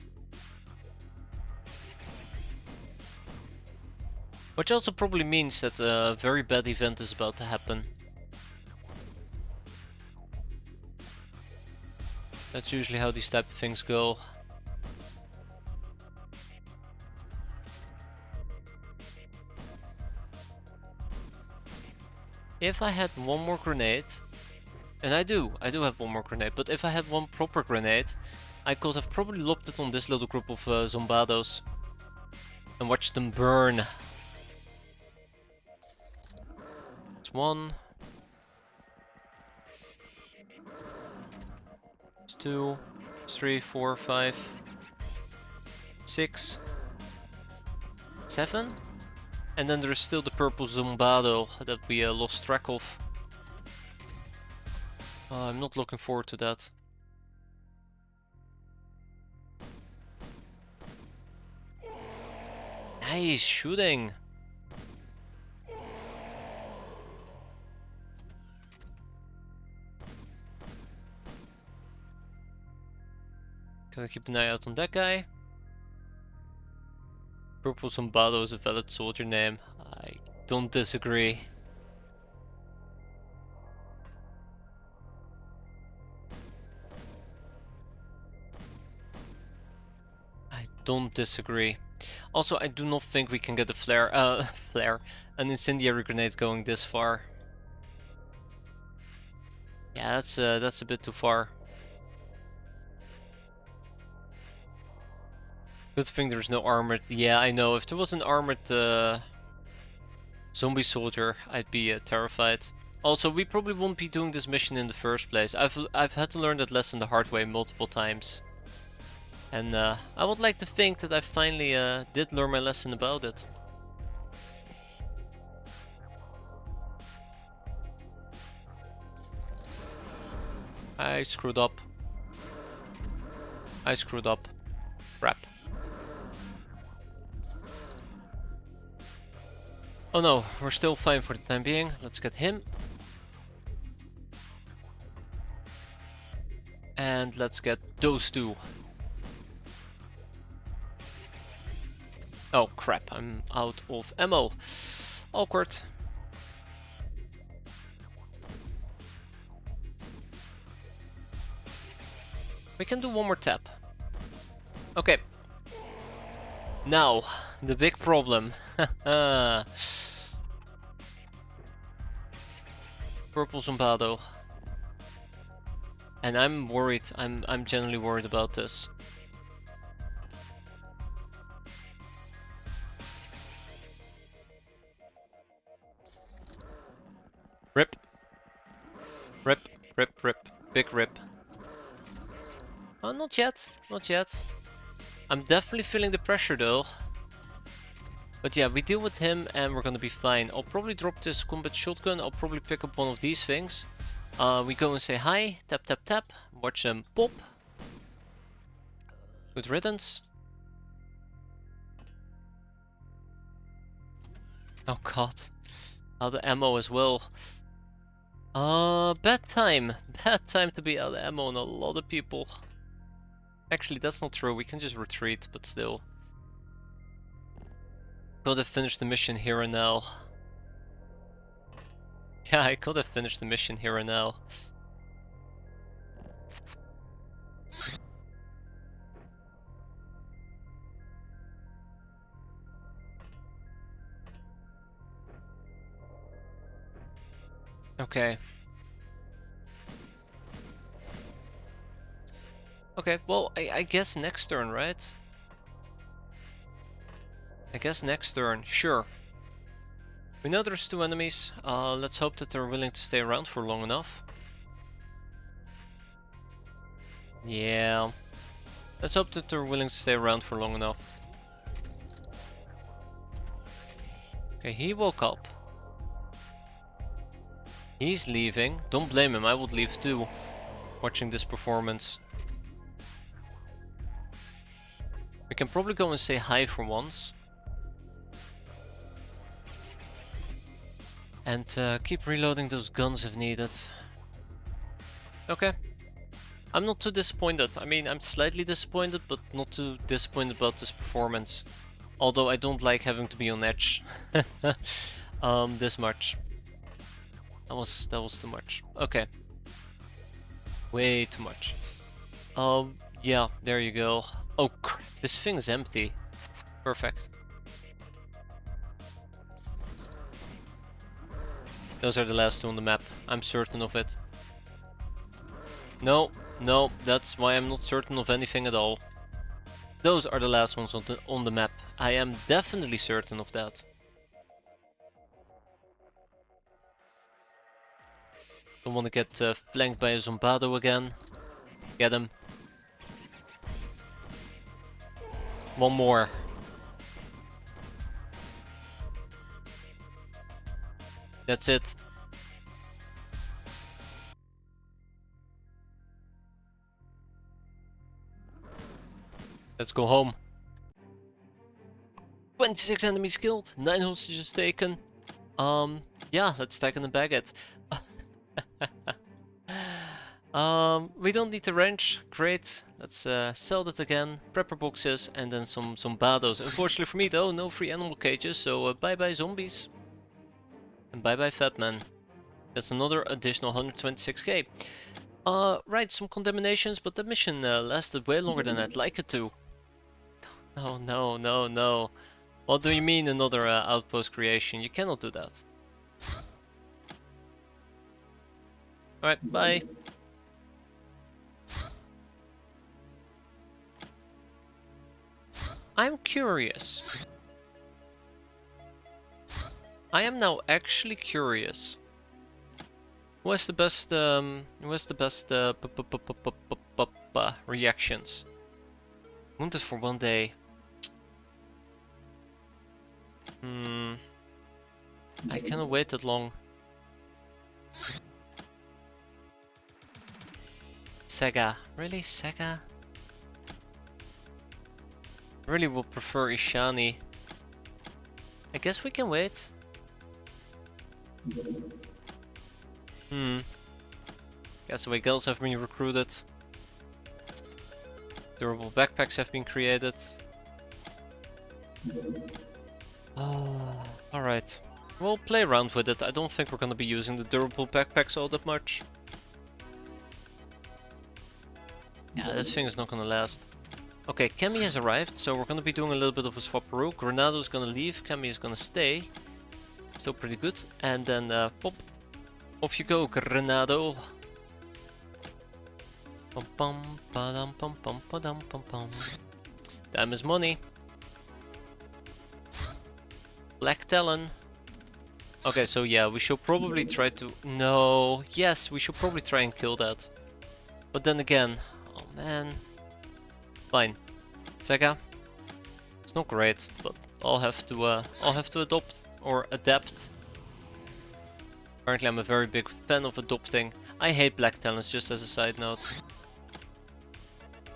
Which also probably means that a very bad event is about to happen. That's usually how these type of things go. If I had one more grenade, and I do have one more grenade, but if I had one proper grenade, I could have probably lobbed it on this little group of zombados and watched them burn. It's 1. It's 2, 3, 4, 5, 6, 7. And then there's still the purple zombado that we lost track of. I'm not looking forward to that. Nice shooting! Gotta keep an eye out on that guy. Purple Zombado is a valid soldier name. I don't disagree. I don't disagree. Also, I do not think we can get a an incendiary grenade going this far. Yeah, that's a bit too far. Good thing there's no armored. Yeah, I know. If there was an armored zombie soldier, I'd be terrified. Also, we probably won't be doing this mission in the first place. I've had to learn that lesson the hard way multiple times. And I would like to think that I finally did learn my lesson about it. I screwed up. I screwed up. Crap. Oh no, we're still fine for the time being. Let's get him. And let's get those two. Oh crap, I'm out of ammo. Awkward. We can do one more tap. Okay. Now, the big problem. Purple Zombado. And I'm worried. I'm genuinely worried about this. Rip. Rip, rip, rip. Big rip. Oh, not yet. Not yet. I'm definitely feeling the pressure though. But yeah, we deal with him and we're gonna be fine. I'll probably drop this combat shotgun. I'll probably pick up one of these things. We go and say hi. Tap, tap, tap. Watch them pop. Good riddance. Oh god. Out of ammo as well. Bad time. Bad time to be out of ammo on a lot of people. Actually, that's not true. We can just retreat, but still. Could have finished the mission here and now. Yeah, I could have finished the mission here and now. Okay. Okay, well, I guess next turn, right? I guess next turn, sure. We know there's 2 enemies. Let's hope that they're willing to stay around for long enough. Yeah. Let's hope that they're willing to stay around for long enough. Okay, he woke up. He's leaving. Don't blame him, I would leave too. Watching this performance. We can probably go and say hi for once. And keep reloading those guns if needed. Okay. I'm not too disappointed. I mean, I'm slightly disappointed, but not too disappointed about this performance. Although I don't like having to be on edge. This much. That was too much. Okay. Way too much. Yeah, there you go. Oh crap, this thing is empty. Perfect. Those are the last two on the map. I'm certain of it. No, no, that's why I'm not certain of anything at all. Those are the last ones on the map. I am definitely certain of that. Don't want to get flanked by a Zombado again. Get him. One more. That's it. Let's go home. 26 enemies killed, 9 hostages taken. Yeah, let's stack in the baguette. We don't need the wrench. Great. Let's sell that again. Prepper boxes and then some bados. Unfortunately for me though, no free animal cages. So bye bye zombies. And bye bye fat man. That's another additional 126k. Right, some condemnations, but the mission lasted way longer than I'd like it to. No, no, no, no. What do you mean another outpost creation? You cannot do that. Alright, bye. I'm curious. I am now actually curious. Who has the best reactions? Wounded for 1 day. I cannot wait that long. Sega. Really? Sega? I really would prefer Ishani. I guess we can wait. Castaway girls have been recruited. Durable backpacks have been created. Alright. We'll play around with it. I don't think we're gonna be using the durable backpacks all that much. Yeah, this thing is not gonna last. Okay, Kemi has arrived, so we're gonna be doing a little bit of a swapperoo. Grenado's gonna leave, Kemi is gonna stay. Still pretty good. And then, pop. Off you go, Grenado. Time is money. Black Talon. Okay, so yeah, we should probably try to... No, yes, we should probably try and kill that. But then again, oh man. Fine. Sega. It's not great, but I'll have to adopt or adapt. Apparently I'm a very big fan of adopting. I hate Black Talons, just as a side note.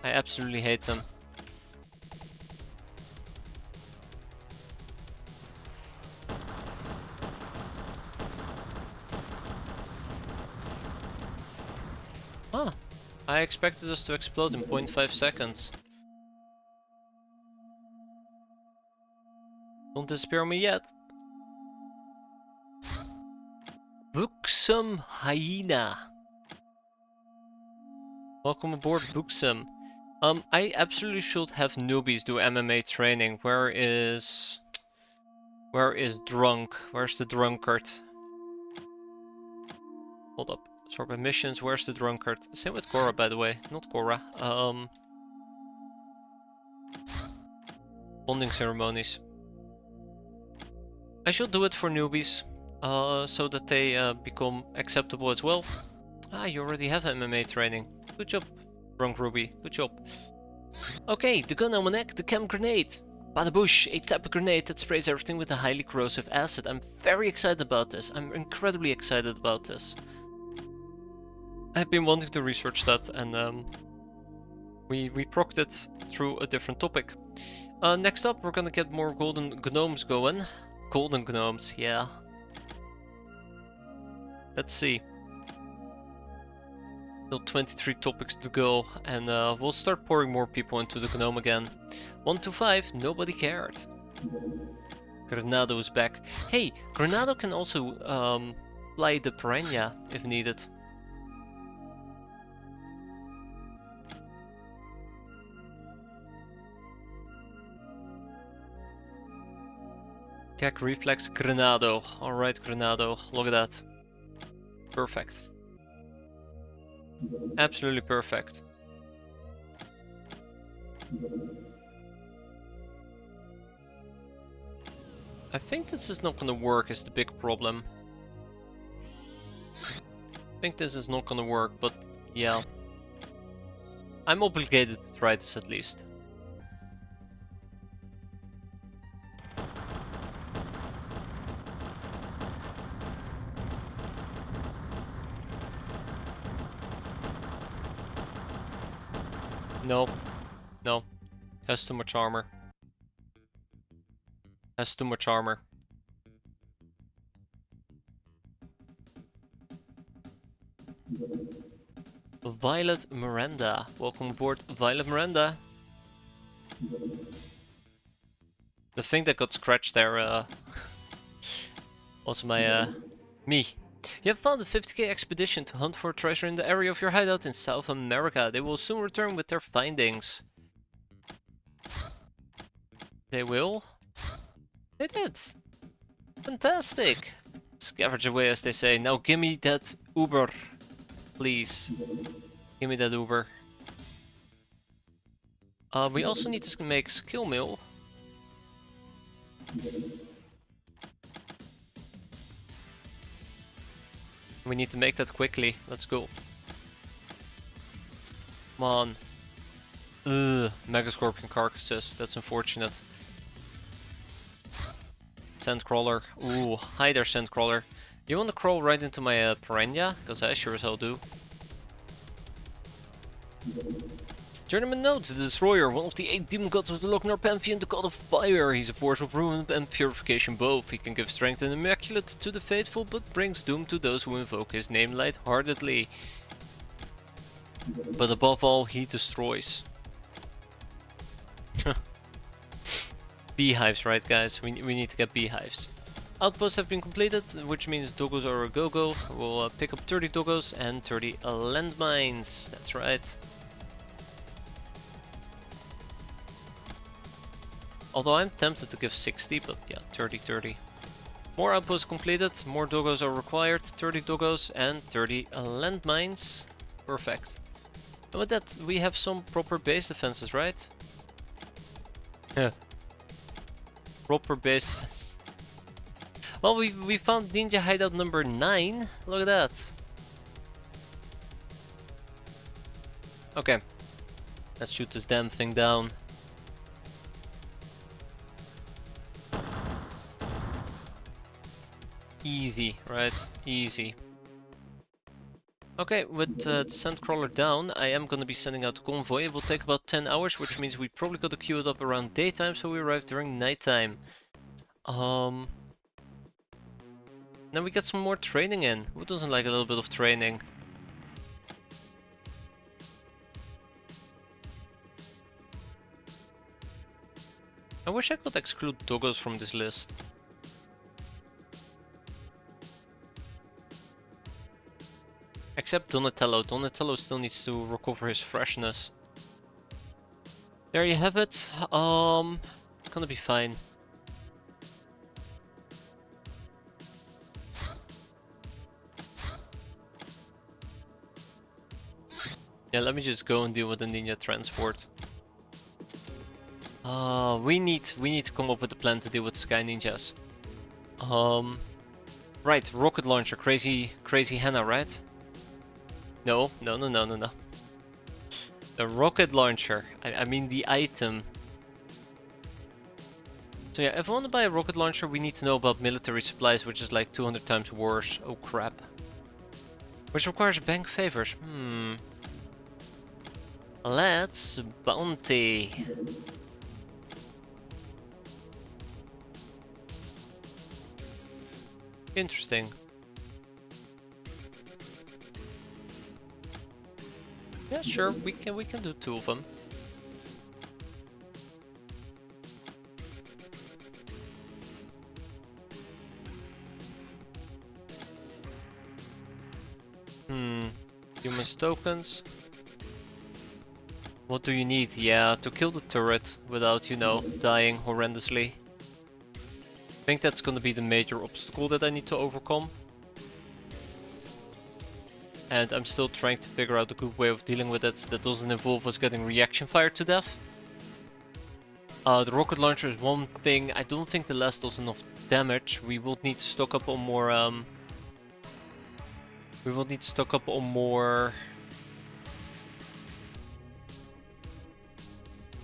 I absolutely hate them. Ah, I expected us to explode in 0.5 seconds. Don't disappear on me yet. Buxom Hyena. Welcome aboard, Buxom. I absolutely should have newbies do MMA training. Where is Drunk? Where's the drunkard? Hold up. Sort by missions, where's the drunkard? Same with Cora, by the way. Not Cora. Bonding ceremonies. I should do it for newbies. So that they become acceptable as well. Ah, you already have MMA training. Good job, Drunk Ruby. Good job. Okay, the gun on my neck, the chem grenade. Bada bush, a type of grenade that sprays everything with a highly corrosive acid. I'm very excited about this. I'm incredibly excited about this. I've been wanting to research that, and we procced it through a different topic. Next up, we're gonna get more golden gnomes going. Golden gnomes, yeah. Let's see. Still 23 topics to go, and we'll start pouring more people into the gnome again. 1 to 5, nobody cared. Granado is back. Hey, Granado can also fly the Piranha if needed. Attack reflex Granado. Alright, Granado. Look at that. Perfect. Absolutely perfect. I think this is not gonna work is the big problem. I think this is not gonna work, but yeah. I'm obligated to try this at least. No. No. Has too much armor. Has too much armor. Violet Miranda. Welcome aboard, Violet Miranda. The thing that got scratched there, also my, me. You have found a 50k expedition to hunt for treasure in the area of your hideout in South America. They will soon return with their findings. They will? They did! Fantastic! Scavenge away, as they say. Now gimme that Uber. Please. Gimme that Uber. We also need to make skill mill. We need to make that quickly. Let's go. Come on. Ugh, Mega Scorpion carcasses. That's unfortunate. Sandcrawler. Ooh, hi there, Sandcrawler. You wanna crawl right into my Piranha? Because I sure as hell do. Journeyman notes, the Destroyer, one of the 8 demon gods of the Lochnar Pantheon, the god of fire. He's a force of ruin and purification both. He can give strength and immaculate to the faithful, but brings doom to those who invoke his name lightheartedly. But above all, he destroys. Beehives, right guys? We need to get beehives. Outposts have been completed, which means doggos are a go-go. We'll pick up 30 doggos and 30 landmines. That's right. Although I'm tempted to give 60, but yeah, 30. More outposts completed, more doggos are required. 30 doggos and 30 landmines. Perfect. And with that, we have some proper base defenses, right? Yeah. Proper base defense. Well, we found ninja hideout number 9. Look at that. Okay. Let's shoot this damn thing down. Easy, right? Easy. Okay, with the Sandcrawler down, I am gonna be sending out a convoy. It will take about 10 hours, which means we probably gotta queue it up around daytime, so we arrive during nighttime. Then we get some more training in. Who doesn't like a little bit of training? I wish I could exclude doggos from this list. Except Donatello. Donatello still needs to recover his freshness. There you have it. It's gonna be fine. Yeah, let me just go and deal with the ninja transport. We need to come up with a plan to deal with Sky Ninjas. Right, rocket launcher, crazy Hannah, right? No. The rocket launcher. I mean the item. So yeah, if I want to buy a rocket launcher, we need to know about military supplies, which is like 200 times worse. Oh crap. Which requires bank favors. Let's bounty. Interesting. Yeah, sure, we can do 2 of them. Humans tokens. What do you need? Yeah, to kill the turret without, you know, dying horrendously. I think that's gonna be the major obstacle that I need to overcome. And I'm still trying to figure out a good way of dealing with it that doesn't involve us getting reaction fire to death. The rocket launcher is one thing. I don't think the last does enough damage. We will need to stock up on more, we will need to stock up on more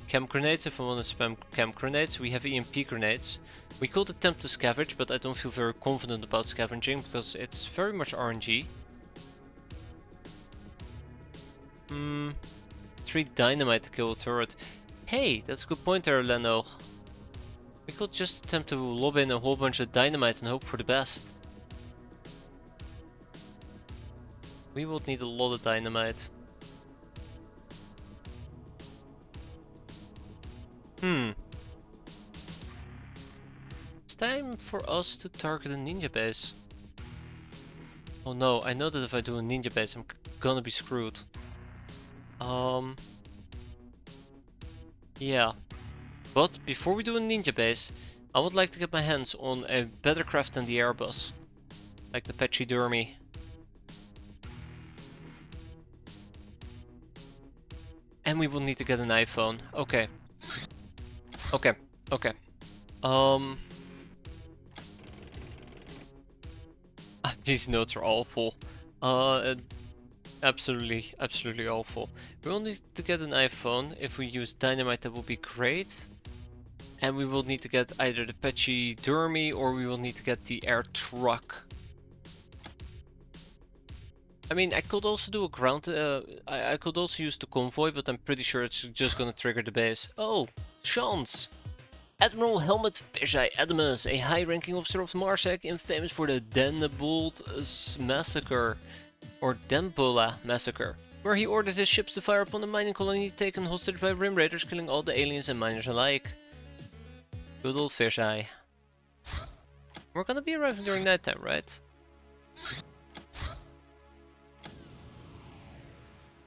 chem grenades if I want to spam chem grenades. We have EMP grenades. We could attempt to scavenge, but I don't feel very confident about scavenging because it's very much RNG. 3 dynamite to kill a turret. Hey, that's a good point there, Leno. We could just attempt to lob in a whole bunch of dynamite and hope for the best. We would need a lot of dynamite. It's time for us to target a ninja base. Oh no, I know that if I do a ninja base, I'm gonna be screwed. Yeah. But before we do a ninja base, I would like to get my hands on a better craft than the Airbus. Like the Pachydermy. And we will need to get an iPhone. Okay. Okay. Okay. These notes are awful. Absolutely, absolutely awful. We will need to get an iPhone. If we use dynamite, that will be great. And we will need to get either the Pachydermy or we will need to get the air truck. I mean, I could also do a ground. I could also use the convoy, but I'm pretty sure it's just gonna trigger the base. Oh, chance! Admiral Helmut Fisheye Adamus, a high-ranking officer of Marsec, infamous for the Denebold massacre, or Dembula massacre, where he ordered his ships to fire upon a mining colony taken hostage by Rim Raiders, killing all the aliens and miners alike. Good old Fisheye. We're gonna be arriving during nighttime, right?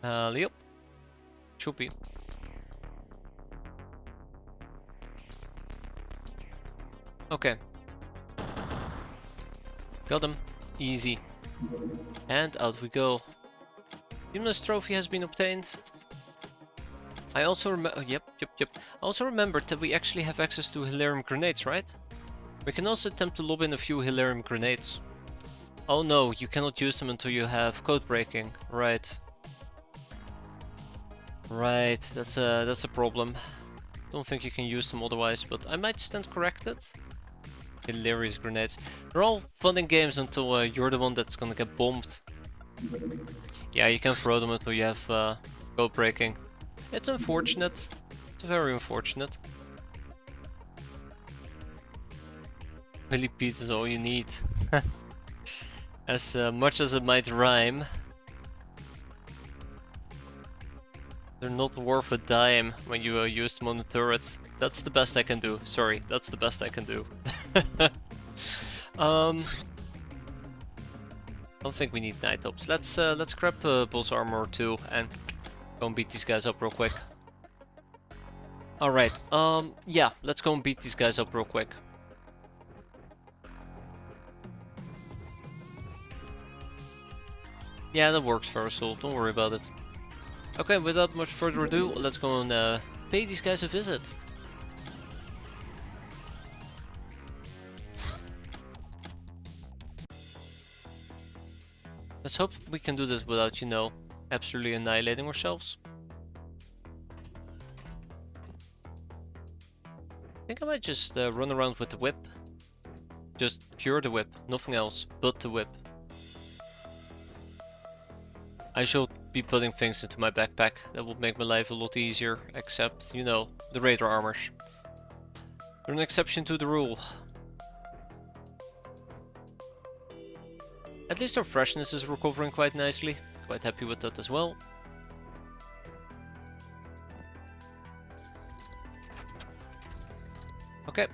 Yep. Should be. Okay. Got him. Easy. And out we go. Humnus trophy has been obtained. I also yep. I also remembered that we actually have access to Hilarium grenades, right? We can also attempt to lob in a few Hilarium grenades. Oh no, you cannot use them until you have code breaking. Right. Right, that's a problem. Don't think you can use them otherwise, but I might stand corrected. Hilarious grenades. They're all fun in games until you're the one that's gonna get bombed. Yeah, you can throw them until you have code breaking. It's unfortunate. It's very unfortunate. Willy Pete is all you need. As much as it might rhyme, they're not worth a dime when you use them on the turrets. That's the best I can do. Sorry, that's the best I can do. Don't think we need night ops. Let's grab Bull's armor or 2 and go and beat these guys up real quick. Alright, yeah, let's go and beat these guys up real quick. Yeah, that works for us all, don't worry about it. Okay, without much further ado, let's go and pay these guys a visit. Let's hope we can do this without, you know, absolutely annihilating ourselves. I think I might just run around with the whip. Just pure the whip, nothing else but the whip. I should be putting things into my backpack. That would make my life a lot easier, except, you know, the Raider armors. They're an exception to the rule. At least our freshness is recovering quite nicely. Quite happy with that as well. Okay.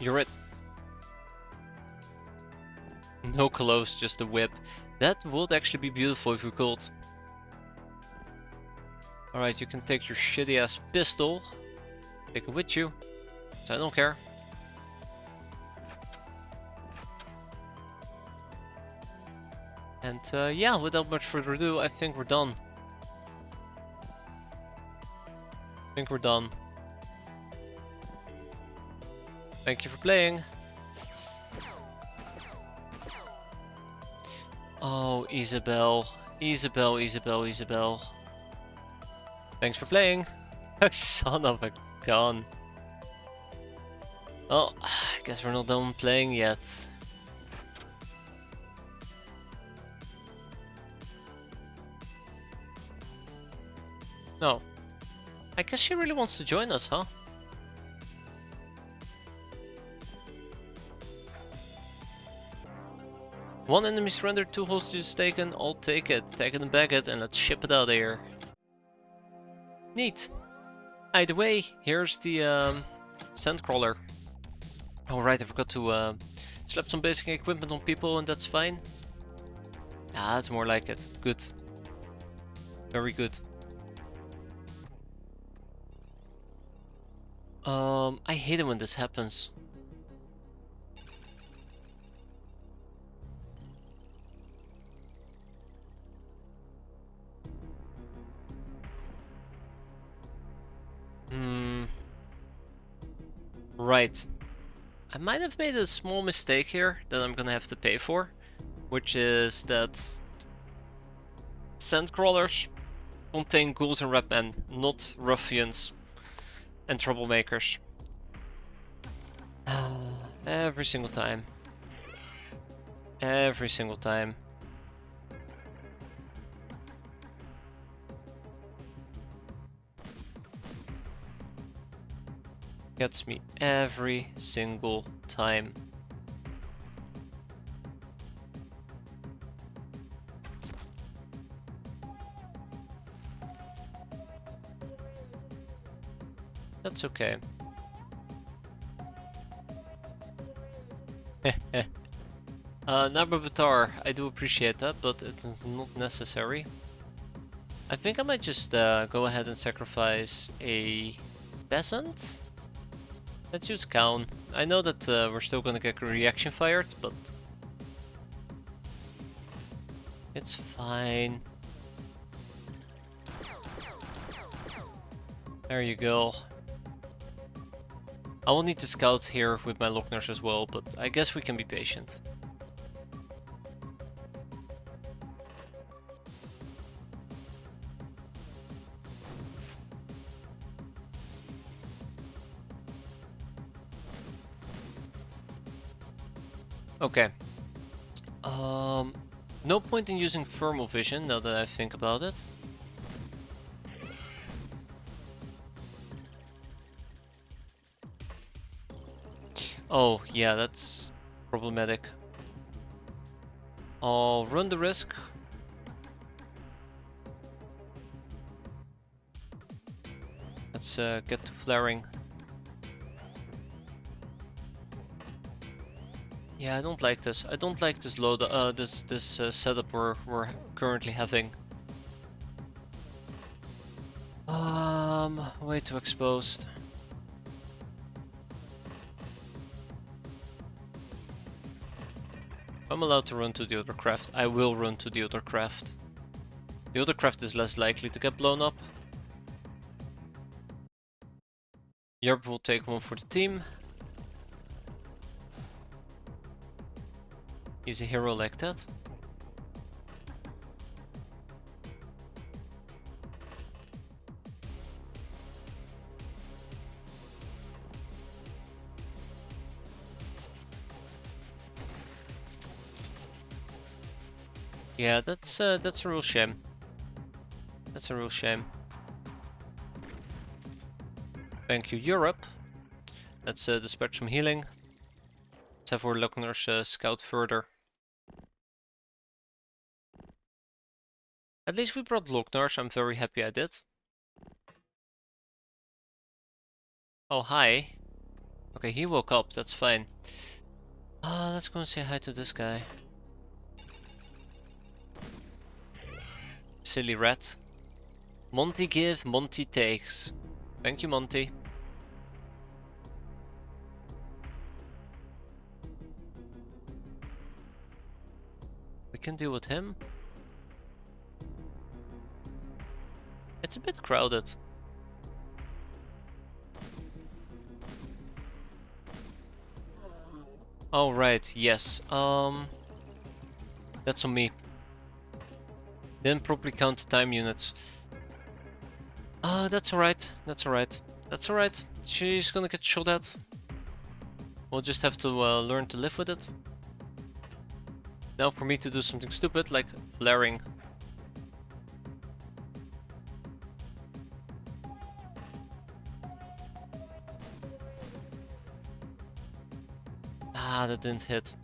You're it. No clothes, just a whip. That would actually be beautiful if we could. Alright, you can take your shitty ass pistol. Take it with you. So I don't care. And yeah, without much further ado, I think we're done. Thank you for playing. Oh, Isabel. Isabel. Thanks for playing. Son of a gun. Well, I guess we're not done playing yet. No. I guess she really wants to join us, huh? One enemy surrendered, 2 hostages taken. I'll take it. Take it and bag it, and let's ship it out of here. Neat. Either way, here's the sandcrawler. Alright, I forgot to slap some basic equipment on people, and that's fine. Ah, that's more like it. Good. Very good. I hate it when this happens. Right. I might have made a small mistake here that I'm gonna have to pay for, which is that sandcrawlers contain ghouls and red men, not ruffians and troublemakers. Every single time. Every single time. Gets me every single time. That's okay. Nababatar, I do appreciate that, but it is not necessary. I think I might just go ahead and sacrifice a peasant. Let's use Kaun. I know that we're still gonna get reaction fired, but it's fine. There you go. I will need to scout here with my Lockners as well, but I guess we can be patient. Okay. No point in using thermal vision now that I think about it. Oh, yeah, that's problematic. I'll run the risk. Let's get to flaring. Yeah, I don't like this. I don't like this load. This setup we're currently having. Way too exposed. If I'm allowed to run to the other craft, I will run to the other craft. The other craft is less likely to get blown up. Yerb will take one for the team. He's a hero like that. Yeah, that's a real shame. That's a real shame. Thank you, Europe. Let's dispatch some healing. Let's have our Lockners scout further. At least we brought Lockners, I'm very happy I did. Oh, hi. Okay, he woke up, that's fine. Let's go and say hi to this guy. Silly rat. Monty give, Monty takes. Thank you, Monty. We can deal with him. It's a bit crowded. Oh, right, yes. That's on me. Didn't properly count the time units. That's alright. That's alright. That's alright. She's gonna get shot at. We'll just have to learn to live with it. Now for me to do something stupid like flaring. That didn't hit.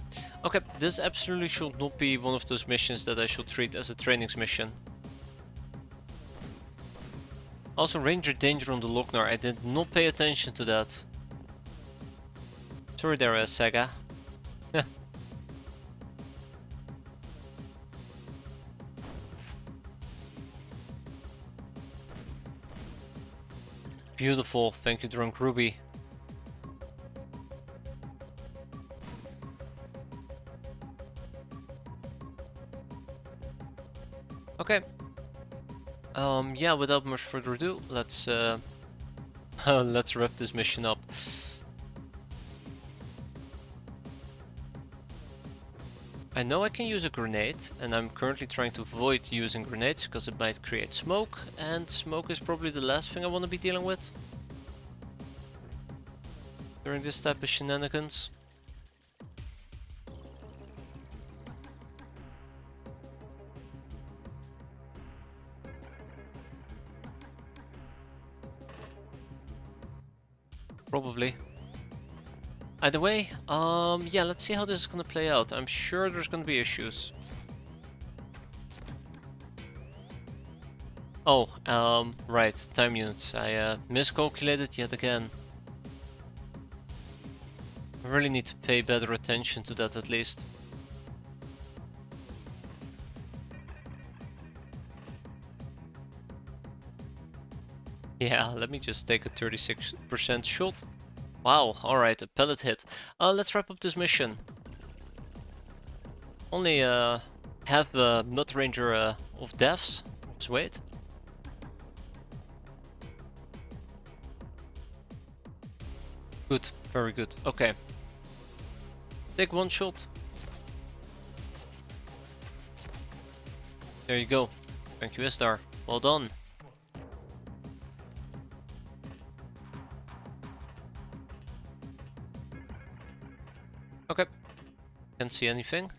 Okay, this absolutely should not be one of those missions that I should treat as a trainings mission. Also, Ranger Danger on the Lochnar, I did not pay attention to that. Sorry there, Saga. Beautiful, thank you, Drunk Ruby. Okay. Yeah, without much further ado, let's let's wrap this mission up. I know I can use a grenade, and I'm currently trying to avoid using grenades because it might create smoke, and smoke is probably the last thing I want to be dealing with during this type of shenanigans. Probably. Either way, yeah, let's see how this is gonna play out. I'm sure there's gonna be issues. Oh, right, time units. I miscalculated yet again. I really need to pay better attention to that at least. Yeah, let me just take a 36% shot. Wow, alright, a pellet hit. Let's wrap up this mission. Only half the Mud Ranger of deaths. Let's wait. Good, very good. Okay. Take one shot. There you go. Thank you, Istar. Well done. Okay. Can't see anything.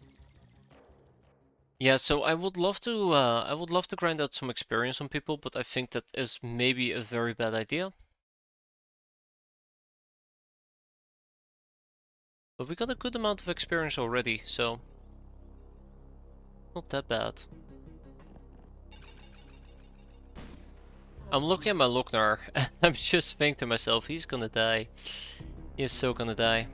Yeah, so I would love to grind out some experience on people, but I think that is maybe a very bad idea. But we got a good amount of experience already, so not that bad. I'm looking at my Lochnar, and I'm just thinking to myself, he's gonna die. He is so gonna die.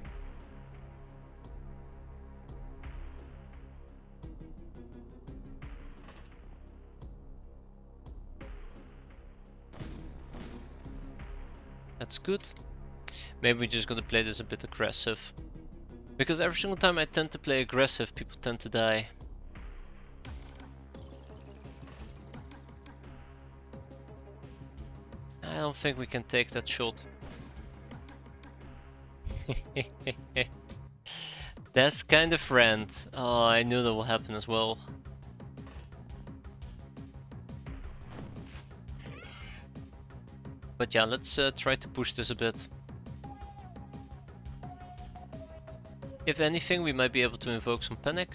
That's good. Maybe we're just gonna play this a bit aggressive. Because every single time I tend to play aggressive, people tend to die. I don't think we can take that shot. That's kind of friend. Oh, I knew that would happen as well. But yeah, let's try to push this a bit. If anything, we might be able to invoke some panic.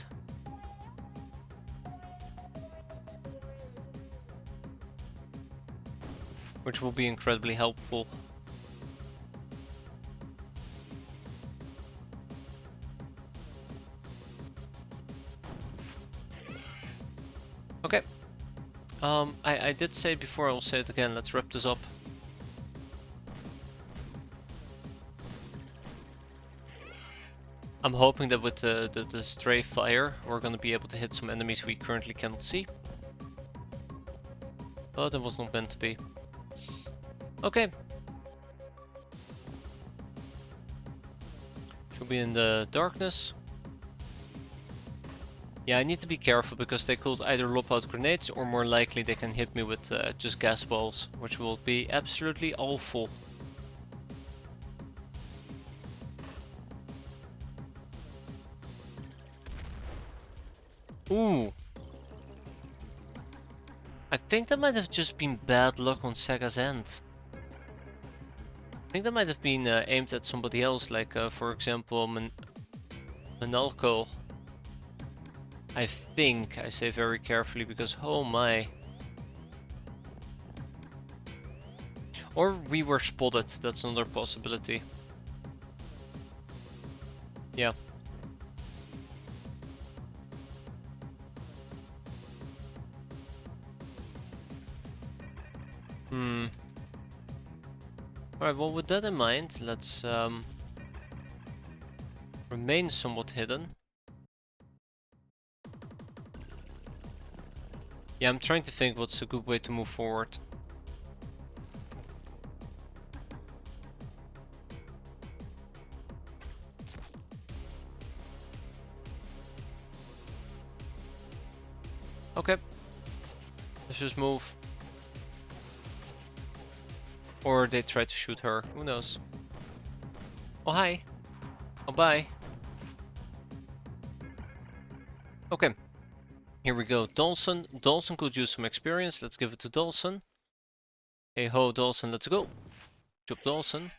Which will be incredibly helpful. Okay. I did say it before, I'll say it again, let's wrap this up. I'm hoping that with the stray fire, we're gonna be able to hit some enemies we currently cannot see. But it was not meant to be. Okay. Should be in the darkness. Yeah, I need to be careful because they could either lob out grenades or more likely they can hit me with just gas balls, which will be absolutely awful. Ooh. I think that might have just been bad luck on Sega's end. I think that might have been aimed at somebody else, like for example Manalco. I think, I say very carefully because oh my. Or we were spotted, that's another possibility. Yeah. Alright, well with that in mind, let's remain somewhat hidden. Yeah, I'm trying to think what's a good way to move forward. Okay. Let's just move. Or they try to shoot her, who knows. Oh hi. Oh bye. Okay. Here we go. Dawson. Dawson could use some experience. Let's give it to Dawson. Hey ho, Dawson, let's go. Job Dawson.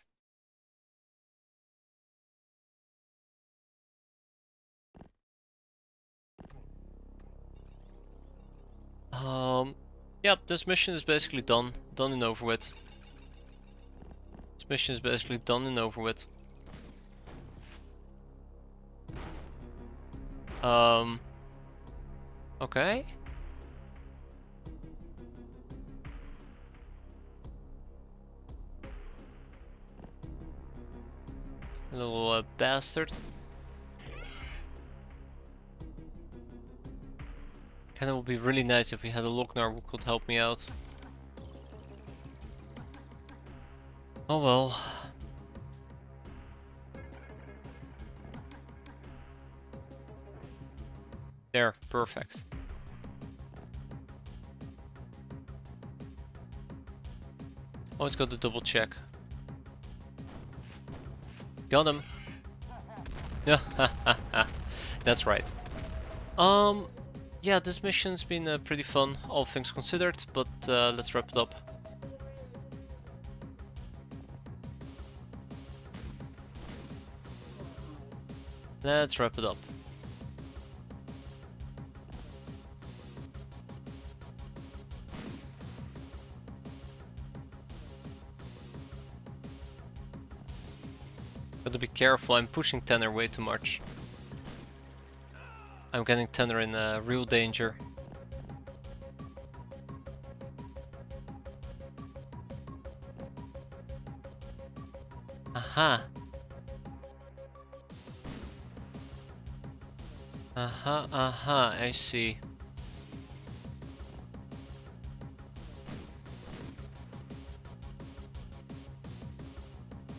Yep, this mission is basically done. Done and over with. This mission is basically done and over with. Okay. Little bastard. Kinda would be really nice if we had a Lochnar who could help me out. Oh well. There, perfect. Always got to double check. Got him. That's right. Yeah, this mission's been pretty fun, all things considered, but let's wrap it up. Let's wrap it up. Gotta be careful, I'm pushing Tenor way too much. I'm getting Tenor in real danger. Aha. Aha, I see.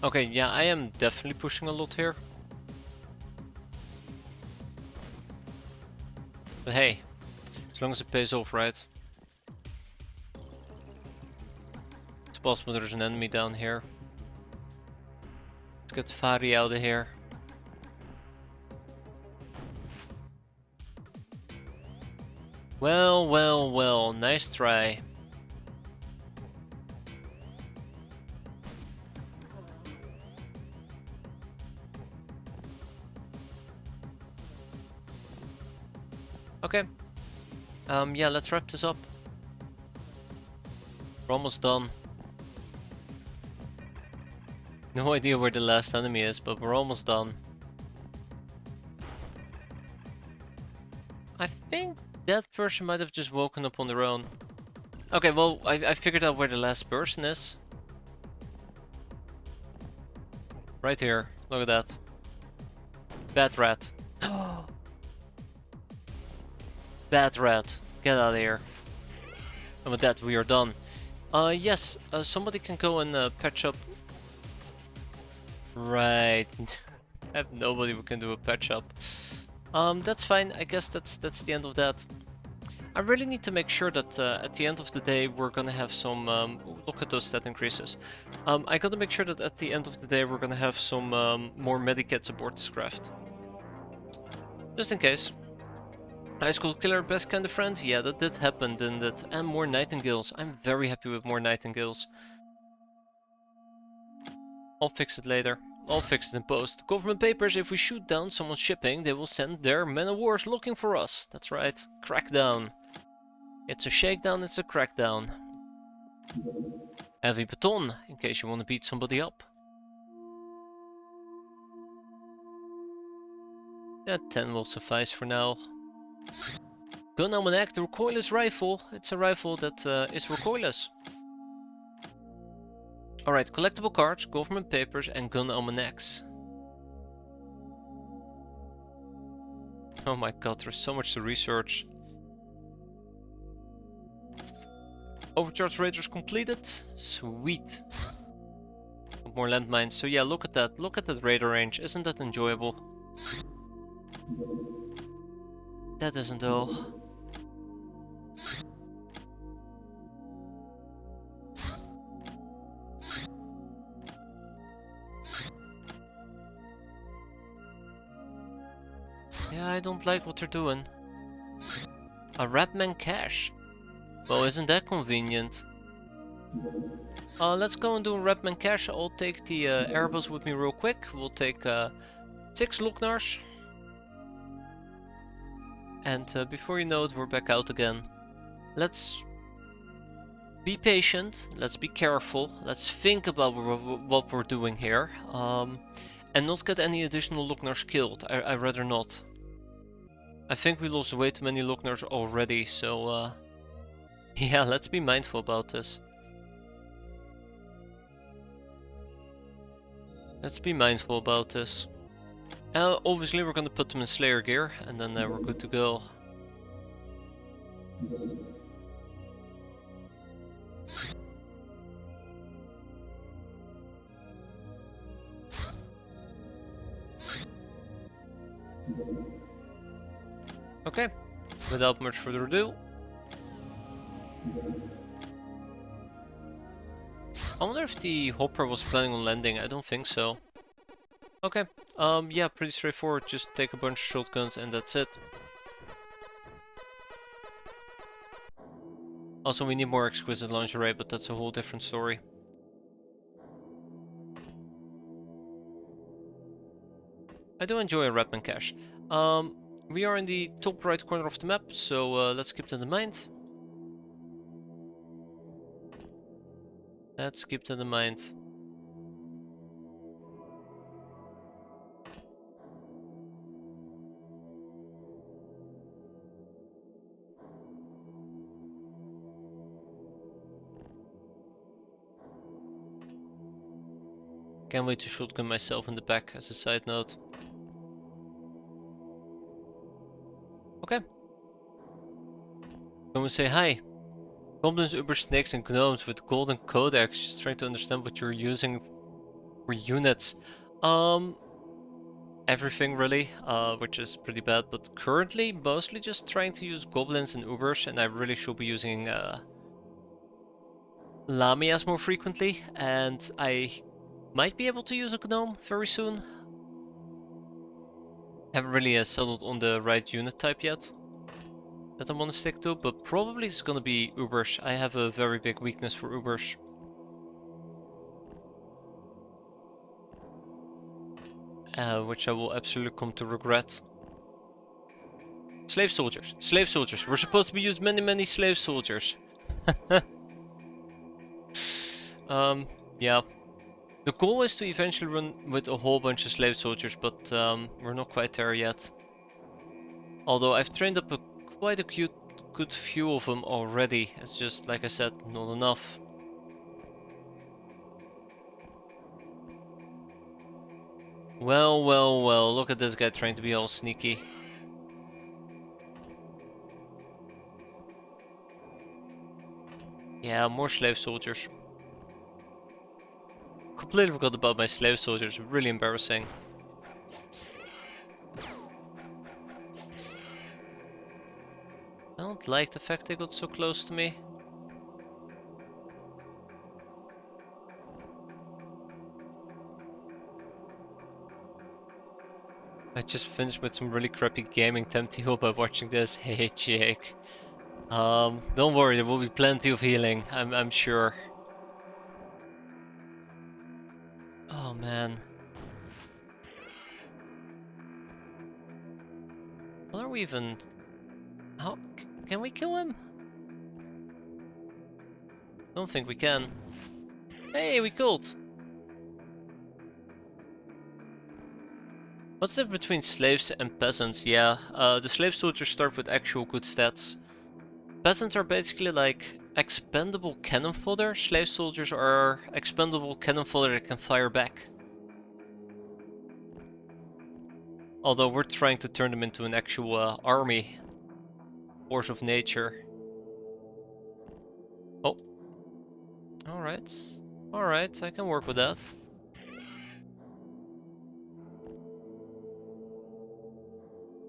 Okay, yeah, I am definitely pushing a lot here. But hey, as long as it pays off, right? It's possible there's an enemy down here. Let's get Fari out of here. Well, well, well, nice try. Okay. Yeah, let's wrap this up. We're almost done. No idea where the last enemy is, but we're almost done. I think that person might have just woken up on their own. Okay, well, I figured out where the last person is. Right here. Look at that. Bad rat. Bad rat. Get out of here. And with that, we are done. Yes, somebody can go and patch up. Right. I have nobody who can do a patch up. That's fine. I guess that's the end of that. I really need to make sure that at the end of the day we're gonna have some. Look at those stat increases. I gotta make sure that at the end of the day we're gonna have some more medikits aboard this craft. Just in case. High school killer, best kind of friend? Yeah, that did happen, didn't it? And more nightingales. I'm very happy with more nightingales. I'll fix it later. I'll fix it in post. Government papers, if we shoot down someone's shipping, they will send their men of wars looking for us. That's right. Crackdown. It's a shakedown, it's a crackdown. Heavy baton, in case you want to beat somebody up. Yeah, 10 will suffice for now. Gun almanac, the recoilless rifle. It's a rifle that is recoilless. Alright, collectible cards, government papers, and gun almanacs. Oh my god, there's so much to research. Overcharge raiders completed. Sweet. More landmines. So yeah, look at that. Look at that radar range. Isn't that enjoyable? That isn't though. Yeah, I don't like what they're doing. A Rapman cache. Well, isn't that convenient? Let's go and do a Rapman cache. I'll take the Airbus with me real quick. We'll take 6 Looknars. And before you know it, we're back out again. Let's be patient. Let's be careful. Let's think about what we're doing here. And not get any additional Looknars killed. I'd rather not. I think we lost way too many Looknars already, so yeah, let's be mindful about this. Let's be mindful about this. Obviously we're gonna put them in Slayer gear, and then we're good to go. Okay, without much further ado. I wonder if the hopper was planning on landing. I don't think so. Okay, yeah, pretty straightforward. Just take a bunch of shotguns and that's it. Also, we need more exquisite lingerie, but that's a whole different story. I do enjoy a Rapman cache. We are in the top right corner of the map, so let's keep that in mind. Let's keep that in mind. Can't wait to shotgun myself in the back as a side note. Okay. Can we say hi? Goblins, Uber, snakes, and gnomes with golden codex. Just trying to understand what you're using for units. Everything really, which is pretty bad. But currently, mostly just trying to use goblins and Ubers, and I really should be using Lamias more frequently. And I might be able to use a gnome very soon. Haven't really settled on the right unit type yet that I want to stick to, but probably it's gonna be Ubers. I have a very big weakness for Ubers. Which I will absolutely come to regret. Slave soldiers. Slave soldiers. We're supposed to be used many slave soldiers. Yeah. The goal is to eventually run with a whole bunch of slave soldiers, but we're not quite there yet. Although I've trained up quite a good few of them already. It's just, like I said, not enough. Well, well, well, look at this guy trying to be all sneaky. Yeah, more slave soldiers. Completely forgot about my slave soldiers, really embarrassing. I don't like the fact they got so close to me. I just finished with some really crappy gaming tempting by watching this. Hey Jake. Don't worry, there will be plenty of healing, I'm sure. Oh man. What are we even... How... Can we kill him? Don't think we can. Hey, we could! What's the difference between slaves and peasants? Yeah, the slave soldiers start with actual good stats. Peasants are basically like expendable cannon fodder. Slave soldiers are expendable cannon fodder that can fire back. Although we're trying to turn them into an actual army. Force of nature. Oh. Alright. Alright, I can work with that.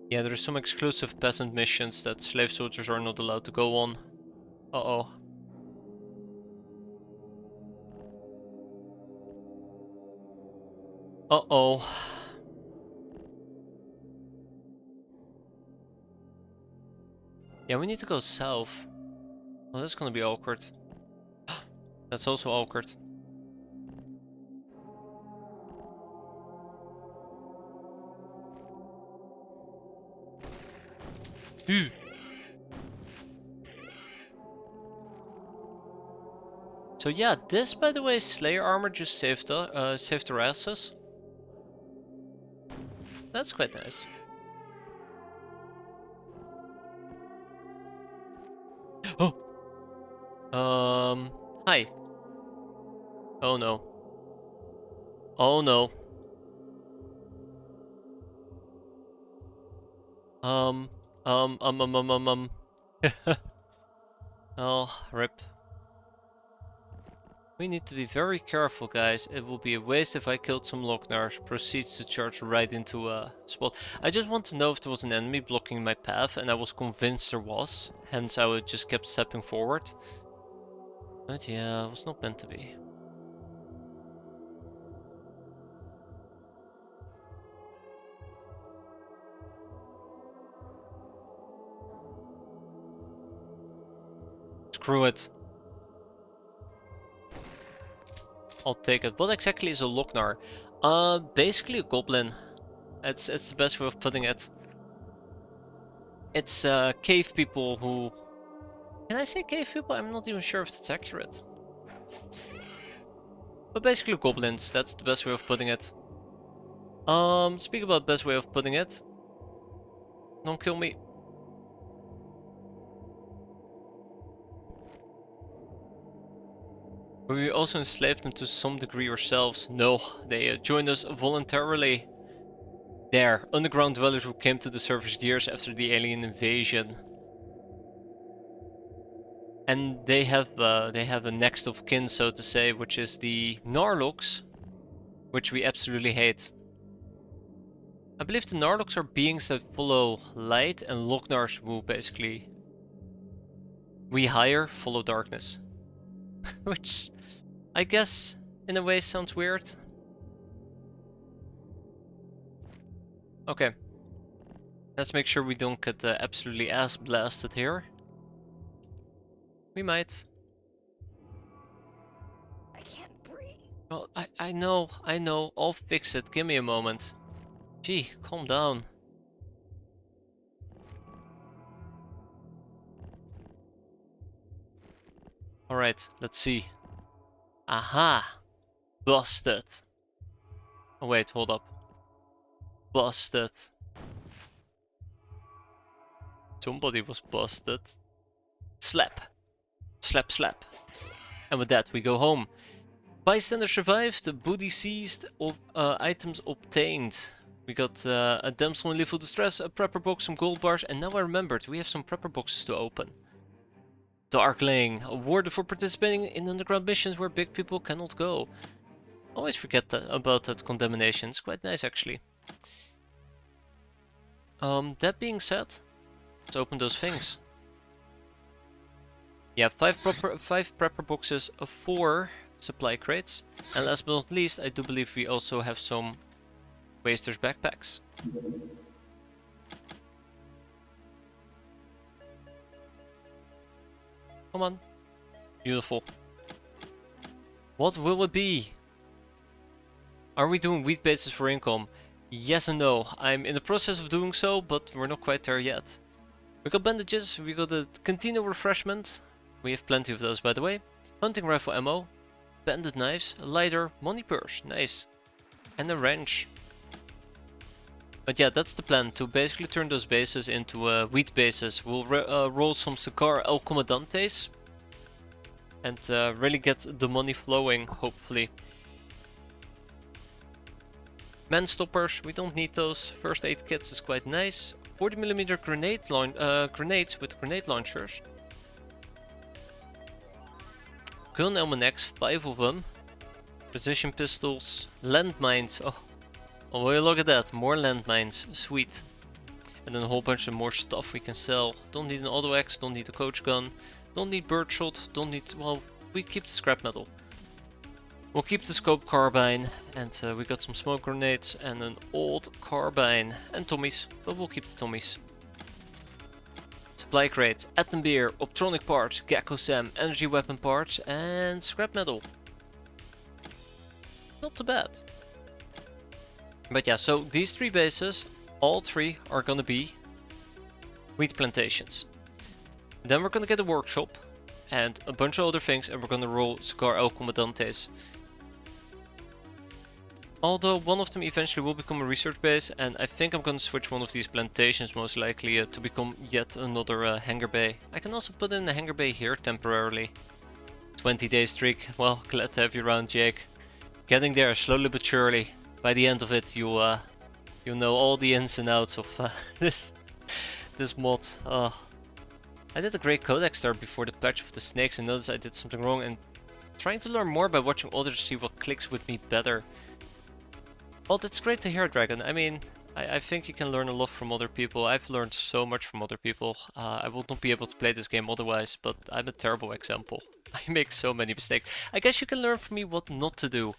Yeah, there's some exclusive peasant missions that slave soldiers are not allowed to go on. Uh-oh. Uh-oh. Yeah, we need to go south. Oh, that's gonna be awkward. That's also awkward. Ooh. So yeah, this, by the way, Slayer armor just saved our asses. That's quite nice. Oh! Hi. Oh no. Oh no. Um, um, um, um, um, um, um. Oh, rip. We need to be very careful, guys. It will be a waste if I killed some Lognars. Proceeds to charge right into a spot. I just want to know if there was an enemy blocking my path, and I was convinced there was. Hence, I would just kept stepping forward. But yeah, it was not meant to be. Screw it. I'll take it. What exactly is a Lochnar? Basically a goblin. It's the best way of putting it. It's cave people who... Can I say cave people? I'm not even sure if that's accurate. But basically goblins, that's the best way of putting it. Speak about best way of putting it. Don't kill me. But we also enslaved them to some degree ourselves. No, they joined us voluntarily. There, underground dwellers who came to the surface years after the alien invasion. And they have a next of kin, so to say, which is the Narloks, which we absolutely hate. I believe the Narloks are beings that follow light, and Lognars who basically we hire follow darkness. Which I guess in a way sounds weird. Okay. Let's make sure we don't get absolutely ass blasted here. We might. I can't breathe. Well, I know. I'll fix it. Give me a moment. Gee, calm down. Alright, let's see. Aha! Busted. Oh wait, hold up. Busted. Somebody was busted. Slap. Slap, slap. And with that, we go home. Bystander survived, the booty seized, items obtained. We got a damsel in lethal distress, a prepper box, some gold bars, and now I remembered, we have some prepper boxes to open. Darkling, awarded for participating in underground missions where big people cannot go. Always forget about that condemnation, it's quite nice actually. That being said, let's open those things. Yeah, 5 prepper boxes, 4 supply crates, and last but not least, I do believe we also have some wasters backpacks. Come on. Beautiful. What will it be? Are we doing wheat bases for income? Yes and no. I'm in the process of doing so, but we're not quite there yet. We got bandages, we got a cantina refreshment. We have plenty of those, by the way. Hunting rifle ammo, bandit knives, a lighter, money purse, nice. And a wrench. But yeah, that's the plan, to basically turn those bases into wheat bases. We'll roll some cigar El Comandantes. And really get the money flowing, hopefully. Man stoppers, we don't need those. First aid kits is quite nice. 40mm grenades with grenade launchers. Gun almanacs, 5 of them. Precision pistols, landmines. Oh, well, look at that, more landmines, sweet. And then a whole bunch of more stuff we can sell. Don't need an auto axe, don't need a coach gun, don't need birdshot, don't need, well, we keep the scrap metal. We'll keep the scope carbine, and we got some smoke grenades and an old carbine and Tommies, but we'll keep the Tommies. Supply crates, atom beer, optronic parts, Gecko Sam, energy weapon parts, and scrap metal. Not too bad. But yeah, so these 3 bases, all 3 are gonna be wheat plantations. Then we're gonna get a workshop and a bunch of other things, and we're gonna roll Cigar El Comandantes. Although one of them eventually will become a research base, and I think I'm gonna switch one of these plantations most likely to become yet another hangar bay. I can also put in a hangar bay here temporarily. 20-day streak, well, glad to have you around, Jake. Getting there slowly but surely. By the end of it, you'll know all the ins and outs of this mod. I did a great codex start before the patch of the snakes and noticed I did something wrong, and trying to learn more by watching others to see what clicks with me better. Well, that's great to hear, Dragon. I mean, I think you can learn a lot from other people. I've learned so much from other people. I would not be able to play this game otherwise, but I'm a terrible example. I make so many mistakes. I guess you can learn from me what not to do.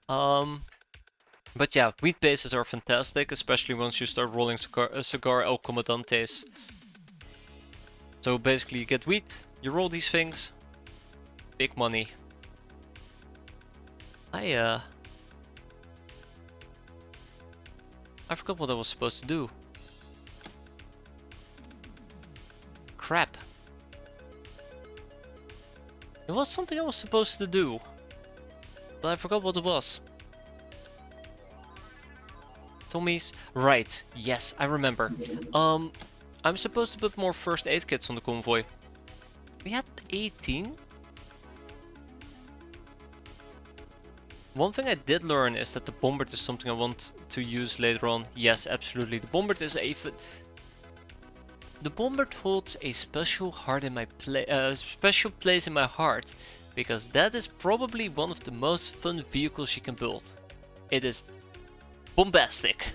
But yeah, wheat bases are fantastic, especially once you start rolling Cigar El Comandantes. So basically you get wheat, you roll these things, big money. I forgot what I was supposed to do. Crap. There was something I was supposed to do, but I forgot what it was. Tommy's, right, yes, I remember. I'm supposed to put more first aid kits on the convoy. We had 18? One thing I did learn is that the bombard is something I want to use later on. Yes, absolutely. The bombard is the bombard holds a special special place in my heart, because that is probably one of the most fun vehicles you can build. It is bombastic.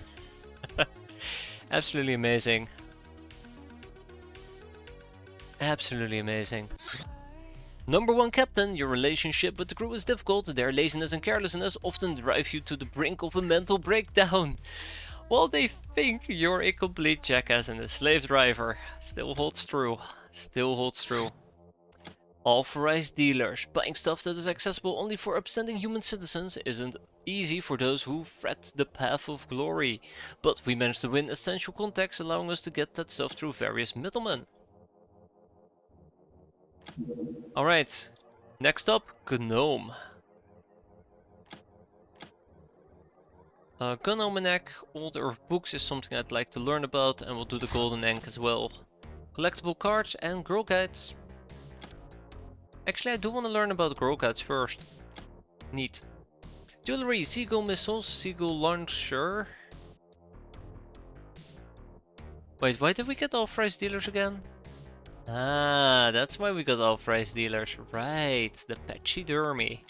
Absolutely amazing. Absolutely amazing. Number 1 Captain, your relationship with the crew is difficult. Their laziness and carelessness often drive you to the brink of a mental breakdown. While they think you're a complete jackass and a slave driver, still holds true. Still holds true. Authorized dealers. Buying stuff that is accessible only for upstanding human citizens isn't easy for those who thread the path of glory. But we managed to win essential contacts, allowing us to get that stuff through various middlemen. Alright, next up, Gnome. Gun Almanac, Order of Books is something I'd like to learn about, and we'll do the Golden Ink as well. Collectible cards and Girl Guides. Actually, I do want to learn about Girl Guides first. Neat. Jewelry, seagull missiles, seagull launcher. Wait, why did we get authorized dealers again? Ah, that's why we got authorized dealers. Right, the pachydermy.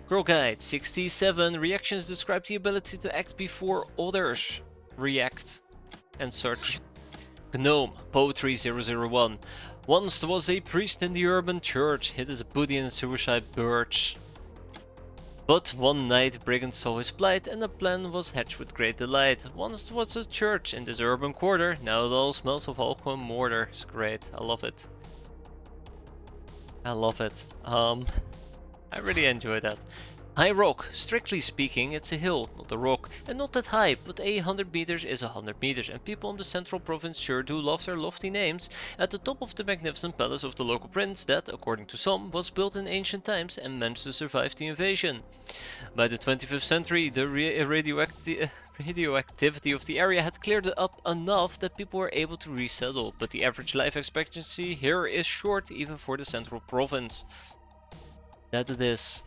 Girl Guide 67. Reactions describe the ability to act before others react and such. Gnome, Poetry 001. Once there was a priest in the urban church, hid his booty in suicide birch. But one night brigand saw his plight, and the plan was hatched with great delight. Once there was a church in this urban quarter, now it all smells of alcohol and mortar. It's great, I love it. I love it. I really enjoy that. High Rock. Strictly speaking, it's a hill, not a rock, and not that high, but 100 meters is 100 meters, and people in the central province sure do love their lofty names. At the top of the magnificent palace of the local prince that, according to some, was built in ancient times and managed to survive the invasion. By the 25th century, the radioactivity of the area had cleared it up enough that people were able to resettle, but the average life expectancy here is short even for the central province. That it is.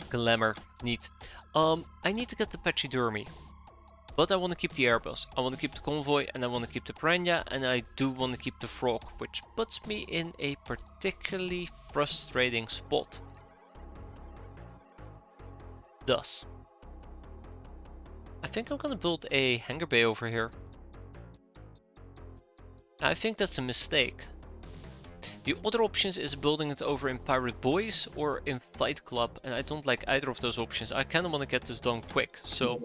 Glamour. Neat. I need to get the pachydermy. But I want to keep the airbus, I want to keep the convoy, and I want to keep the piranha, and I do want to keep the frog, which puts me in a particularly frustrating spot. Thus, I think I'm gonna build a hangar bay over here. I think that's a mistake. The other options is building it over in Pirate Boyz or in Fight Club, and I don't like either of those options. I kinda wanna get this done quick, so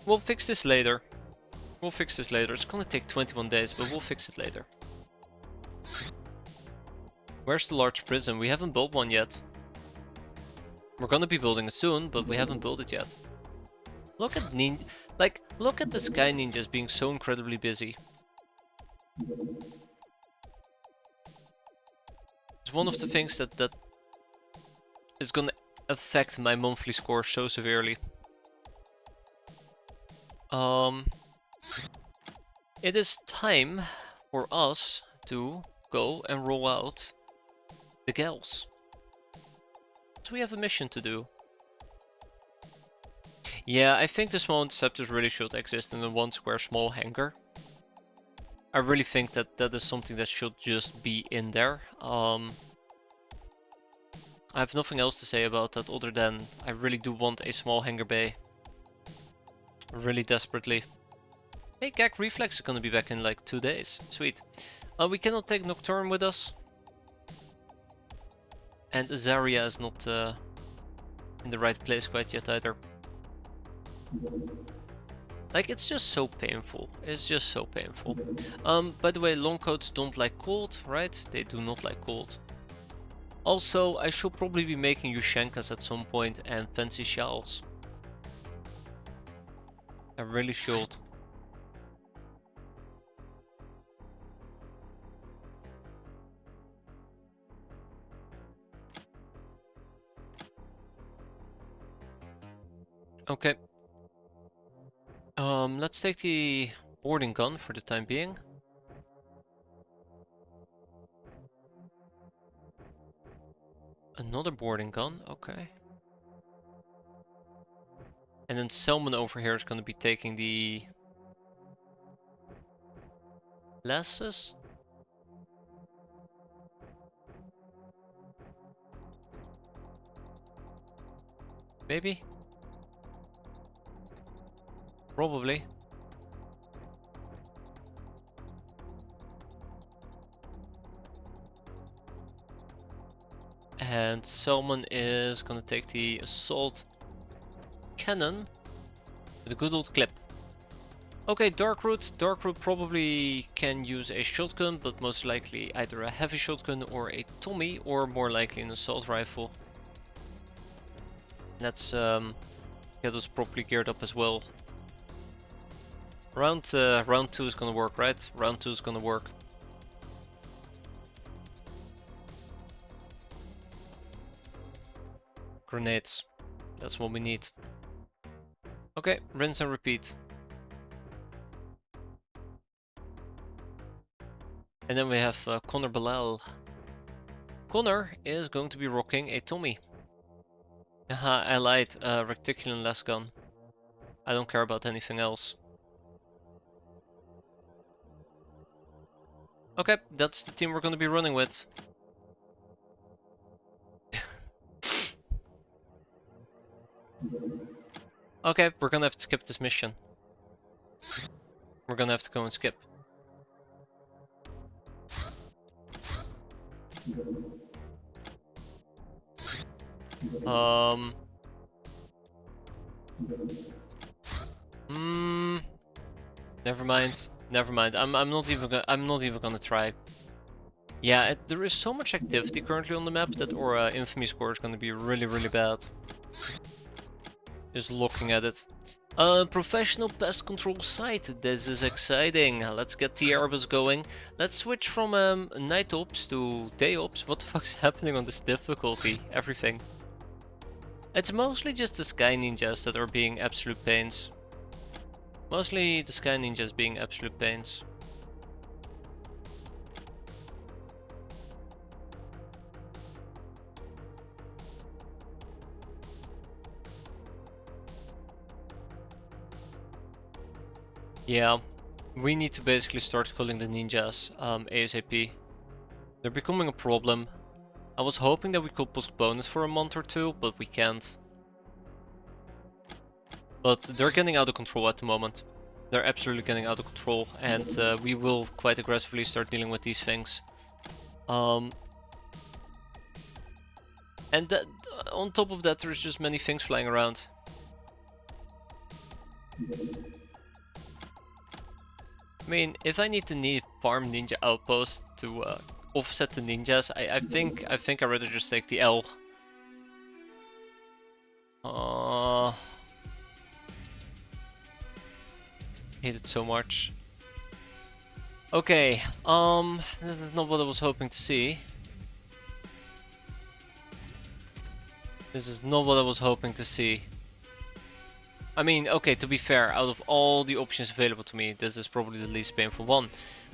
we'll fix this later. We'll fix this later. It's gonna take 21 days, but we'll fix it later. Where's the large prison? We haven't built one yet. We're gonna be building it soon, but we haven't built it yet. Look at look at the Sky Ninjas being so incredibly busy. It's one of the things that is gonna affect my monthly score so severely. It is time for us to go and roll out the gals. So we have a mission to do. Yeah, I think the small interceptors really should exist in a 1 square small hangar. I really think that that is something that should just be in there. I have nothing else to say about that other than I really do want a small hangar bay. Really desperately. Hey, Gag Reflex is gonna be back in like 2 days. Sweet. We cannot take Nocturne with us. And Azaria is not in the right place quite yet either. Like, it's just so painful. It's just so painful. By the way, longcoats don't like cold, right? They do not like cold. Also, I should probably be making Yushenkas at some point and fancy shawls. I really should. Okay. Let's take the boarding gun for the time being. Another boarding gun, okay. And then Selman over here is going to be taking the lasses. Maybe? Probably. And Selman is gonna take the assault cannon with a good old clip. Okay, Darkroot. Darkroot probably can use a shotgun, but most likely either a heavy shotgun or a Tommy, or more likely an assault rifle. Let's get us properly geared up as well. Round 2 is gonna work, right? Round 2 is gonna work. Grenades. That's what we need. Okay, rinse and repeat. And then we have Connor Bilal. Connor is going to be rocking a Tommy. Haha, I lied. Reticulum las gun. I don't care about anything else. Okay, that's the team we're going to be running with. Okay, we're gonna have to skip this mission. We're gonna have to go and skip. Never mind. Never mind. I'm not even gonna try. Yeah, there is so much activity currently on the map that our infamy score is gonna be really bad. Just looking at it. Professional pest control site. This is exciting. Let's get the airbus going. Let's switch from night ops to day ops. What the fuck's happening on this difficulty? Everything. It's mostly just the Sky Ninjas that are being absolute pains. Mostly the Sky Ninjas being absolute pains. Yeah, we need to basically start killing the ninjas ASAP. They're becoming a problem. I was hoping that we could postpone it for a month or two, but we can't. But they're getting out of control at the moment. They're absolutely getting out of control, and we will quite aggressively start dealing with these things. And that, on top of that, there's just many things flying around. I mean, if I need to farm ninja outpost to offset the ninjas, I think I'd rather just take the L. Hate it so much. Okay, this is not what I was hoping to see. This is not what I was hoping to see. I mean, okay, to be fair, out of all the options available to me, this is probably the least painful one.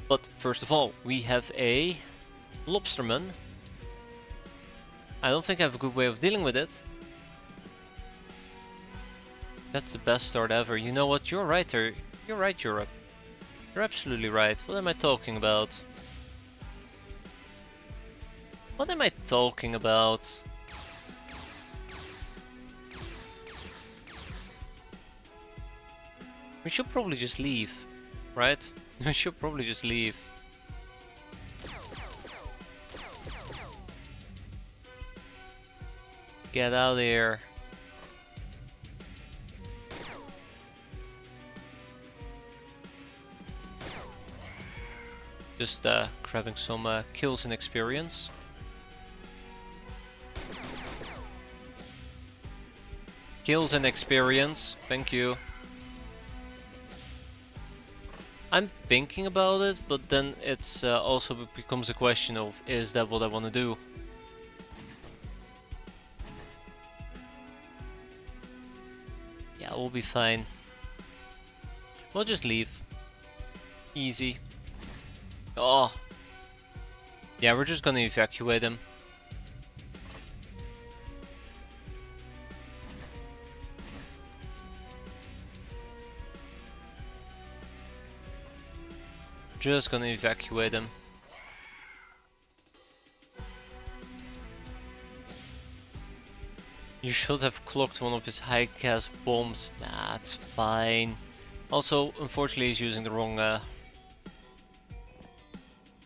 But first of all, we have a lobsterman. I don't think I have a good way of dealing with it. That's the best start ever. You know what? You're right there. You're right, Europe. You're absolutely right. What am I talking about? What am I talking about? We should probably just leave, right? We should probably just leave. Get out of here. Just grabbing some kills and experience. Kills and experience, thank you. I'm thinking about it, but then it's also becomes a question of, is that what I want to do? Yeah, we'll be fine. We'll just leave. Easy. Oh. Yeah, we're just gonna evacuate him. Just gonna evacuate him. You should have clocked one of his high cast bombs. Nah, it's fine. Also, unfortunately, he's using the wrong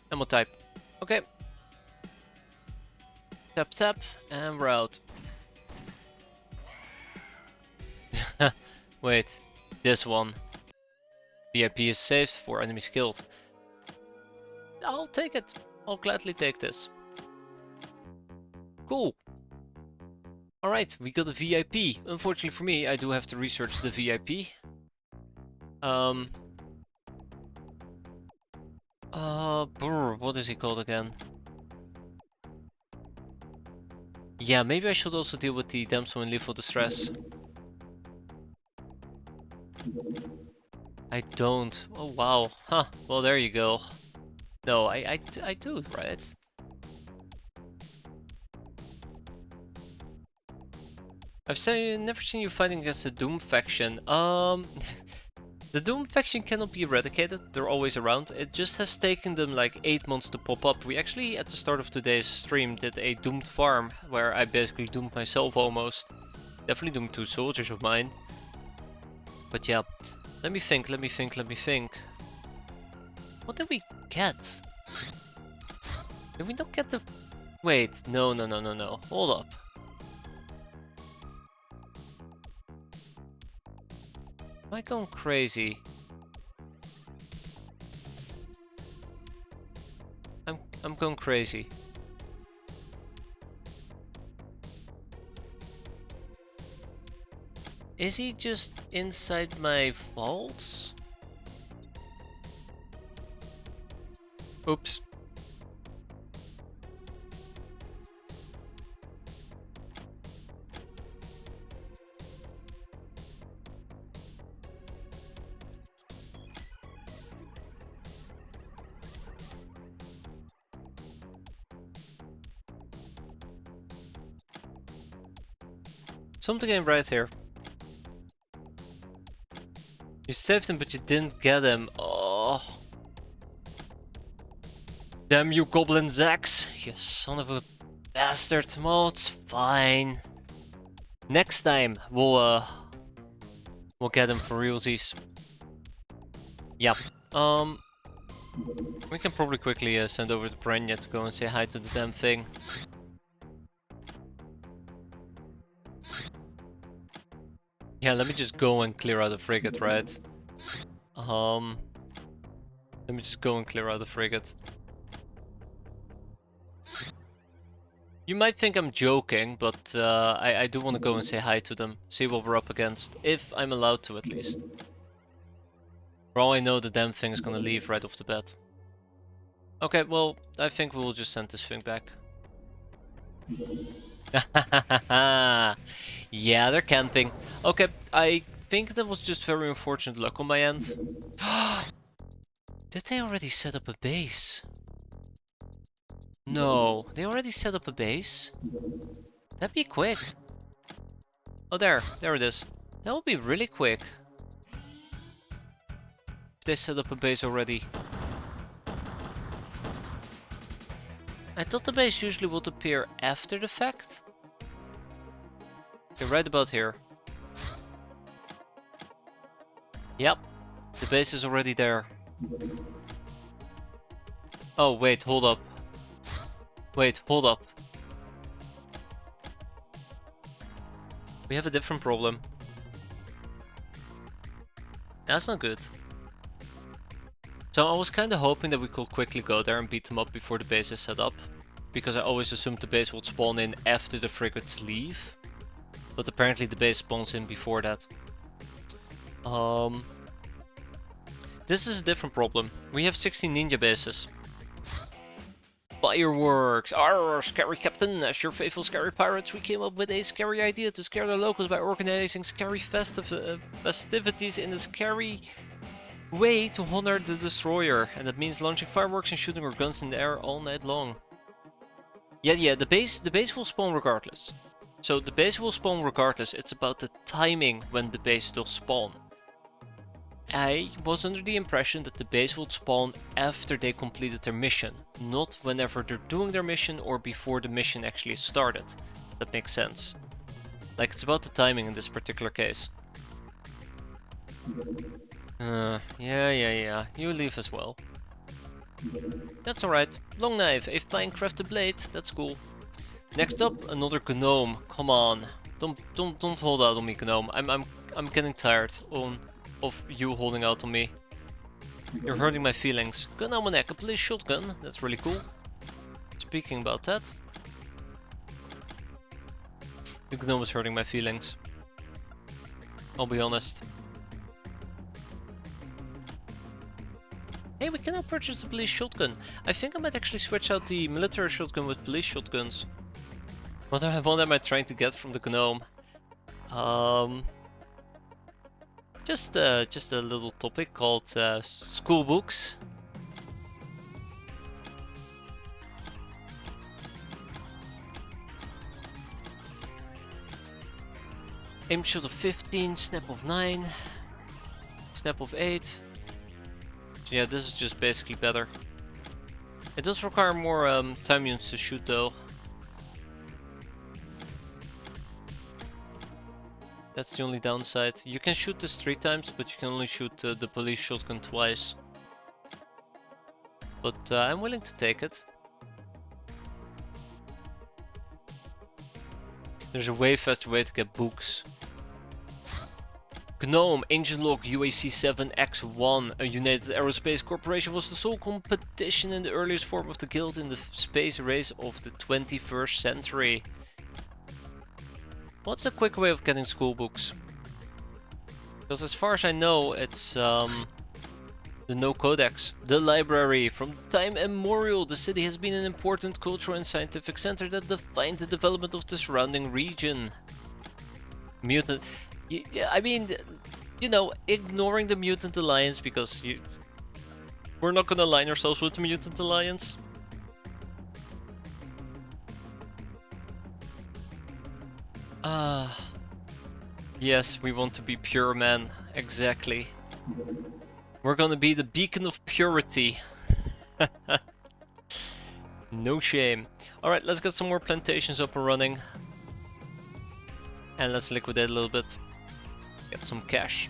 ammo type. Okay. Tap tap, and we're out. Wait, this one. VIP is saved, 4 enemies killed. I'll take it. I'll gladly take this. Cool. Alright, we got a VIP. Unfortunately for me, I do have to research the VIP. What is he called again? Yeah, maybe I should also deal with the damsel in lethal distress. I don't. Oh wow. Huh. Well, there you go. No, I do, right? never seen you fighting against the Doom faction. The Doom faction cannot be eradicated, they're always around. It just has taken them like 8 months to pop up. We actually, at the start of today's stream, did a doomed farm, where I basically doomed myself almost. Definitely doomed 2 soldiers of mine. But yeah, let me think. What did we get? Did we not get the... Wait, no. Hold up. Am I going crazy? I'm going crazy. Is he just inside my vaults? Oops. Something ain't right here. You saved him, but you didn't get him. Oh. Damn you, Goblin Zax. You son of a bastard. Well, it's fine. Next time, we'll get him for realsies. Yep. We can probably quickly send over to Brenya to go and say hi to the damn thing. Yeah, let me just go and clear out the frigate, right? Let me just go and clear out the frigate. You might think I'm joking, but I do want to go and say hi to them. See what we're up against. If I'm allowed to, at least. For all I know, the damn thing is gonna leave right off the bat. Okay, well, I think we'll just send this thing back. Yeah, they're camping. Okay, I think that was just very unfortunate luck on my end. Did they already set up a base? No, they already set up a base? That'd be quick. Oh, there it is. That would be really quick. If they set up a base already. I thought the base usually would appear after the fact. Okay, right about here. Yep, the base is already there. Oh, wait, hold up. Wait, hold up. We have a different problem. That's not good. So I was kinda hoping that we could quickly go there and beat them up before the base is set up. Because I always assumed the base would spawn in after the frigates leave. But apparently the base spawns in before that. This is a different problem. We have 16 ninja bases. Fireworks! Arr, scary captain! As your faithful scary pirates, we came up with a scary idea to scare the locals by organizing scary festivities in a scary way to honor the destroyer. And that means launching fireworks and shooting our guns in the air all night long. Yeah, the base will spawn regardless. So the base will spawn regardless, it's about the timing when the base does spawn. I was under the impression that the base would spawn after they completed their mission, not whenever they're doing their mission or before the mission actually started. That makes sense. Like, it's about the timing in this particular case. Yeah, you leave as well. That's alright. Long knife, a flying crafted blade, that's cool. Next up, another Gnome. Come on. Don't hold out on me, Gnome. I'm getting tired of you holding out on me. You're hurting my feelings. Gun on my neck, a police shotgun. That's really cool. Speaking about that, the Gnome is hurting my feelings. I'll be honest. Hey, we cannot purchase the police shotgun. I think I might actually switch out the military shotgun with police shotguns. What am I trying to get from the Gnome? Just a little topic called school books. Aim shot of 15, snap of 9, snap of 8. So yeah, this is just basically better. It does require more time units to shoot though. That's the only downside. You can shoot this 3 times, but you can only shoot the police shotgun twice. But I'm willing to take it. There's a way faster way to get books. Gnome, Ancient Log, UAC-7X1, a United Aerospace Corporation, was the sole competition in the earliest form of the guild in the space race of the 21st century. What's a quick way of getting school books? Because as far as I know, it's the No Codex. The library. From time immemorial, the city has been an important cultural and scientific center that defined the development of the surrounding region. Mutant. Yeah, I mean, you know, ignoring the Mutant Alliance because we're not gonna align ourselves with the Mutant Alliance. Yes, we want to be pure men, exactly. We're gonna be the beacon of purity. No shame. Alright, let's get some more plantations up and running. And let's liquidate a little bit. Get some cash.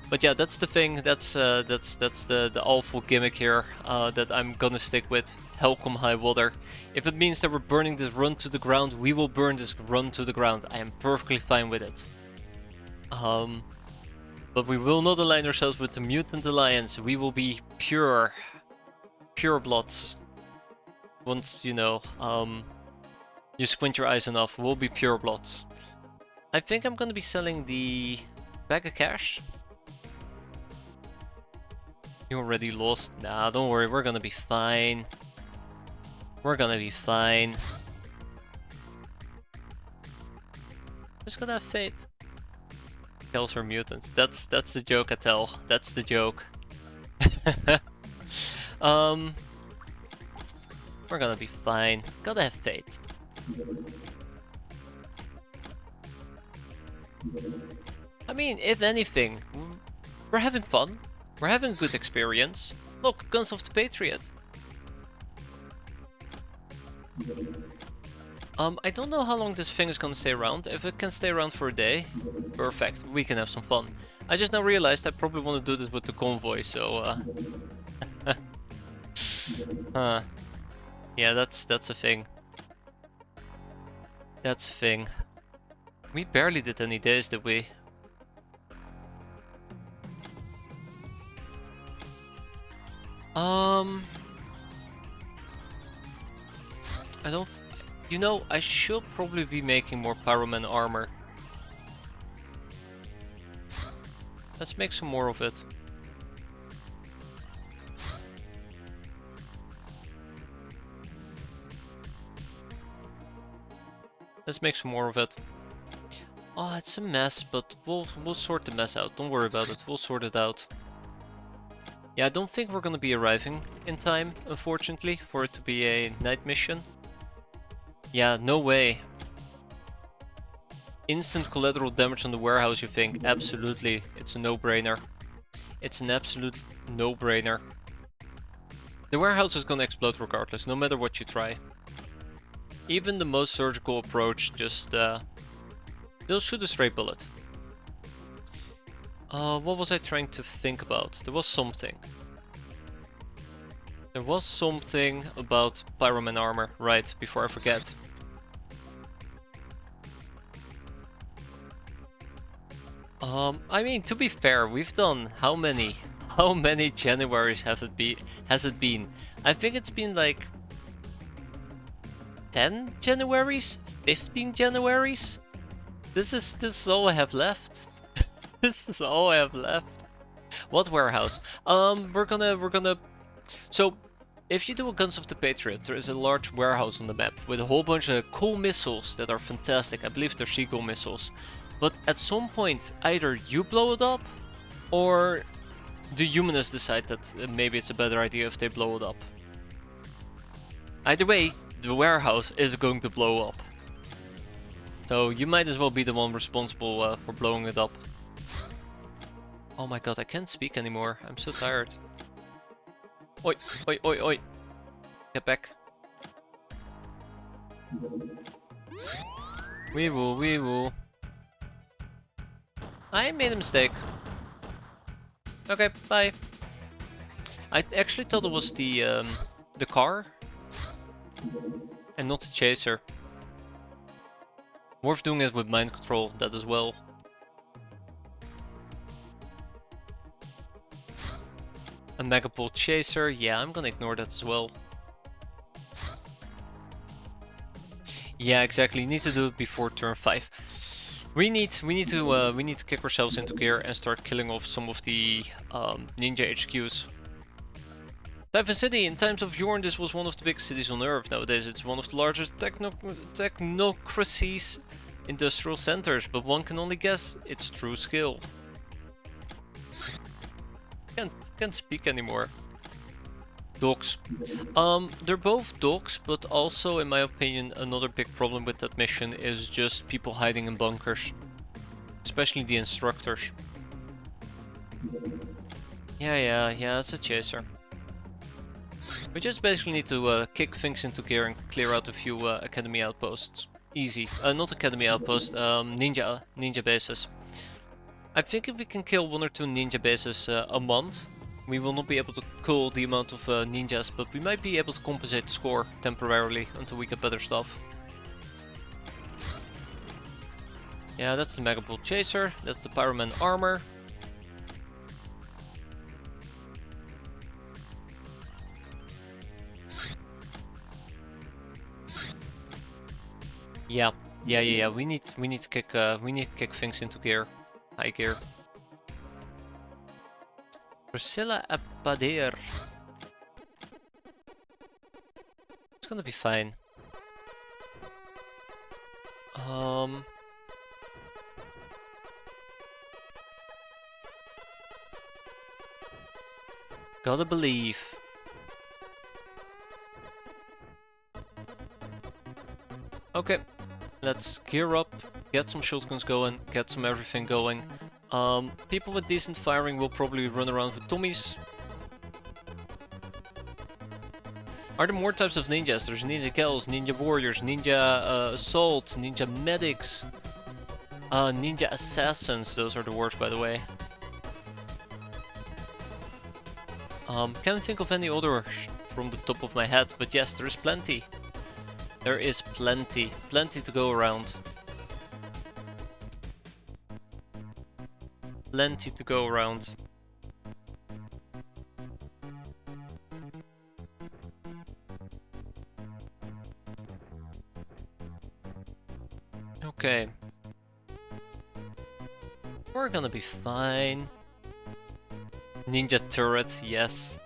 But yeah, that's the thing, that's the awful gimmick here that I'm gonna stick with. Hell come high water. If it means that we're burning this run to the ground, we will burn this run to the ground. I am perfectly fine with it. But we will not align ourselves with the Mutant Alliance. We will be pure bloods. Once, you know, you squint your eyes enough, we'll be pure bloods. I think I'm gonna be selling the bag of cash. You already lost? Nah, don't worry, we're gonna be fine. We're gonna be fine. Just gonna have faith. Kills are mutants. That's the joke, I tell. That's the joke. We're gonna be fine. Gotta have faith. I mean, if anything, we're having fun. We're having good experience. Look, Guns of the Patriot. I don't know how long this thing is gonna stay around. If it can stay around for a day, perfect. We can have some fun. I just now realized I probably want to do this with the convoy, so yeah, that's a thing. That's a thing. We barely did any days, did we? I don't... You know, I should probably be making more Pyroman armor. Let's make some more of it. Let's make some more of it. Oh, it's a mess, but we'll sort the mess out. Don't worry about it. We'll sort it out. Yeah, I don't think we're gonna be arriving in time, unfortunately, for it to be a night mission. Yeah, no way. Instant collateral damage on the warehouse, you think? Absolutely. It's a no-brainer. It's an absolute no-brainer. The warehouse is gonna explode regardless, no matter what you try. Even the most surgical approach, just they'll shoot a straight bullet. What was I trying to think about? There was something. There was something about Pyroman armor, right, before I forget. I mean, to be fair, we've done how many Januaries has it been? I think it's been like 10 Januaries? 15 Januaries? This is all I have left. This is all I have left. What warehouse? We're gonna... So, if you do a Guns of the Patriot, there is a large warehouse on the map with a whole bunch of cool missiles that are fantastic. I believe they're seagull missiles. But at some point, either you blow it up, or the humanists decide that maybe it's a better idea if they blow it up. Either way, the warehouse is going to blow up. So you might as well be the one responsible for blowing it up. Oh my god, I can't speak anymore. I'm so tired. Oi, oi, oi, oi. Get back. Wee woo, wee woo. I made a mistake. Okay, bye. I actually thought it was the car and not the chaser. Worth doing it with mind control, that as well. A Megapole chaser, yeah, I'm gonna ignore that as well. Yeah, exactly. You need to do it before turn 5. We need to kick ourselves into gear and start killing off some of the ninja HQs. Typhon City, in times of yore, this was one of the biggest cities on Earth. Nowadays, it's one of the largest technocracies, industrial centers, but one can only guess its true skill. Can't speak anymore. Dogs. They're both dogs, but also, in my opinion, another big problem with that mission is just people hiding in bunkers. Especially the instructors. Yeah, it's a chaser. We just basically need to kick things into gear and clear out a few academy outposts. Easy. Not academy outposts, ninja bases. I think if we can kill 1 or 2 ninja bases a month, we will not be able to cull the amount of ninjas, but we might be able to compensate the score temporarily until we get better stuff. Yeah, that's the Megapole Chaser, that's the Pyroman armor. Yeah. We need to kick things into gear, high gear. Priscilla Abadir. It's gonna be fine. Gotta believe. Okay, let's gear up, get some shotguns going, get some everything going. People with decent firing will probably run around with Tommies. Are there more types of ninjas? There's ninja kills, ninja warriors, ninja assault, ninja medics, ninja assassins. Those are the words, by the way. Can't think of any others from the top of my head, but yes, there is plenty. There is plenty to go around. Plenty to go around. Okay. We're gonna be fine. Ninja turret, yes.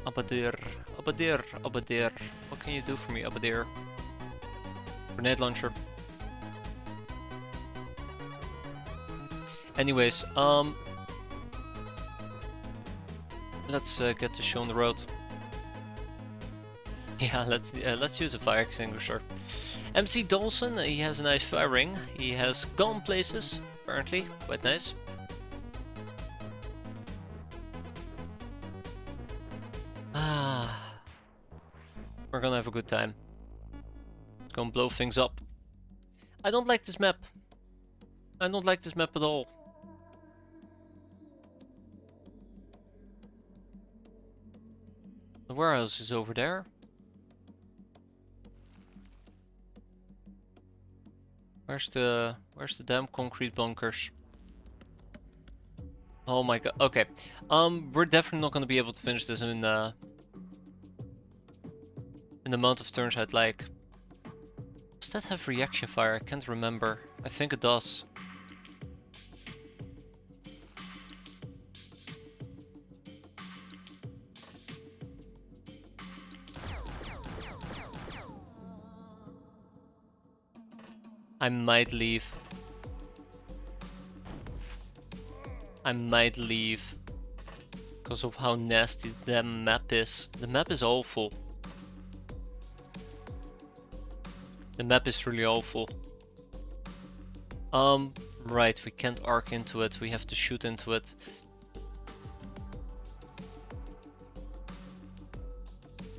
Abadir, Abadir, Abadir. What can you do for me, Abadir? Grenade launcher. Anyways, let's get this show on the road. Yeah, let's use a fire extinguisher. MC Dawson, he has a nice firing. He has gone places, apparently, quite nice. We're gonna have a good time. Gonna blow things up. I don't like this map. I don't like this map at all. The warehouse is over there. Where's the damn concrete bunkers? Oh my god. Okay. We're definitely not gonna be able to finish this in the amount of turns I'd like. Does that have reaction fire? I can't remember. I think it does. I might leave. I might leave. Because of how nasty the map is. The map is awful. The map is really awful. Right, we can't arc into it, we have to shoot into it.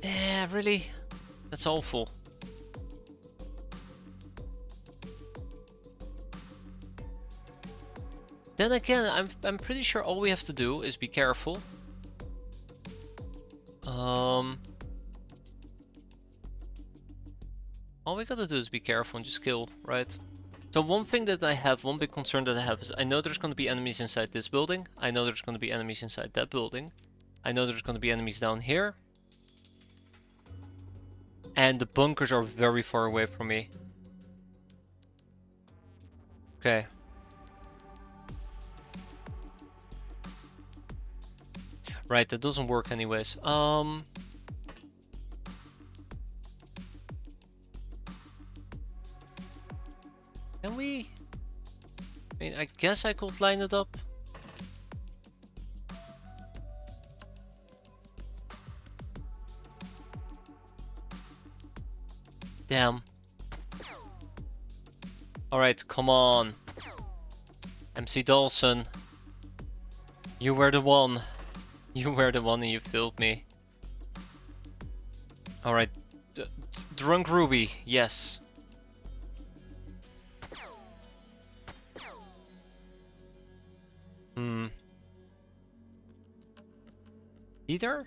Yeah, really? That's awful. Then again, I'm pretty sure all we have to do is be careful. All we gotta do is be careful and just kill, right? So one thing that I have, one big concern that I have is I know there's gonna be enemies inside this building. I know there's gonna be enemies inside that building. I know there's gonna be enemies down here. And the bunkers are very far away from me. Okay. Right, that doesn't work anyways. Can we? I mean, I guess I could line it up. Damn. Alright, come on. MC Dawson. You were the one. You were the one and you failed me. Alright. Drunk Ruby, yes. Either?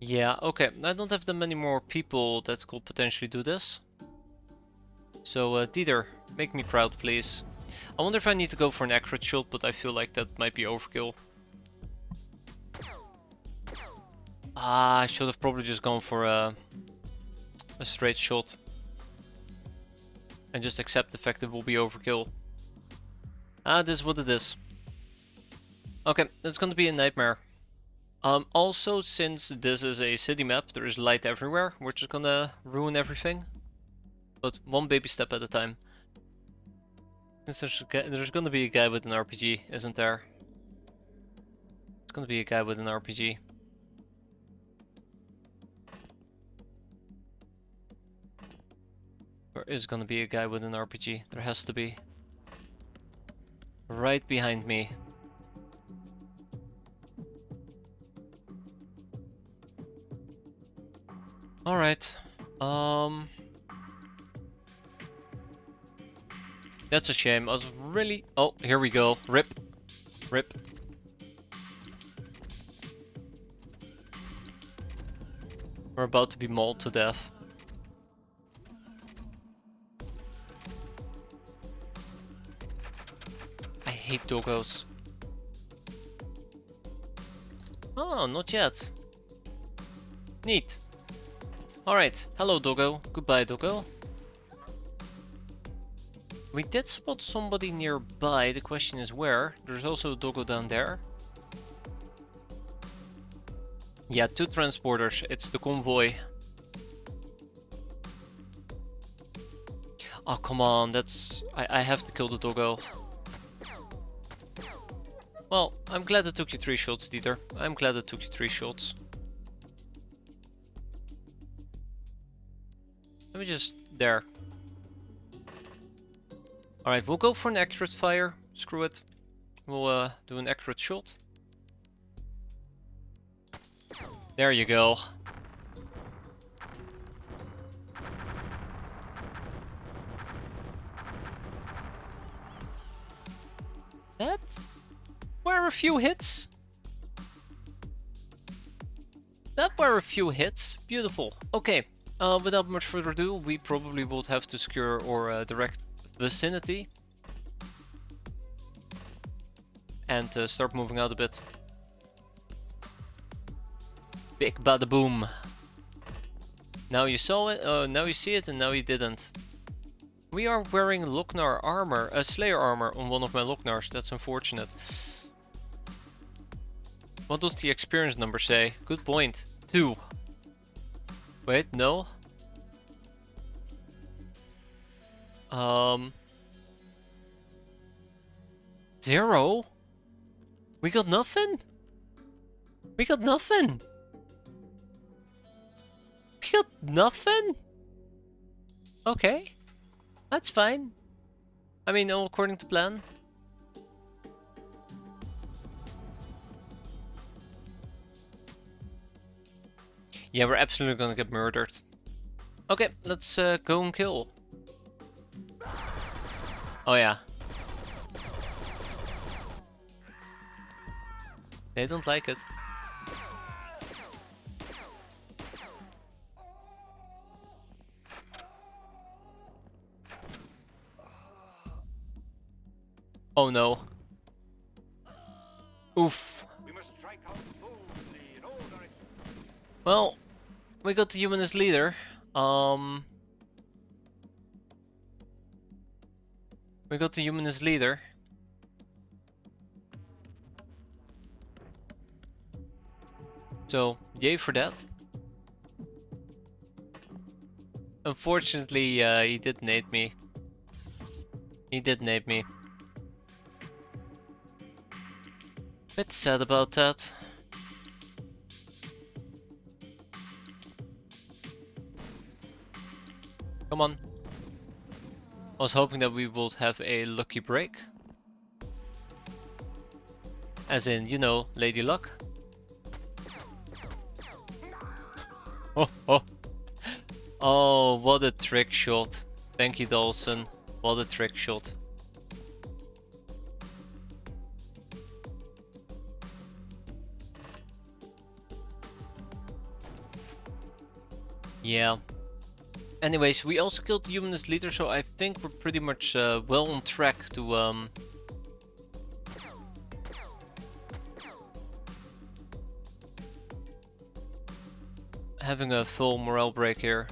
Yeah, okay. I don't have that many more people that could potentially do this. So, Dieter, make me proud, please. I wonder if I need to go for an accurate shot, but I feel like that might be overkill. Ah, I should have probably just gone for a straight shot. And just accept the fact it will be overkill. Ah, this is what it is. Okay, it's gonna be a nightmare. Also, since this is a city map, there is light everywhere, which is gonna ruin everything. But one baby step at a time. There's gonna be a guy with an RPG, isn't there? There's gonna be a guy with an RPG. There is gonna be a guy with an RPG. There has to be. Right behind me. Alright. That's a shame. I was really... Oh, here we go. Rip. Rip. We're about to be mauled to death. I hate doggos. Oh, not yet. Neat. Alright, hello doggo. Goodbye doggo. We did spot somebody nearby, the question is where. There's also a doggo down there. Yeah, 2 transporters, it's the convoy. Oh, come on, that's... I have to kill the doggo. Well, I'm glad it took you 3 shots, Dieter. I'm glad it took you 3 shots. Let me just... there. Alright, we'll go for an accurate fire. Screw it. We'll do an accurate shot. There you go. That were a few hits. That were a few hits. Beautiful. Okay. Without much further ado, we probably would have to secure our direct vicinity. And start moving out a bit. Big bada boom. Now you saw it, now you see it, and now you didn't. We are wearing Lochnar armor, Slayer armor on one of my Lochnars. That's unfortunate. What does the experience number say? Good point. 2. Wait, no. 0? We got nothing? We got nothing? Nothing? Okay. That's fine. I mean, all according to plan. Yeah, we're absolutely gonna get murdered. Okay, let's go and kill. Oh yeah. They don't like it. Oh no. Oof. Well, we got the humanist leader. We got the humanist leader. So, yay for that. Unfortunately, he did nade me. He did nade me. Bit sad about that. Come on. I was hoping that we would have a lucky break. As in, you know, Lady Luck. Oh, oh. Oh, what a trick shot. Thank you, Dawson. What a trick shot. Yeah. Anyways, we also killed the humanist leader, so I think we're pretty much well on track to having a full morale break here.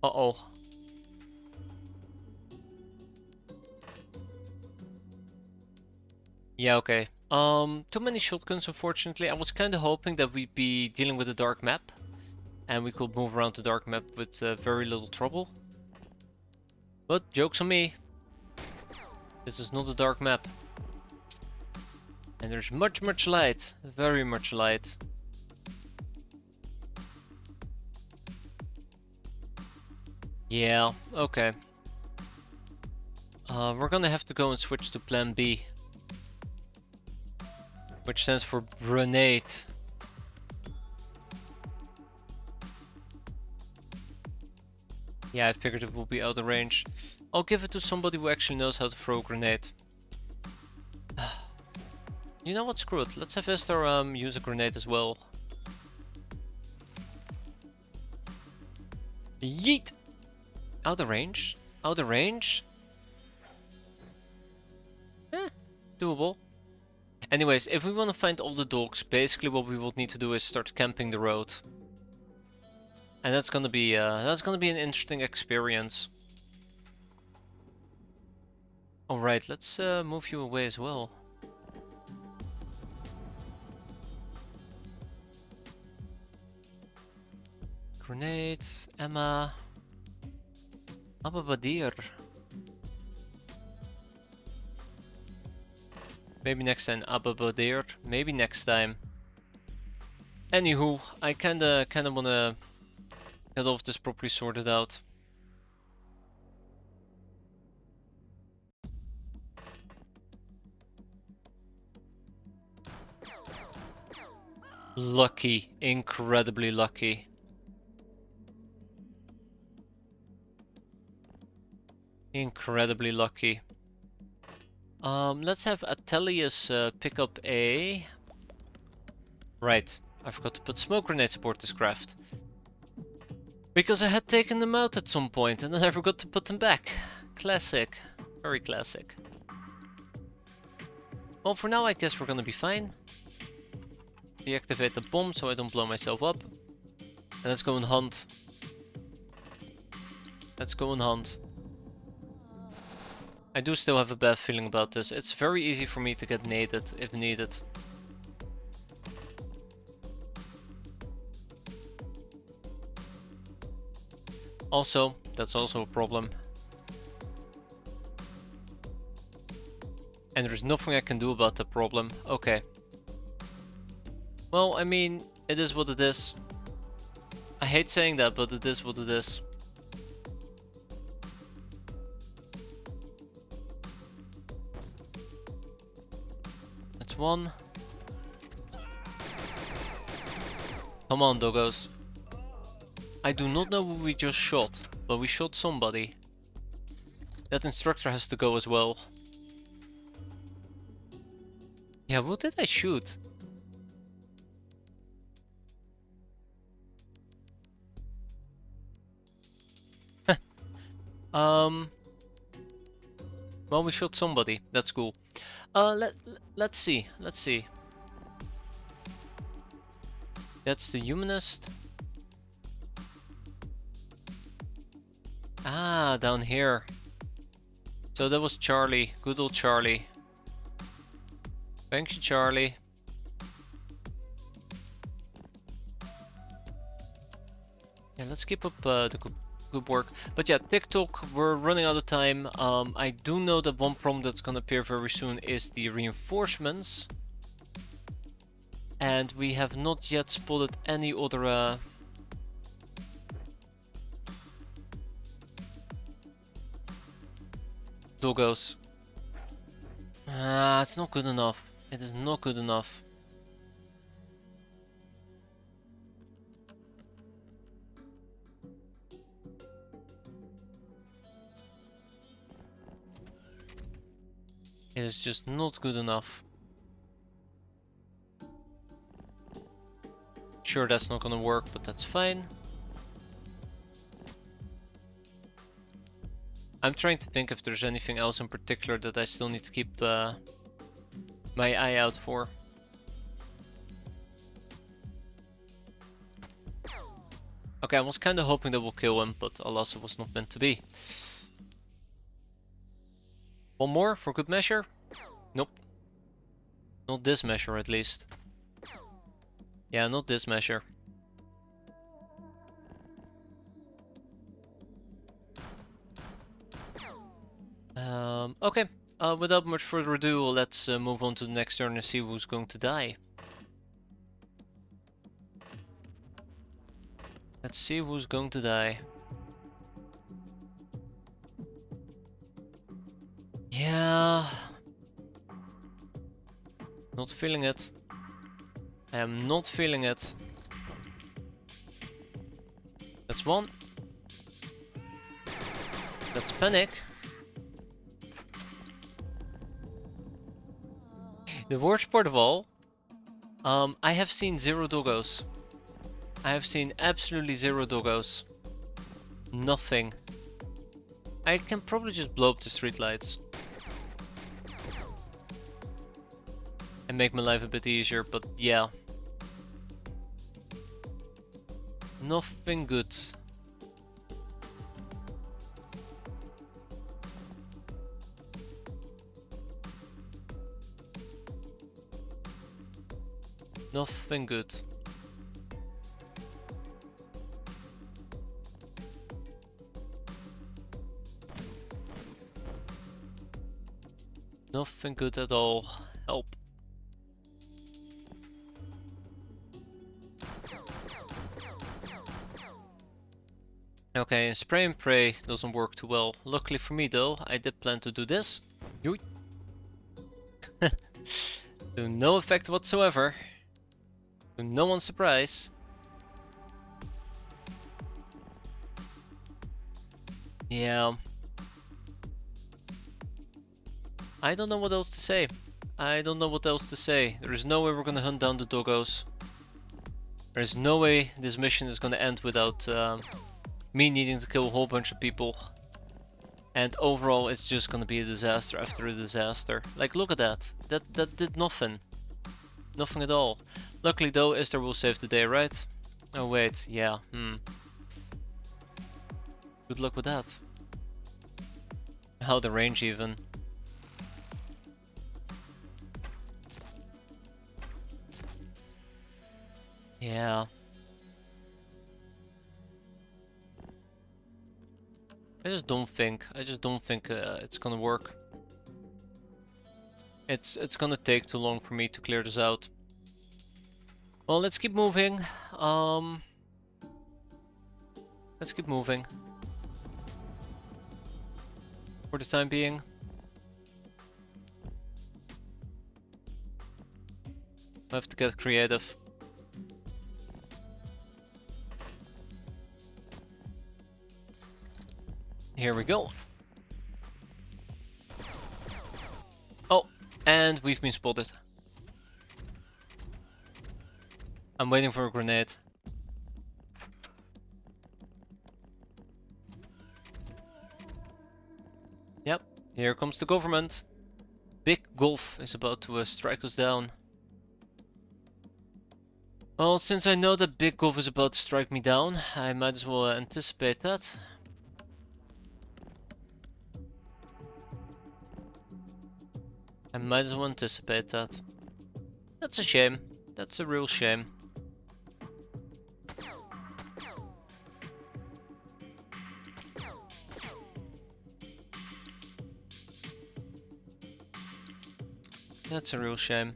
Uh-oh. Yeah, okay. Too many shotguns, unfortunately. I was kind of hoping that we'd be dealing with a dark map, and we could move around the dark map with very little trouble. But joke's on me. This is not a dark map. And there's much light. Very much light. Yeah, okay. We're gonna have to go and switch to plan B. Which stands for grenade. Yeah, I figured it will be out of range. I'll give it to somebody who actually knows how to throw a grenade. You know what, screw it. Let's have Esther use a grenade as well. Yeet! Out of range? Out of range? Eh, doable. Anyways, if we want to find all the dogs, basically what we will need to do is start camping the road. And that's gonna be an interesting experience. Alright, let's move you away as well. Grenades, Emma, Ababadir. Maybe next time, Ababadir. Maybe next time. Anywho, I kinda wanna get all of this properly sorted out. Lucky, incredibly lucky. Incredibly lucky. Let's have Atelius pick up a... Right, I forgot to put smoke grenades aboard this craft. Because I had taken them out at some point and then I forgot to put them back. Classic. Very classic. Well, for now I guess we're gonna be fine. Deactivate the bomb so I don't blow myself up. And let's go and hunt. Let's go and hunt. I do still have a bad feeling about this. It's very easy for me to get naded if needed. Also, that's also a problem. And there's nothing I can do about the problem. Okay. Well, I mean, It is what it is. I hate saying that, but it is what it is. That's one. Come on, doggos. I do not know who we just shot, but we shot somebody. That instructor has to go as well. Yeah, what did I shoot? Well, we shot somebody. That's cool. Let's see. Let's see. That's the humanist. Ah, down here. So that was Charlie. Good old Charlie. Thank you, Charlie. Yeah, let's keep up the good work. But yeah, TikTok, we're running out of time. I do know that one problem that's gonna appear very soon is the reinforcements. And we have not yet spotted any other doggos. It's not good enough. It is not good enough. It is just not good enough. Sure, that's not gonna work, but that's fine. I'm trying to think if there's anything else in particular that I still need to keep my eye out for. Okay, I was kind of hoping that we'll kill him, but alas, it was not meant to be. One more for good measure? Nope. Not this measure, at least. Yeah, not this measure. Okay. Without much further ado, let's move on to the next turn and see who's going to die. Let's see who's going to die. Yeah. Not feeling it. I am not feeling it. That's one. That's panic. The worst part of all, I have seen 0 doggos. I have seen absolutely 0 doggos. Nothing. I can probably just blow up the streetlights. And make my life a bit easier, but yeah. Nothing good. Nothing good. Nothing good at all. Help. Okay, spray and pray doesn't work too well. Luckily for me though, I did plan to do this. Yoink. To no effect whatsoever. To no one's surprise. Yeah. I don't know what else to say. I don't know what else to say. There is no way we're gonna hunt down the doggos. There is no way this mission is gonna end without me needing to kill a whole bunch of people. And overall it's just gonna be a disaster after a disaster. Like, look at that. That did nothing. Nothing at all. Luckily though, Esther will save the day, right? Oh wait, yeah, Good luck with that. How the range even. Yeah. I just don't think it's gonna work. It's gonna take too long for me to clear this out. Well, let's keep moving. Let's keep moving. For the time being. I have to get creative. Here we go. Oh, and we've been spotted. I'm waiting for a grenade. Yep, here comes the government. Big Golf is about to strike us down. Well, since I know that Big Golf is about to strike me down, I might as well anticipate that. I might as well anticipate that. That's a shame. That's a real shame. That's a real shame.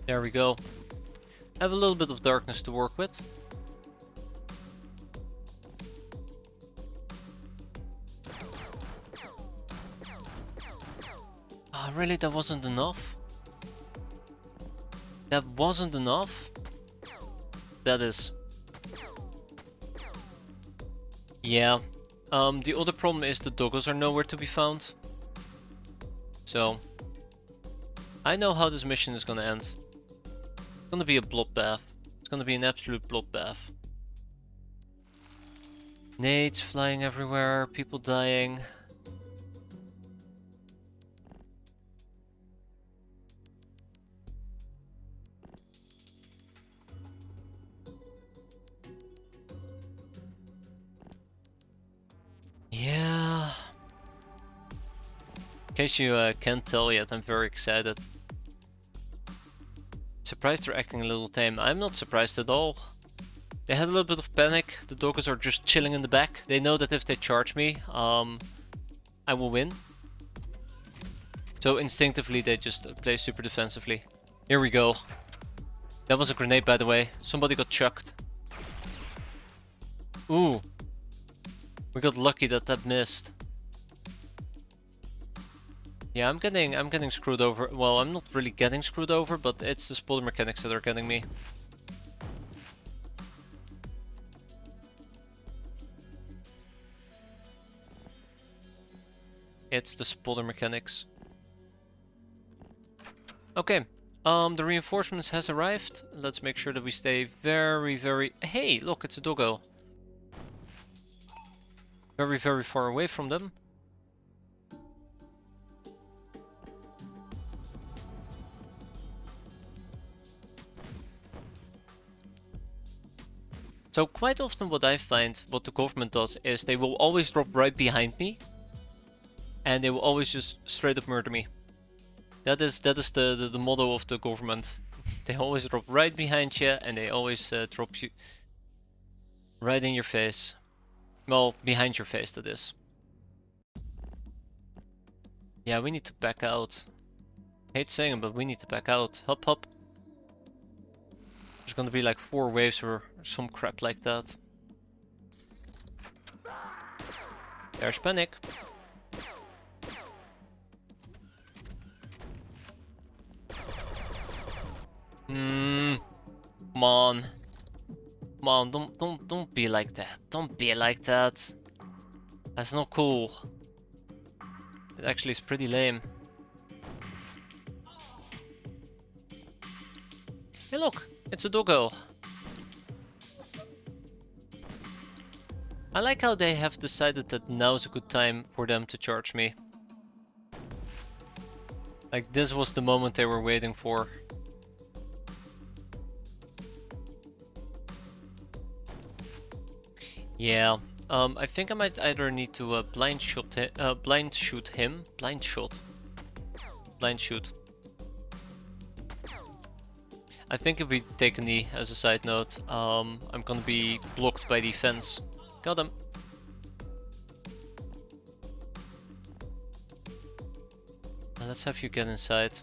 There we go. I have a little bit of darkness to work with. Ah, really? That wasn't enough? That wasn't enough? That is. Yeah. The other problem is the doggos are nowhere to be found. So, I know how this mission is gonna end. It's gonna be a bloodbath. It's gonna be an absolute bloodbath. Nades flying everywhere, people dying. Yeah. In case you can't tell yet, I'm very excited. Surprised they're acting a little tame. I'm not surprised at all. They had a little bit of panic. The doggos are just chilling in the back. They know that if they charge me, I will win. So instinctively they just play super defensively. Here we go. That was a grenade, by the way. Somebody got chucked. Ooh. We got lucky that that missed. Yeah, I'm getting screwed over. Well, I'm not really getting screwed over, but it's the spoiler mechanics that are getting me. It's the spoiler mechanics. Okay. The reinforcements has arrived. Let's make sure that we stay very... Hey, look, it's a doggo. Very far away from them. So quite often what I find, what the government does, is they will always drop right behind me. And they will always just straight up murder me. That is the motto of the government. They always drop right behind you, and they always drop you right in your face. Well, behind your face, that is. Yeah, we need to back out. I hate saying it, but we need to back out. Hop, hop. There's gonna be like 4 waves or some crap like that. There's panic. Come on. Come on, don't be like that. Don't be like that. That's not cool. It actually is pretty lame. Hey look, it's a doggo. I like how they have decided that now is a good time for them to charge me. Like this was the moment they were waiting for. Yeah, I think I might either need to blind shoot him. I think if we take a knee as a side note, I'm gonna be blocked by the fence. Got him. Let's have you get inside.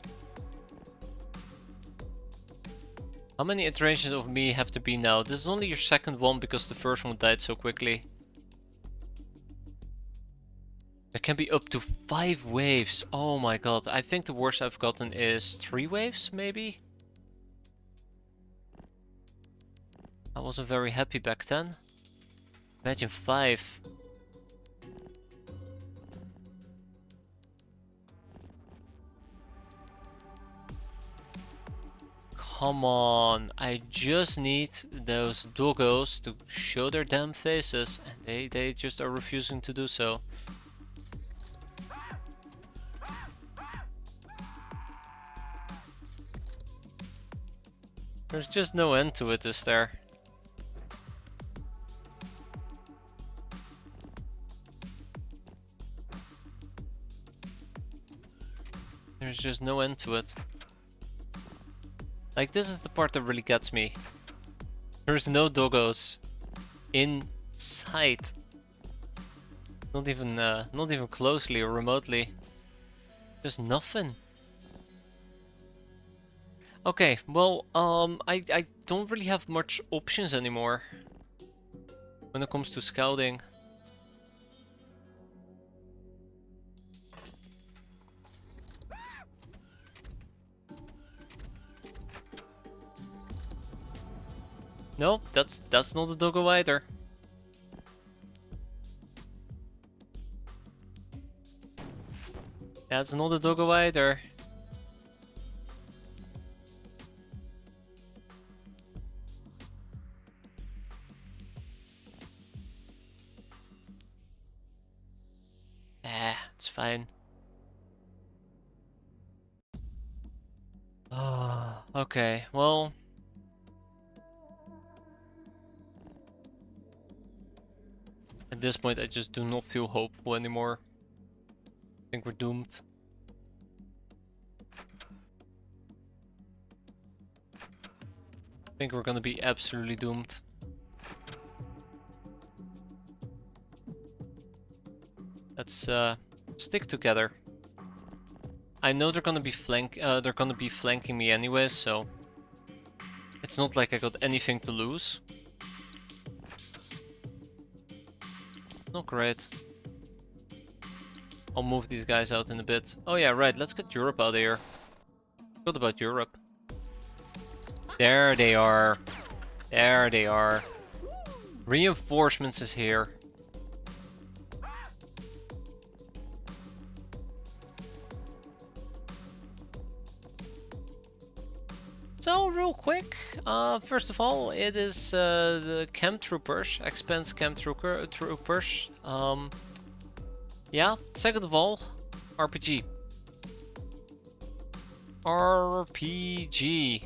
How many iterations of me have to be now? This is only your second one because the first one died so quickly. There can be up to 5 waves. Oh my god. I think the worst I've gotten is 3 waves, maybe? I wasn't very happy back then. Imagine 5. Come on. I just need those doggos to show their damn faces. And they just are refusing to do so. There's just no end to it, is there? There's just no end to it. Like, this is the part that really gets me. There's no doggos in sight. Not even closely or remotely. There's nothing. Okay, well, I don't really have much options anymore when it comes to scouting. No, that's not a doggo either. That's not a doggo either. It's fine. Okay, well. At this point, I just do not feel hopeful anymore. I think we're doomed. I think we're gonna be absolutely doomed. Let's stick together. I know they're gonna be flanking me anyways, so it's not like I got anything to lose. Not great. I'll move these guys out in a bit. Oh yeah, right, let's get Europe out of here. What about Europe? There they are. There they are. Reinforcements is here. So, real quick, first of all, it is the camp troopers, expense camp troopers. Yeah, second of all, RPG. RPG.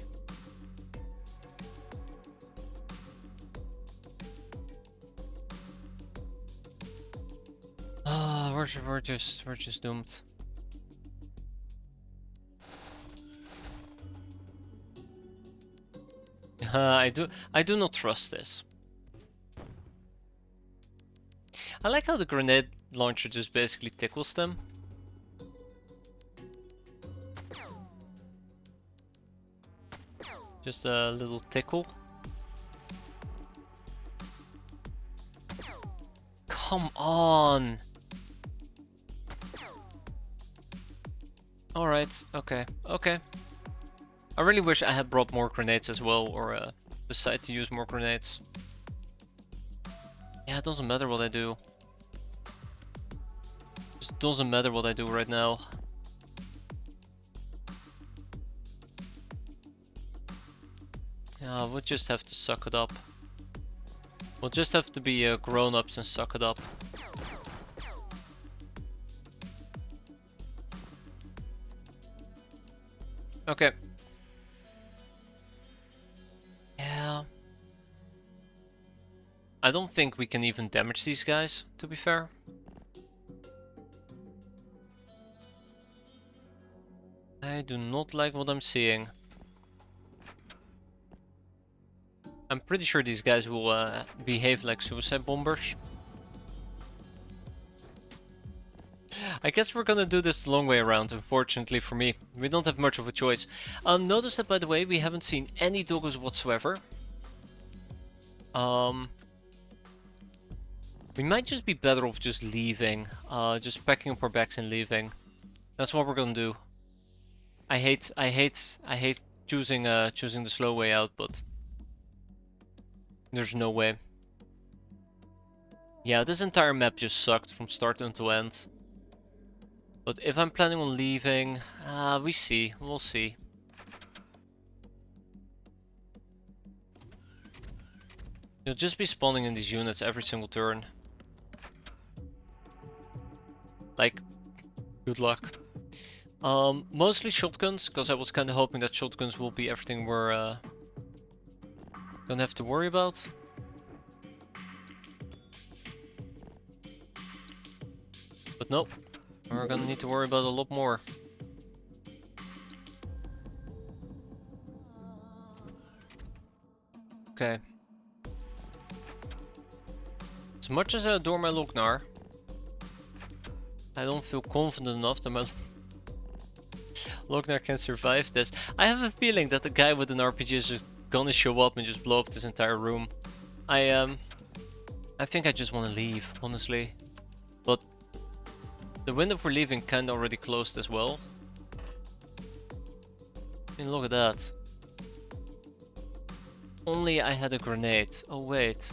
We're just doomed. I do not trust this. I like how the grenade launcher just basically tickles them. Just a little tickle. Come on! Alright, okay, okay. I really wish I had brought more grenades as well, or decided to use more grenades. Yeah, it doesn't matter what I do. Just doesn't matter what I do right now. Yeah, we'll just have to suck it up. We'll just have to be grown-ups and suck it up. Okay. Yeah. I don't think we can even damage these guys, to be fair. I do not like what I'm seeing. I'm pretty sure these guys will behave like suicide bombers. I guess we're gonna do this the long way around, unfortunately for me. We don't have much of a choice. Notice that, by the way, we haven't seen any doggos whatsoever. We might just be better off just leaving. Just packing up our bags and leaving. That's what we're gonna do. I hate choosing the slow way out, but there's no way. Yeah, this entire map just sucked from start until end. But if I'm planning on leaving, we'll see. You'll just be spawning in these units every single turn. Like, good luck. Mostly shotguns, because I was kind of hoping that shotguns will be everything we're gonna have to worry about. But nope, we're gonna need to worry about a lot more. Okay. As much as I adore my Lochnar, I don't feel confident enough that my Lochnar can survive this. I have a feeling that the guy with an RPG is just gonna show up and just blow up this entire room. I think I just want to leave, honestly. But the window for leaving kinda already closed as well. I mean, look at that. Only I had a grenade. Oh wait.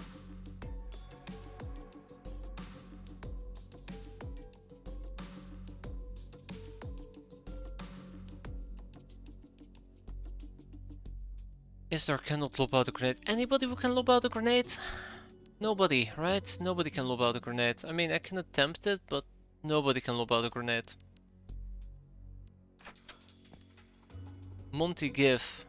Is there cannot lob out a grenade? Anybody who can lob out a grenade? Nobody, right? Nobody can lob out a grenade. I mean, I can attempt it, but nobody can lob out a grenade. Monty give.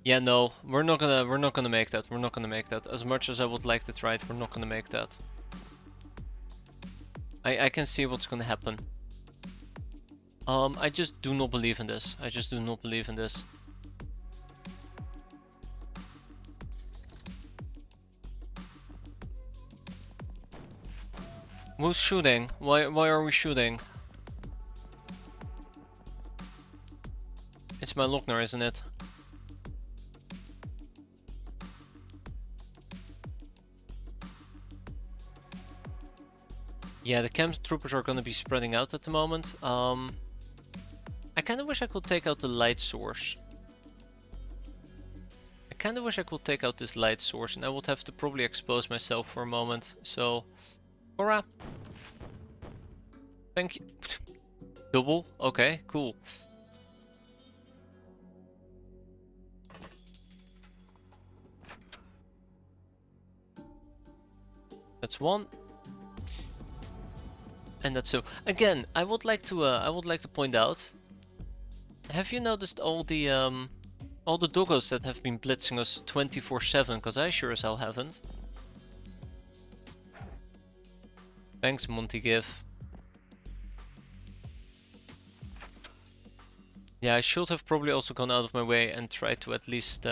Yeah, no, we're not gonna make that. We're not gonna make that. As much as I would like to try it, we're not gonna make that. I can see what's gonna happen. I just do not believe in this. I just do not believe in this. Who's shooting? Why are we shooting? It's my Lochnar, isn't it? Yeah, the camp troopers are gonna be spreading out at the moment. I kinda wish I could take out the light source. I kinda wish I could take out this light source, and I would have to probably expose myself for a moment. So, Cora. Thank you. Double? Okay, cool. That's one. And that's two. Again, I would like to point out. Have you noticed all the doggos that have been blitzing us 24/7? Because I sure as hell haven't. Thanks, Monty Give. Yeah, I should have probably also gone out of my way and tried to at least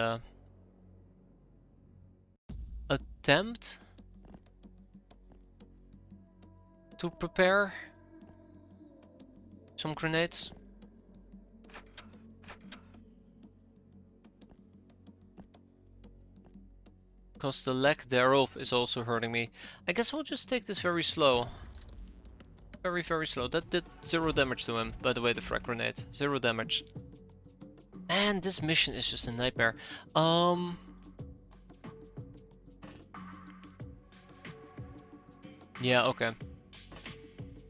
attempt to prepare some grenades. Because the lack thereof is also hurting me. I guess we'll just take this very slow. Very, very slow. That did 0 damage to him, by the way, the frag grenade. 0 damage. Man, this mission is just a nightmare. Yeah, okay.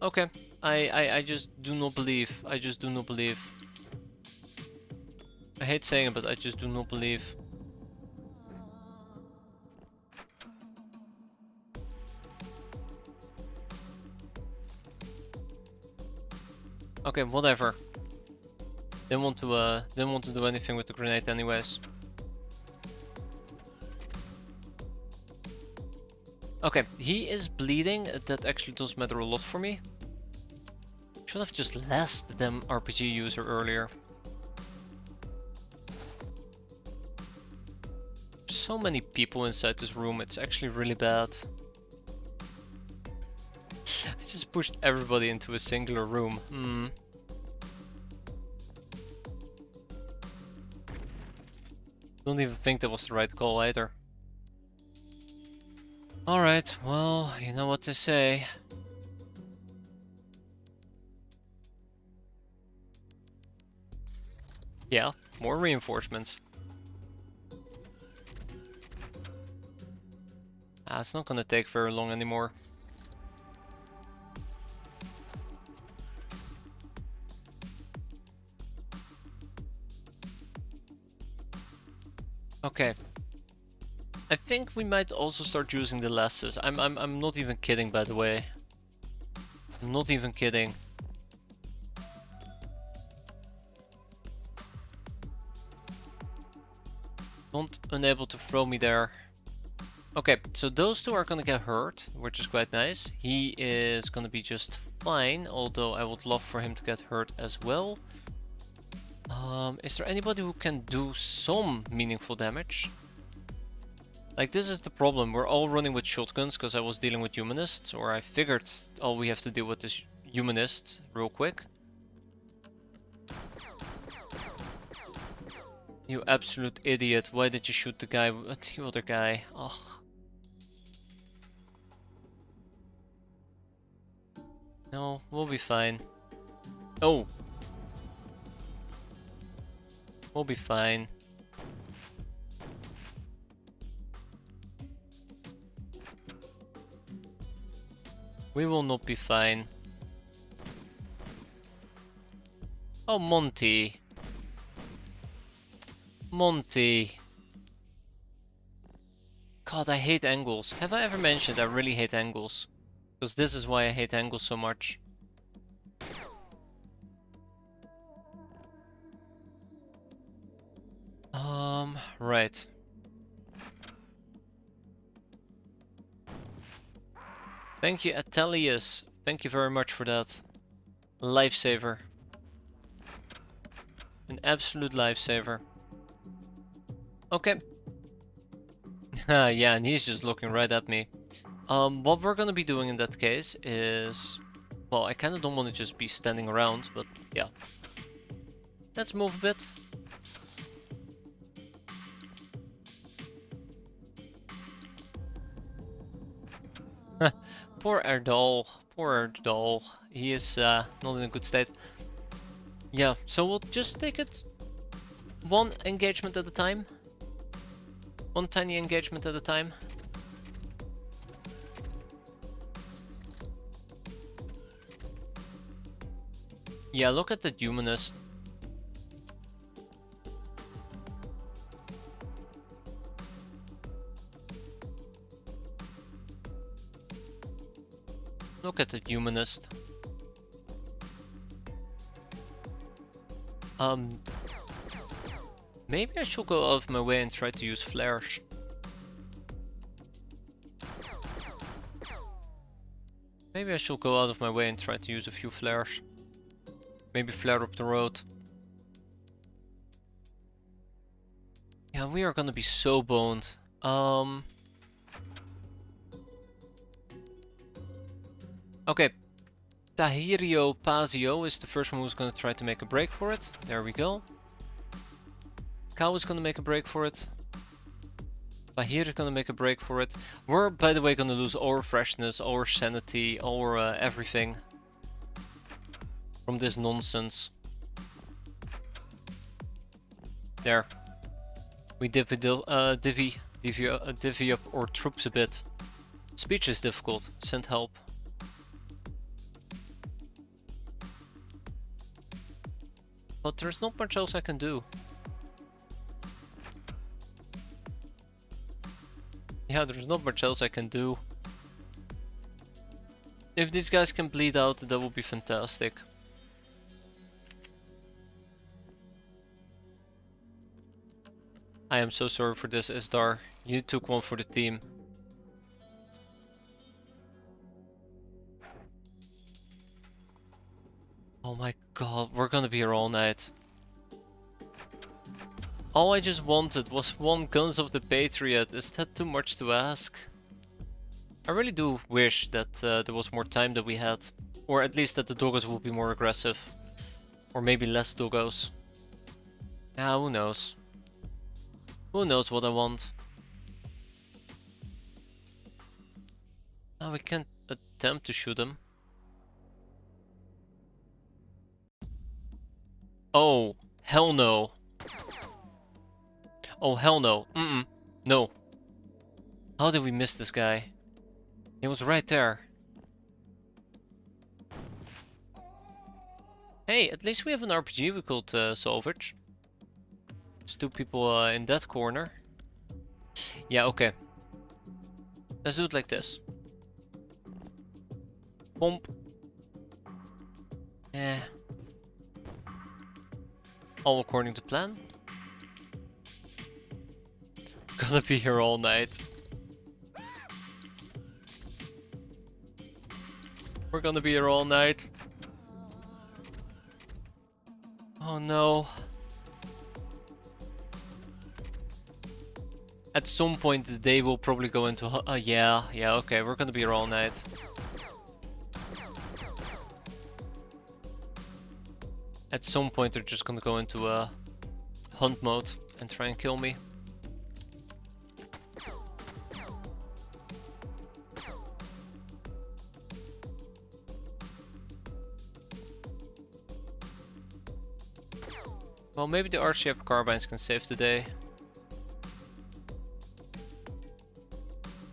Okay. I just do not believe. I just do not believe. I hate saying it, but I just do not believe. Okay, whatever. Didn't want to do anything with the grenade anyways. Okay, he is bleeding. That actually does matter a lot for me. Should have just last them RPG user earlier. so many people inside this room, it's actually really bad. I just pushed everybody into a singular room. Don't even think that was the right call either. Alright, well, you know what they say. Yeah, more reinforcements. It's not gonna take very long anymore. Okay. I think we might also start using the lasses. I'm not even kidding, by the way. I'm not even kidding. Don't unable to throw me there. Okay, so those two are gonna get hurt, which is quite nice. He is gonna be just fine, although I would love for him to get hurt as well. Is there anybody who can do some meaningful damage? Like, this is the problem. We're all running with shotguns because I was dealing with humanists, or I figured all we have to deal with is humanist real quick. You absolute idiot. Why did you shoot the guy, the other guy? Ugh. No, we'll be fine. Oh! We'll be fine. We will not be fine. Oh, Monty. Monty. God, I hate angles. Have I ever mentioned I really hate angles? Because this is why I hate angles so much. Right. Thank you, Atelius. Thank you very much for that. Lifesaver. An absolute lifesaver. Okay. Yeah, and he's just looking right at me. What we're gonna be doing in that case is... Well, I kinda don't want to just be standing around, but yeah. Let's move a bit. Poor Erdal. Poor Erdal. He is not in a good state. Yeah, so we'll just take it one engagement at a time. One tiny engagement at a time. Yeah, look at the humanist. Look at the humanist. Maybe I should go out of my way and try to use flares. Maybe I should go out of my way and try to use a few flares. Maybe flare up the road. Yeah, we are gonna be so boned. Okay. Tahirio Pazio is the first one who's gonna try to make a break for it. There we go. Cow is gonna make a break for it. Bahir is gonna make a break for it. We're, by the way, gonna lose our freshness, our sanity, our everything from this nonsense. There. We divvy up our troops a bit. Speech is difficult. Send help. But there's not much else I can do. Yeah, there's not much else I can do. If these guys can bleed out, that would be fantastic. I am so sorry for this, Isdar. You took one for the team. Oh my god, we're gonna be here all night. All I just wanted was one Guns of the Patriot. Is that too much to ask? I really do wish that there was more time that we had. Or at least that the doggos would be more aggressive. Or maybe less doggos. Yeah, who knows? Who knows what I want? Oh, we can't attempt to shoot him. Oh, hell no. Oh, hell no. No. How did we miss this guy? He was right there. Hey, at least we have an RPG we could salvage. There's two people in that corner. Yeah, okay. Let's do it like this. Pomp. Eh. All according to plan. Gonna be here all night. We're gonna be here all night. Oh no. At some point the day will probably go into... yeah, okay, we're gonna be here all night. At some point they're just gonna go into hunt mode and try and kill me. Well, maybe the RCF carbines can save the day.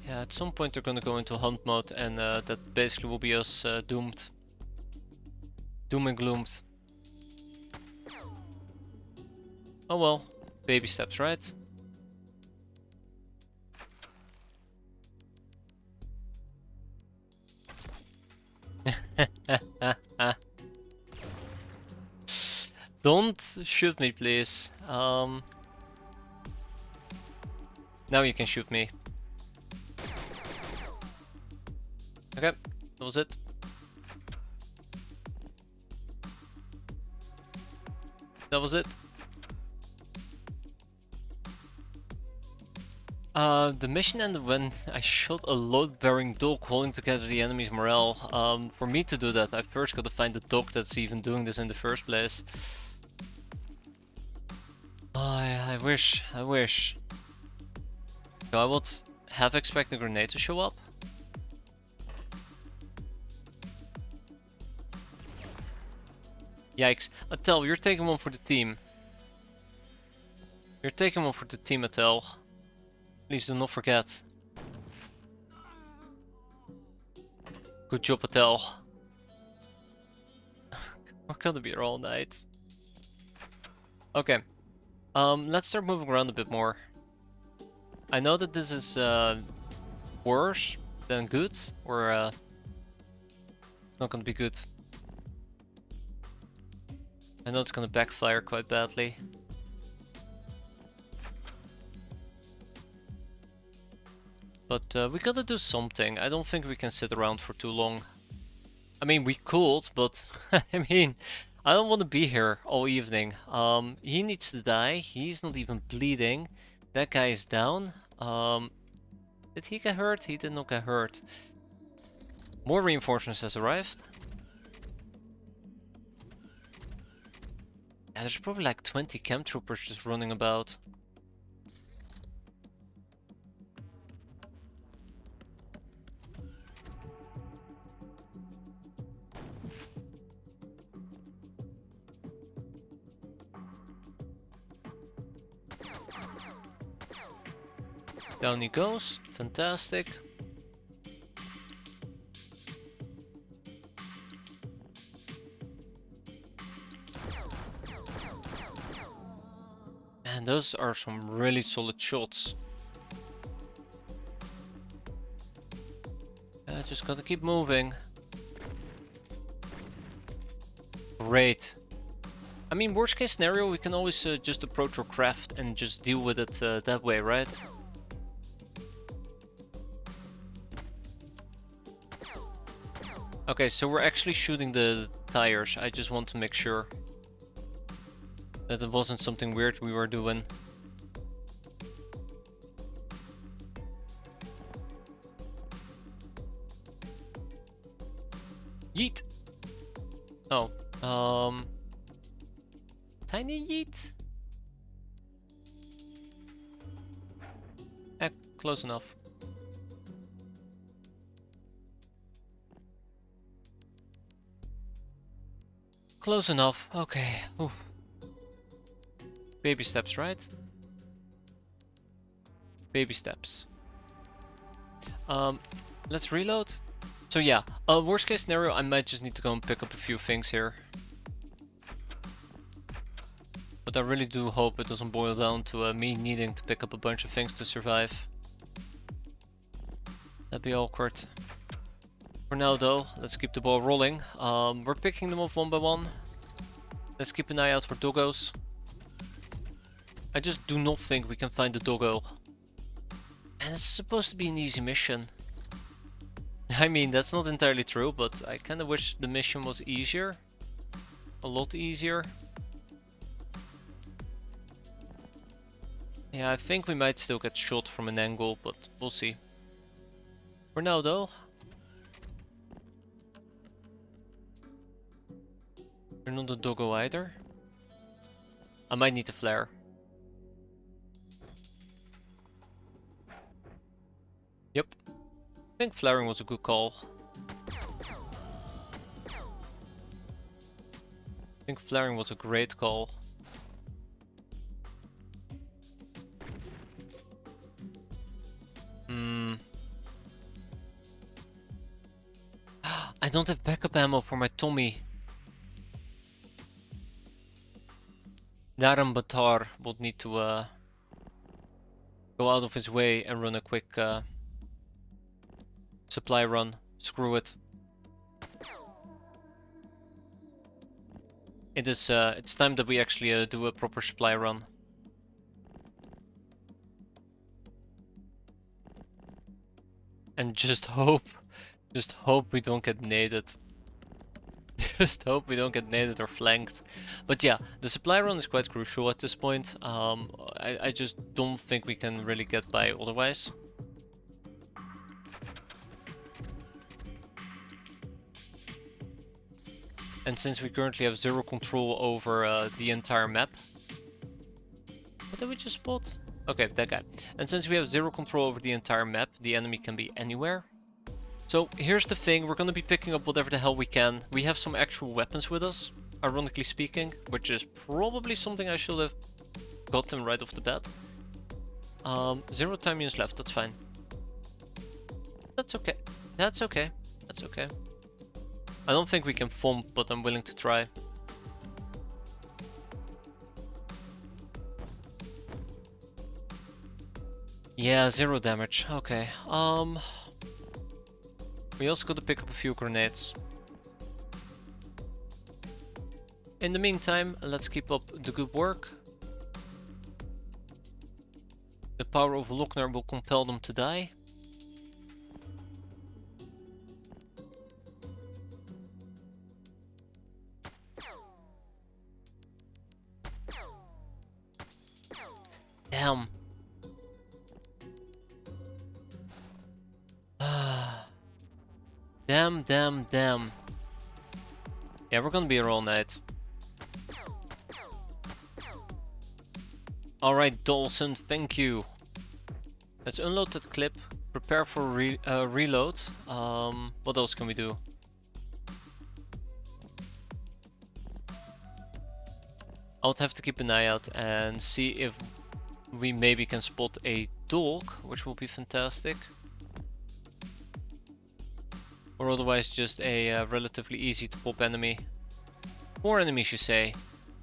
Yeah, at some point they're gonna go into hunt mode and that basically will be us doomed. Doom and gloomed. Oh well, baby steps, right? Don't shoot me, please. Now you can shoot me. Okay, that was it. That was it. The mission ended when I shot a load-bearing dog holding together the enemy's morale. For me to do that, I first gotta find the dog that's even doing this in the first place. I wish. So I would have expected a grenade to show up. Yikes. Attel, you're taking one for the team. You're taking one for the team, Attel. Please do not forget. Good job, Attel. We're gonna be here all night. Okay. Let's start moving around a bit more. I know that this is worse than good, or not gonna be good. I know it's gonna backfire quite badly. But we gotta do something. I don't think we can sit around for too long. I mean, we could, but I mean, I don't want to be here all evening. He needs to die. He's not even bleeding. That guy is down. Did he get hurt? He did not get hurt. More reinforcements has arrived. Yeah, there's probably like 20 camp troopers just running about. Down he goes. Fantastic. And those are some really solid shots. Just gotta keep moving. Great. I mean, worst case scenario, we can always just approach our craft and just deal with it that way, right? Okay, so we're actually shooting the tires. I just want to make sure that it wasn't something weird we were doing. Yeet! Oh, tiny yeet? Eh, close enough. Close enough, okay. Oof. Baby steps, right? Baby steps. Let's reload. So yeah, worst case scenario, I might just need to go and pick up a few things here. But I really do hope it doesn't boil down to me needing to pick up a bunch of things to survive. That'd be awkward. For now though, let's keep the ball rolling. We're picking them off one by one. Let's keep an eye out for doggos. I just do not think we can find the doggo. And it's supposed to be an easy mission. I mean, that's not entirely true, but I kinda wish the mission was easier. A lot easier. Yeah, I think we might still get shot from an angle, but we'll see. For now though. You're not a doggo either. I might need a flare. Yep. I think flaring was a good call. I think flaring was a great call. I don't have backup ammo for my Tommy. Naram Batar would need to go out of his way and run a quick supply run. Screw it. It's time that we actually do a proper supply run. And just hope we don't get naded. Just hope we don't get naded or flanked. But yeah, the supply run is quite crucial at this point. I just don't think we can really get by otherwise. And since we currently have zero control over the entire map... What did we just spot? Okay, that guy. And since we have zero control over the entire map, the enemy can be anywhere. So here's the thing, we're gonna be picking up whatever the hell we can. We have some actual weapons with us, ironically speaking, which is probably something I should have gotten right off the bat. 0 time units left, that's fine. That's okay. That's okay. That's okay. I don't think we can thump, but I'm willing to try. Yeah, 0 damage. Okay. We also got to pick up a few grenades. In the meantime, let's keep up the good work. The power of Lochner will compel them to die. Damn. Damn. Yeah, we're gonna be here all night. Alright, Dawson, thank you. Let's unload that clip. Prepare for reload. What else can we do? I would have to keep an eye out and see if we maybe can spot a dog, which will be fantastic. Or otherwise just a relatively easy to pop enemy. 4 enemies, you say?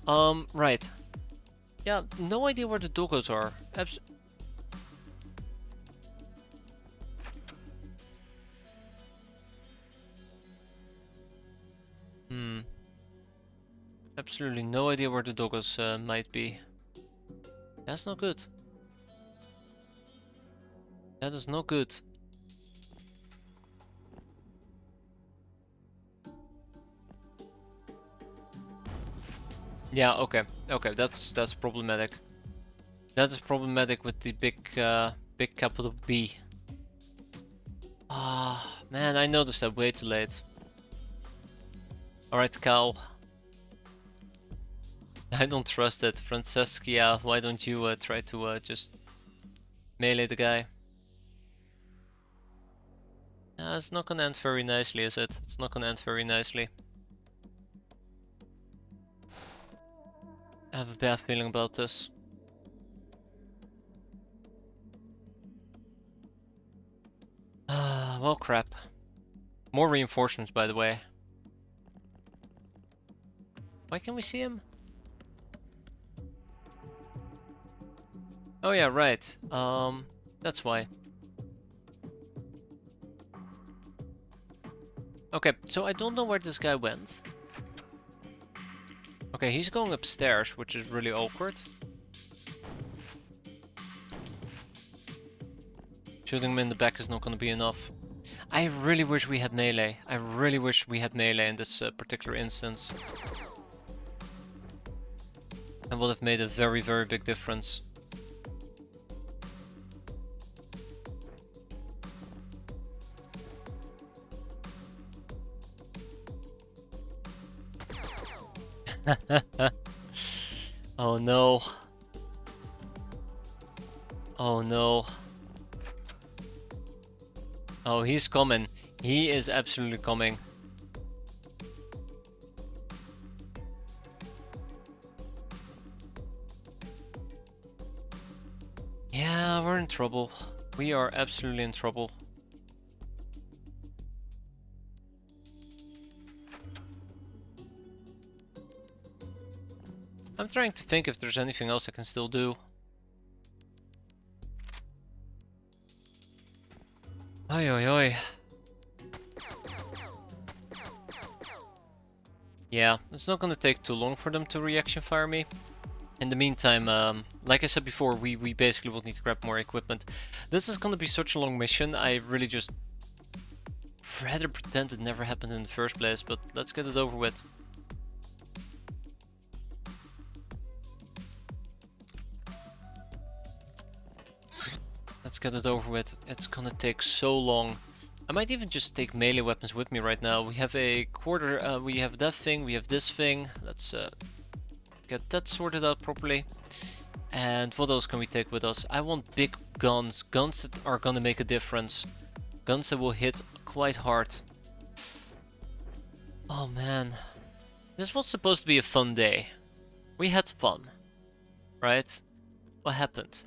Right. Yeah, no idea where the doggos are. Absolutely no idea where the doggos might be. That's not good. That is not good. Yeah, okay, that's problematic. That is problematic with the big capital B. Ah, man, I noticed that way too late. Alright, Cal. I don't trust it. Francesca, why don't you try to just melee the guy? It's not gonna end very nicely, is it? It's not gonna end very nicely. I have a bad feeling about this. Well, crap. More reinforcements, by the way. Why can't we see him? Oh yeah, right. That's why. Okay, so I don't know where this guy went. Okay, he's going upstairs, which is really awkward. Shooting him in the back is not gonna be enough. I really wish we had melee. I really wish we had melee in this particular instance. It would have made a very, very big difference. Oh no. Oh no. Oh, he's coming. He is absolutely coming. Yeah, we're in trouble. We are absolutely in trouble. I'm trying to think if there's anything else I can still do. Oi oi oi. Yeah, it's not gonna take too long for them to reaction fire me. In the meantime, like I said before, we basically will need to grab more equipment. This is gonna be such a long mission, I really just rather pretend it never happened in the first place, but let's get it over with. Let's get it over with. It's gonna take so long. I might even just take melee weapons with me right now. We have a quarter, we have that thing, we have this thing. Let's get that sorted out properly. And what else can we take with us? I want big guns. Guns that are gonna make a difference. Guns that will hit quite hard. Oh man. This was supposed to be a fun day. We had fun. Right? What happened?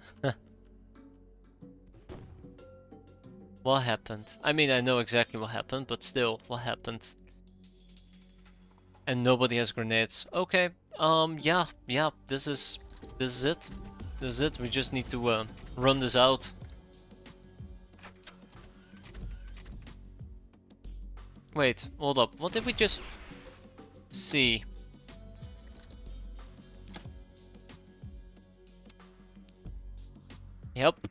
What happened? I mean, I know exactly what happened, but still, what happened? And nobody has grenades. Okay, yeah, this is it. This is it. We just need to run this out. Wait, hold up. What did we just see? Yep.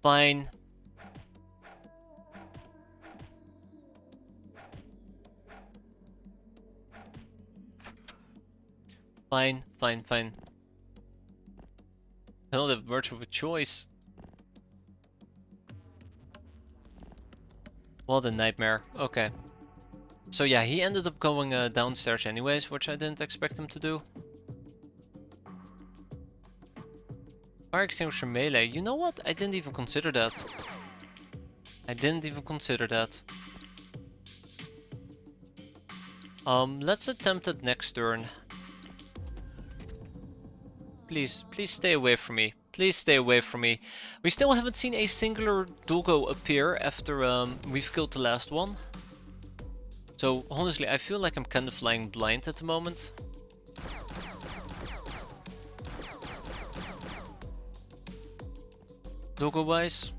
Fine. Fine. I don't have much of a choice. What a nightmare. Okay. So yeah, he ended up going downstairs anyways, which I didn't expect him to do. Fire extinguisher melee. You know what? I didn't even consider that. Let's attempt it next turn. Please stay away from me. Please stay away from me. We still haven't seen a singular doggo appear after we've killed the last one. So honestly, I feel like I'm kind of flying blind at the moment. Doggo wise.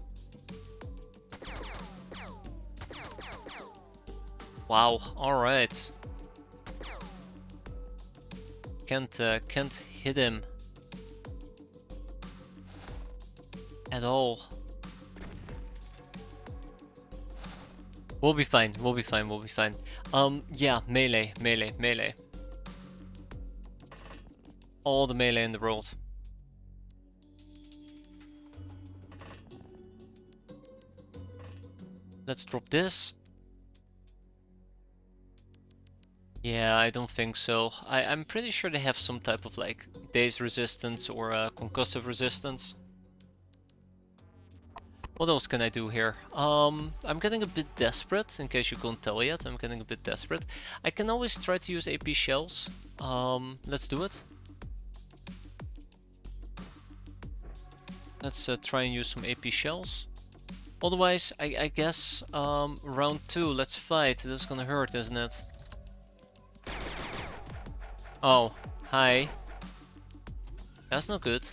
Wow, alright. Can't hit him at all. We'll be fine. Yeah, melee. all the melee in the world. Let's drop this. Yeah, I don't think so. I'm pretty sure they have some type of like daze resistance or concussive resistance. What else can I do here? I'm getting a bit desperate, in case you can't tell yet. I'm getting a bit desperate. I can always try to use AP shells. Let's do it. Let's try and use some AP shells. Otherwise, I guess round 2, let's fight. This is gonna hurt, isn't it? Oh, hi. That's not good.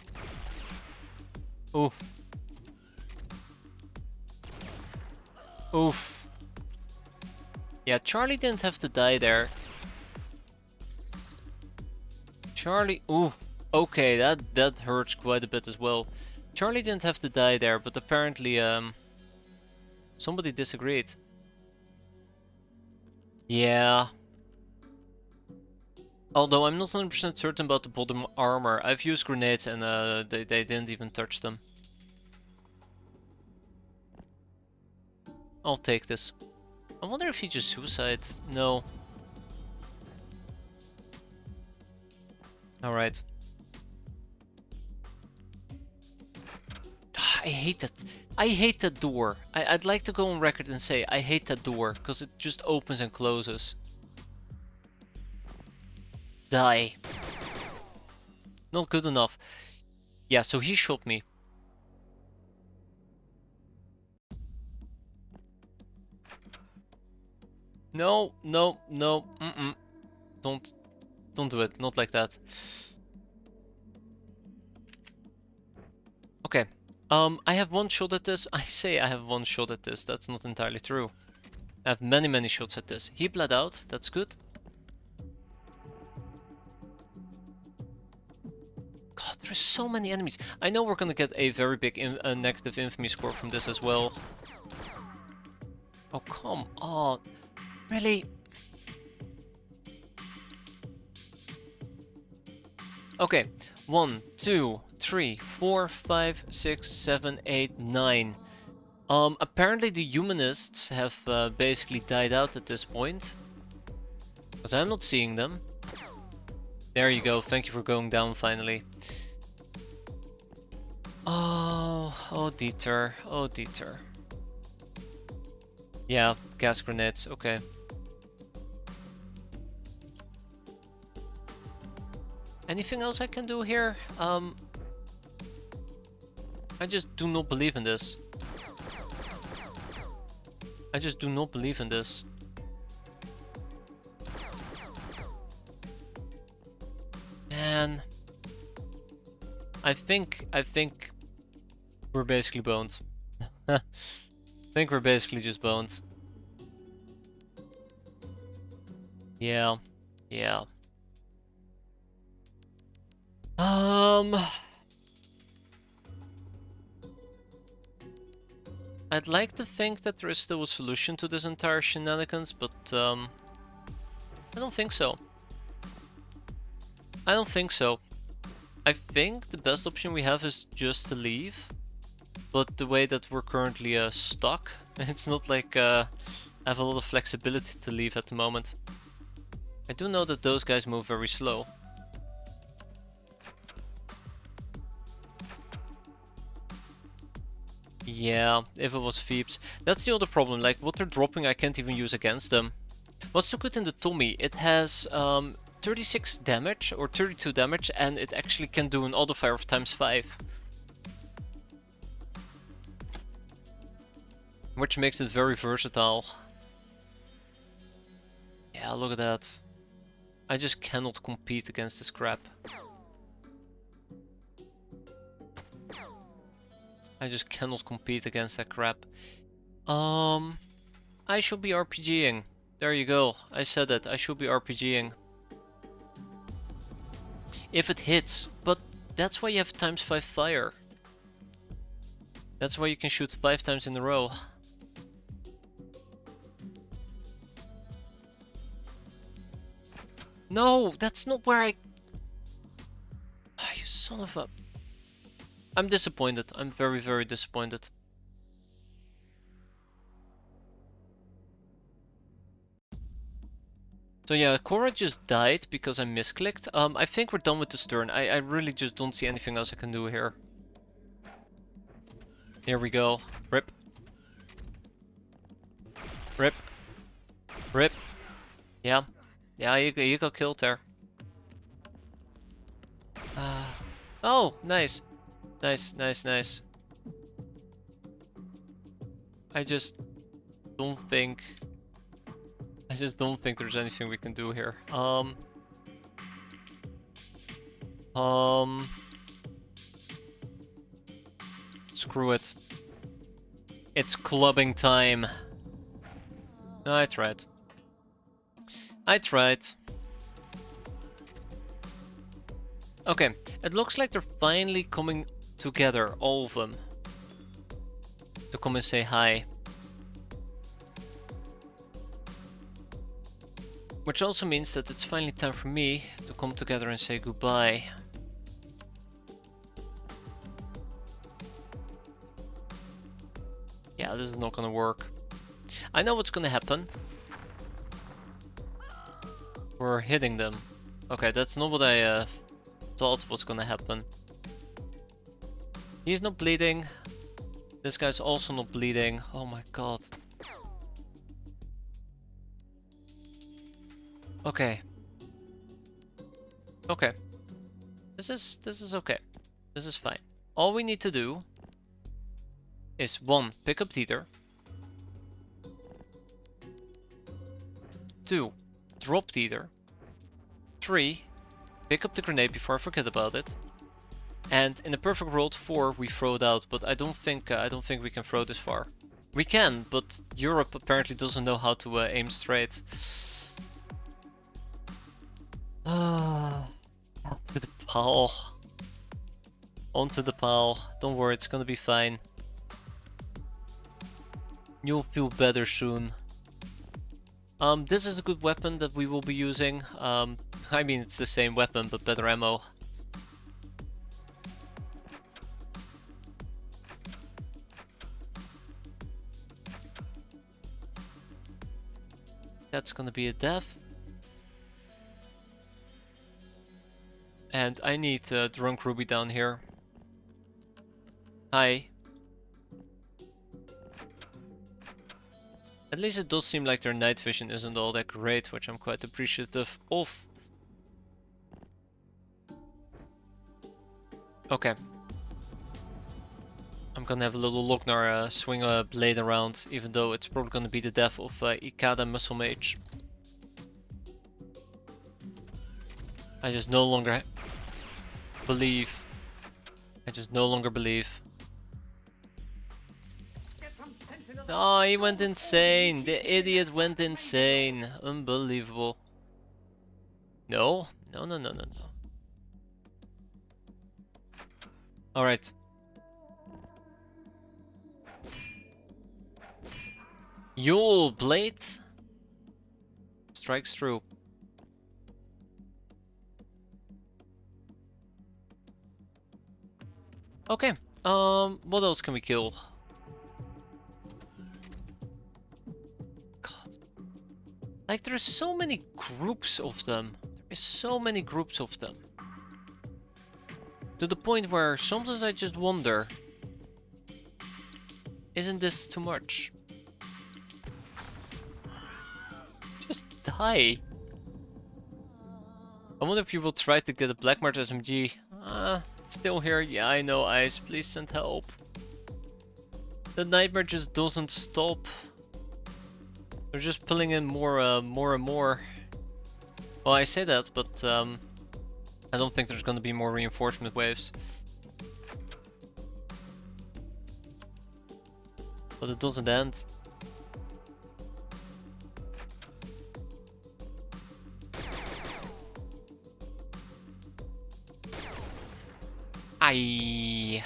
Oof. Oof. Yeah, Charlie didn't have to die there. Charlie, oof. Okay, that hurts quite a bit as well. Charlie didn't have to die there, but apparently somebody disagreed. Yeah. Although I'm not 100% certain about the bottom armor. I've used grenades and they didn't even touch them. I'll take this. I wonder if he just suicides. No. Alright. I hate that. I hate that door. I'd like to go on record and say I hate that door, because it just opens and closes. Die. Not good enough. Yeah, so he shot me. No, no, no. Don't do it. Not like that. Okay. I have one shot at this. I say I have one shot at this. That's not entirely true. I have many shots at this. He bled out. That's good. God, there's so many enemies. I know we're gonna get a very big negative infamy score from this as well. Oh, come on. Really? Okay. 1, 2, 3, 4, 5, 6, 7, 8, 9. Apparently the humanists have basically died out at this point. Because I'm not seeing them. There you go, thank you for going down finally. Oh Dieter, oh Dieter. Yeah, gas grenades, okay. Anything else I can do here? I just do not believe in this. I just do not believe in this. Man. I think we're basically boned. I think we're basically just boned. Yeah. Yeah. I'd like to think that there is still a solution to this entire shenanigans, but I don't think so. I don't think so. I think the best option we have is just to leave. But the way that we're currently stuck, it's not like I have a lot of flexibility to leave at the moment. I do know that those guys move very slow. Yeah, if it was Phoebes. That's the other problem, like what they're dropping I can't even use against them. What's so good in the Tommy? It has 36 damage or 32 damage and it actually can do an auto fire of ×5. Which makes it very versatile. Yeah, look at that. I just cannot compete against this crap. I just cannot compete against that crap. I should be RPGing. There you go. I said it. I should be RPGing. If it hits. But that's why you have ×5 fire. That's why you can shoot 5 times in a row. No, that's not where I... Son of a... I'm disappointed. I'm very, very disappointed. So yeah, Cora just died because I misclicked. I think we're done with this turn. I really just don't see anything else I can do here. Here we go. Rip. Rip. Rip. Yeah. Yeah, you got killed there. Oh, nice. Nice, nice, nice. I just don't think there's anything we can do here. Screw it. It's clubbing time. No, I tried. I tried. Okay, it looks like they're finally coming together, all of them, to come and say hi. Which also means that it's finally time for me to come together and say goodbye. Yeah, this is not gonna work. I know what's gonna happen. We're hitting them. Okay, that's not what I thought was gonna happen. He's not bleeding. This guy's also not bleeding. Oh my god. Okay. Okay. This is okay. This is fine. All we need to do is 1. Pick up Dieter. 2. Drop Dieter. 3. Pick up the grenade before I forget about it. And in the perfect world, 4, we throw it out, but I don't think we can throw this far. We can, but Europe apparently doesn't know how to aim straight. To the pal. Onto the pal. Don't worry, it's gonna be fine. You'll feel better soon. This is a good weapon that we will be using. I mean, it's the same weapon, but better ammo. That's gonna be a death. And I need Drunk Ruby down here. Hi. At least it does seem like their night vision isn't all that great, which I'm quite appreciative of. Okay. I'm gonna have a little Lochnar swing a blade around, even though it's probably gonna be the death of Ikada Muscle Mage. I just no longer believe. I just no longer believe. Oh, he went insane. The idiot went insane. Unbelievable. No. No, no, no, no, no. Alright. Yule Blade strikes through. Okay. What else can we kill? God. Like, there's so many groups of them. There's so many groups of them. To the point where sometimes I just wonder, isn't this too much? Just die. I wonder if you will try to get a Black Mart SMG. Still here? Yeah, I know, Ice. Please send help. The nightmare just doesn't stop. They're just pulling in more and more. Well, I say that, but I don't think there's gonna be more reinforcement waves. But it doesn't end. Aye.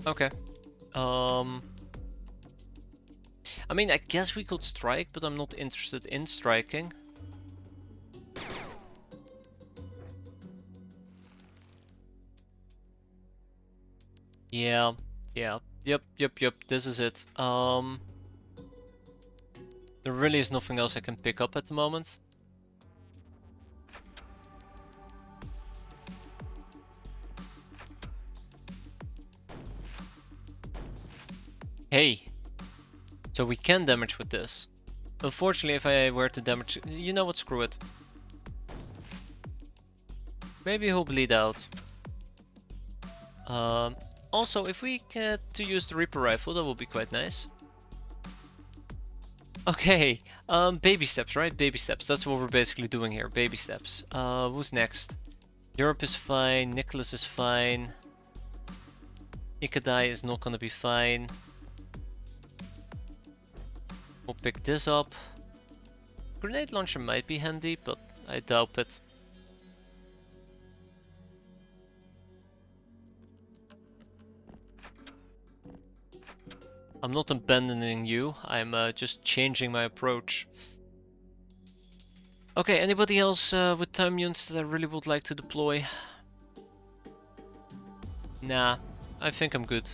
Okay. I mean, I guess we could strike, but I'm not interested in striking. Yeah, yeah. Yep, this is it. There really is nothing else I can pick up at the moment. Hey! So we can damage with this. Unfortunately, if I were to damage... You know what, screw it. Maybe he'll bleed out. Also, if we get to use the Reaper Rifle, that will be quite nice. Okay, baby steps, right? Baby steps. That's what we're basically doing here. Baby steps. Who's next? Europe is fine. Nicholas is fine. Ikadai is not gonna be fine. We'll pick this up. Grenade launcher might be handy, but I doubt it. I'm not abandoning you, I'm just changing my approach. Okay, anybody else with time units that I really would like to deploy? Nah, I think I'm good.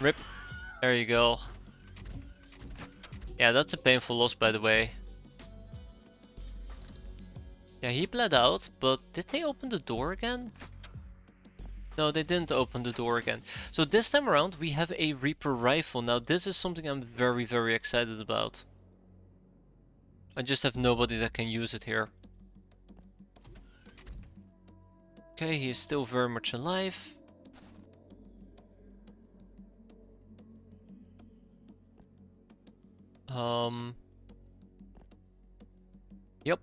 Rip. There you go. Yeah, that's a painful loss, by the way. Yeah, he bled out, but did they open the door again? No, they didn't open the door again. So this time around, we have a Reaper Rifle. Now, this is something I'm very, very excited about. I just have nobody that can use it here. Okay, he is still very much alive. Yep.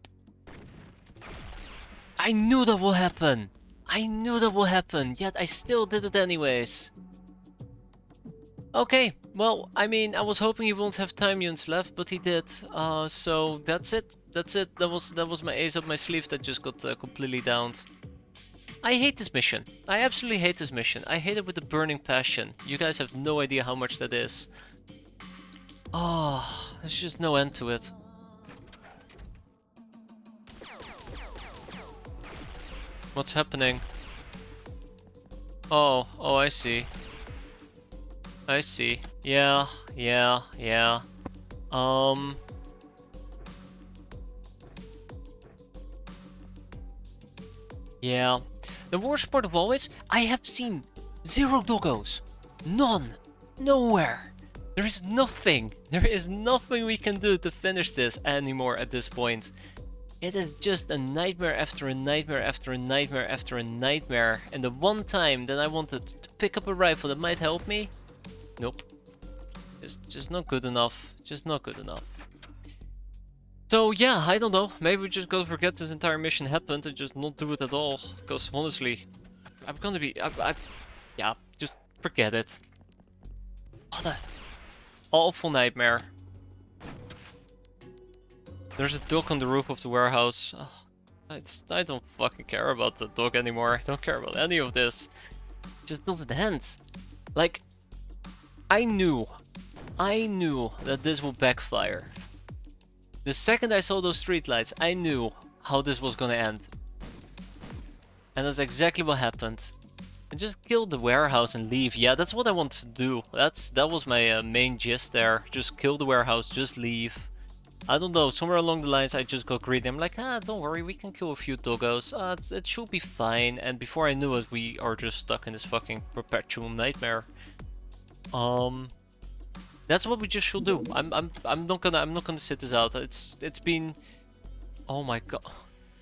I knew that will happen! I knew that will happen, yet I still did it anyways. Okay, well, I mean, I was hoping he won't have time units left, but he did. So that's it. That's it. That was my ace up my sleeve that just got completely downed. I hate this mission. I absolutely hate this mission. I hate it with a burning passion. You guys have no idea how much that is. Oh, there's just no end to it. What's happening? Oh, I see. I see. Yeah. Yeah. The worst part of all is, I have seen 0 doggos. None. Nowhere. There is nothing. There is nothing we can do to finish this anymore at this point. It is just a nightmare after a nightmare after a nightmare after a nightmare. And the one time that I wanted to pick up a rifle that might help me, nope. Just not good enough. Just not good enough. So yeah, I don't know. Maybe we just gotta forget this entire mission happened and just not do it at all. Because honestly, I'm gonna be... yeah, just forget it. What a awful nightmare. There's a dog on the roof of the warehouse. Oh, I don't fucking care about the dog anymore. I don't care about any of this. Just doesn't end. Like, I knew that this will backfire. The second I saw those streetlights, I knew how this was gonna end. And that's exactly what happened. And just kill the warehouse and leave. Yeah, that's what I wanted to do. That was my main gist there. Just kill the warehouse, just leave. I don't know, somewhere along the lines I just got greedy. I'm like, don't worry, we can kill a few doggos. It should be fine. And before I knew it, we are just stuck in this fucking perpetual nightmare. That's what we just should do. I'm not gonna sit this out. It's been... Oh my god.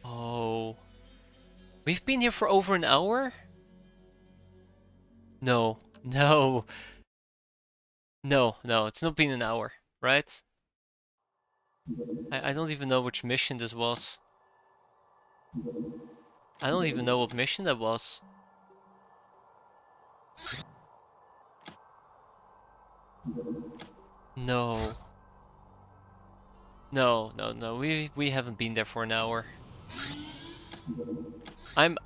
Oh. We've been here for over an hour? No. No, it's not been an hour, right? I don't even know which mission this was. I don't even know what mission that was. No. No, we haven't been there for an hour. I'm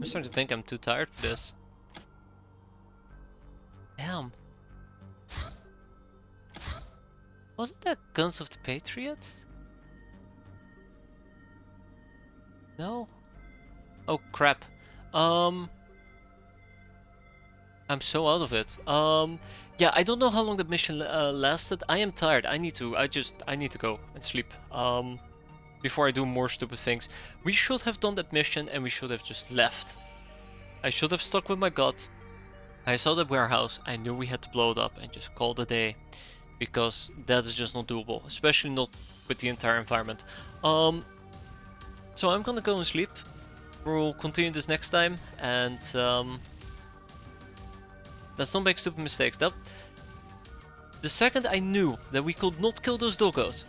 starting to think I'm too tired for this. Damn. Wasn't that Guns of the Patriots? No? Oh crap. I'm so out of it. Yeah, I don't know how long the mission lasted. I am tired. I need to go and sleep. Before I do more stupid things. We should have done that mission and we should have just left. I should have stuck with my gut. I saw that warehouse. I knew we had to blow it up and just call it a day. Because that is just not doable. Especially not with the entire environment. So I'm gonna go and sleep. We'll continue this next time. And let's not make stupid mistakes. The second I knew that we could not kill those doggos,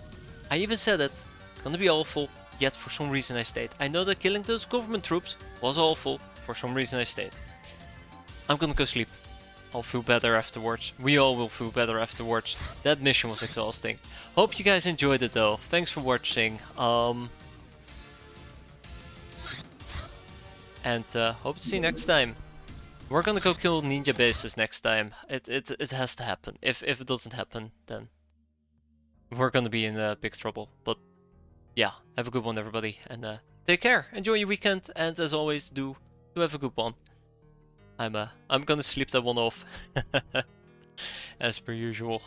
I even said it. It's gonna be awful, yet for some reason I stayed. I know that killing those government troops was awful, for some reason I stayed. I'm gonna go sleep. I'll feel better afterwards. We all will feel better afterwards. That mission was exhausting. Hope you guys enjoyed it though. Thanks for watching. And hope to see you next time. We're gonna go kill ninja bases next time. It has to happen. If it doesn't happen, then we're gonna be in big trouble. But yeah, have a good one, everybody, and take care. Enjoy your weekend, and as always, do have a good one. I'm gonna sleep that one off, as per usual.